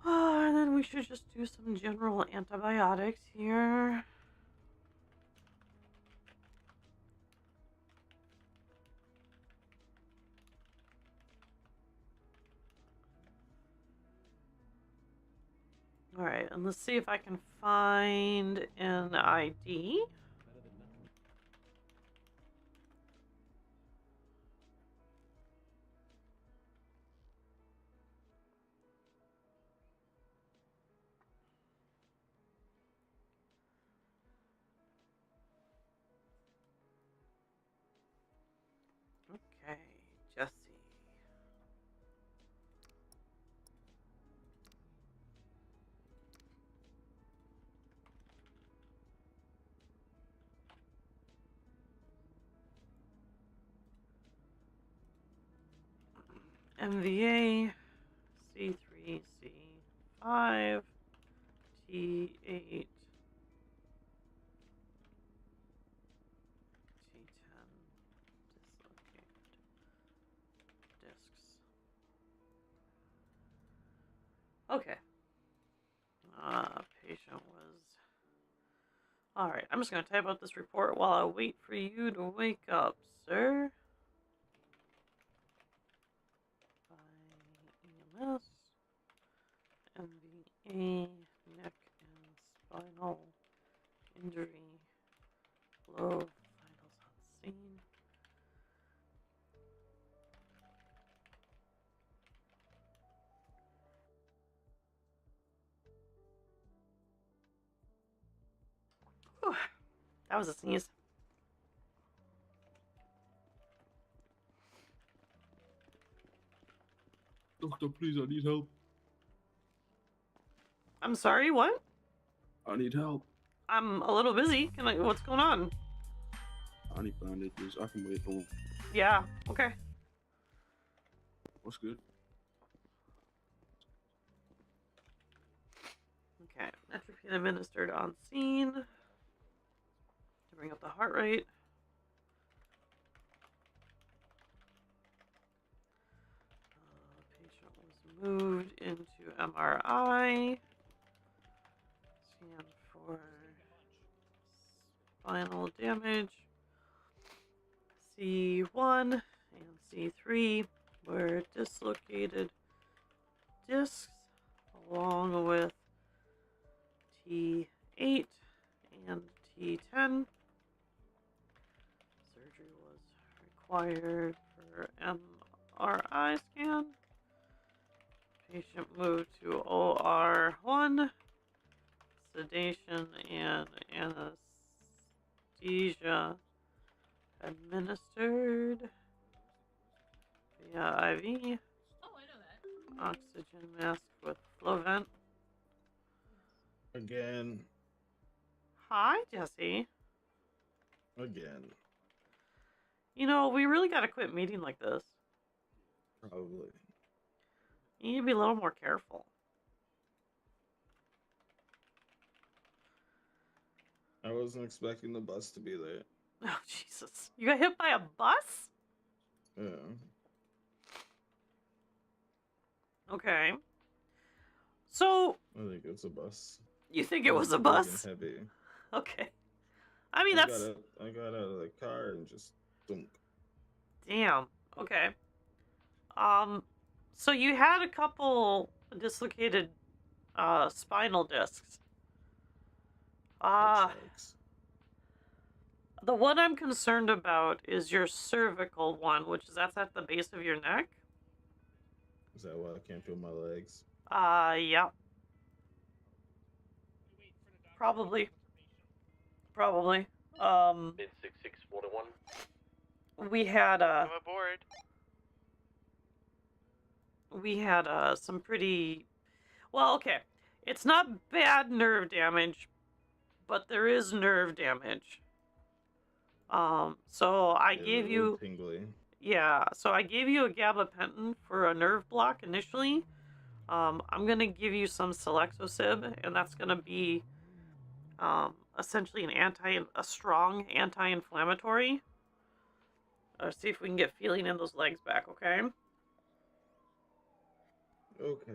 And then we should just do some general antibiotics here. Alright, and let's see if I can find an ID. Okay, Jesse. MVA, C3, C5, T8, T10, dislocated discs. Okay. Patient was... Alright, I'm just going to type out this report while I wait for you to wake up, sir. EMS, MVA, neck and spinal injury, blow, vitals on scene. Whew, that was a sneeze. Doctor, please, I need help. I'm sorry, what? I need help. I'm a little busy. What's going on? I need bandages. I can wait for one. Yeah, okay. What's good? Okay, atropine administered on scene. To bring up the heart rate. Patient was moved into MRI. Scan for spinal damage. C1 and C3 were dislocated discs along with T8 and T10. Surgery was required for MRI scan. Patient moved to OR1. Sedation and anesthesia administered via IV. Oxygen mask with flow vent. Again. Hi, Jesse. Again. You know, we really gotta quit meeting like this. Probably. You need to be a little more careful. I wasn't expecting the bus to be there. Oh, Jesus. You got hit by a bus? Yeah. Okay. So... I think it's a bus. You think it was a bus? It's heavy. Okay. I mean, that's... I got out of the car and just... Dunk. Damn. Okay. So you had a couple dislocated, spinal discs. The one I'm concerned about is your cervical one, which is that's at the base of your neck. Is that why I can't feel my legs? Yeah. Probably. Probably. Mid 6641. We had I'm aboard. we had some pretty, well, okay, it's not bad nerve damage, but there is nerve damage. So I gave you, tingly. yeah, so I gave you a gabapentin for a nerve block initially. I'm gonna give you some Selexosib, and that's gonna be essentially a strong anti-inflammatory. See if we can get feeling in those legs back, okay? Okay.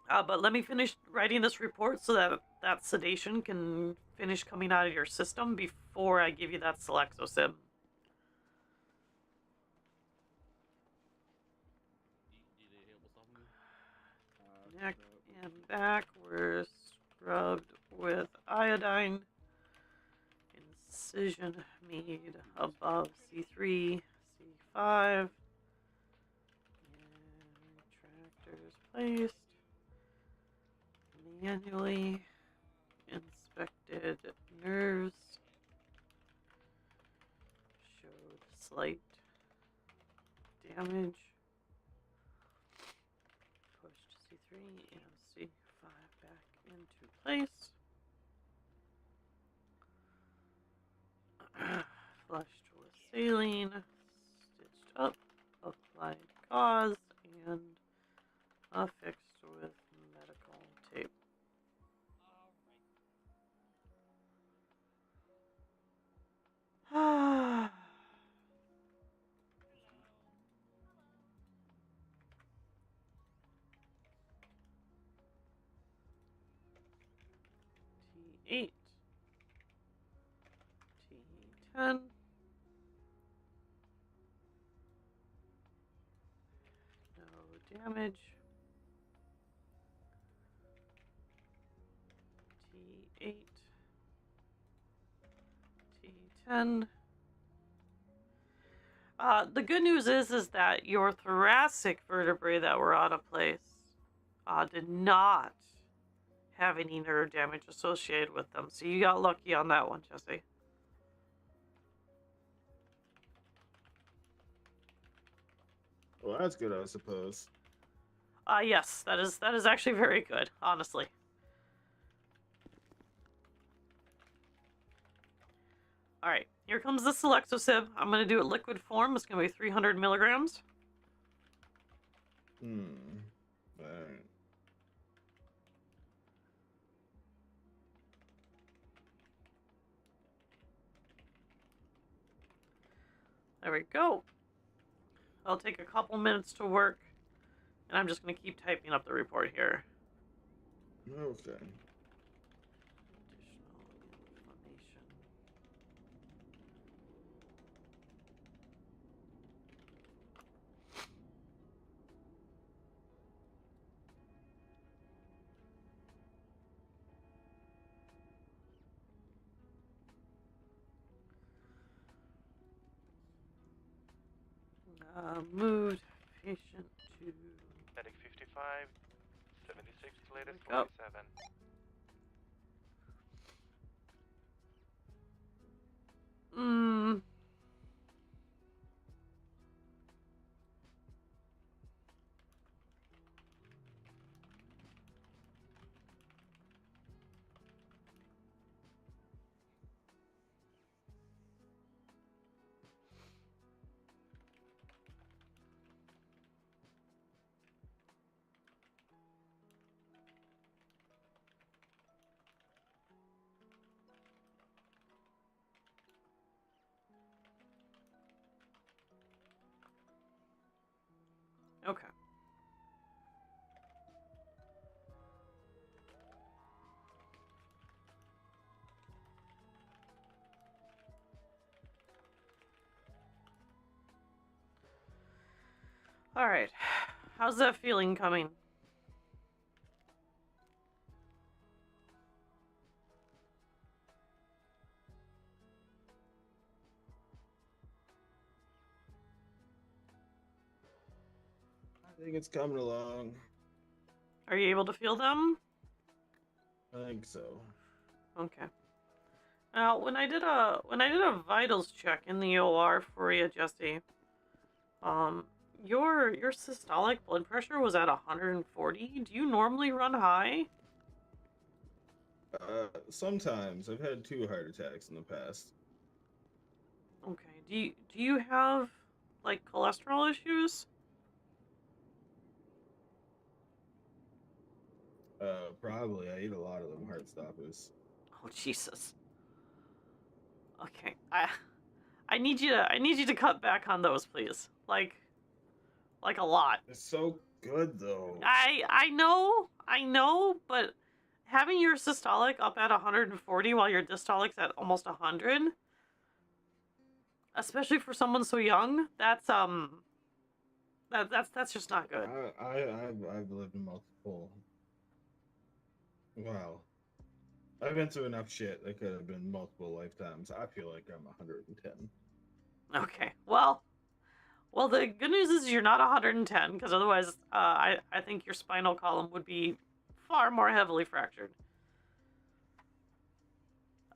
But let me finish writing this report so that that sedation can finish coming out of your system before I give you that Selexosib. Neck and back were scrubbed with iodine. Incision made above C3, C5. Retractors placed. Manually inspected nerves. Showed slight damage. Pushed C3 and C5 back into place. Flushed with saline. Stitched up. Applied gauze. And affixed with medical tape. T8. T10. No damage. T8. T10. The good news is that your thoracic vertebrae that were out of place did not have any nerve damage associated with them. So you got lucky on that one, Jesse. Well, that's good, I suppose. Yes, that is actually very good, honestly. All right, Here comes the Selexosib. I'm going to do it liquid form. It's going to be 300 milligrams. Alright. There we go. I'll take a couple minutes to work, and I'm just going to keep typing up the report here. Okay. Moved patient to... Medic 55, 76 to latest Go. 47. Okay. All right. How's that feeling coming? I think it's coming along. Are you able to feel them? I think so. Okay. Now, when I did a vitals check in the OR for you, Jesse, your systolic blood pressure was at 140. Do you normally run high? Sometimes I've had 2 heart attacks in the past. Okay. Do you have like cholesterol issues? Probably. I eat a lot of them heart stoppers. Oh Jesus. Okay. I need you to cut back on those, please. Like a lot. It's so good though. I know, but having your systolic up at 140 while your distolic's at almost 100, especially for someone so young, that's just not good. I've lived in multiple. Wow. I've been through enough shit that could have been multiple lifetimes. I feel like I'm 110. Okay. Well, the good news is you're not 110, because otherwise, I think your spinal column would be far more heavily fractured.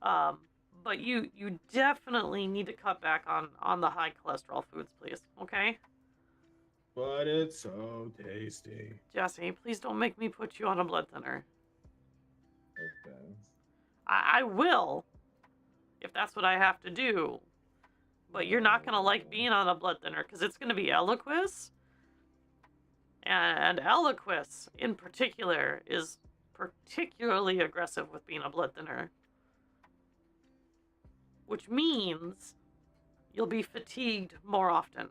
But you definitely need to cut back on the high cholesterol foods, please. Okay? But it's so tasty. Jesse, please don't make me put you on a blood thinner. Okay. I will, if that's what I have to do. But you're not going to like being on a blood thinner, because it's going to be Eliquis. And Eliquis, in particular, is particularly aggressive with being a blood thinner. Which means you'll be fatigued more often.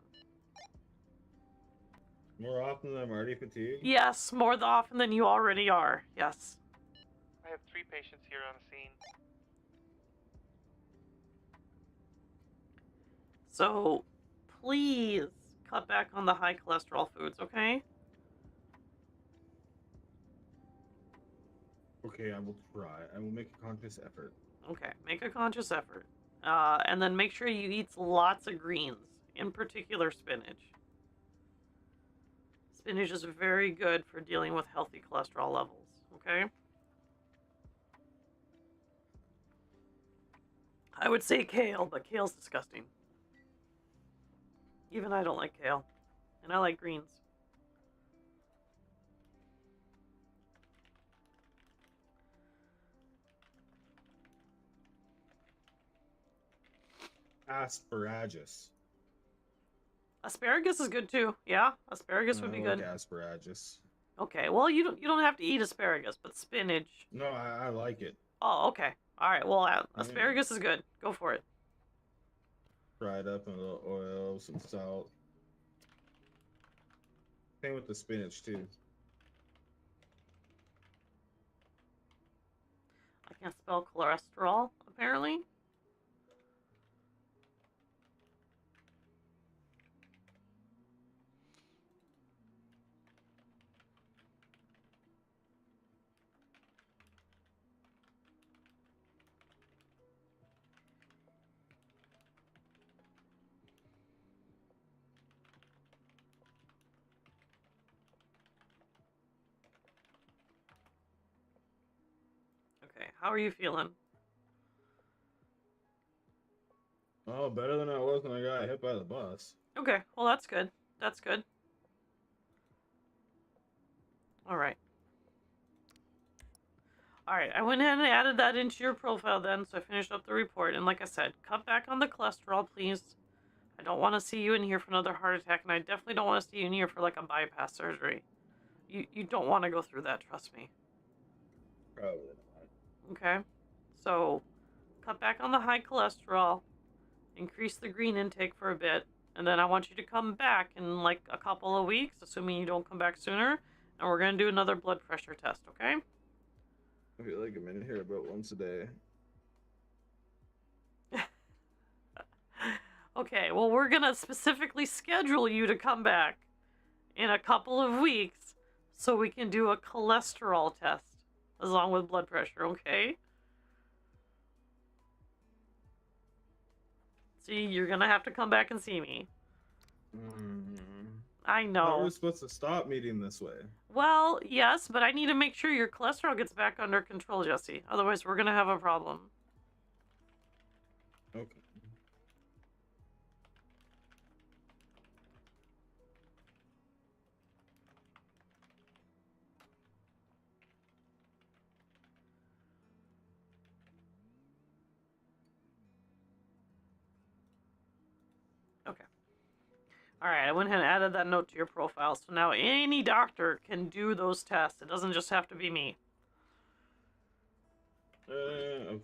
More often than I'm already fatigued? Yes, more often than you already are. Yes. I have 3 patients here on scene. So, please cut back on the high cholesterol foods, okay? Okay, I will try. I will make a conscious effort. Okay, make a conscious effort. And then make sure you eat lots of greens, in particular spinach. Spinach is very good for dealing with healthy cholesterol levels, okay? I would say kale, but kale's disgusting. Even I don't like kale. And I like greens. asparagus. Asparagus is good too. Yeah, asparagus would I be like good. asparagus. Okay, well you don't have to eat asparagus, but spinach. No, I like it. Oh, okay. All right. Well, asparagus is good. Go for it. Fried up in a little oil, some salt. Same with the spinach too. I can't spell cholesterol apparently. Okay, how are you feeling? Oh, better than I was when I got hit by the bus. Okay, well that's good. That's good. All right. All right, I went ahead and added that into your profile then, so I finished up the report. And like I said, cut back on the cholesterol, please. I don't want to see you in here for another heart attack, and I definitely don't want to see you in here for like a bypass surgery. You don't want to go through that, trust me. Probably not. Okay? So, cut back on the high cholesterol, increase the green intake for a bit, and then I want you to come back in like a couple of weeks, assuming you don't come back sooner, and we're going to do another blood pressure test, okay? I feel like I'm in here about once a day. Okay, well, we're going to specifically schedule you to come back in a couple of weeks so we can do a cholesterol test along with blood pressure, okay? See, you're going to have to come back and see me. I know. How are we supposed to stop meeting this way? Well, yes, but I need to make sure your cholesterol gets back under control, Jesse. Otherwise, we're going to have a problem. Okay. Okay. All right, I went ahead and added that note to your profile. So now any doctor can do those tests. It doesn't just have to be me. Okay.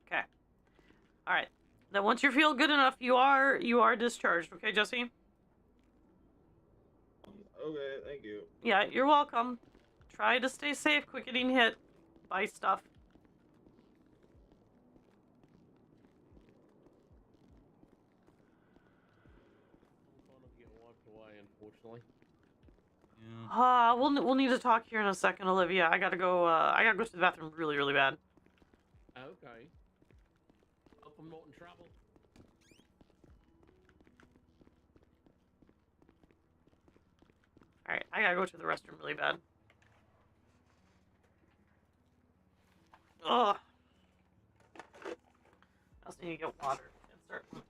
Okay. All right. Then once you feel good enough, you are discharged. Okay, Jesse? Okay, thank you. Yeah, you're welcome. Try to stay safe. Quit getting hit by stuff. Unfortunately. We'll need to talk here in a second, Olivia. I gotta go to the bathroom really bad. Okay. Hope I'm not in trouble. Alright, I gotta go to the restroom really bad. Ugh. I also need to get water and start lunch.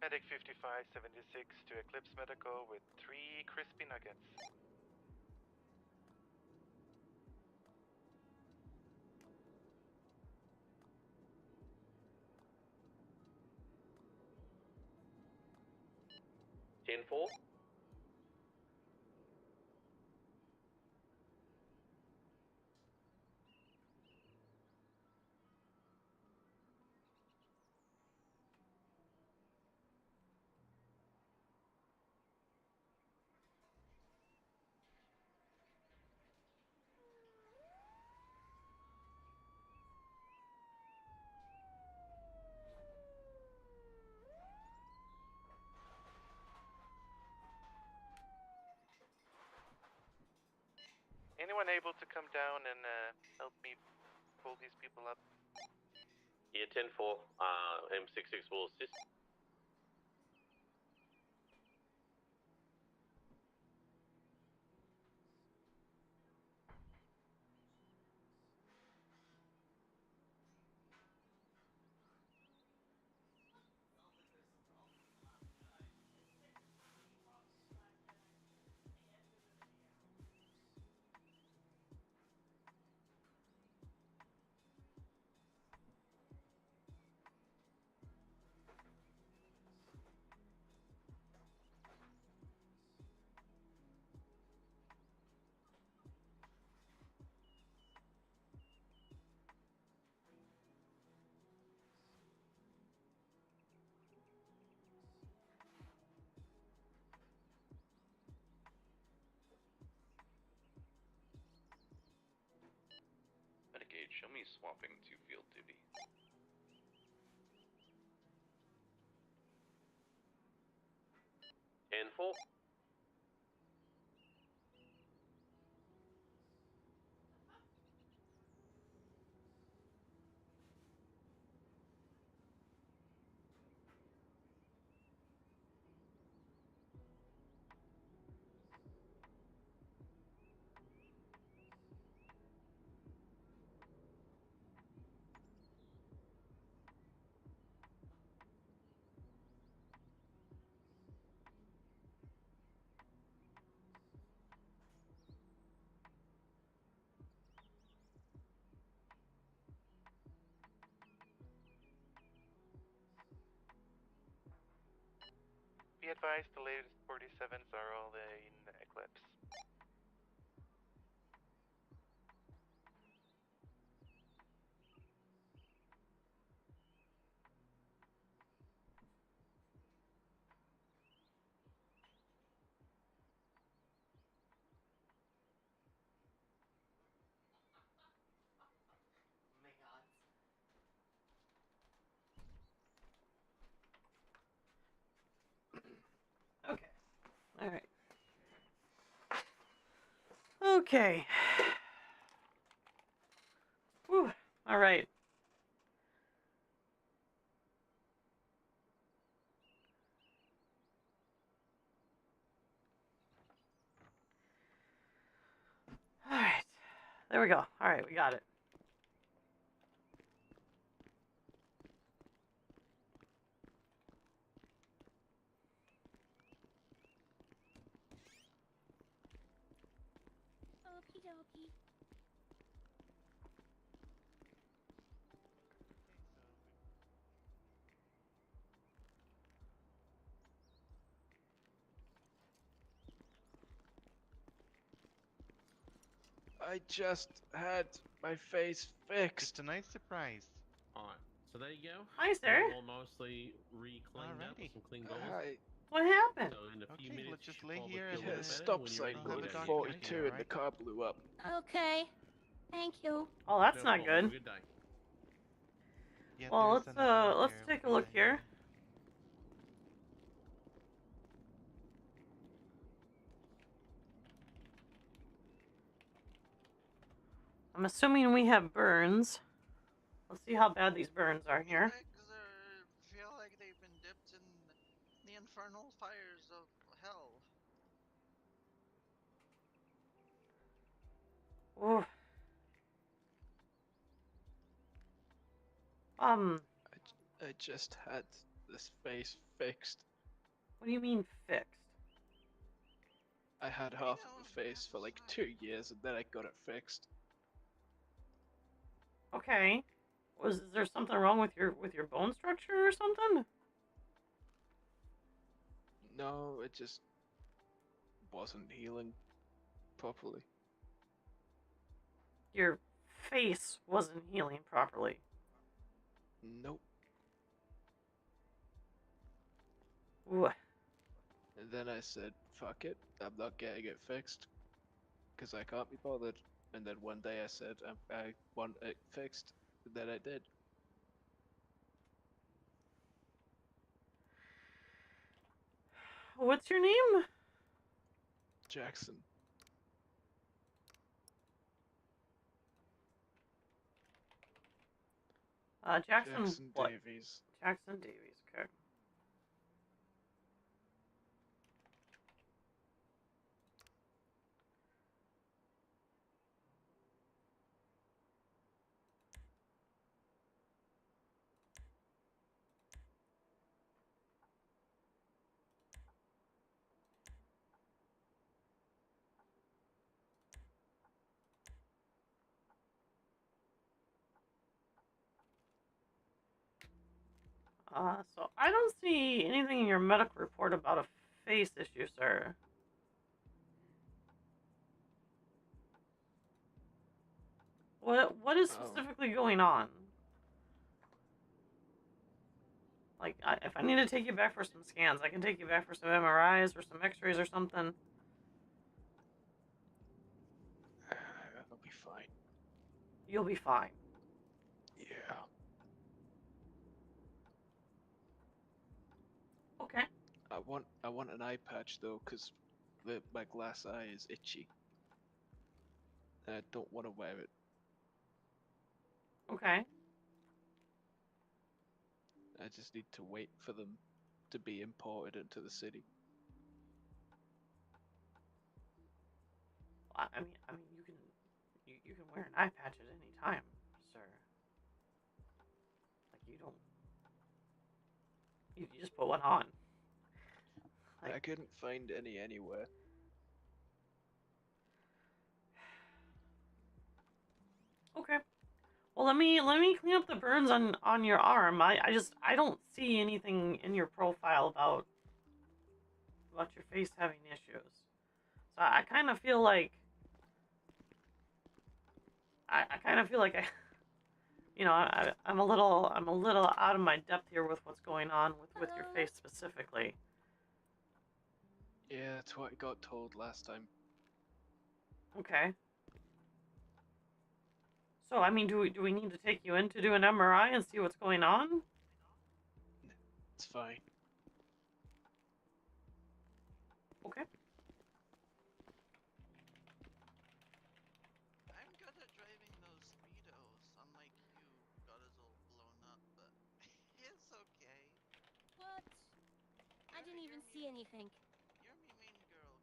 Medic 5576 to Eclipse Medical with 3 crispy nuggets. 10-4. Anyone able to come down and help me pull these people up? Yeah, 10-4. M66 will assist. Renegade, show me swapping to field duty. And 4. Be advised, the latest 47s are all in Eclipse. Okay. All right. Okay. Whew. All right. All right. There we go. All right, we got it. Okie dokie. I just had my face fixed. It's a nice surprise. Alright, so there you go. Hi, sir. You're all mostly re-cleaned up with Alrighty. some clean goals. What happened? So in a few Okay, minutes, let's just you should lay probably here feel and a little Yeah, better stop when you're sign ready to code get out of 42 here. and the car blew up. Okay. Thank you. Oh, that's No not problem. Have a good. good day. Yeah, Well, there's another one let's here take a look behind here. me. I'm assuming we have burns. Let's see how bad these burns are here. Feel like they've been dipped in the infernal fires of hell. Ooh. I just had this face fixed. What do you mean fixed? I had half of a face for like 2 years and then I got it fixed. Okay. Is there something wrong with your bone structure or something? No, it just wasn't healing properly. Your face wasn't healing properly. Nope. Ooh. And then I said, fuck it, I'm not getting it fixed. Because I can't be bothered. And then one day I said, I want it fixed. And then I did. What's your name? Jackson. Jackson what? Davies. Jackson Davies, okay. So I don't see anything in your medical report about a face issue, sir. What is specifically going on? Like, if I need to take you back for some scans, I can take you back for some MRIs or some X-rays or something. I'll be fine. You'll be fine. Yeah. Okay. I want an eye patch though, cause my glass eye is itchy. And I don't want to wear it. Okay. I just need to wait for them to be imported into the city. I mean, you can wear an eye patch at any time, sir. Like you just put one on. Like, I couldn't find any anywhere. okay. Well, let me clean up the burns on your arm. I don't see anything in your profile about your face having issues. So I kind of feel like I you know, I'm a little out of my depth here with what's going on with your face specifically. Yeah, that's what I got told last time. Okay. So I mean, do we need to take you in to do an MRI and see what's going on? It's fine. Okay. I'm good at driving those speedos, unlike you, got us all blown up, but it's okay. What? I didn't even see anything. You're my main girl.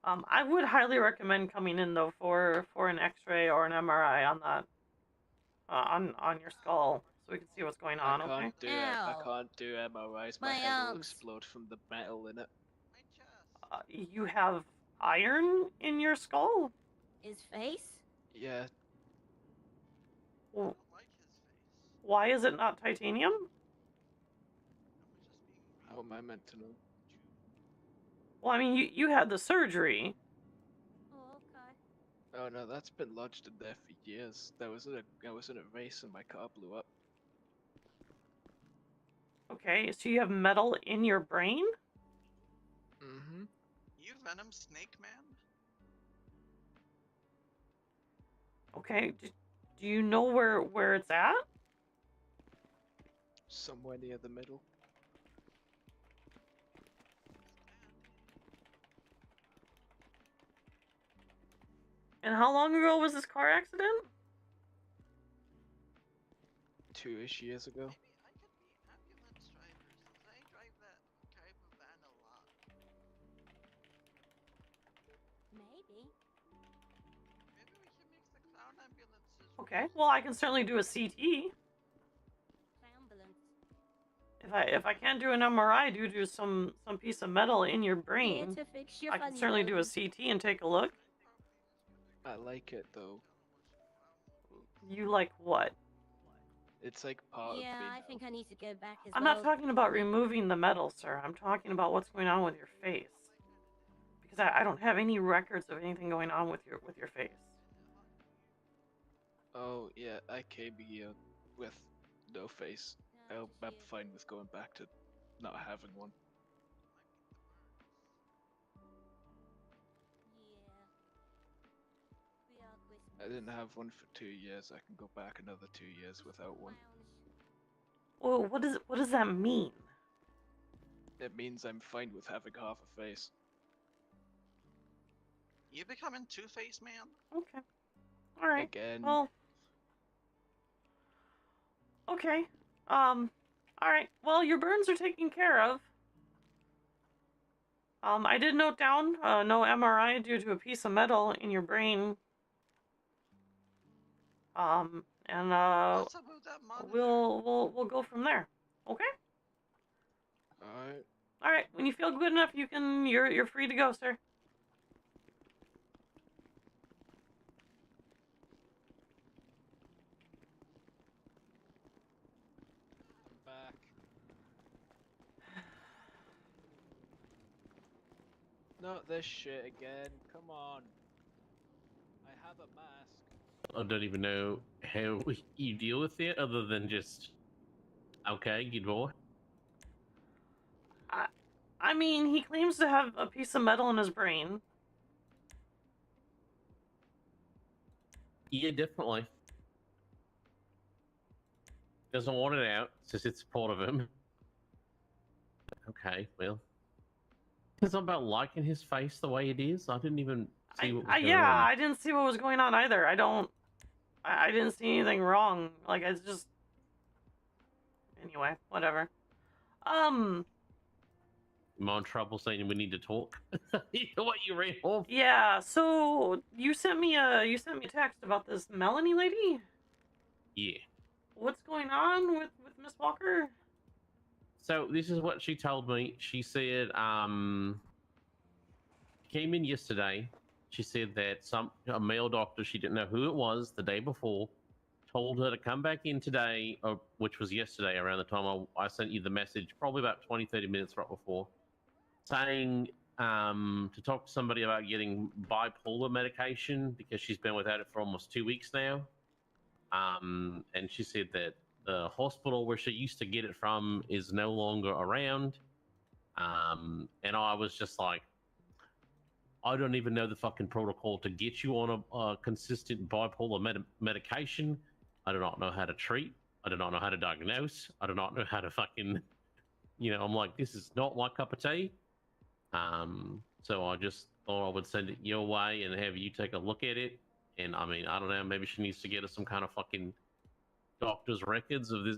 Come here. I would highly recommend coming in though for an X-ray or an MRI on that on your skull so we can see what's going on. Okay. I can't do MRIs. My head will explode from the metal in it. You have iron in your skull? His face? Yeah. Well, why is it not titanium? How am I meant to know? Well, I mean, you had the surgery. Oh, okay. Oh no, that's been lodged in there for years. I was in a race and my car blew up. Okay, so you have metal in your brain? Mm-hmm. You Venom Snake Man? Okay, do you know where it's at? Somewhere near the middle. And how long ago was this car accident? 2-ish years ago. Maybe I could be ambulance driver since I drive that type of van a lot. Maybe. Maybe we can mix the clown ambulances. Okay, well I can certainly do a CT. Ambulance. If I can't do an MRI due to some piece of metal in your brain, Here to fix your I can funny certainly do a bone. CT and take a look. I like it though. You like what? It's like part Yeah, of me I now. think I need to go back as I'm well. not talking about removing the metal, sir. I'm talking about what's going on with your face. Because I don't have any records of anything going on with your face. Oh yeah, I came here with no face. I'm fine with going back to not having one. I didn't have one for 2 years. I can go back another 2 years without one. Well, what does that mean? It means I'm fine with having half a face. You becoming Two-Face, man? Okay. All right. Again. Well. Okay. All right. Well, your burns are taken care of. I did note down no MRI due to a piece of metal in your brain. And What's up with that monitor? we'll go from there. Okay. Alright. All right. When you feel good enough, you're free to go, sir. Back. Not this shit again. Come on. I have a mask. I don't even know how you deal with it other than just, okay, good boy. I mean, he claims to have a piece of metal in his brain. Yeah, definitely. Doesn't want it out, says it's part of him. Okay, well. Because I'm about liking his face the way it is. I didn't even see what was going Yeah, on. I didn't see what was going on either. I didn't see anything wrong. Like, it's just... Anyway, whatever. Am I in trouble saying we need to talk? What you ran off? Yeah, so you sent me a text about this Melanie lady? Yeah. What's going on with Miss Walker? So this is what she told me. She said, came in yesterday. She said that a male doctor, she didn't know who it was the day before, told her to come back in today, which was yesterday around the time I sent you the message, probably about 20, 30 minutes right before, saying to talk to somebody about getting bipolar medication because she's been without it for almost 2 weeks now. And she said that the hospital where she used to get it from is no longer around. And I was just like, I don't even know the fucking protocol to get you on a consistent bipolar medication. I do not know how to treat. I do not know how to diagnose. I do not know how to fucking, I'm like, this is not my cup of tea. So I just thought I would send it your way and have you take a look at it. And I mean, I don't know, maybe she needs to get us some kind of fucking doctor's records of this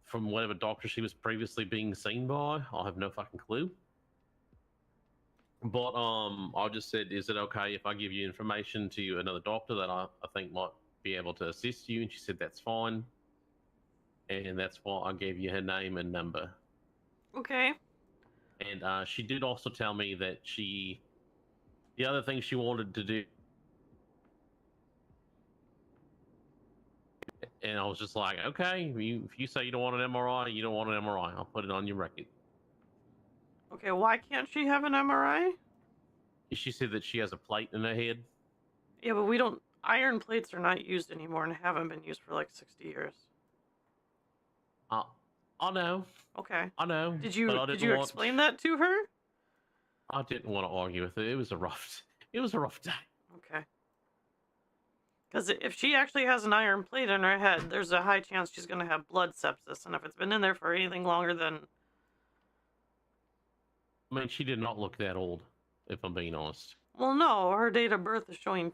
from whatever doctor she was previously being seen by. I have no fucking clue. But I just said, is it okay if I give you information to another doctor that I think might be able to assist you? And she said that's fine. And that's why I gave you her name and number. Okay. And she did also tell me that the other thing she wanted to do, and I was just like, okay, if you say you don't want an MRI, you don't want an MRI. I'll put it on your record. Okay, why can't she have an MRI? She said that she has a plate in her head. Yeah, but iron plates are not used anymore and haven't been used for like 60 years. I know. Okay. I know. Did you explain that to her? I didn't want to argue with her. It was a rough day. Okay. Because if she actually has an iron plate in her head, there's a high chance she's going to have blood sepsis. And if it's been in there for anything longer than... I mean, she did not look that old, if I'm being honest. Well, no. Her date of birth is showing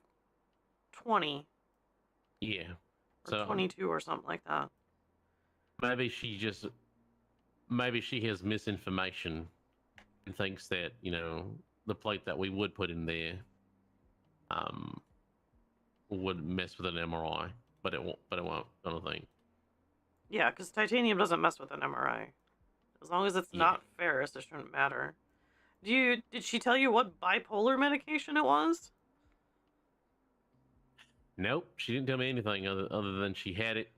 20. Yeah. Or 22 or something like that. Maybe she has misinformation and thinks that, the plate that we would put in there would mess with an MRI, but it won't, kind of thing. Yeah, because titanium doesn't mess with an MRI. As long as it's not ferrous, it shouldn't matter. Did she tell you what bipolar medication it was? Nope, she didn't tell me anything other than she had it.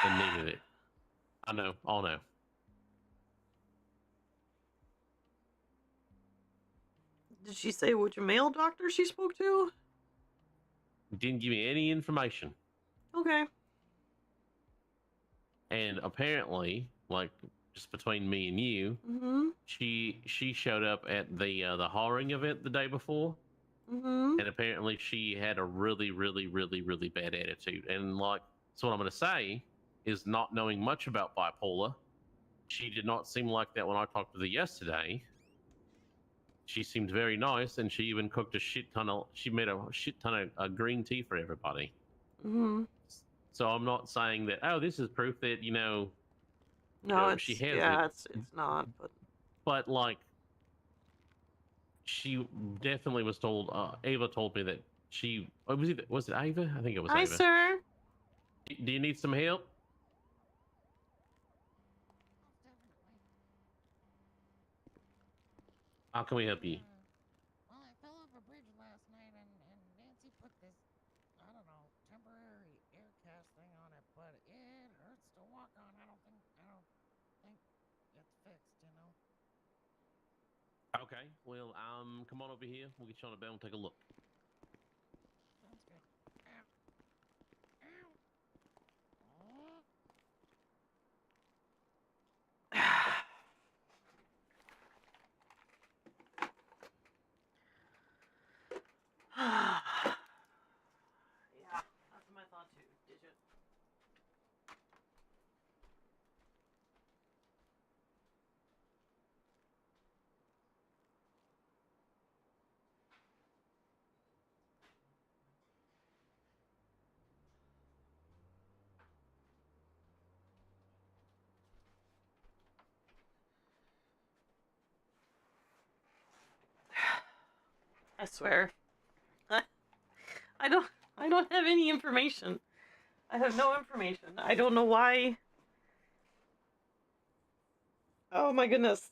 and needed it. I know, all know. Did she say which male doctor she spoke to? Didn't give me any information. Okay. And apparently, like just between me and you, Mm-hmm. she showed up at the Hollering event the day before, Mm-hmm. and apparently she had a really, really, really, really bad attitude. And like, so what I'm going to say is, not knowing much about bipolar, she did not seem like that when I talked to her yesterday. She seemed very nice, and she even cooked a shit ton of. She made a shit ton of green tea for everybody. Mm-hmm. So I'm not saying that, oh, this is proof that No, she it's has yeah, it. it's not. But like, she definitely was told. Ava told me that she was it Ava? I think it was Hi, Ava. sir. Do you need some help? How can we help you? Well, I fell off a bridge last night, and Nancy put this, I don't know, temporary air cast thing on it, but it hurts to walk on. I don't think it's fixed, you know. Okay, well, come on over here. We'll get you on a bed and take a look. Sounds good. Ow. Ow. Oh. Yeah, that's what I thought too. Digit. I swear. I don't have any information. I have no information. I don't know why. Oh my goodness.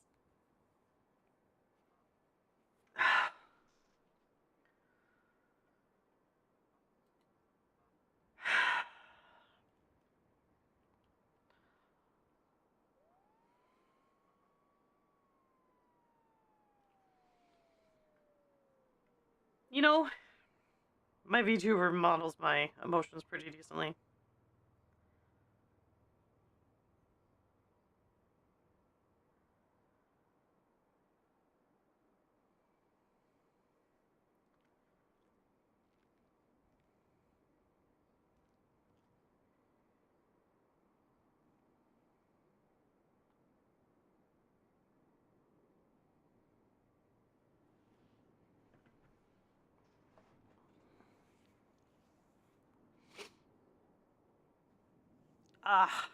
You know, my VTuber models my emotions pretty decently. Ah.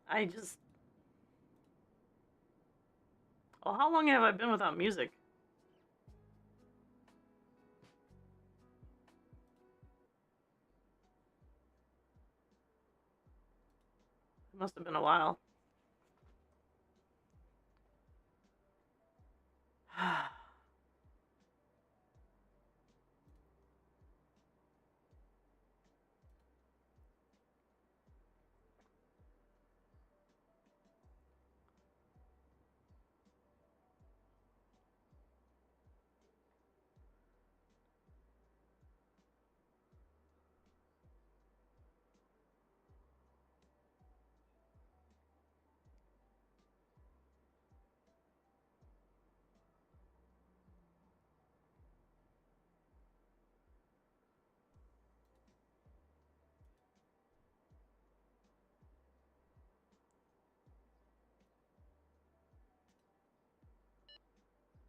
I just... Oh, how long have I been without music? It must have been a while.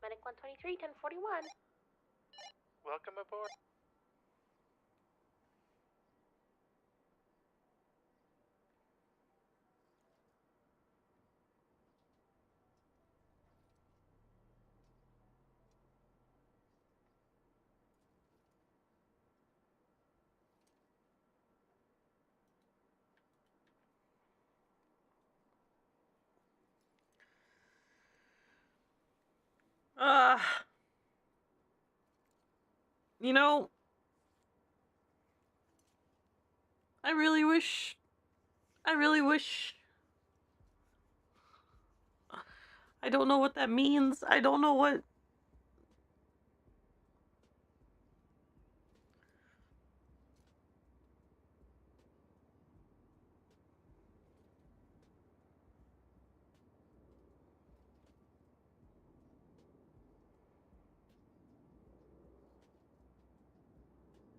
Medic 123, 1041. Welcome aboard. You know, I really wish... I don't know what that means. I don't know what...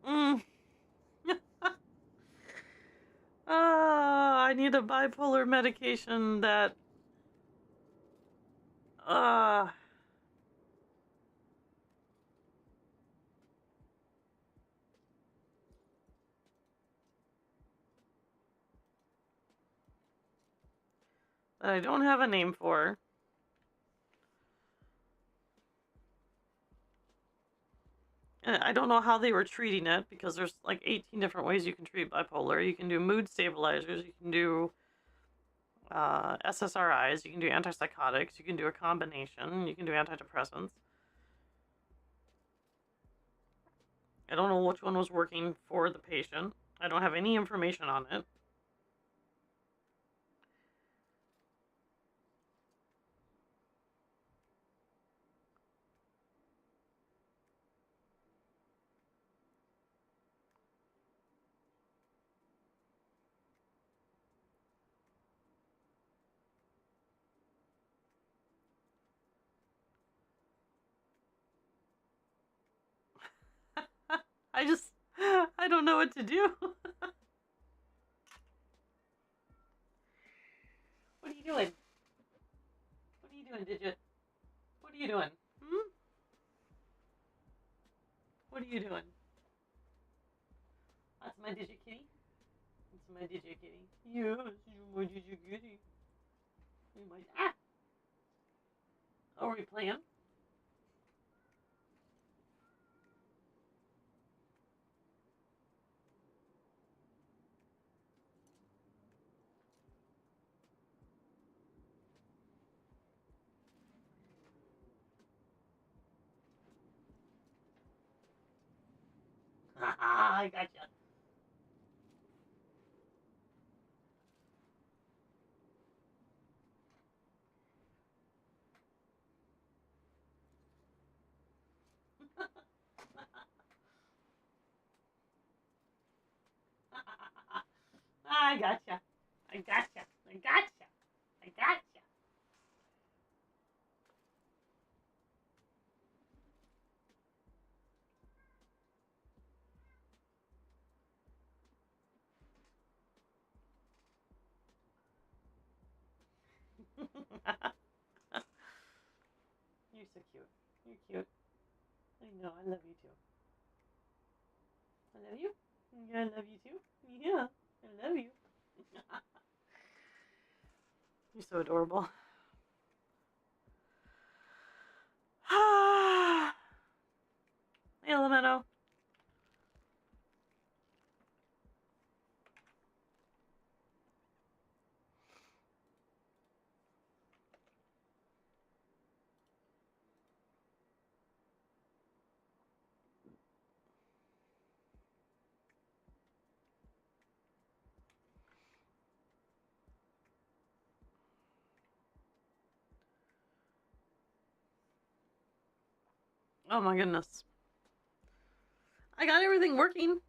Mm. I need a bipolar medication that... that I don't have a name for. And I don't know how they were treating it, because there's like 18 different ways you can treat bipolar. You can do mood stabilizers, you can do SSRIs, you can do antipsychotics, you can do a combination, you can do antidepressants. I don't know which one was working for the patient. I don't have any information on it. I don't know what to do. What are you doing? What are you doing, Digit? What are you doing? Hmm? What are you doing? That's my Digit kitty. That's my Digit kitty. Yes, you're my Digit kitty. You're my... Ah! Are we playing? I gotcha. I gotcha. I gotcha. I gotcha. I gotcha. You're so cute. You're cute. I know. I love you too. I love you. Yeah, I love you too. Yeah, I love you. He's so adorable. Hey, Elemento. Oh my goodness. I got everything working.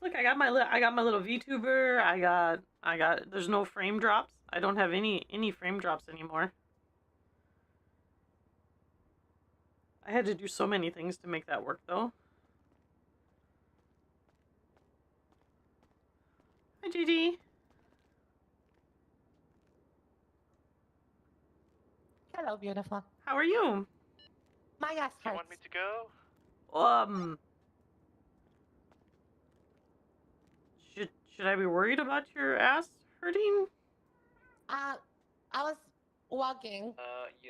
Look, I got my little VTuber. I got there's no frame drops. I don't have any frame drops anymore. I had to do so many things to make that work though. Hi, GD. Hello, beautiful. How are you? My ass hurts. You want me to go? Should I be worried about your ass hurting? I was walking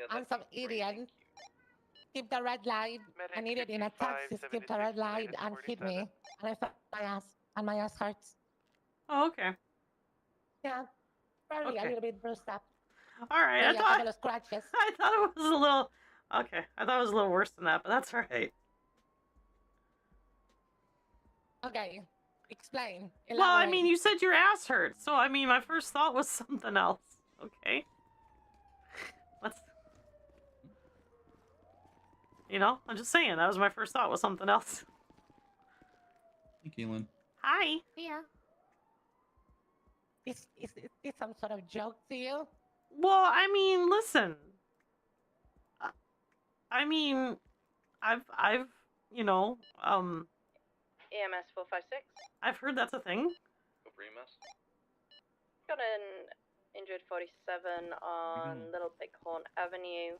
and some idiot skipped the red light. I needed in a taxi, skipped the red light and hit me. And I felt my ass, and my ass hurts. Oh, okay. Yeah, probably a Okay. little bit bruised up. All right. Maybe a couple of scratches. I thought it was a little. Okay, I thought it was a little worse than that, but that's all right. Okay, explain. Well, I Elaborate. mean, you said your ass hurts, so I mean, my first thought was something else. Okay. Let's. You know, I'm just saying that was my first thought was something else. Hey, Kaelyn. Hi. Yeah. Is this some sort of joke to you? Well, I mean, listen. I mean, I've, you know, EMS 456. I've heard that's a thing. Got an injured 47 on Little Bighorn Avenue.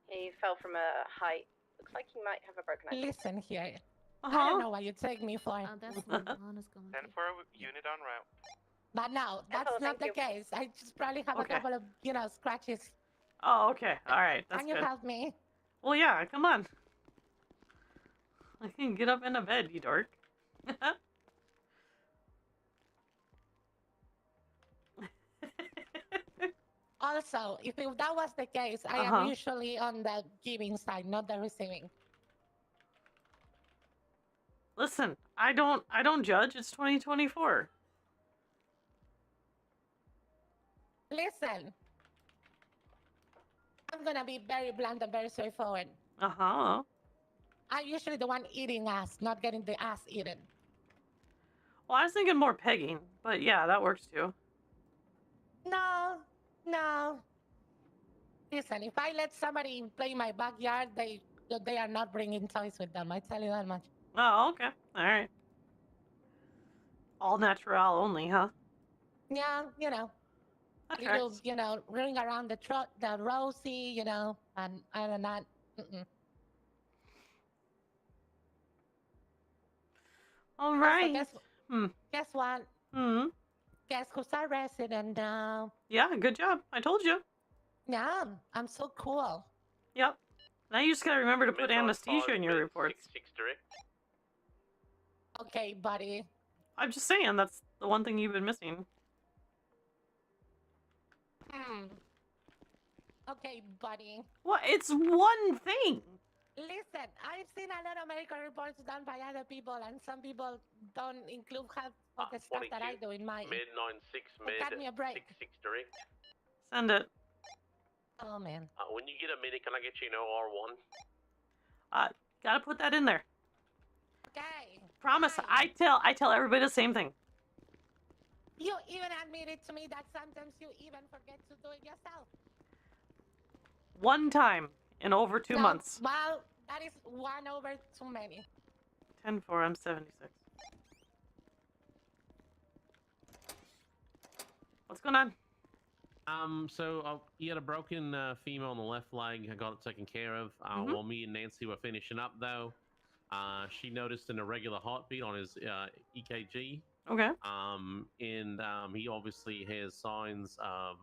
He fell from a height. Looks like he might have a broken ankle. Listen here. I don't know what you take me for. That's what Lana's going 10 for a unit en route. But no, that's not the case. I just probably have a couple of, scratches. Oh, okay. All right. That's Can you good. help me? Well, yeah. Come on. I can get up in a bed, you dork. Also, if that was the case, I am usually on the giving side, not the receiving. Listen, I don't judge. It's 2024. Listen, I'm gonna be very blunt and very straightforward. I'm usually the one eating ass, not getting the ass eaten. Well, I was thinking more pegging, but yeah, that works too. No. Listen, if I let somebody play in my backyard, they are not bringing toys with them. I tell you that much. Oh, okay. All right. All natural only, huh? Yeah, little, running around the Rosie, and other than that, All right. Also, guess what? Guess who's our resident now? Yeah, good job. I told you. Yeah, I'm so cool. Yep. Now you just gotta remember to put anesthesia in your reports. Okay, buddy. I'm just saying, that's the one thing you've been missing. Okay, buddy. What? It's one thing. Listen, I've seen a lot of medical reports done by other people, and some people don't include half of the stuff that I do in mine. Mid 96, mid cut me a break. 66 direct. Send it. Oh man. When you get a minute, can I get you an OR1? Gotta put that in there. Okay. Promise. I tell everybody the same thing. You even admitted to me that sometimes you even forget to do it yourself. One time in over 2 months. Well, that is one over too many. 10-4, I'm 76. What's going on? So he had a broken femur on the left leg. I got it taken care of. While me and Nancy were finishing up, though, she noticed an irregular heartbeat on his EKG. Okay. And he obviously has signs of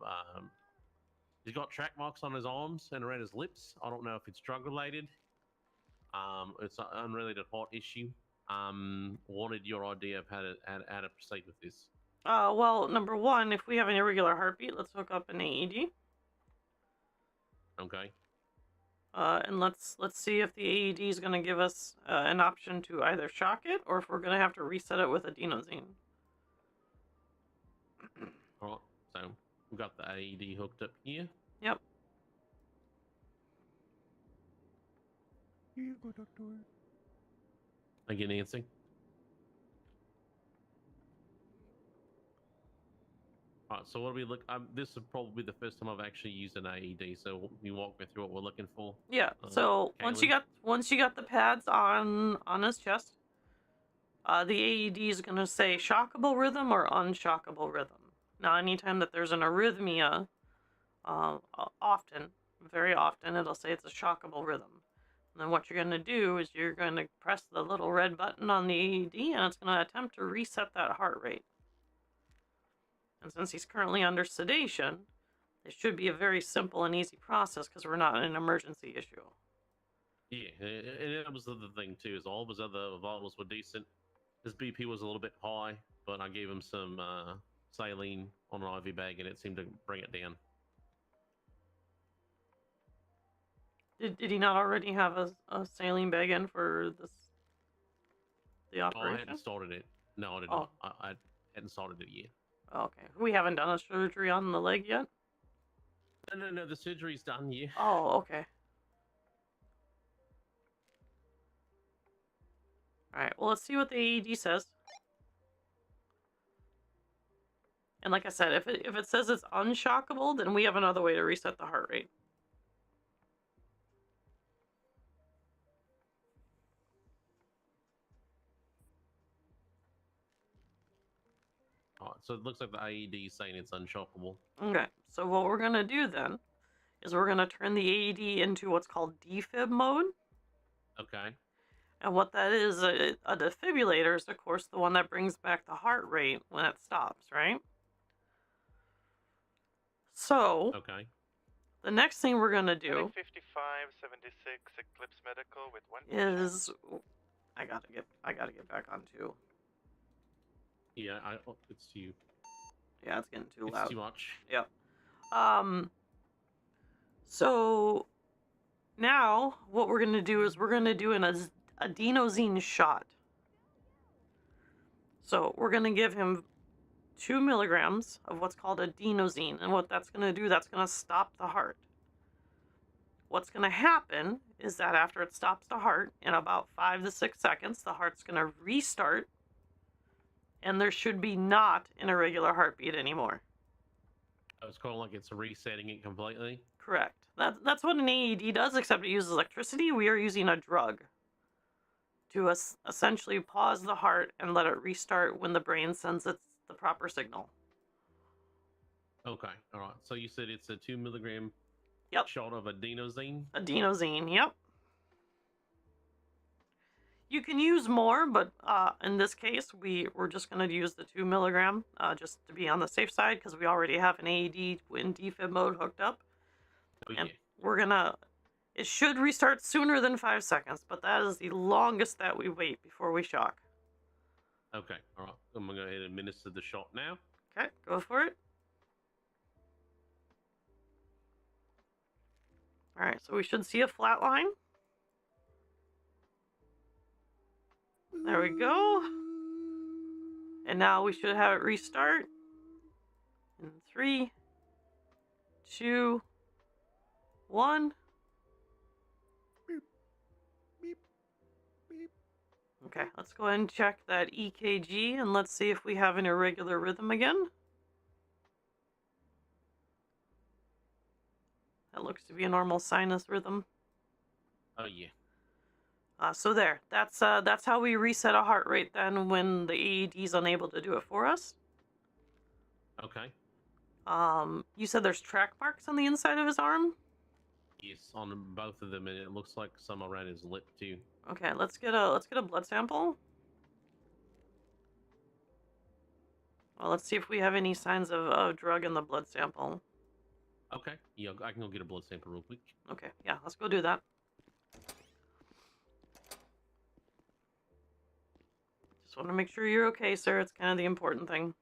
he's got track marks on his arms and around his lips. I don't know if it's drug related. It's an unrelated heart issue. Wanted your idea of how to proceed with this. Well, number one, if we have an irregular heartbeat, let's hook up an AED. Okay. And let's see if the AED is going to give us an option to either shock it or if we're going to have to reset it with adenosine. All right. So we've got the AED hooked up here. Yep. Here you go, doctor. Thank you, Nancy. Alright, so what do we look? This is probably the first time I've actually used an AED. So you walk me through what we're looking for. Yeah. So once you got the pads on his chest, the AED is gonna say shockable rhythm or unshockable rhythm. Now, anytime that there's an arrhythmia, very often, it'll say it's a shockable rhythm. And then what you're gonna do is you're gonna press the little red button on the AED, and it's gonna attempt to reset that heart rate. And since he's currently under sedation, it should be a very simple and easy process because we're not in an emergency issue. Yeah, and that was the other thing too. Is all of his other vitals were decent. His BP was a little bit high, but I gave him some saline on an IV bag, and it seemed to bring it down. Did he not already have a saline bag in for the Oh, operation? I hadn't started it. No, I did not. I hadn't started it yet. Okay. We haven't done a surgery on the leg yet? No, the surgery's done, yeah. Oh, okay. Alright, well, let's see what the AED says. And like I said, if it says it's unshockable, then we have another way to reset the heart rate. Alright, so it looks like the AED is saying it's unshockable. Okay, so what we're going to do then is we're going to turn the AED into what's called defib mode. Okay. And what that is, a defibrillator is, of course, the one that brings back the heart rate when it stops, right? So, okay. The next thing we're going to do 5576 Eclipse Medical with one is... I gotta get back on too. Yeah, it's you. Yeah, it's getting too It's loud. too much. Yep. So now what we're gonna do is we're gonna do an adenosine shot. So we're gonna give him 2 milligrams of what's called adenosine, and what that's gonna do, that's gonna stop the heart. What's gonna happen is that after it stops the heart, in about 5 to 6 seconds, the heart's gonna restart, and there should be not an irregular heartbeat anymore. It's kind of like it's resetting it completely. Correct. That's what an AED does, except it uses electricity. We are using a drug to essentially pause the heart and let it restart when the brain sends it the proper signal. Okay, all right. So you said it's a 2 milligram shot of adenosine? Adenosine, yep. You can use more, but in this case, we're just going to use the 2 milligram just to be on the safe side because we already have an AED in defib mode hooked up. Oh, and yeah. we're going to... It should restart sooner than 5 seconds, but that is the longest that we wait before we shock. Okay, all right. I'm going to go ahead and administer the shot now. Okay, go for it. All right, so we should see a flat line. There we go. And now we should have it restart. In 3, 2, 1. Okay, let's go ahead and check that EKG and let's see if we have an irregular rhythm again. That looks to be a normal sinus rhythm. Oh, yeah. So there, that's how we reset a heart rate then when the AED is unable to do it for us. Okay. You said there's track marks on the inside of his arm? Yes, on both of them, and it looks like some around his lip too. Okay, let's get a blood sample. Well, let's see if we have any signs of drug in the blood sample. Okay. Yeah, I can go get a blood sample real quick. Okay, yeah, let's go do that. Just want to make sure you're okay, sir. It's kind of the important thing.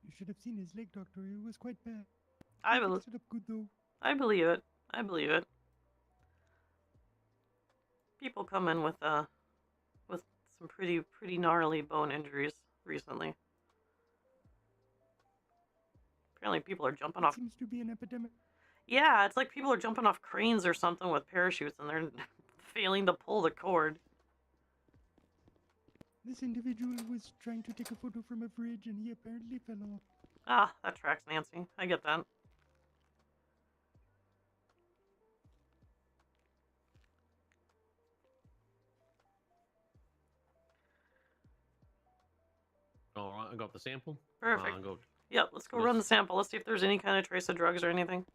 You should have seen his leg, doctor. It was quite bad. I He believe. fixed it up good though. I believe it. I believe it. People come in with some pretty gnarly bone injuries recently. Apparently, people are jumping It off. seems to be an epidemic. Yeah, it's like people are jumping off cranes or something with parachutes, and they're failing to pull the cord. This individual was trying to take a photo from a bridge and he apparently fell off. Ah, that tracks, Nancy. I get that. All right, I got the sample. Perfect. Go. Yep, let's go run the sample. Let's see if there's any kind of trace of drugs or anything.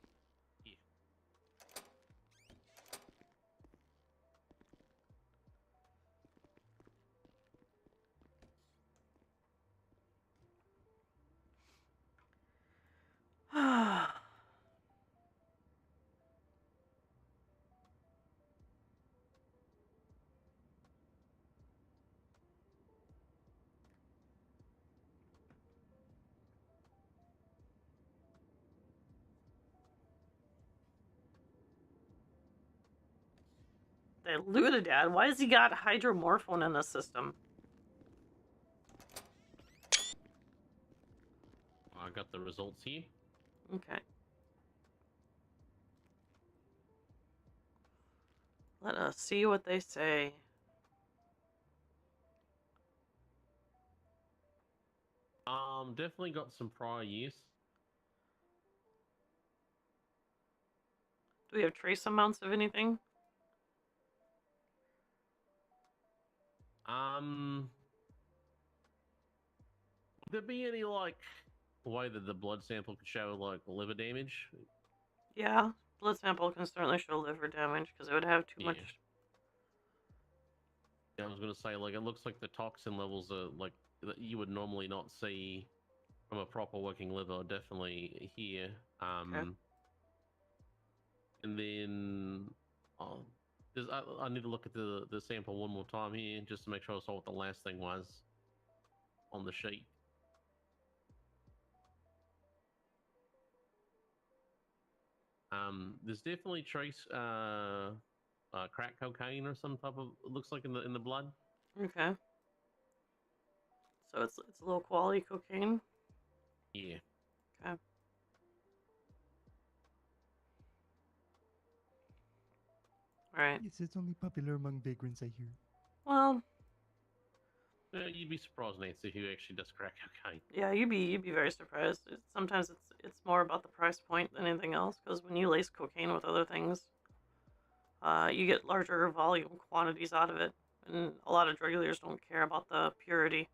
Diluted dad? Why has he got hydromorphone in the system? I got the results here. Okay. Let us see what they say. Definitely got some prior use. Do we have trace amounts of anything? Would there be any like way that the blood sample could show like liver damage? Yeah, blood sample can certainly show liver damage because it would have too much. Yeah, I was gonna say like it looks like the toxin levels are like that you would normally not see from a proper working liver. Definitely here. Okay. And then I need to look at the sample one more time here just to make sure I saw what the last thing was on the sheet. There's definitely trace crack cocaine or some type of, it looks like in the blood. Okay. So it's low quality cocaine. Yeah. Okay. All right. Yes, it's only popular among vagrants, I hear. Well, you'd be surprised, Nancy, who actually does crack cocaine. yeah, you'd be very surprised. Sometimes it's more about the price point than anything else, because when you lace cocaine with other things, you get larger volume quantities out of it, and a lot of drug dealers don't care about the purity,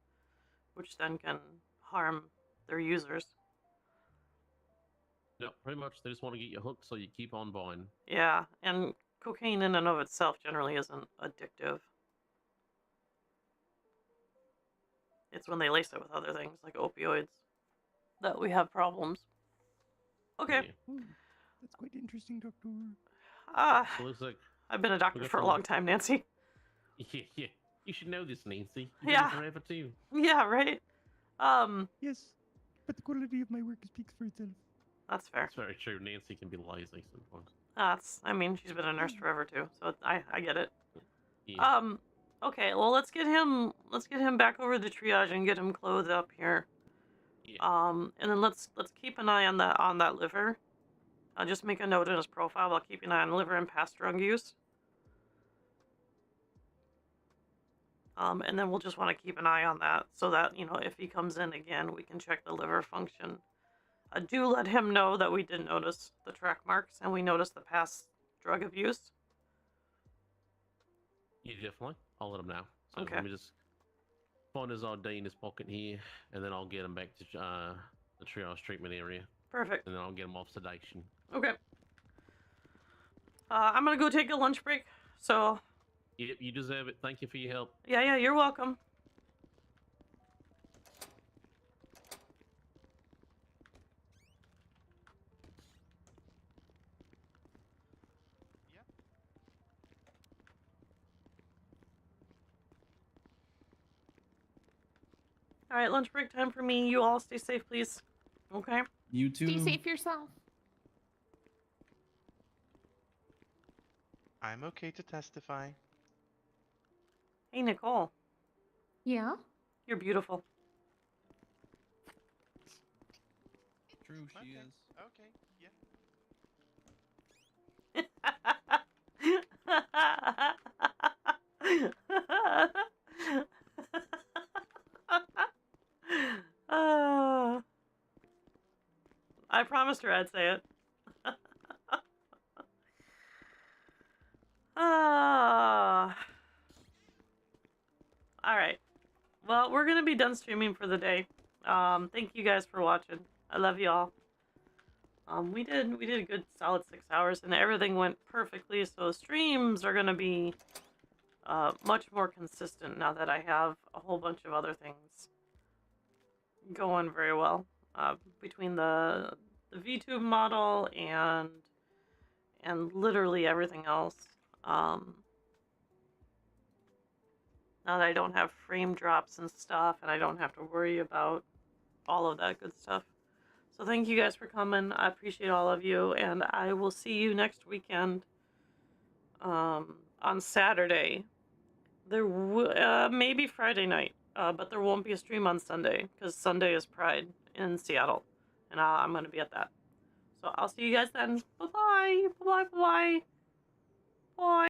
which then can harm their users. No, pretty much they just want to get you hooked so you keep on buying. Yeah, and cocaine in and of itself generally isn't addictive. It's when they lace it with other things like opioids that we have problems. Okay. Oh, that's quite interesting, Doctor. It looks like I've been a doctor for a long time, Nancy. Yeah. You should know this, Nancy. You've Yeah. been forever too. Yeah, right. Yes, but the quality of my work speaks for itself. That's fair. That's very true. Nancy can be lazy sometimes. I mean, she's been a nurse forever too, so I get it. Yeah. Okay, well let's get him back over the triage and get him clothed up here. Yeah. And then let's keep an eye on that liver. I'll just make a note in his profile about keeping an eye on liver and past drug use. And then we'll just want to keep an eye on that so that, you know, if he comes in again, we can check the liver function. Do let him know that we did notice the track marks and we noticed the past drug abuse. Yeah, definitely. I'll let him know. So Okay. let me just find Zardine in his pocket here, and then I'll get him back to the triage treatment area. Perfect. And then I'll get him off sedation. Okay. I'm gonna go take a lunch break. So. You deserve it. Thank you for your help. Yeah, you're welcome. All right, lunch break time for me. You all stay safe, please. Okay? You too. Stay safe yourself. I'm okay to testify. Hey, Nicole. Yeah? You're beautiful. True, she is. Okay, yeah. I promised her I'd say it. All right. Well, we're gonna be done streaming for the day. Thank you guys for watching. I love y'all. We did a good solid 6 hours, and everything went perfectly. So streams are gonna be much more consistent now that I have a whole bunch of other things going very well. Between the VTube model and literally everything else. Now that I don't have frame drops and stuff, and I don't have to worry about all of that good stuff. So thank you guys for coming. I appreciate all of you, and I will see you next weekend on Saturday. There maybe Friday night, but there won't be a stream on Sunday because Sunday is Pride in Seattle, and I'm going to be at that. So I'll see you guys then. Bye-bye. Bye-bye. Bye. Bye.